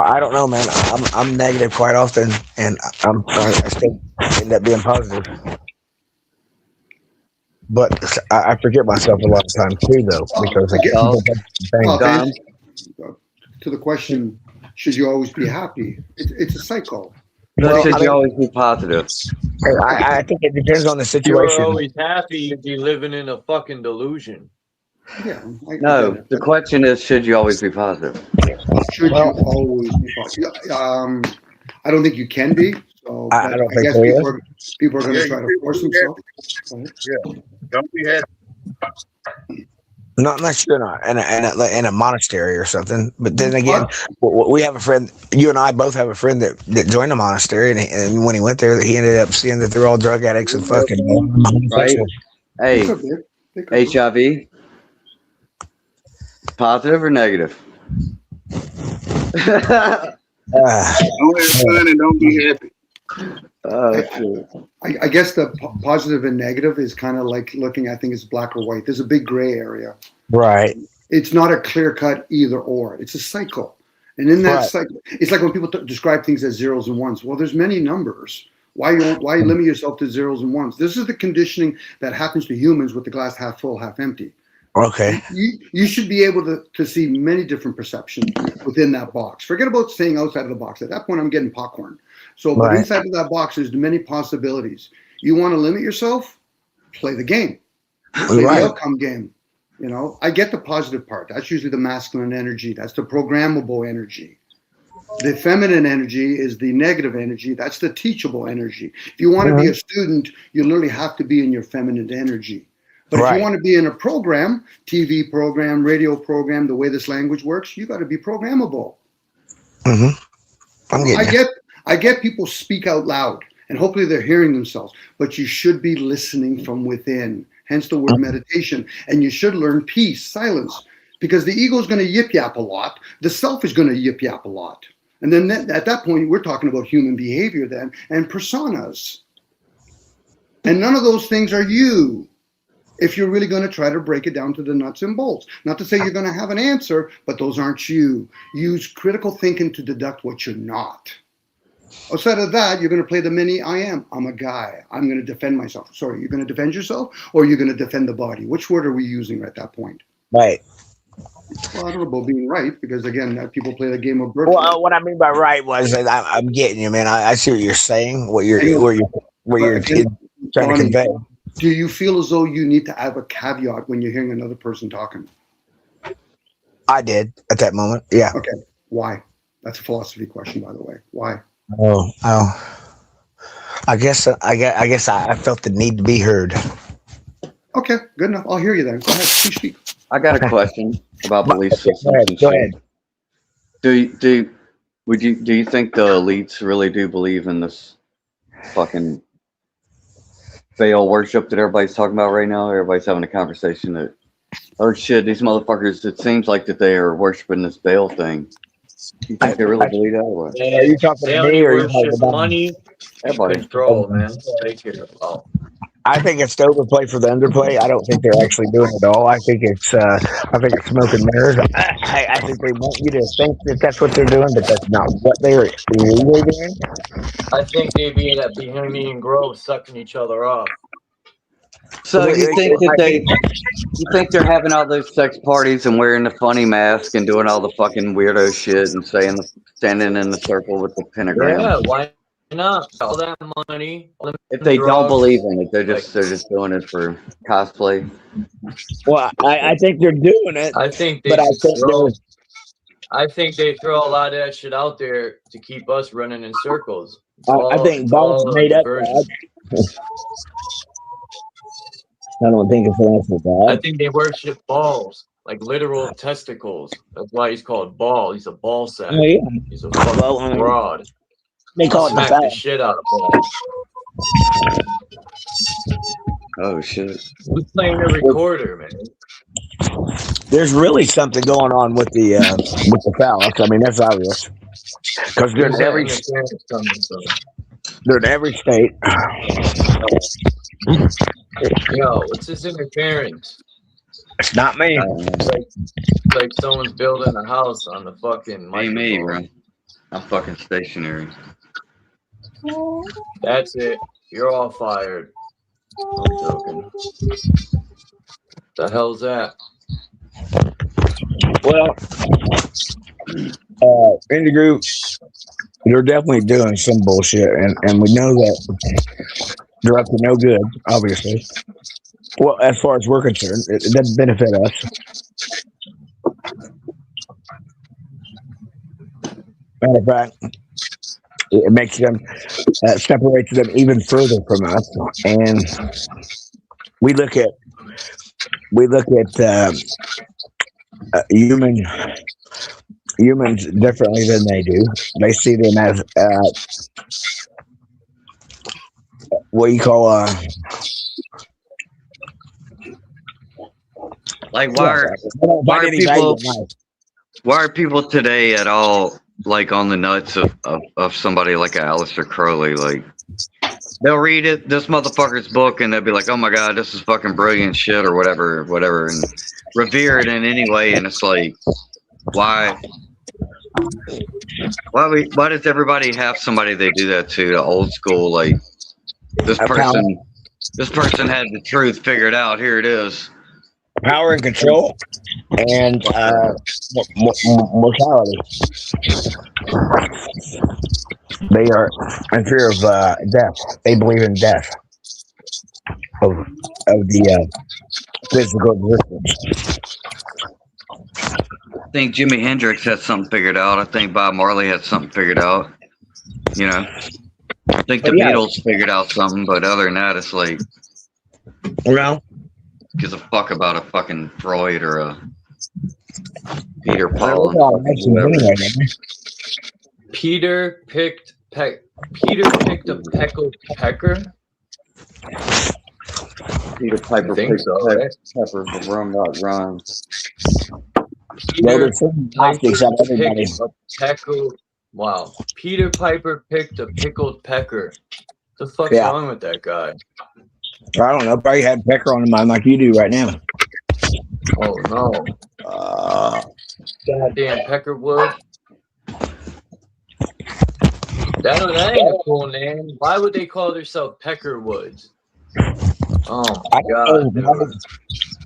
Speaker 12: I don't know, man. I'm negative quite often, and I still end up being positive. But I forget myself a lot of times too, though, because
Speaker 2: to the question, should you always be happy? It's a cycle.
Speaker 10: Should you always be positive?
Speaker 12: I think it depends on the situation.
Speaker 7: If you're always happy, you'd be living in a fucking delusion.
Speaker 2: Yeah.
Speaker 10: No, the question is, should you always be positive?
Speaker 2: Should you always be positive? I don't think you can be. So
Speaker 12: I don't think
Speaker 2: guess
Speaker 12: so.
Speaker 2: people are going to try to force themselves.
Speaker 11: Yeah. Don't be happy.
Speaker 12: Not unless you're not in a monastery or something. But then again, we have a friend. You and I both have a friend that joined a monastery, and when he went there, he ended up seeing that they're all drug addicts and fucking
Speaker 10: right. Hey, HIV, positive or negative?
Speaker 11: Don't have fun and don't be happy.
Speaker 2: I guess the positive and negative is kind of like looking, I think it's black or white. There's a big gray area.
Speaker 12: Right.
Speaker 2: It's not a clear cut either or. It's a cycle. And in that cycle, it's like when people describe things as zeros and ones. Well, there's many numbers. Why limit yourself to zeros and ones? This is the conditioning that happens to humans with the glass half full, half empty.
Speaker 12: Okay.
Speaker 2: You should be able to see many different perceptions within that box. Forget about staying outside of the box. At that point, I'm getting popcorn. So, but inside of that box, there's many possibilities. You want to limit yourself? Play the game. Play the outcome game. You know, I get the positive part. That's usually the masculine energy. That's the programmable energy. The feminine energy is the negative energy. That's the teachable energy. If you want to be a student, you literally have to be in your feminine energy. But if you want to be in a program, TV program, radio program, the way this language works, you got to be programmable. I get people speak out loud, and hopefully they're hearing themselves, but you should be listening from within, hence the word meditation. And you should learn peace, silence, because the ego is going to yip yap a lot. The self is going to yip yap a lot. And then at that point, we're talking about human behavior then and personas. And none of those things are you. If you're really going to try to break it down to the nuts and bolts. Not to say you're going to have an answer, but those aren't you. Use critical thinking to deduct what you're not. Outside of that, you're going to play the mini I am. I'm a guy. I'm going to defend myself. Sorry, you're going to defend yourself or you're going to defend the body? Which word are we using at that point?
Speaker 12: Right.
Speaker 2: Well, I don't know about being right because, again, people play the game of birth.
Speaker 12: Well, what I mean by right was that I'm getting you, man. I see what you're saying, what you're trying to convey.
Speaker 2: Do you feel as though you need to have a caveat when you're hearing another person talking?
Speaker 12: I did at that moment. Yeah.
Speaker 2: Okay. Why? That's a philosophy question, by the way. Why?
Speaker 12: Oh. I guess I felt the need to be heard.
Speaker 2: Okay, good enough. I'll hear you then. Go ahead. Please speak.
Speaker 10: I got a question about belief systems.
Speaker 12: Go ahead.
Speaker 10: Do you think the elites really do believe in this fucking Baal worship that everybody's talking about right now? Everybody's having a conversation that, oh shit, these motherfuckers, it seems like that they are worshiping this Baal thing. You think they really believe that? Or what?
Speaker 12: Are you talking to me or are you talking about
Speaker 7: money?
Speaker 10: Everybody.
Speaker 7: Control, man. Take care of it.
Speaker 12: I think it's the overplay for the underplay. I don't think they're actually doing it all. I think it's smoke and mirrors. I think they want you to think that that's what they're doing, but that's not what they're really doing.
Speaker 7: I think they be in that Bohemian Grove sucking each other off.
Speaker 10: So you think they're having all those sex parties and wearing the funny mask and doing all the fucking weirdo shit and standing in the circle with the pentagram?
Speaker 7: Yeah, why not? All that money.
Speaker 10: If they don't believe in it, they're just doing it for cosplay.
Speaker 12: Well, I think they're doing it.
Speaker 7: I think they throw a lot of that shit out there to keep us running in circles.
Speaker 12: I think balls made up. I don't think it's answer that.
Speaker 7: I think they worship balls, like literal testicles. That's why he's called Ball. He's a ball sack.
Speaker 12: Oh, yeah.
Speaker 7: He's a fucking broad.
Speaker 12: They call it
Speaker 7: smack the shit out of Ball.
Speaker 10: Oh shit!
Speaker 7: Who's playing the recorder, man?
Speaker 12: There's really something going on with the phallus. I mean, that's obvious because they're in every state.
Speaker 7: Yo, what's this interference?
Speaker 12: It's not me.
Speaker 7: It's like someone's building a house on the fucking
Speaker 10: Ain't
Speaker 7: microphone.
Speaker 10: me, bro. I'm fucking stationary.
Speaker 7: That's it. You're all fired. I'm joking. The hell's that?
Speaker 12: Well, in the group, they're definitely doing some bullshit, and we know that they're up to no good, obviously. Well, as far as we're concerned, it doesn't benefit us. Matter of fact, it makes them, separates them even further from us. And we look at humans differently than they do. They see them as what you call
Speaker 10: like why are people today at all like on the nuts of somebody like Aleister Crowley? Like they'll read this motherfucker's book and they'll be like, oh my god, this is fucking brilliant shit or whatever, and revere it in any way. And it's like, why does everybody have somebody they do that to? The old school, like this person had the truth figured out. Here it is.
Speaker 12: Power and control and mortality. They are in fear of death. They believe in death of the physical existence.
Speaker 10: I think Jimi Hendrix had something figured out. I think Bob Marley had something figured out. You know, I think the Beatles figured out something, but other than that, it's like,
Speaker 12: well,
Speaker 10: gives a fuck about a fucking Freud or a Peter Paul.
Speaker 7: Peter picked a peckled pecker.
Speaker 10: Peter Piper picked
Speaker 7: so,
Speaker 10: a
Speaker 7: right?
Speaker 10: pepper for rum not run.
Speaker 7: Wow. Peter Piper picked a pickled pecker. The fuck's wrong with that guy?
Speaker 12: I don't know. Probably had pecker on the mind like you do right now.
Speaker 7: Oh no. Goddamn Peckerwood. That ain't a cool name. Why would they call themselves Peckerwoods? Oh my god.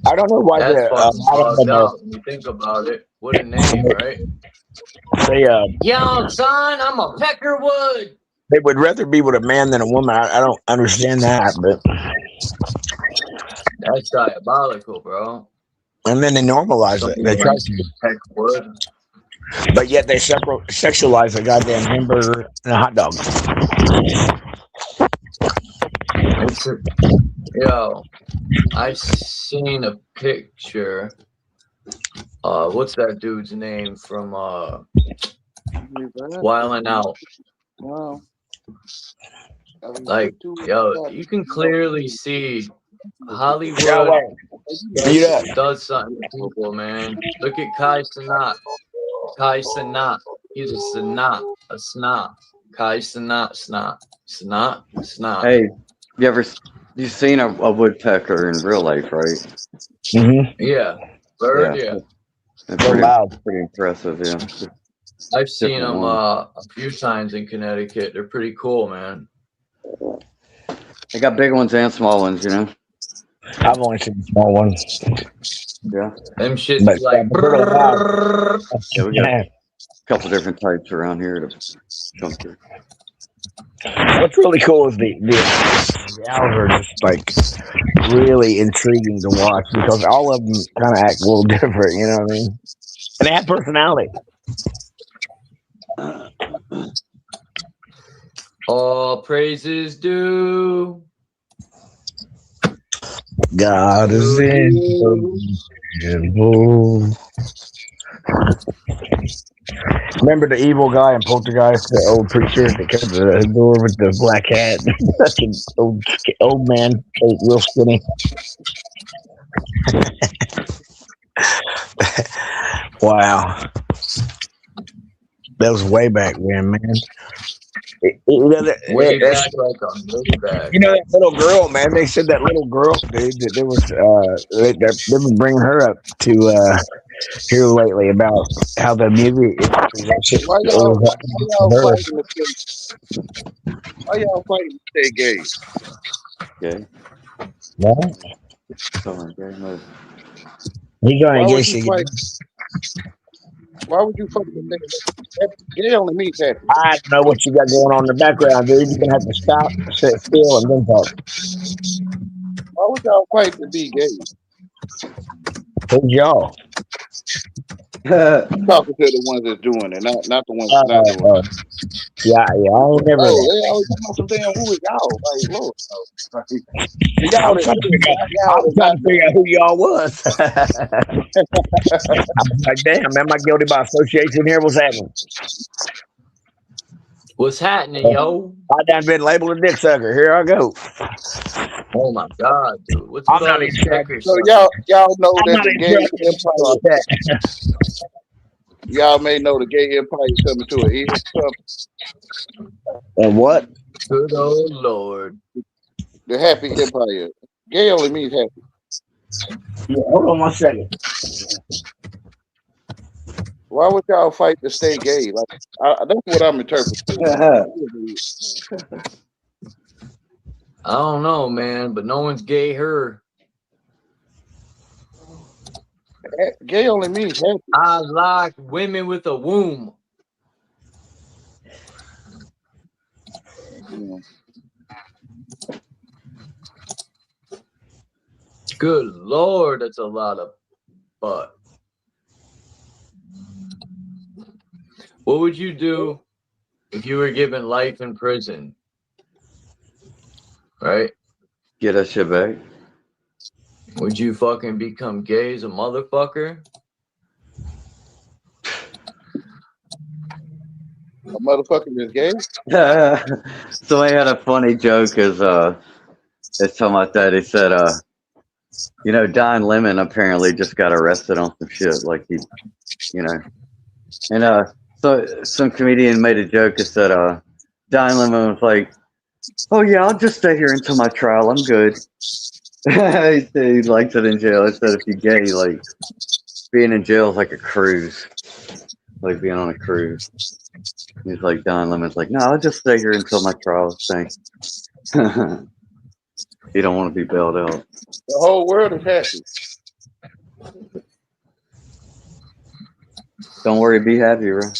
Speaker 12: I don't know why
Speaker 7: that's fucked up when you think about it. What a name, right? Yo, son, I'm a Peckerwood.
Speaker 12: They would rather be with a man than a woman. I don't understand that, but
Speaker 7: that's diabolical, bro.
Speaker 12: And then they normalize it. They try to.
Speaker 7: Peckerwood.
Speaker 12: But yet they sexualize a goddamn hamburger and a hot dog.
Speaker 7: Yo, I seen a picture. What's that dude's name from Wildin' Out?
Speaker 8: Wow.
Speaker 7: Like, yo, you can clearly see Hollywood does something to people, man. Look at Kai Cenat. Kai Cenat. He's a snot. Kai Cenat, snot.
Speaker 10: Hey, you seen a woodpecker in real life, right?
Speaker 12: Mm-hmm.
Speaker 7: Yeah. Bird, yeah.
Speaker 10: Pretty impressive, yeah.
Speaker 7: I've seen them a few times in Connecticut. They're pretty cool, man.
Speaker 10: They got big ones and small ones, you know.
Speaker 12: I've only seen small ones.
Speaker 10: Yeah.
Speaker 7: Them shit's like.
Speaker 10: Yeah, we got a couple different types around here to jump through.
Speaker 12: What's really cool is the owls are just like really intriguing to watch because all of them kind of act a little different, you know what I mean? And they have personality.
Speaker 7: All praises due.
Speaker 12: God is in. Remember the evil guy in Poltergeist, the old preacher that comes to the door with the black hat? Fucking old man, real skinny. Wow. That was way back then, man.
Speaker 7: Way back like a way back.
Speaker 12: You know that little girl, man. They said that little girl, dude. That there was they've been bringing her up to here lately about how the music industry
Speaker 8: Why y'all fighting to stay gay?
Speaker 10: Okay.
Speaker 12: What?
Speaker 10: Someone gay move.
Speaker 12: He's going
Speaker 8: Why
Speaker 12: to
Speaker 8: would
Speaker 12: guess
Speaker 8: you
Speaker 12: you.
Speaker 8: fight? Why would you fuck with that? Gay only means happy.
Speaker 12: I don't know what you got going on in the background, dude. You're gonna have to stop, sit still, and then talk.
Speaker 8: Why would y'all fight to be gay?
Speaker 12: Who's y'all?
Speaker 8: I'm talking to the ones that's doing it, not the ones that's not doing it.
Speaker 12: Yeah, I ain't never.
Speaker 8: Oh, they always talking about some damn who is y'all? Like, Lord, like,
Speaker 12: I'm trying to figure out who y'all was. I'm like, damn, am I guilty by association here? What's happening?
Speaker 7: What's happening, yo?
Speaker 12: I done been labeled a dick sucker. Here I go.
Speaker 7: Oh my god, dude. What's
Speaker 12: I'm
Speaker 7: with
Speaker 12: not
Speaker 7: all these
Speaker 12: even
Speaker 7: checkers?
Speaker 8: So y'all know
Speaker 12: I'm
Speaker 8: that
Speaker 12: not
Speaker 8: the gay empire.
Speaker 12: that.
Speaker 8: Y'all may know the gay empire is coming to an end.
Speaker 12: And what?
Speaker 7: Good old Lord.
Speaker 8: The happy empire. Gay only means happy.
Speaker 12: Yeah, hold on 1 second.
Speaker 8: Why would y'all fight to stay gay? Like that's what I'm interpreting.
Speaker 7: I don't know, man, but no one's gay her.
Speaker 8: Gay only means happy.
Speaker 7: I like women with a womb. Good Lord, that's a lot of butt. What would you do if you were given life in prison? Right?
Speaker 10: Get that shit back.
Speaker 7: Would you fucking become gay as a motherfucker?
Speaker 8: A motherfucker is gay?
Speaker 10: So I had a funny joke as it's talking about that. He said, you know, Don Lemon apparently just got arrested on some shit, like he, you know, and so some comedian made a joke that said, Don Lemon was like, "Oh yeah, I'll just stay here until my trial. I'm good." He said he likes it in jail. He said if you're gay, like being in jail is like a cruise, like being on a cruise. He's like, Don Lemon's like, "No, I'll just stay here until my trial. Thanks." You don't want to be bailed out.
Speaker 8: The whole world is happy.
Speaker 10: Don't worry, be happy, bro.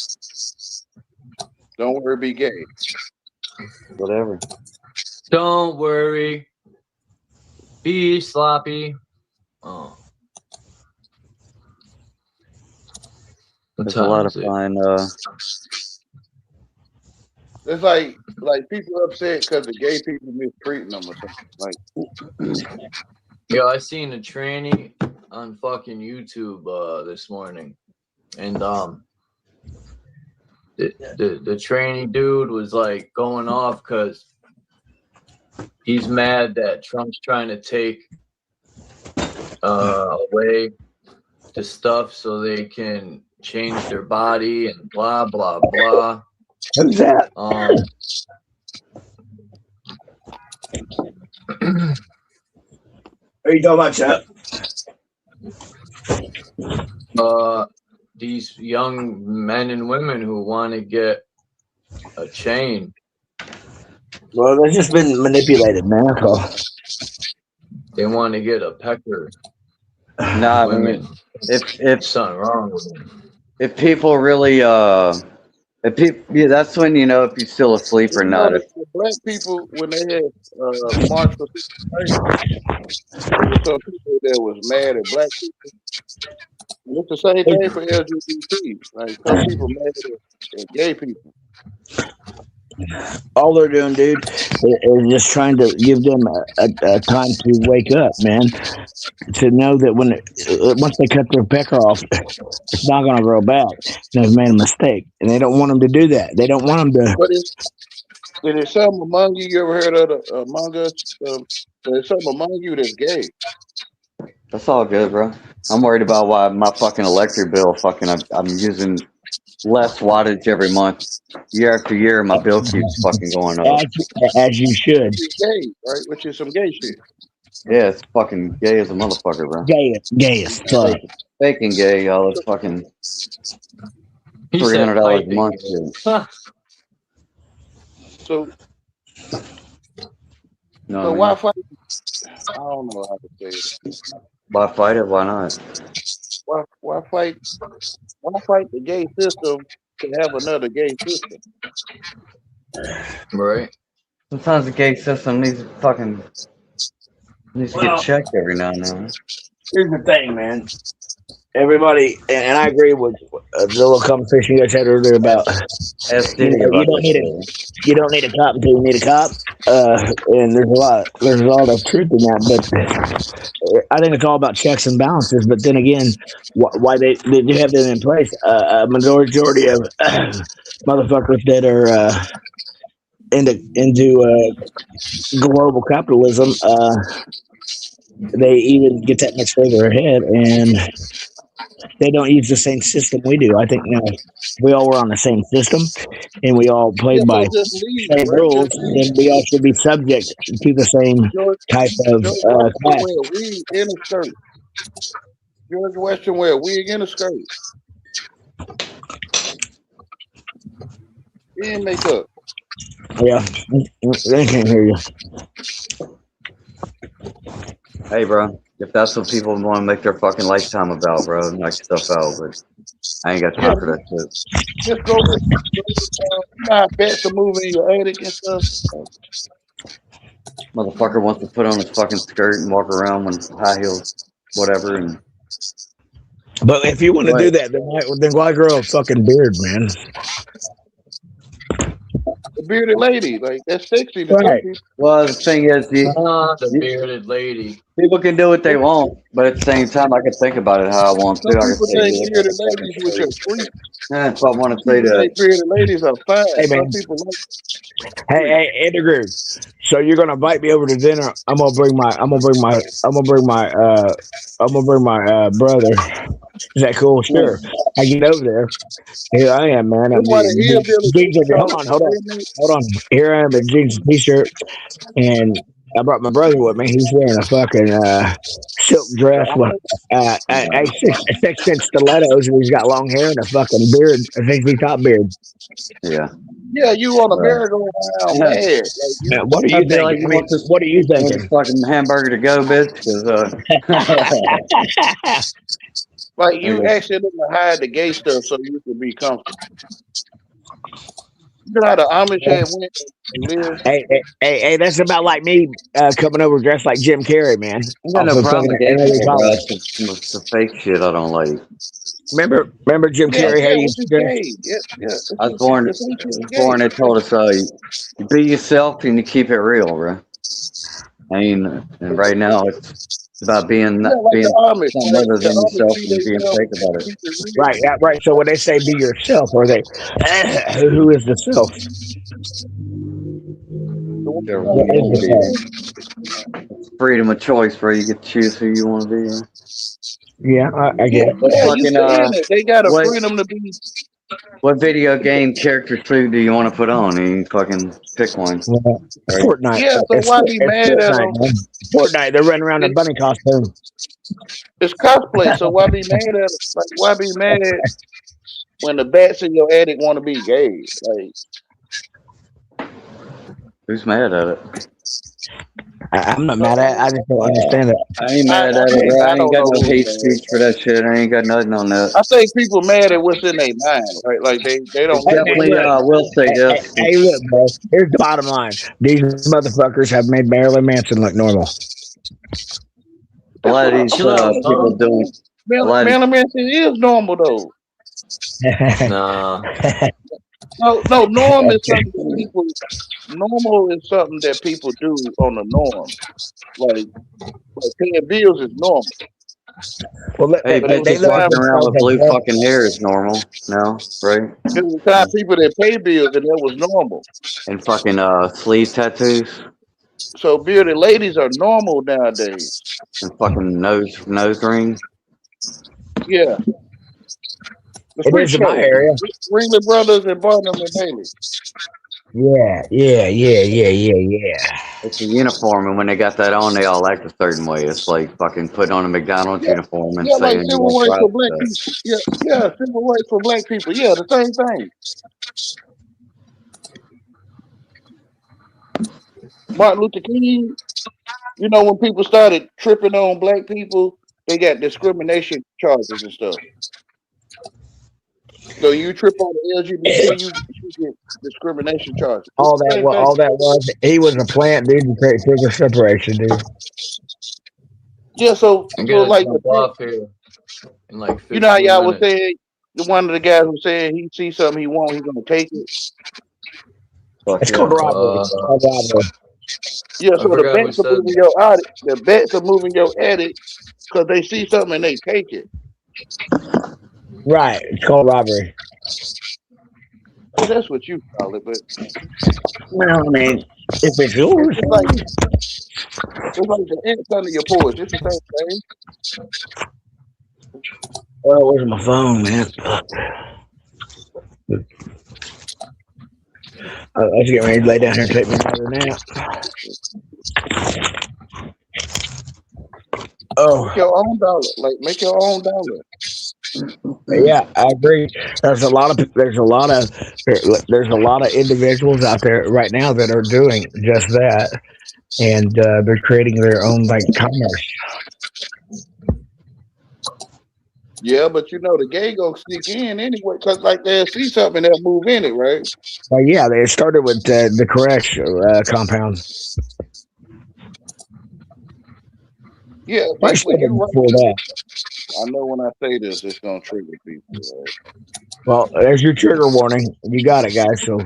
Speaker 8: Don't worry, be gay.
Speaker 10: Whatever.
Speaker 7: Don't worry. Be sloppy. Oh.
Speaker 10: There's a lot of fine.
Speaker 8: It's like people upset because the gay people mistreating them or something. Like,
Speaker 7: yo, I seen a tranny on fucking YouTube this morning, and the tranny dude was like going off because he's mad that Trump's trying to take away the stuff so they can change their body and blah blah blah.
Speaker 12: Who's that? What are you talking about, Chuck?
Speaker 7: These young men and women who want to get a chain.
Speaker 12: Well, they've just been manipulated, man.
Speaker 7: They want to get a pecker.
Speaker 10: Nah,
Speaker 7: women.
Speaker 10: I mean, if
Speaker 7: something wrong with them.
Speaker 10: If people really if people, yeah, that's when you know if you're still asleep or not. If,
Speaker 8: black people, when they had March for some people that was mad at black people. It's the same thing for LGBT. Like some people mad at gay people.
Speaker 12: All they're doing, dude, is just trying to give them a time to wake up, man. To know that when once they cut their pecker off, it's not going to grow back. They've made a mistake, and they don't want them to do that. They don't want them to.
Speaker 8: But there's something among you. You ever heard of among us? There's something among you that's gay.
Speaker 10: that's all good, bro. I'm worried about why my fucking electric bill. I'm using less wattage every month. Year after year, my bill keeps fucking going up.
Speaker 12: As you should.
Speaker 8: Gay, right? Which is some gay shit.
Speaker 10: Yeah, it's fucking gay as a motherfucker, bro.
Speaker 12: Gay as fuck.
Speaker 10: Faking gay, y'all. It's fucking $300 a month.
Speaker 8: So,
Speaker 10: No,
Speaker 8: why fight? I don't know how to say it.
Speaker 10: Why fight it? Why not?
Speaker 8: Why fight? Why fight the gay system to have another gay system?
Speaker 7: Right.
Speaker 10: Sometimes the gay system needs to get checked every now and then.
Speaker 12: Here's the thing, man. Everybody, and I agree with the little conversation you guys had earlier about you don't need a cop until you need a cop, and there's a lot of truth in that. But I think it's all about checks and balances. But then again, why they do have them in place? A majority of motherfuckers that are into global capitalism, they even get that much further ahead, and they don't use the same system we do. I think we all were on the same system, and we all played by same rules, then we all should be subject to the same type of class.
Speaker 8: Wig in a skirt. George Western wear a wig in a skirt. And makeup.
Speaker 12: Yeah, they can't hear you.
Speaker 10: Hey, bro, if that's what people want to make their fucking lifetime about, bro, knock stuff out. But I ain't got time for that shit.
Speaker 8: Just go bets to move in your attic and stuff.
Speaker 10: Motherfucker wants to put on his fucking skirt and walk around with high heels, whatever. And
Speaker 12: but if you want to do that, then why grow a fucking beard, man?
Speaker 8: The bearded lady, like that's sexy.
Speaker 12: Right.
Speaker 10: Well, the thing is,
Speaker 7: the bearded lady.
Speaker 10: People can do what they want, but at the same time, I can think about it how I want to.
Speaker 8: Some people think bearded ladies with your freak.
Speaker 10: Yeah, if I want to say that.
Speaker 8: Bearded ladies are fine.
Speaker 12: Hey, man.
Speaker 8: Some people like.
Speaker 12: Hey, Edgar. So you're gonna invite me over to dinner? I'm gonna bring my brother. Is that cool? Sure. I get over there. Here I am, man. Hold on. Here I am in jeans and t-shirt, and I brought my brother with me. He's wearing a fucking silk dress with 6-inch stilettos, and he's got long hair and a fucking beard, a 6-feet top beard.
Speaker 10: Yeah.
Speaker 8: Yeah, you on a merry-go-round, man.
Speaker 12: What are you thinking? What are you thinking?
Speaker 10: Fucking hamburger to go, bitch.
Speaker 8: Like you actually didn't hide the gay stuff so you could be comfortable. You know how the Amish had went and lived?
Speaker 12: Hey, that's about like me coming over dressed like Jim Carrey, man.
Speaker 10: I got no problem with it's the fake shit I don't like.
Speaker 12: Remember Jim Carrey? How you used to
Speaker 10: dress? I was born. They told us you be yourself and you keep it real, bro. I mean, and right now it's about being something other than yourself and being fake about it.
Speaker 12: Right. So when they say be yourself, are they who is the self?
Speaker 10: It's freedom of choice, bro. You get to choose who you want to be.
Speaker 12: Yeah, I get it.
Speaker 8: They got a freedom to be.
Speaker 10: What video game character suit do you want to put on? And you fucking pick one.
Speaker 12: Right? Fortnite.
Speaker 8: Yeah, so why be mad at them?
Speaker 12: Fortnite, they're running around in bunny costume.
Speaker 8: It's cosplay, so why be mad at them? Like, why be mad when the bats in your attic want to be gay? Like,
Speaker 10: who's mad at it?
Speaker 12: I'm not mad at it. I just don't understand it.
Speaker 10: I ain't mad at it, bro. I ain't got no hate speech for that shit. I ain't got nothing on that.
Speaker 8: I think people mad at what's in their mind, right? Like they don't
Speaker 10: definitely will say this.
Speaker 12: Hey, look, bro. Here's the bottom line. These motherfuckers have made Marilyn Manson look normal.
Speaker 10: A lot of these people doing.
Speaker 8: Marilyn Manson is normal though.
Speaker 7: Nah.
Speaker 8: No, norm is something people. Normal is something that people do on the norm. Like paying bills is normal.
Speaker 10: Well, hey, they walking around with blue fucking hair is normal now, right?
Speaker 8: There was time people that pay bills and that was normal.
Speaker 10: And fucking sleeve tattoos.
Speaker 8: So bearded ladies are normal nowadays.
Speaker 10: And fucking nose ring.
Speaker 8: Yeah. The
Speaker 12: It
Speaker 8: freak
Speaker 12: is in my
Speaker 8: show.
Speaker 12: area.
Speaker 8: Ringler Brothers and Barnum and Bailey.
Speaker 12: Yeah.
Speaker 10: It's a uniform, and when they got that on, they all act a certain way. It's like fucking putting on a McDonald's
Speaker 8: Yeah,
Speaker 10: uniform and
Speaker 8: yeah, like
Speaker 10: saying you
Speaker 8: civil
Speaker 10: don't
Speaker 8: rights
Speaker 10: drive
Speaker 8: for black
Speaker 10: that.
Speaker 8: people. Yeah, civil rights for black people. Yeah, the same thing. Martin Luther King. You know, when people started tripping on black people, they got discrimination charges and stuff. So you trip on the LGBT, you get discrimination charges. It's
Speaker 12: All
Speaker 8: the
Speaker 12: that
Speaker 8: same thing.
Speaker 12: he was a plant dude to create figure separation, dude.
Speaker 8: Yeah, so
Speaker 7: I'm gonna
Speaker 8: like
Speaker 7: jump off here in like 15
Speaker 8: you know how y'all was
Speaker 7: minutes.
Speaker 8: saying, one of the guys who said he see something he want, he's gonna take it.
Speaker 12: It's called robbery. It's called robbery.
Speaker 8: Yeah,
Speaker 7: I
Speaker 8: so the
Speaker 7: forgot who
Speaker 8: bets are
Speaker 7: said
Speaker 8: moving your audit. The bets are moving your edit because they see something and they take it.
Speaker 12: Right. It's called robbery.
Speaker 8: Well, that's what you call it, but
Speaker 12: Well, I mean, if it's yours.
Speaker 8: it's like the ants under your porch. It's the same thing.
Speaker 12: Oh, where's my phone, man? I was getting ready to lay down here and take me another nap. Oh,
Speaker 8: Make your own dollar. Like make your own dollar.
Speaker 12: yeah, I agree. There's a lot of individuals out there right now that are doing just that, and they're creating their own like commerce.
Speaker 8: Yeah, but you know the gang gonna sneak in anyway, cause like they'll see something, they'll move in it, right?
Speaker 12: Well, yeah, they started with the Koresh compound.
Speaker 8: Yeah,
Speaker 12: I
Speaker 8: like when
Speaker 12: started
Speaker 8: you
Speaker 12: before that.
Speaker 8: I know when I say this, it's gonna trigger people. Right?
Speaker 12: Well, there's your trigger warning. You got it, guys. So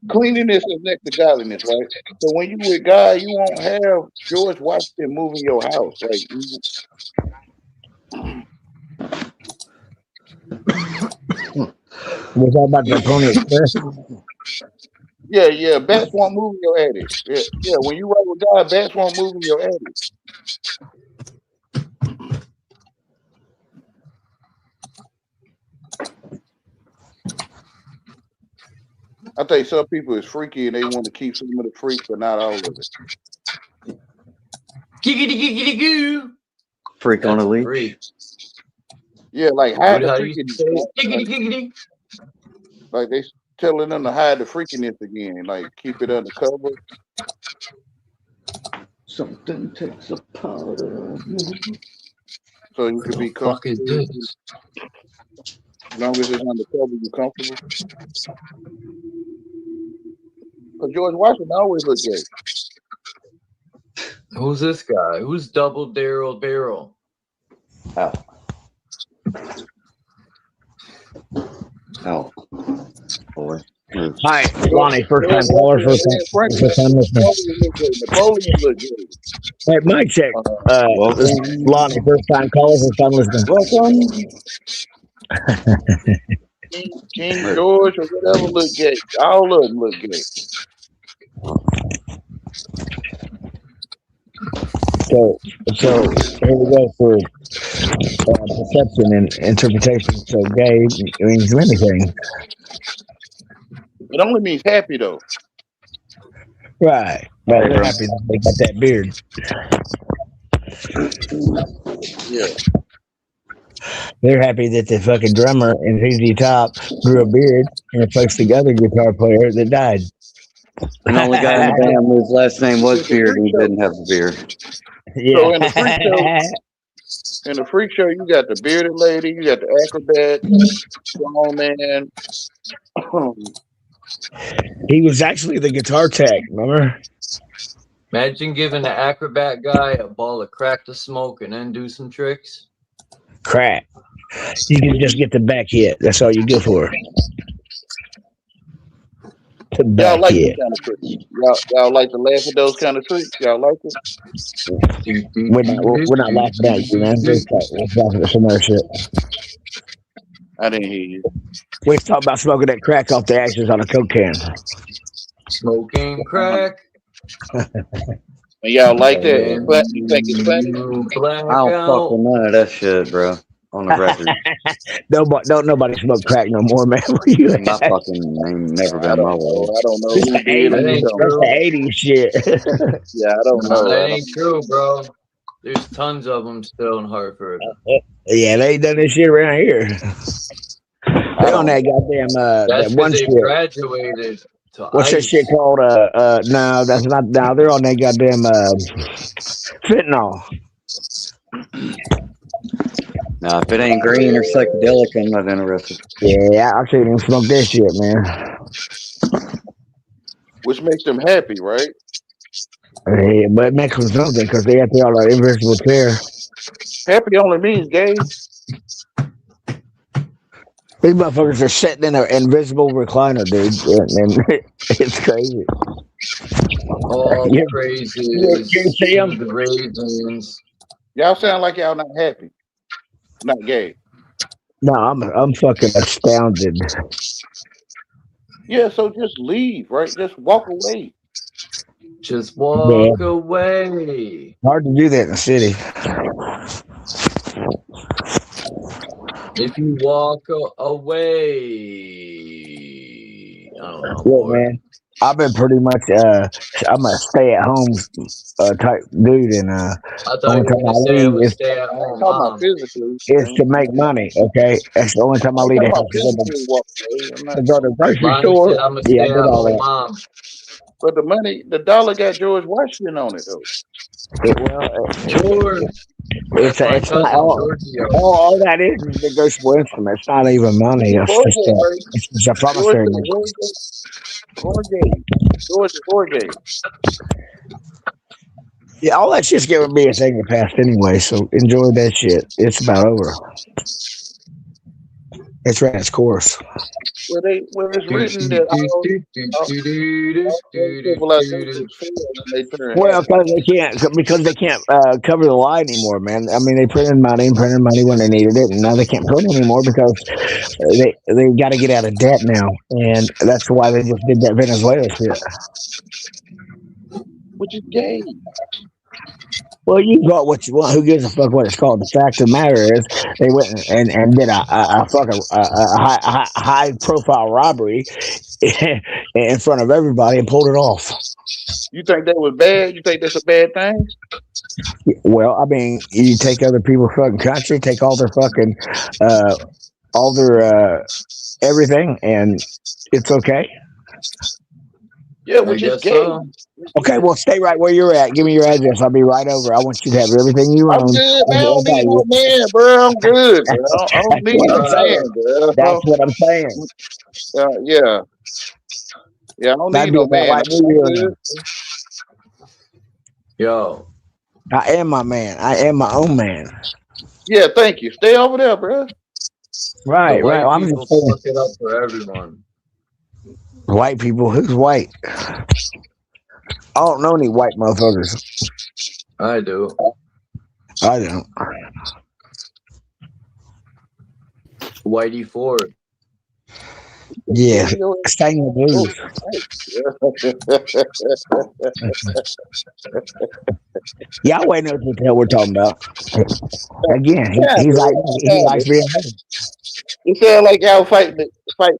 Speaker 8: Cleanliness is next to godliness, right? So when you with God, you won't have George Washington moving your house, like.
Speaker 12: we're talking about the Pony Express.
Speaker 8: Yeah, bats won't move in your attic. Yeah, when you ride with God, bats won't move in your attic. I think some people is freaky and they want to keep some of the freak, but not all of it.
Speaker 7: Giggity-giggity-goo.
Speaker 10: Freak on a leash.
Speaker 7: Freak.
Speaker 8: Yeah, like hide
Speaker 7: Dude,
Speaker 8: the
Speaker 7: how you say
Speaker 8: freakiness.
Speaker 7: giggity-giggity?
Speaker 8: Like they telling them to hide the freakiness again, like keep it undercover.
Speaker 10: Something takes a powder.
Speaker 8: So you can be
Speaker 7: Fuck is
Speaker 8: comfortable.
Speaker 7: this?
Speaker 8: As long as it's undercover, you're comfortable. Because George Washington always looked gay.
Speaker 7: Who's this guy? Who's Double Daryl Barrel?
Speaker 10: Ow. Ow. Boy.
Speaker 12: Hi, Lonnie, first time caller, first time listener.
Speaker 8: Napoleon looked good.
Speaker 12: Hey, mic check. This is Lonnie, first time caller, first time listener.
Speaker 8: King George or whatever look gay. All of them look gay.
Speaker 12: So here we go for perception and interpretation. So gay means anything.
Speaker 8: It only means happy though.
Speaker 12: Right. But they're happy that they got that beard.
Speaker 8: Yeah.
Speaker 12: They're happy that the fucking drummer in ZZ Top grew a beard and replaced the other guitar player that died.
Speaker 10: And the only guy in the band whose last name was Beard and he didn't have a beard.
Speaker 12: Yeah.
Speaker 8: So in the freak show, you got the bearded lady, you got the acrobat, strong man.
Speaker 12: He was actually the guitar tech, remember?
Speaker 7: Imagine giving the acrobat guy a ball of crack to smoke and then do some tricks.
Speaker 12: Crack. You can just get the back hit. That's all you go for. The back
Speaker 8: Y'all like
Speaker 12: hit.
Speaker 8: these kind of tricks. Y'all like to laugh at those kind of tricks. Y'all like it?
Speaker 12: We're not laughing at you, man. We're laughing at some other shit.
Speaker 8: I didn't hear you.
Speaker 12: We talk about smoking that crack off the ashes on a Coke can.
Speaker 7: Smoking crack.
Speaker 8: And y'all like that? You think it's funny?
Speaker 10: I don't fuck with none of that shit, bro. I on the record.
Speaker 12: Don't nobody smoke crack no more, man. Where you at?
Speaker 10: My fucking ain't never
Speaker 8: I
Speaker 10: been my
Speaker 8: don't know.
Speaker 10: way.
Speaker 8: I don't know
Speaker 12: That's
Speaker 8: who
Speaker 12: the
Speaker 8: did or
Speaker 7: That
Speaker 8: who
Speaker 7: ain't
Speaker 12: 80s.
Speaker 8: don't.
Speaker 12: That's
Speaker 7: true.
Speaker 12: the 80s shit.
Speaker 8: Yeah, I don't
Speaker 7: No,
Speaker 8: know.
Speaker 7: that
Speaker 8: I
Speaker 7: ain't true, bro. There's tons of them still in Hartford.
Speaker 12: Yeah, they ain't done this shit around here. They on
Speaker 8: don't
Speaker 12: that
Speaker 8: know.
Speaker 12: goddamn
Speaker 7: That's
Speaker 12: that one
Speaker 7: because they
Speaker 12: shit.
Speaker 7: graduated to
Speaker 12: What's that shit
Speaker 7: ICE.
Speaker 12: called? No, that's not. No, they're on that goddamn fentanyl.
Speaker 10: Nah, if it ain't green or psychedelic, I'm not interested.
Speaker 12: Yeah, I can't even smoke that shit, man.
Speaker 8: Which makes them happy, right?
Speaker 12: Yeah, but it makes them something because they have to all that invisible chair.
Speaker 8: Happy only means gay.
Speaker 12: These motherfuckers are sitting in an invisible recliner, dude, and it's crazy.
Speaker 7: All
Speaker 12: You
Speaker 7: praises
Speaker 12: see
Speaker 7: to
Speaker 12: them?
Speaker 7: the raisins.
Speaker 8: Y'all sound like y'all not happy, not gay.
Speaker 12: No, I'm fucking astounded.
Speaker 8: Yeah, so just leave, right? Just walk away.
Speaker 7: Just
Speaker 12: Yeah,
Speaker 7: walk away.
Speaker 12: hard to do that in the city.
Speaker 7: If you walk away, I don't know,
Speaker 12: Look,
Speaker 7: boy.
Speaker 12: man, I've been pretty much I'm a stay at home type dude, and
Speaker 7: I thought
Speaker 12: only
Speaker 7: you were
Speaker 12: time I
Speaker 7: gonna say it
Speaker 12: leave
Speaker 7: was
Speaker 12: is
Speaker 7: stay at
Speaker 8: I ain't
Speaker 7: home
Speaker 8: talking about
Speaker 7: mom.
Speaker 8: physically.
Speaker 12: to make money. Okay, that's the only time I
Speaker 8: I ain't
Speaker 12: leave the
Speaker 8: talking about
Speaker 12: house
Speaker 8: physically walk away. I'm
Speaker 12: to
Speaker 8: not.
Speaker 12: go to the grocery
Speaker 7: Lonnie
Speaker 12: store.
Speaker 7: said I'm a
Speaker 12: Yeah, I
Speaker 7: stay
Speaker 12: did
Speaker 7: at
Speaker 12: all
Speaker 7: home
Speaker 12: that.
Speaker 7: mom.
Speaker 8: But the money, the dollar got George Washington on it though.
Speaker 7: Sure.
Speaker 12: It's
Speaker 7: That's my
Speaker 12: it's not
Speaker 7: cousin Giorgio.
Speaker 12: all that is negotiable instrument. It's not even money. It's
Speaker 8: Jorge,
Speaker 12: just
Speaker 8: right?
Speaker 12: it's just a promissory note.
Speaker 8: Jorge.
Speaker 12: Yeah, all that shit's gonna be a thing of the past anyway. So enjoy that shit. It's about over. It's ran its course.
Speaker 8: Where it's written that all civilizations fail when they turn
Speaker 12: Well,
Speaker 8: happy.
Speaker 12: because they can't cover the lie anymore, man. I mean, they printed money when they needed it, and now they can't print anymore because they got to get out of debt now, and that's why they just did that Venezuela shit.
Speaker 8: Which is gay.
Speaker 12: Well, you got what you want. Who gives a fuck what it's called? The fact of the matter is, they went and did a fucking high profile robbery in front of everybody and pulled it off.
Speaker 8: You think that was bad? You think that's a bad thing?
Speaker 12: Well, I mean, you take other people's fucking country, take all their fucking, everything, and it's okay.
Speaker 8: Yeah, which is gay.
Speaker 7: So.
Speaker 12: Okay, well, stay right where you're at. Give me your address. I'll be right over. I want you to have everything you
Speaker 8: I'm
Speaker 12: own.
Speaker 8: good, man. I don't need no man, bro. I'm good, bro. I don't need
Speaker 12: what
Speaker 8: no
Speaker 12: I'm saying.
Speaker 8: man, bro.
Speaker 12: That's what I'm saying.
Speaker 8: Yeah. I don't
Speaker 12: That'd
Speaker 8: need
Speaker 12: be
Speaker 8: no
Speaker 12: about
Speaker 8: man.
Speaker 12: like
Speaker 8: I'm
Speaker 12: me.
Speaker 8: good.
Speaker 7: Yo.
Speaker 12: I am my man. I am my own man.
Speaker 8: Yeah, thank you. Stay over there, bro.
Speaker 12: Right. Well, I'm
Speaker 7: People
Speaker 12: just saying.
Speaker 7: fuck it up for everyone.
Speaker 12: White people? Who's white? I don't know any white motherfuckers.
Speaker 7: I do.
Speaker 12: I don't.
Speaker 7: Whitey Ford.
Speaker 12: Yeah, staying the blues. Y'all wait knows what the hell we're talking about. Again, he likes being home.
Speaker 8: You sound like y'all fighting to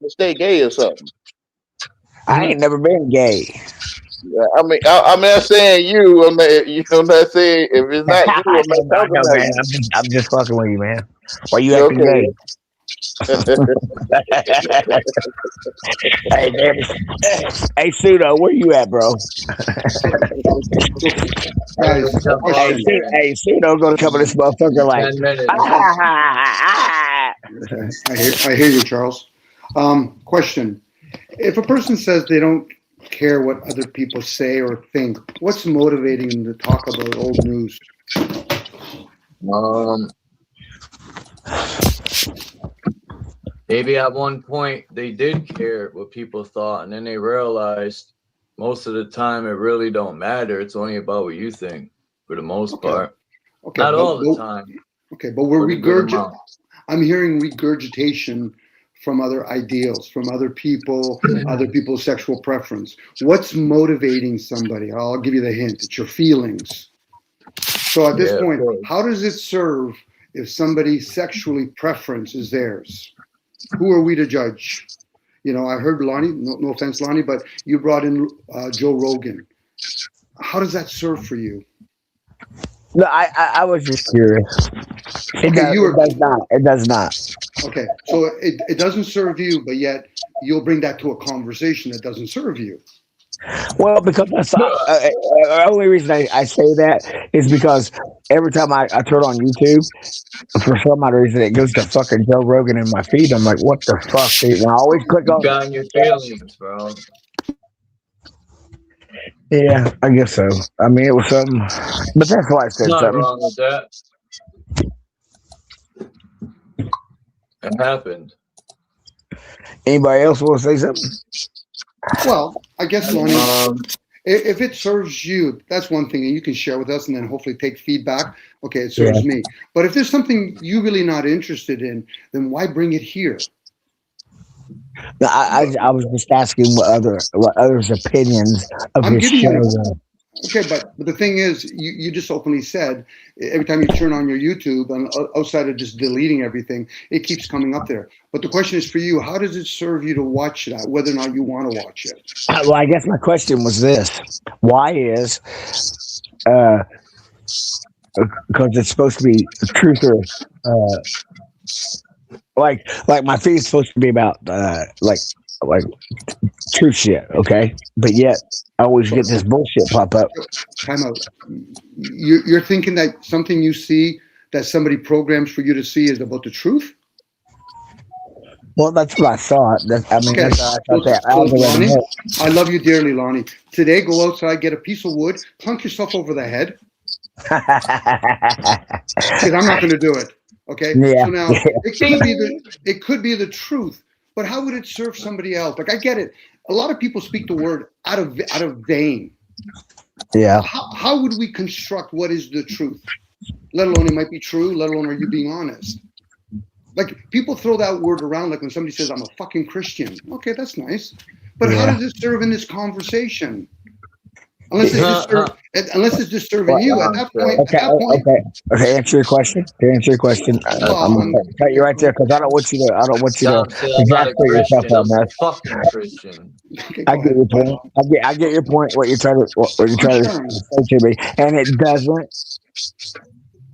Speaker 8: stay gay or something.
Speaker 12: I ain't never been gay.
Speaker 8: Yeah, I'm not saying you. I'm not saying if it's not you. I'm not talking
Speaker 12: I know,
Speaker 8: about
Speaker 12: man.
Speaker 8: you.
Speaker 12: I'm just fucking with you, man. Why you acting gay? Hey, Pseudo, where you at, bro? Hey, Pseudo, gonna cover this motherfucker like.
Speaker 7: 10 minutes.
Speaker 2: I hear you, Charles. Question: if a person says they don't care what other people say or think, what's motivating them to talk about old news?
Speaker 7: Maybe at one point they did care what people thought, and then they realized most of the time it really don't matter. It's only about what you think for the most part.
Speaker 2: Okay,
Speaker 7: not all the time.
Speaker 2: Okay, but we're I'm hearing regurgitation from other ideals, from other people, other people's sexual preference. What's motivating somebody? I'll give you the hint. It's your feelings. So at this point, how does it serve if somebody's sexually preference is theirs, who are we to judge? You know, I heard Lonnie, no offense, Lonnie, but you brought in Joe Rogan. How does that serve for you?
Speaker 12: No, I was just curious. It does not. It does not.
Speaker 2: Okay, so it doesn't serve you, but yet you'll bring that to a conversation that doesn't serve you.
Speaker 12: Well, because the only reason I say that is because every time I turn on YouTube, for some odd reason, it goes to fucking Joe Rogan in my feed. I'm like, what the fuck, dude? And I always click on
Speaker 7: Got your feelings, bro.
Speaker 12: Yeah, I guess so. I mean, it was something, but that's why I said
Speaker 7: Not
Speaker 12: something.
Speaker 7: wrong with that. It happened.
Speaker 12: Anybody else want to say something?
Speaker 2: Well, I guess, Lonnie, if it serves you, that's one thing, and you can share with us and then hopefully take feedback. Okay, it serves me. But if there's something you're really not interested in, then why bring it here?
Speaker 12: No, I was just asking what others' opinions of
Speaker 2: I'm
Speaker 12: this
Speaker 2: giving
Speaker 12: show.
Speaker 2: you. Okay, but the thing is, you just openly said every time you turn on your YouTube, and outside of just deleting everything, it keeps coming up there. But the question is for you: how does it serve you to watch that, whether or not you want to watch it?
Speaker 12: Well, I guess my question was this: why is because it's supposed to be truth or like my feed is supposed to be about like true shit, okay? But yet I always get this bullshit pop up.
Speaker 2: Time out. You're thinking that something you see that somebody programs for you to see is about the truth?
Speaker 12: Well, that's what I thought. That's how I thought that.
Speaker 2: Lonnie, I love you dearly, Lonnie. Today, go outside, get a piece of wood, plunk yourself over the head. Because I'm not going to do it. Okay.
Speaker 12: Yeah.
Speaker 2: So now it could be the truth, but how would it serve somebody else? Like, I get it. A lot of people speak the word out of vein.
Speaker 12: Yeah.
Speaker 2: How would we construct what is the truth? Let alone it might be true. Let alone are you being honest? Like, people throw that word around, like when somebody says, "I'm a fucking Christian." Okay, that's nice, but how does it serve in this conversation? Unless it's disturbing you at that point.
Speaker 12: Okay. Answer your question. To answer your question, I'm gonna cut you right there because I don't want you to exasperate yourself on that.
Speaker 7: Fucking Christian.
Speaker 2: Okay,
Speaker 12: I get your point. I get your point. What you're trying to say to me, and it doesn't.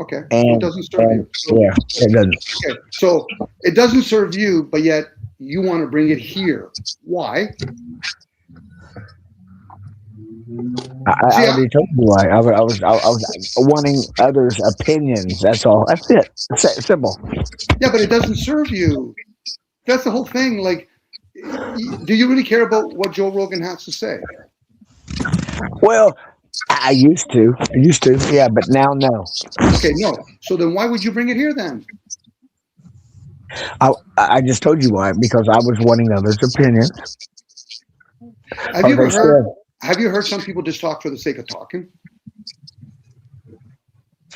Speaker 2: Okay.
Speaker 12: And
Speaker 2: it doesn't serve you.
Speaker 12: Yeah, it doesn't.
Speaker 2: Okay. So it doesn't serve you, but yet you want to bring it here. Why?
Speaker 12: I already told you why. I was wanting others' opinions. That's all. That's it. It's simple.
Speaker 2: Yeah, but it doesn't serve you. That's the whole thing. Like, do you really care about what Joe Rogan has to say?
Speaker 12: Well, I used to. Yeah, but now no.
Speaker 2: Okay, no. So then why would you bring it here then?
Speaker 12: I just told you why, because I was wanting others' opinions.
Speaker 2: Have you heard some people just talk for the sake of talking?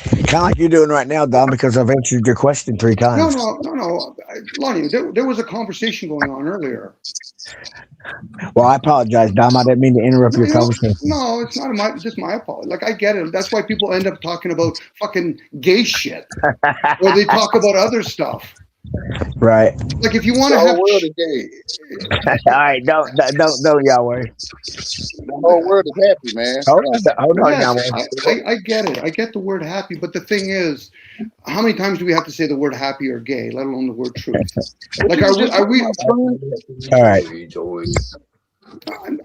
Speaker 12: Kind of like you're doing right now, Don, because I've answered your question 3 times.
Speaker 2: No. Lonnie, there was a conversation going on earlier.
Speaker 12: Well, I apologize, Dom. I didn't mean to interrupt your conversation.
Speaker 2: No, it's not just my apology. Like, I get it. That's why people end up talking about fucking gay shit. Or they talk about other stuff.
Speaker 12: Right.
Speaker 2: Like, if you want to have...
Speaker 8: world is gay.
Speaker 12: All right, don't Yahweh.
Speaker 8: The whole world is happy, man.
Speaker 12: Hold on,
Speaker 2: Yes,
Speaker 12: Yahweh.
Speaker 2: I get it. I get the word happy, but the thing is, how many times do we have to say the word happy or gay, let alone the word truth? Like, are we?
Speaker 12: All right.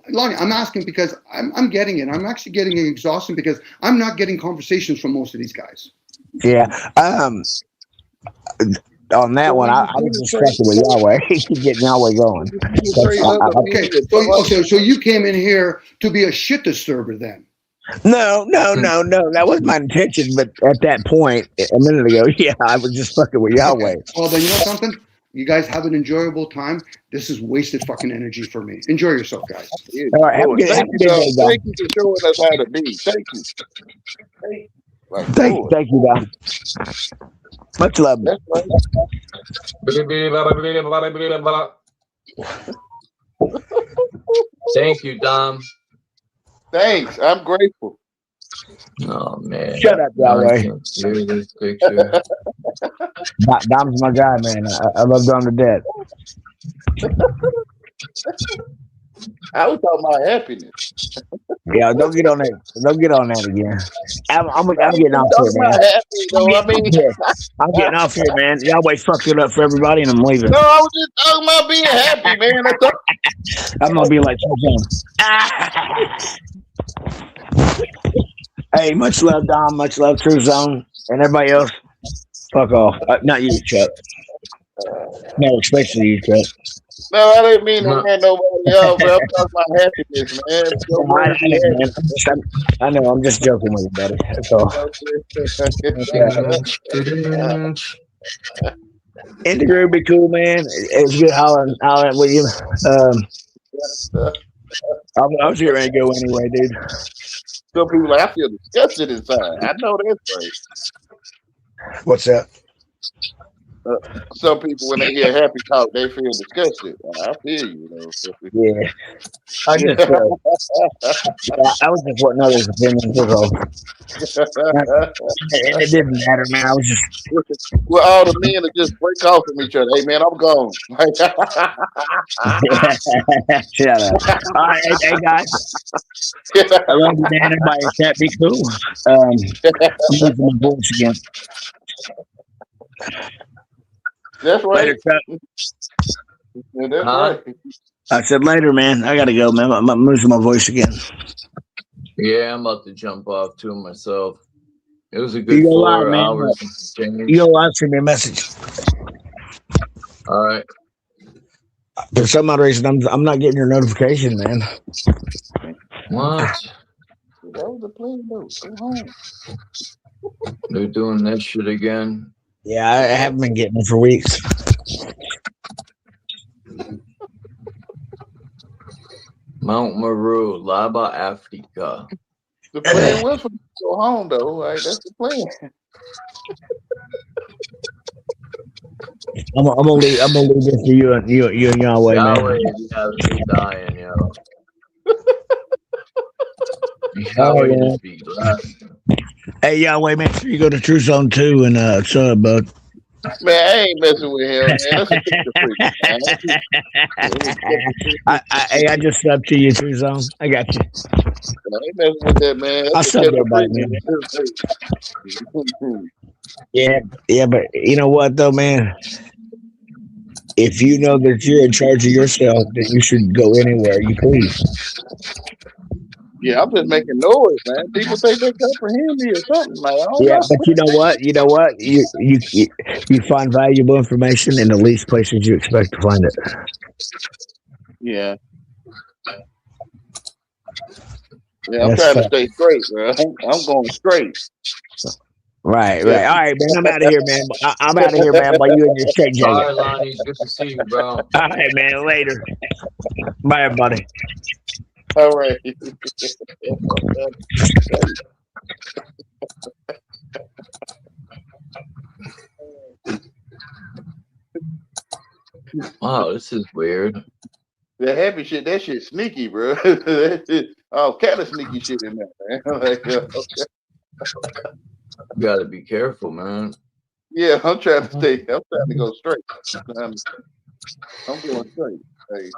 Speaker 2: Lonnie, I'm asking because I'm getting it. I'm actually getting it exhausting because I'm not getting conversations from most of these guys.
Speaker 12: Yeah. On that one, I was distracted with Yahweh. Getting Yahweh going.
Speaker 2: Okay, so you came in here to be a shit disturber then?
Speaker 12: No. That was my intention. But at that point, a minute ago, yeah, I was just fucking with Yahweh.
Speaker 2: Okay. Well, then you know something? You guys have an enjoyable time. This is wasted fucing energy for me. Enjoy yourself, guys.
Speaker 12: All right,
Speaker 8: thank you for showing us how to be. Thank you.
Speaker 12: Thank you, Don. Much love.
Speaker 7: Thank you, Dom.
Speaker 8: Thanks. I'm grateful.
Speaker 7: Oh man.
Speaker 12: Shut up,
Speaker 7: Now I
Speaker 12: Yahweh.
Speaker 7: can't see this picture.
Speaker 12: Dom's my guy, man. I love Dom to death.
Speaker 8: I was talking about happiness.
Speaker 12: Yeah, don't get on that. Don't get on that again. I'm
Speaker 8: I was
Speaker 12: getting
Speaker 8: just
Speaker 12: off here,
Speaker 8: talking
Speaker 12: man.
Speaker 8: about happy, though. I mean,
Speaker 12: I'm getting off here, man. Yahweh fucked it up for everybody, and I'm leaving.
Speaker 8: no, I was just talking about being happy, man. That's all.
Speaker 12: I'm gonna be like Hey, much love, Dom. Much love, True Zone, and everybody else. Fuck off. Not you, Chuck. No, especially you, Chuck.
Speaker 8: No, I didn't mean to run nobody else, but I'm talking about happiness, man.
Speaker 12: I know. I'm just joking with you, buddy. That's all. Integrate would be cool, man. It's good hollering with you. I was getting ready to go anyway, dude.
Speaker 8: Some people like, I feel disgusted inside. I know that's right.
Speaker 12: What's that?
Speaker 8: Some people, when they hear happy talk, they feel disgusted. I feel you, though.
Speaker 12: Yeah. I was just wanting others' opinions. It didn't matter, man. I was just.
Speaker 8: Well, all the men that just break off from each other. Hey, man, I'm gone.
Speaker 12: Shut up. All right, hey guys. I love you, man. Everybody, that be cool. I'm losing my voice again.
Speaker 8: That's right.
Speaker 12: Later, Chuck.
Speaker 8: Yeah, that's right.
Speaker 12: I said later, man. I gotta go, man. I'm losing my voice again.
Speaker 7: Yeah, I'm about to jump off too myself. It was a good 4 hours.
Speaker 12: You go live, send me a message.
Speaker 7: All right.
Speaker 12: For some odd reason, I'm not getting your notification, man.
Speaker 7: What?
Speaker 8: That was the plan, though. Go home.
Speaker 7: They're doing that shit again.
Speaker 12: Yeah, I haven't been getting it for weeks.
Speaker 7: Mount Meru, Laba, Africa.
Speaker 8: The plan was for you to go home, though. Right? That's the plan.
Speaker 12: I'm gonna leave this to you and Yahweh, man.
Speaker 7: Yahweh, you have me dying, yo. Yahweh just be glad.
Speaker 12: Hey, Yahweh, make sure you go to True Zone 2 and sub, bud.
Speaker 8: Man, I ain't messing with him, man. That's a picture freak, man.
Speaker 12: I just subbed to you, True Zone. I got you.
Speaker 8: I ain't messing with that, man.
Speaker 12: I subbed everybody, man. Yeah, but you know what, though, man? If you know that you're in charge of yourself, then you should go anywhere you please.
Speaker 8: Yeah, I'm just making noise, man. People think they comprehend me or something. Like, I don't
Speaker 12: Yeah,
Speaker 8: know.
Speaker 12: but you know what? You find valuable information in the least places you expect to find it.
Speaker 8: Yeah. Yeah, I'm trying to stay straight, bro. I'm going straight.
Speaker 12: Right. All right, man. I'm out of here, man. I'm out of here, man. While you in your straight jacket.
Speaker 7: All right, Lonnie. Good to see you, bro.
Speaker 12: All right, man. Later. Bye, everybody.
Speaker 8: All right.
Speaker 7: Wow, this is weird.
Speaker 8: The happy shit, that shit sneaky, bro. All kind of sneaky shit in there, man. Like, okay.
Speaker 7: You gotta be careful, man.
Speaker 8: Yeah, I'm trying to go straight. I'm going straight. Hey.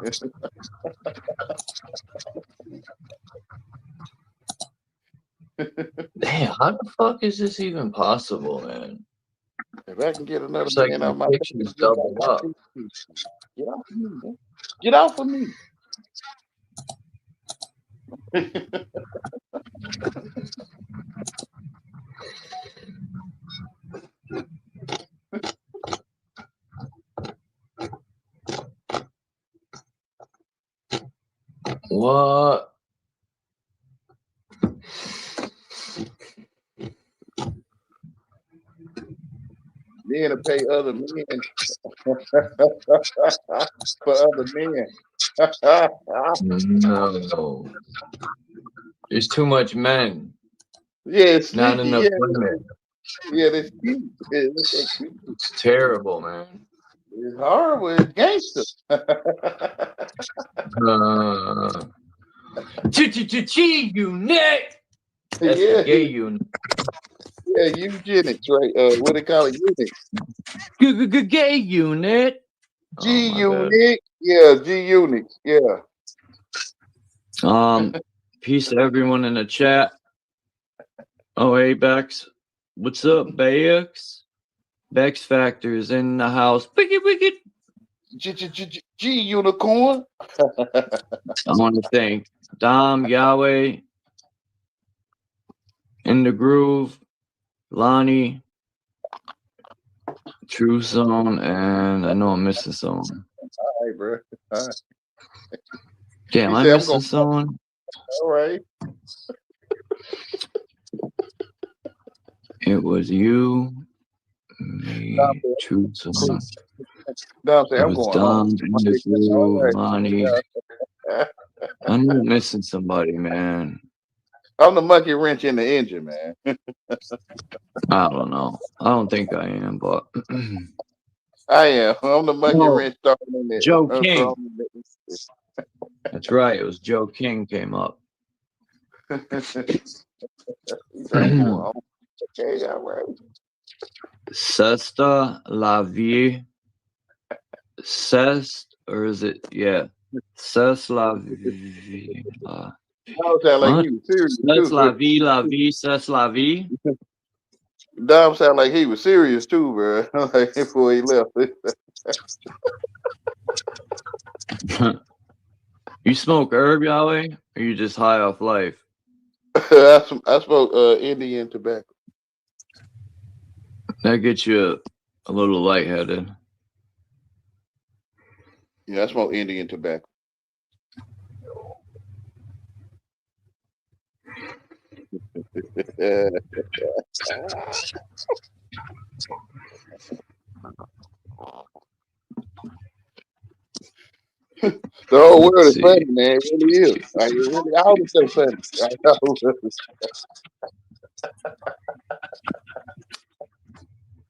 Speaker 7: Damn, how the fuck is this even possible, man?
Speaker 8: If I can get another
Speaker 7: It's like
Speaker 8: man
Speaker 7: my
Speaker 8: on my
Speaker 7: picture's doubled up.
Speaker 8: Get off of me, man. Get off of me.
Speaker 7: What?
Speaker 8: Men to pay other men for other men.
Speaker 7: No. There's too much men.
Speaker 8: Yeah, it's
Speaker 7: Not
Speaker 8: sneaky,
Speaker 7: enough
Speaker 8: yeah.
Speaker 7: women.
Speaker 8: Yeah, that's cute. Yeah, cute.
Speaker 7: It's terrible, man.
Speaker 8: It's horrible. It's gangster.
Speaker 7: You Nick. That's
Speaker 8: Yeah,
Speaker 7: the gay unit.
Speaker 8: yeah, eugenics, right? What they call it, unit.
Speaker 7: Gay unit.
Speaker 8: G
Speaker 7: Oh, my bad.
Speaker 8: unit. Yeah, G units. Yeah.
Speaker 7: Peace to everyone in the chat. Oh, hey, Bex. What's up, Bex? Bex Factor is in the house. Wicked.
Speaker 8: G unicorn.
Speaker 7: I want to thank Dom, Yahweh, In the Groove, Lonnie, True Zone, and I know I'm missing someone.
Speaker 8: All right, bro. All right.
Speaker 7: Damn,
Speaker 8: He
Speaker 7: I'm
Speaker 8: said, I'm
Speaker 7: missing
Speaker 8: gonna-
Speaker 7: someone.
Speaker 8: All right.
Speaker 7: It was you, me, True Zone.
Speaker 8: Dom said,
Speaker 7: It
Speaker 8: I'm
Speaker 7: was
Speaker 8: going
Speaker 7: Dom,
Speaker 8: home.
Speaker 7: In the
Speaker 8: All
Speaker 7: Groove,
Speaker 8: right.
Speaker 7: Lonnie.
Speaker 8: Yeah.
Speaker 7: I know I'm missing somebody, man.
Speaker 8: I'm the monkey wrench in the engine, man.
Speaker 7: I don't know. I don't think I am, but
Speaker 8: I am. I'm the monkey
Speaker 7: No,
Speaker 8: wrench starting in there.
Speaker 7: Joe King. That's right. It was Joe King came up.
Speaker 8: He's like, I'm going home. Okay, all right.
Speaker 7: Sesta la vie. Cest, or is it? Yeah. Cest la vie.
Speaker 8: Dom sound like he was serious
Speaker 7: Cest
Speaker 8: too.
Speaker 7: la vie, cest la vie.
Speaker 8: Dom sound like he was serious too, bro. Like before he left.
Speaker 7: You smoke herb, Yahweh, or you just high off life?
Speaker 8: I smoke Indian tobacco.
Speaker 7: That gets you a little lightheaded.
Speaker 8: Yeah, I smoke Indian tobacco. The whole world is funny, man. It really is. Like, it really, all the stuff funny.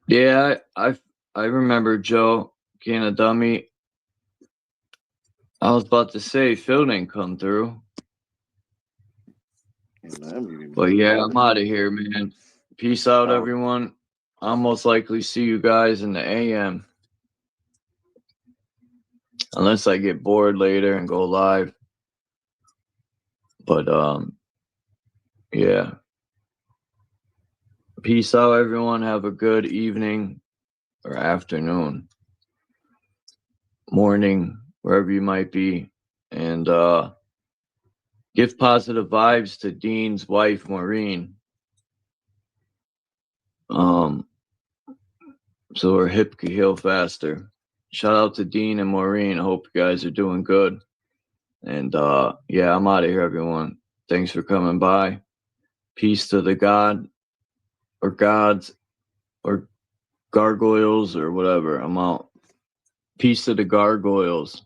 Speaker 7: Yeah, I remember Joe being a dummy. I was about to say Phil didn't come through. But yeah, I'm out of here, man. Peace out, everyone. I'll most likely see you guys in the AM. Unless I get bored later and go live. But yeah. Peace out, everyone. Have a good evening or afternoon, morning, wherever you might be. And give positive vibes to Dean's wife, Maureen. So her hip can heal faster. Shout out to Dean and Maureen. I hope you guys are doing good. And yeah, I'm out of here, everyone. Thanks for coming by. Peace to the God or gods or gargoyles or whatever. I'm out. Peace to the gargoyles.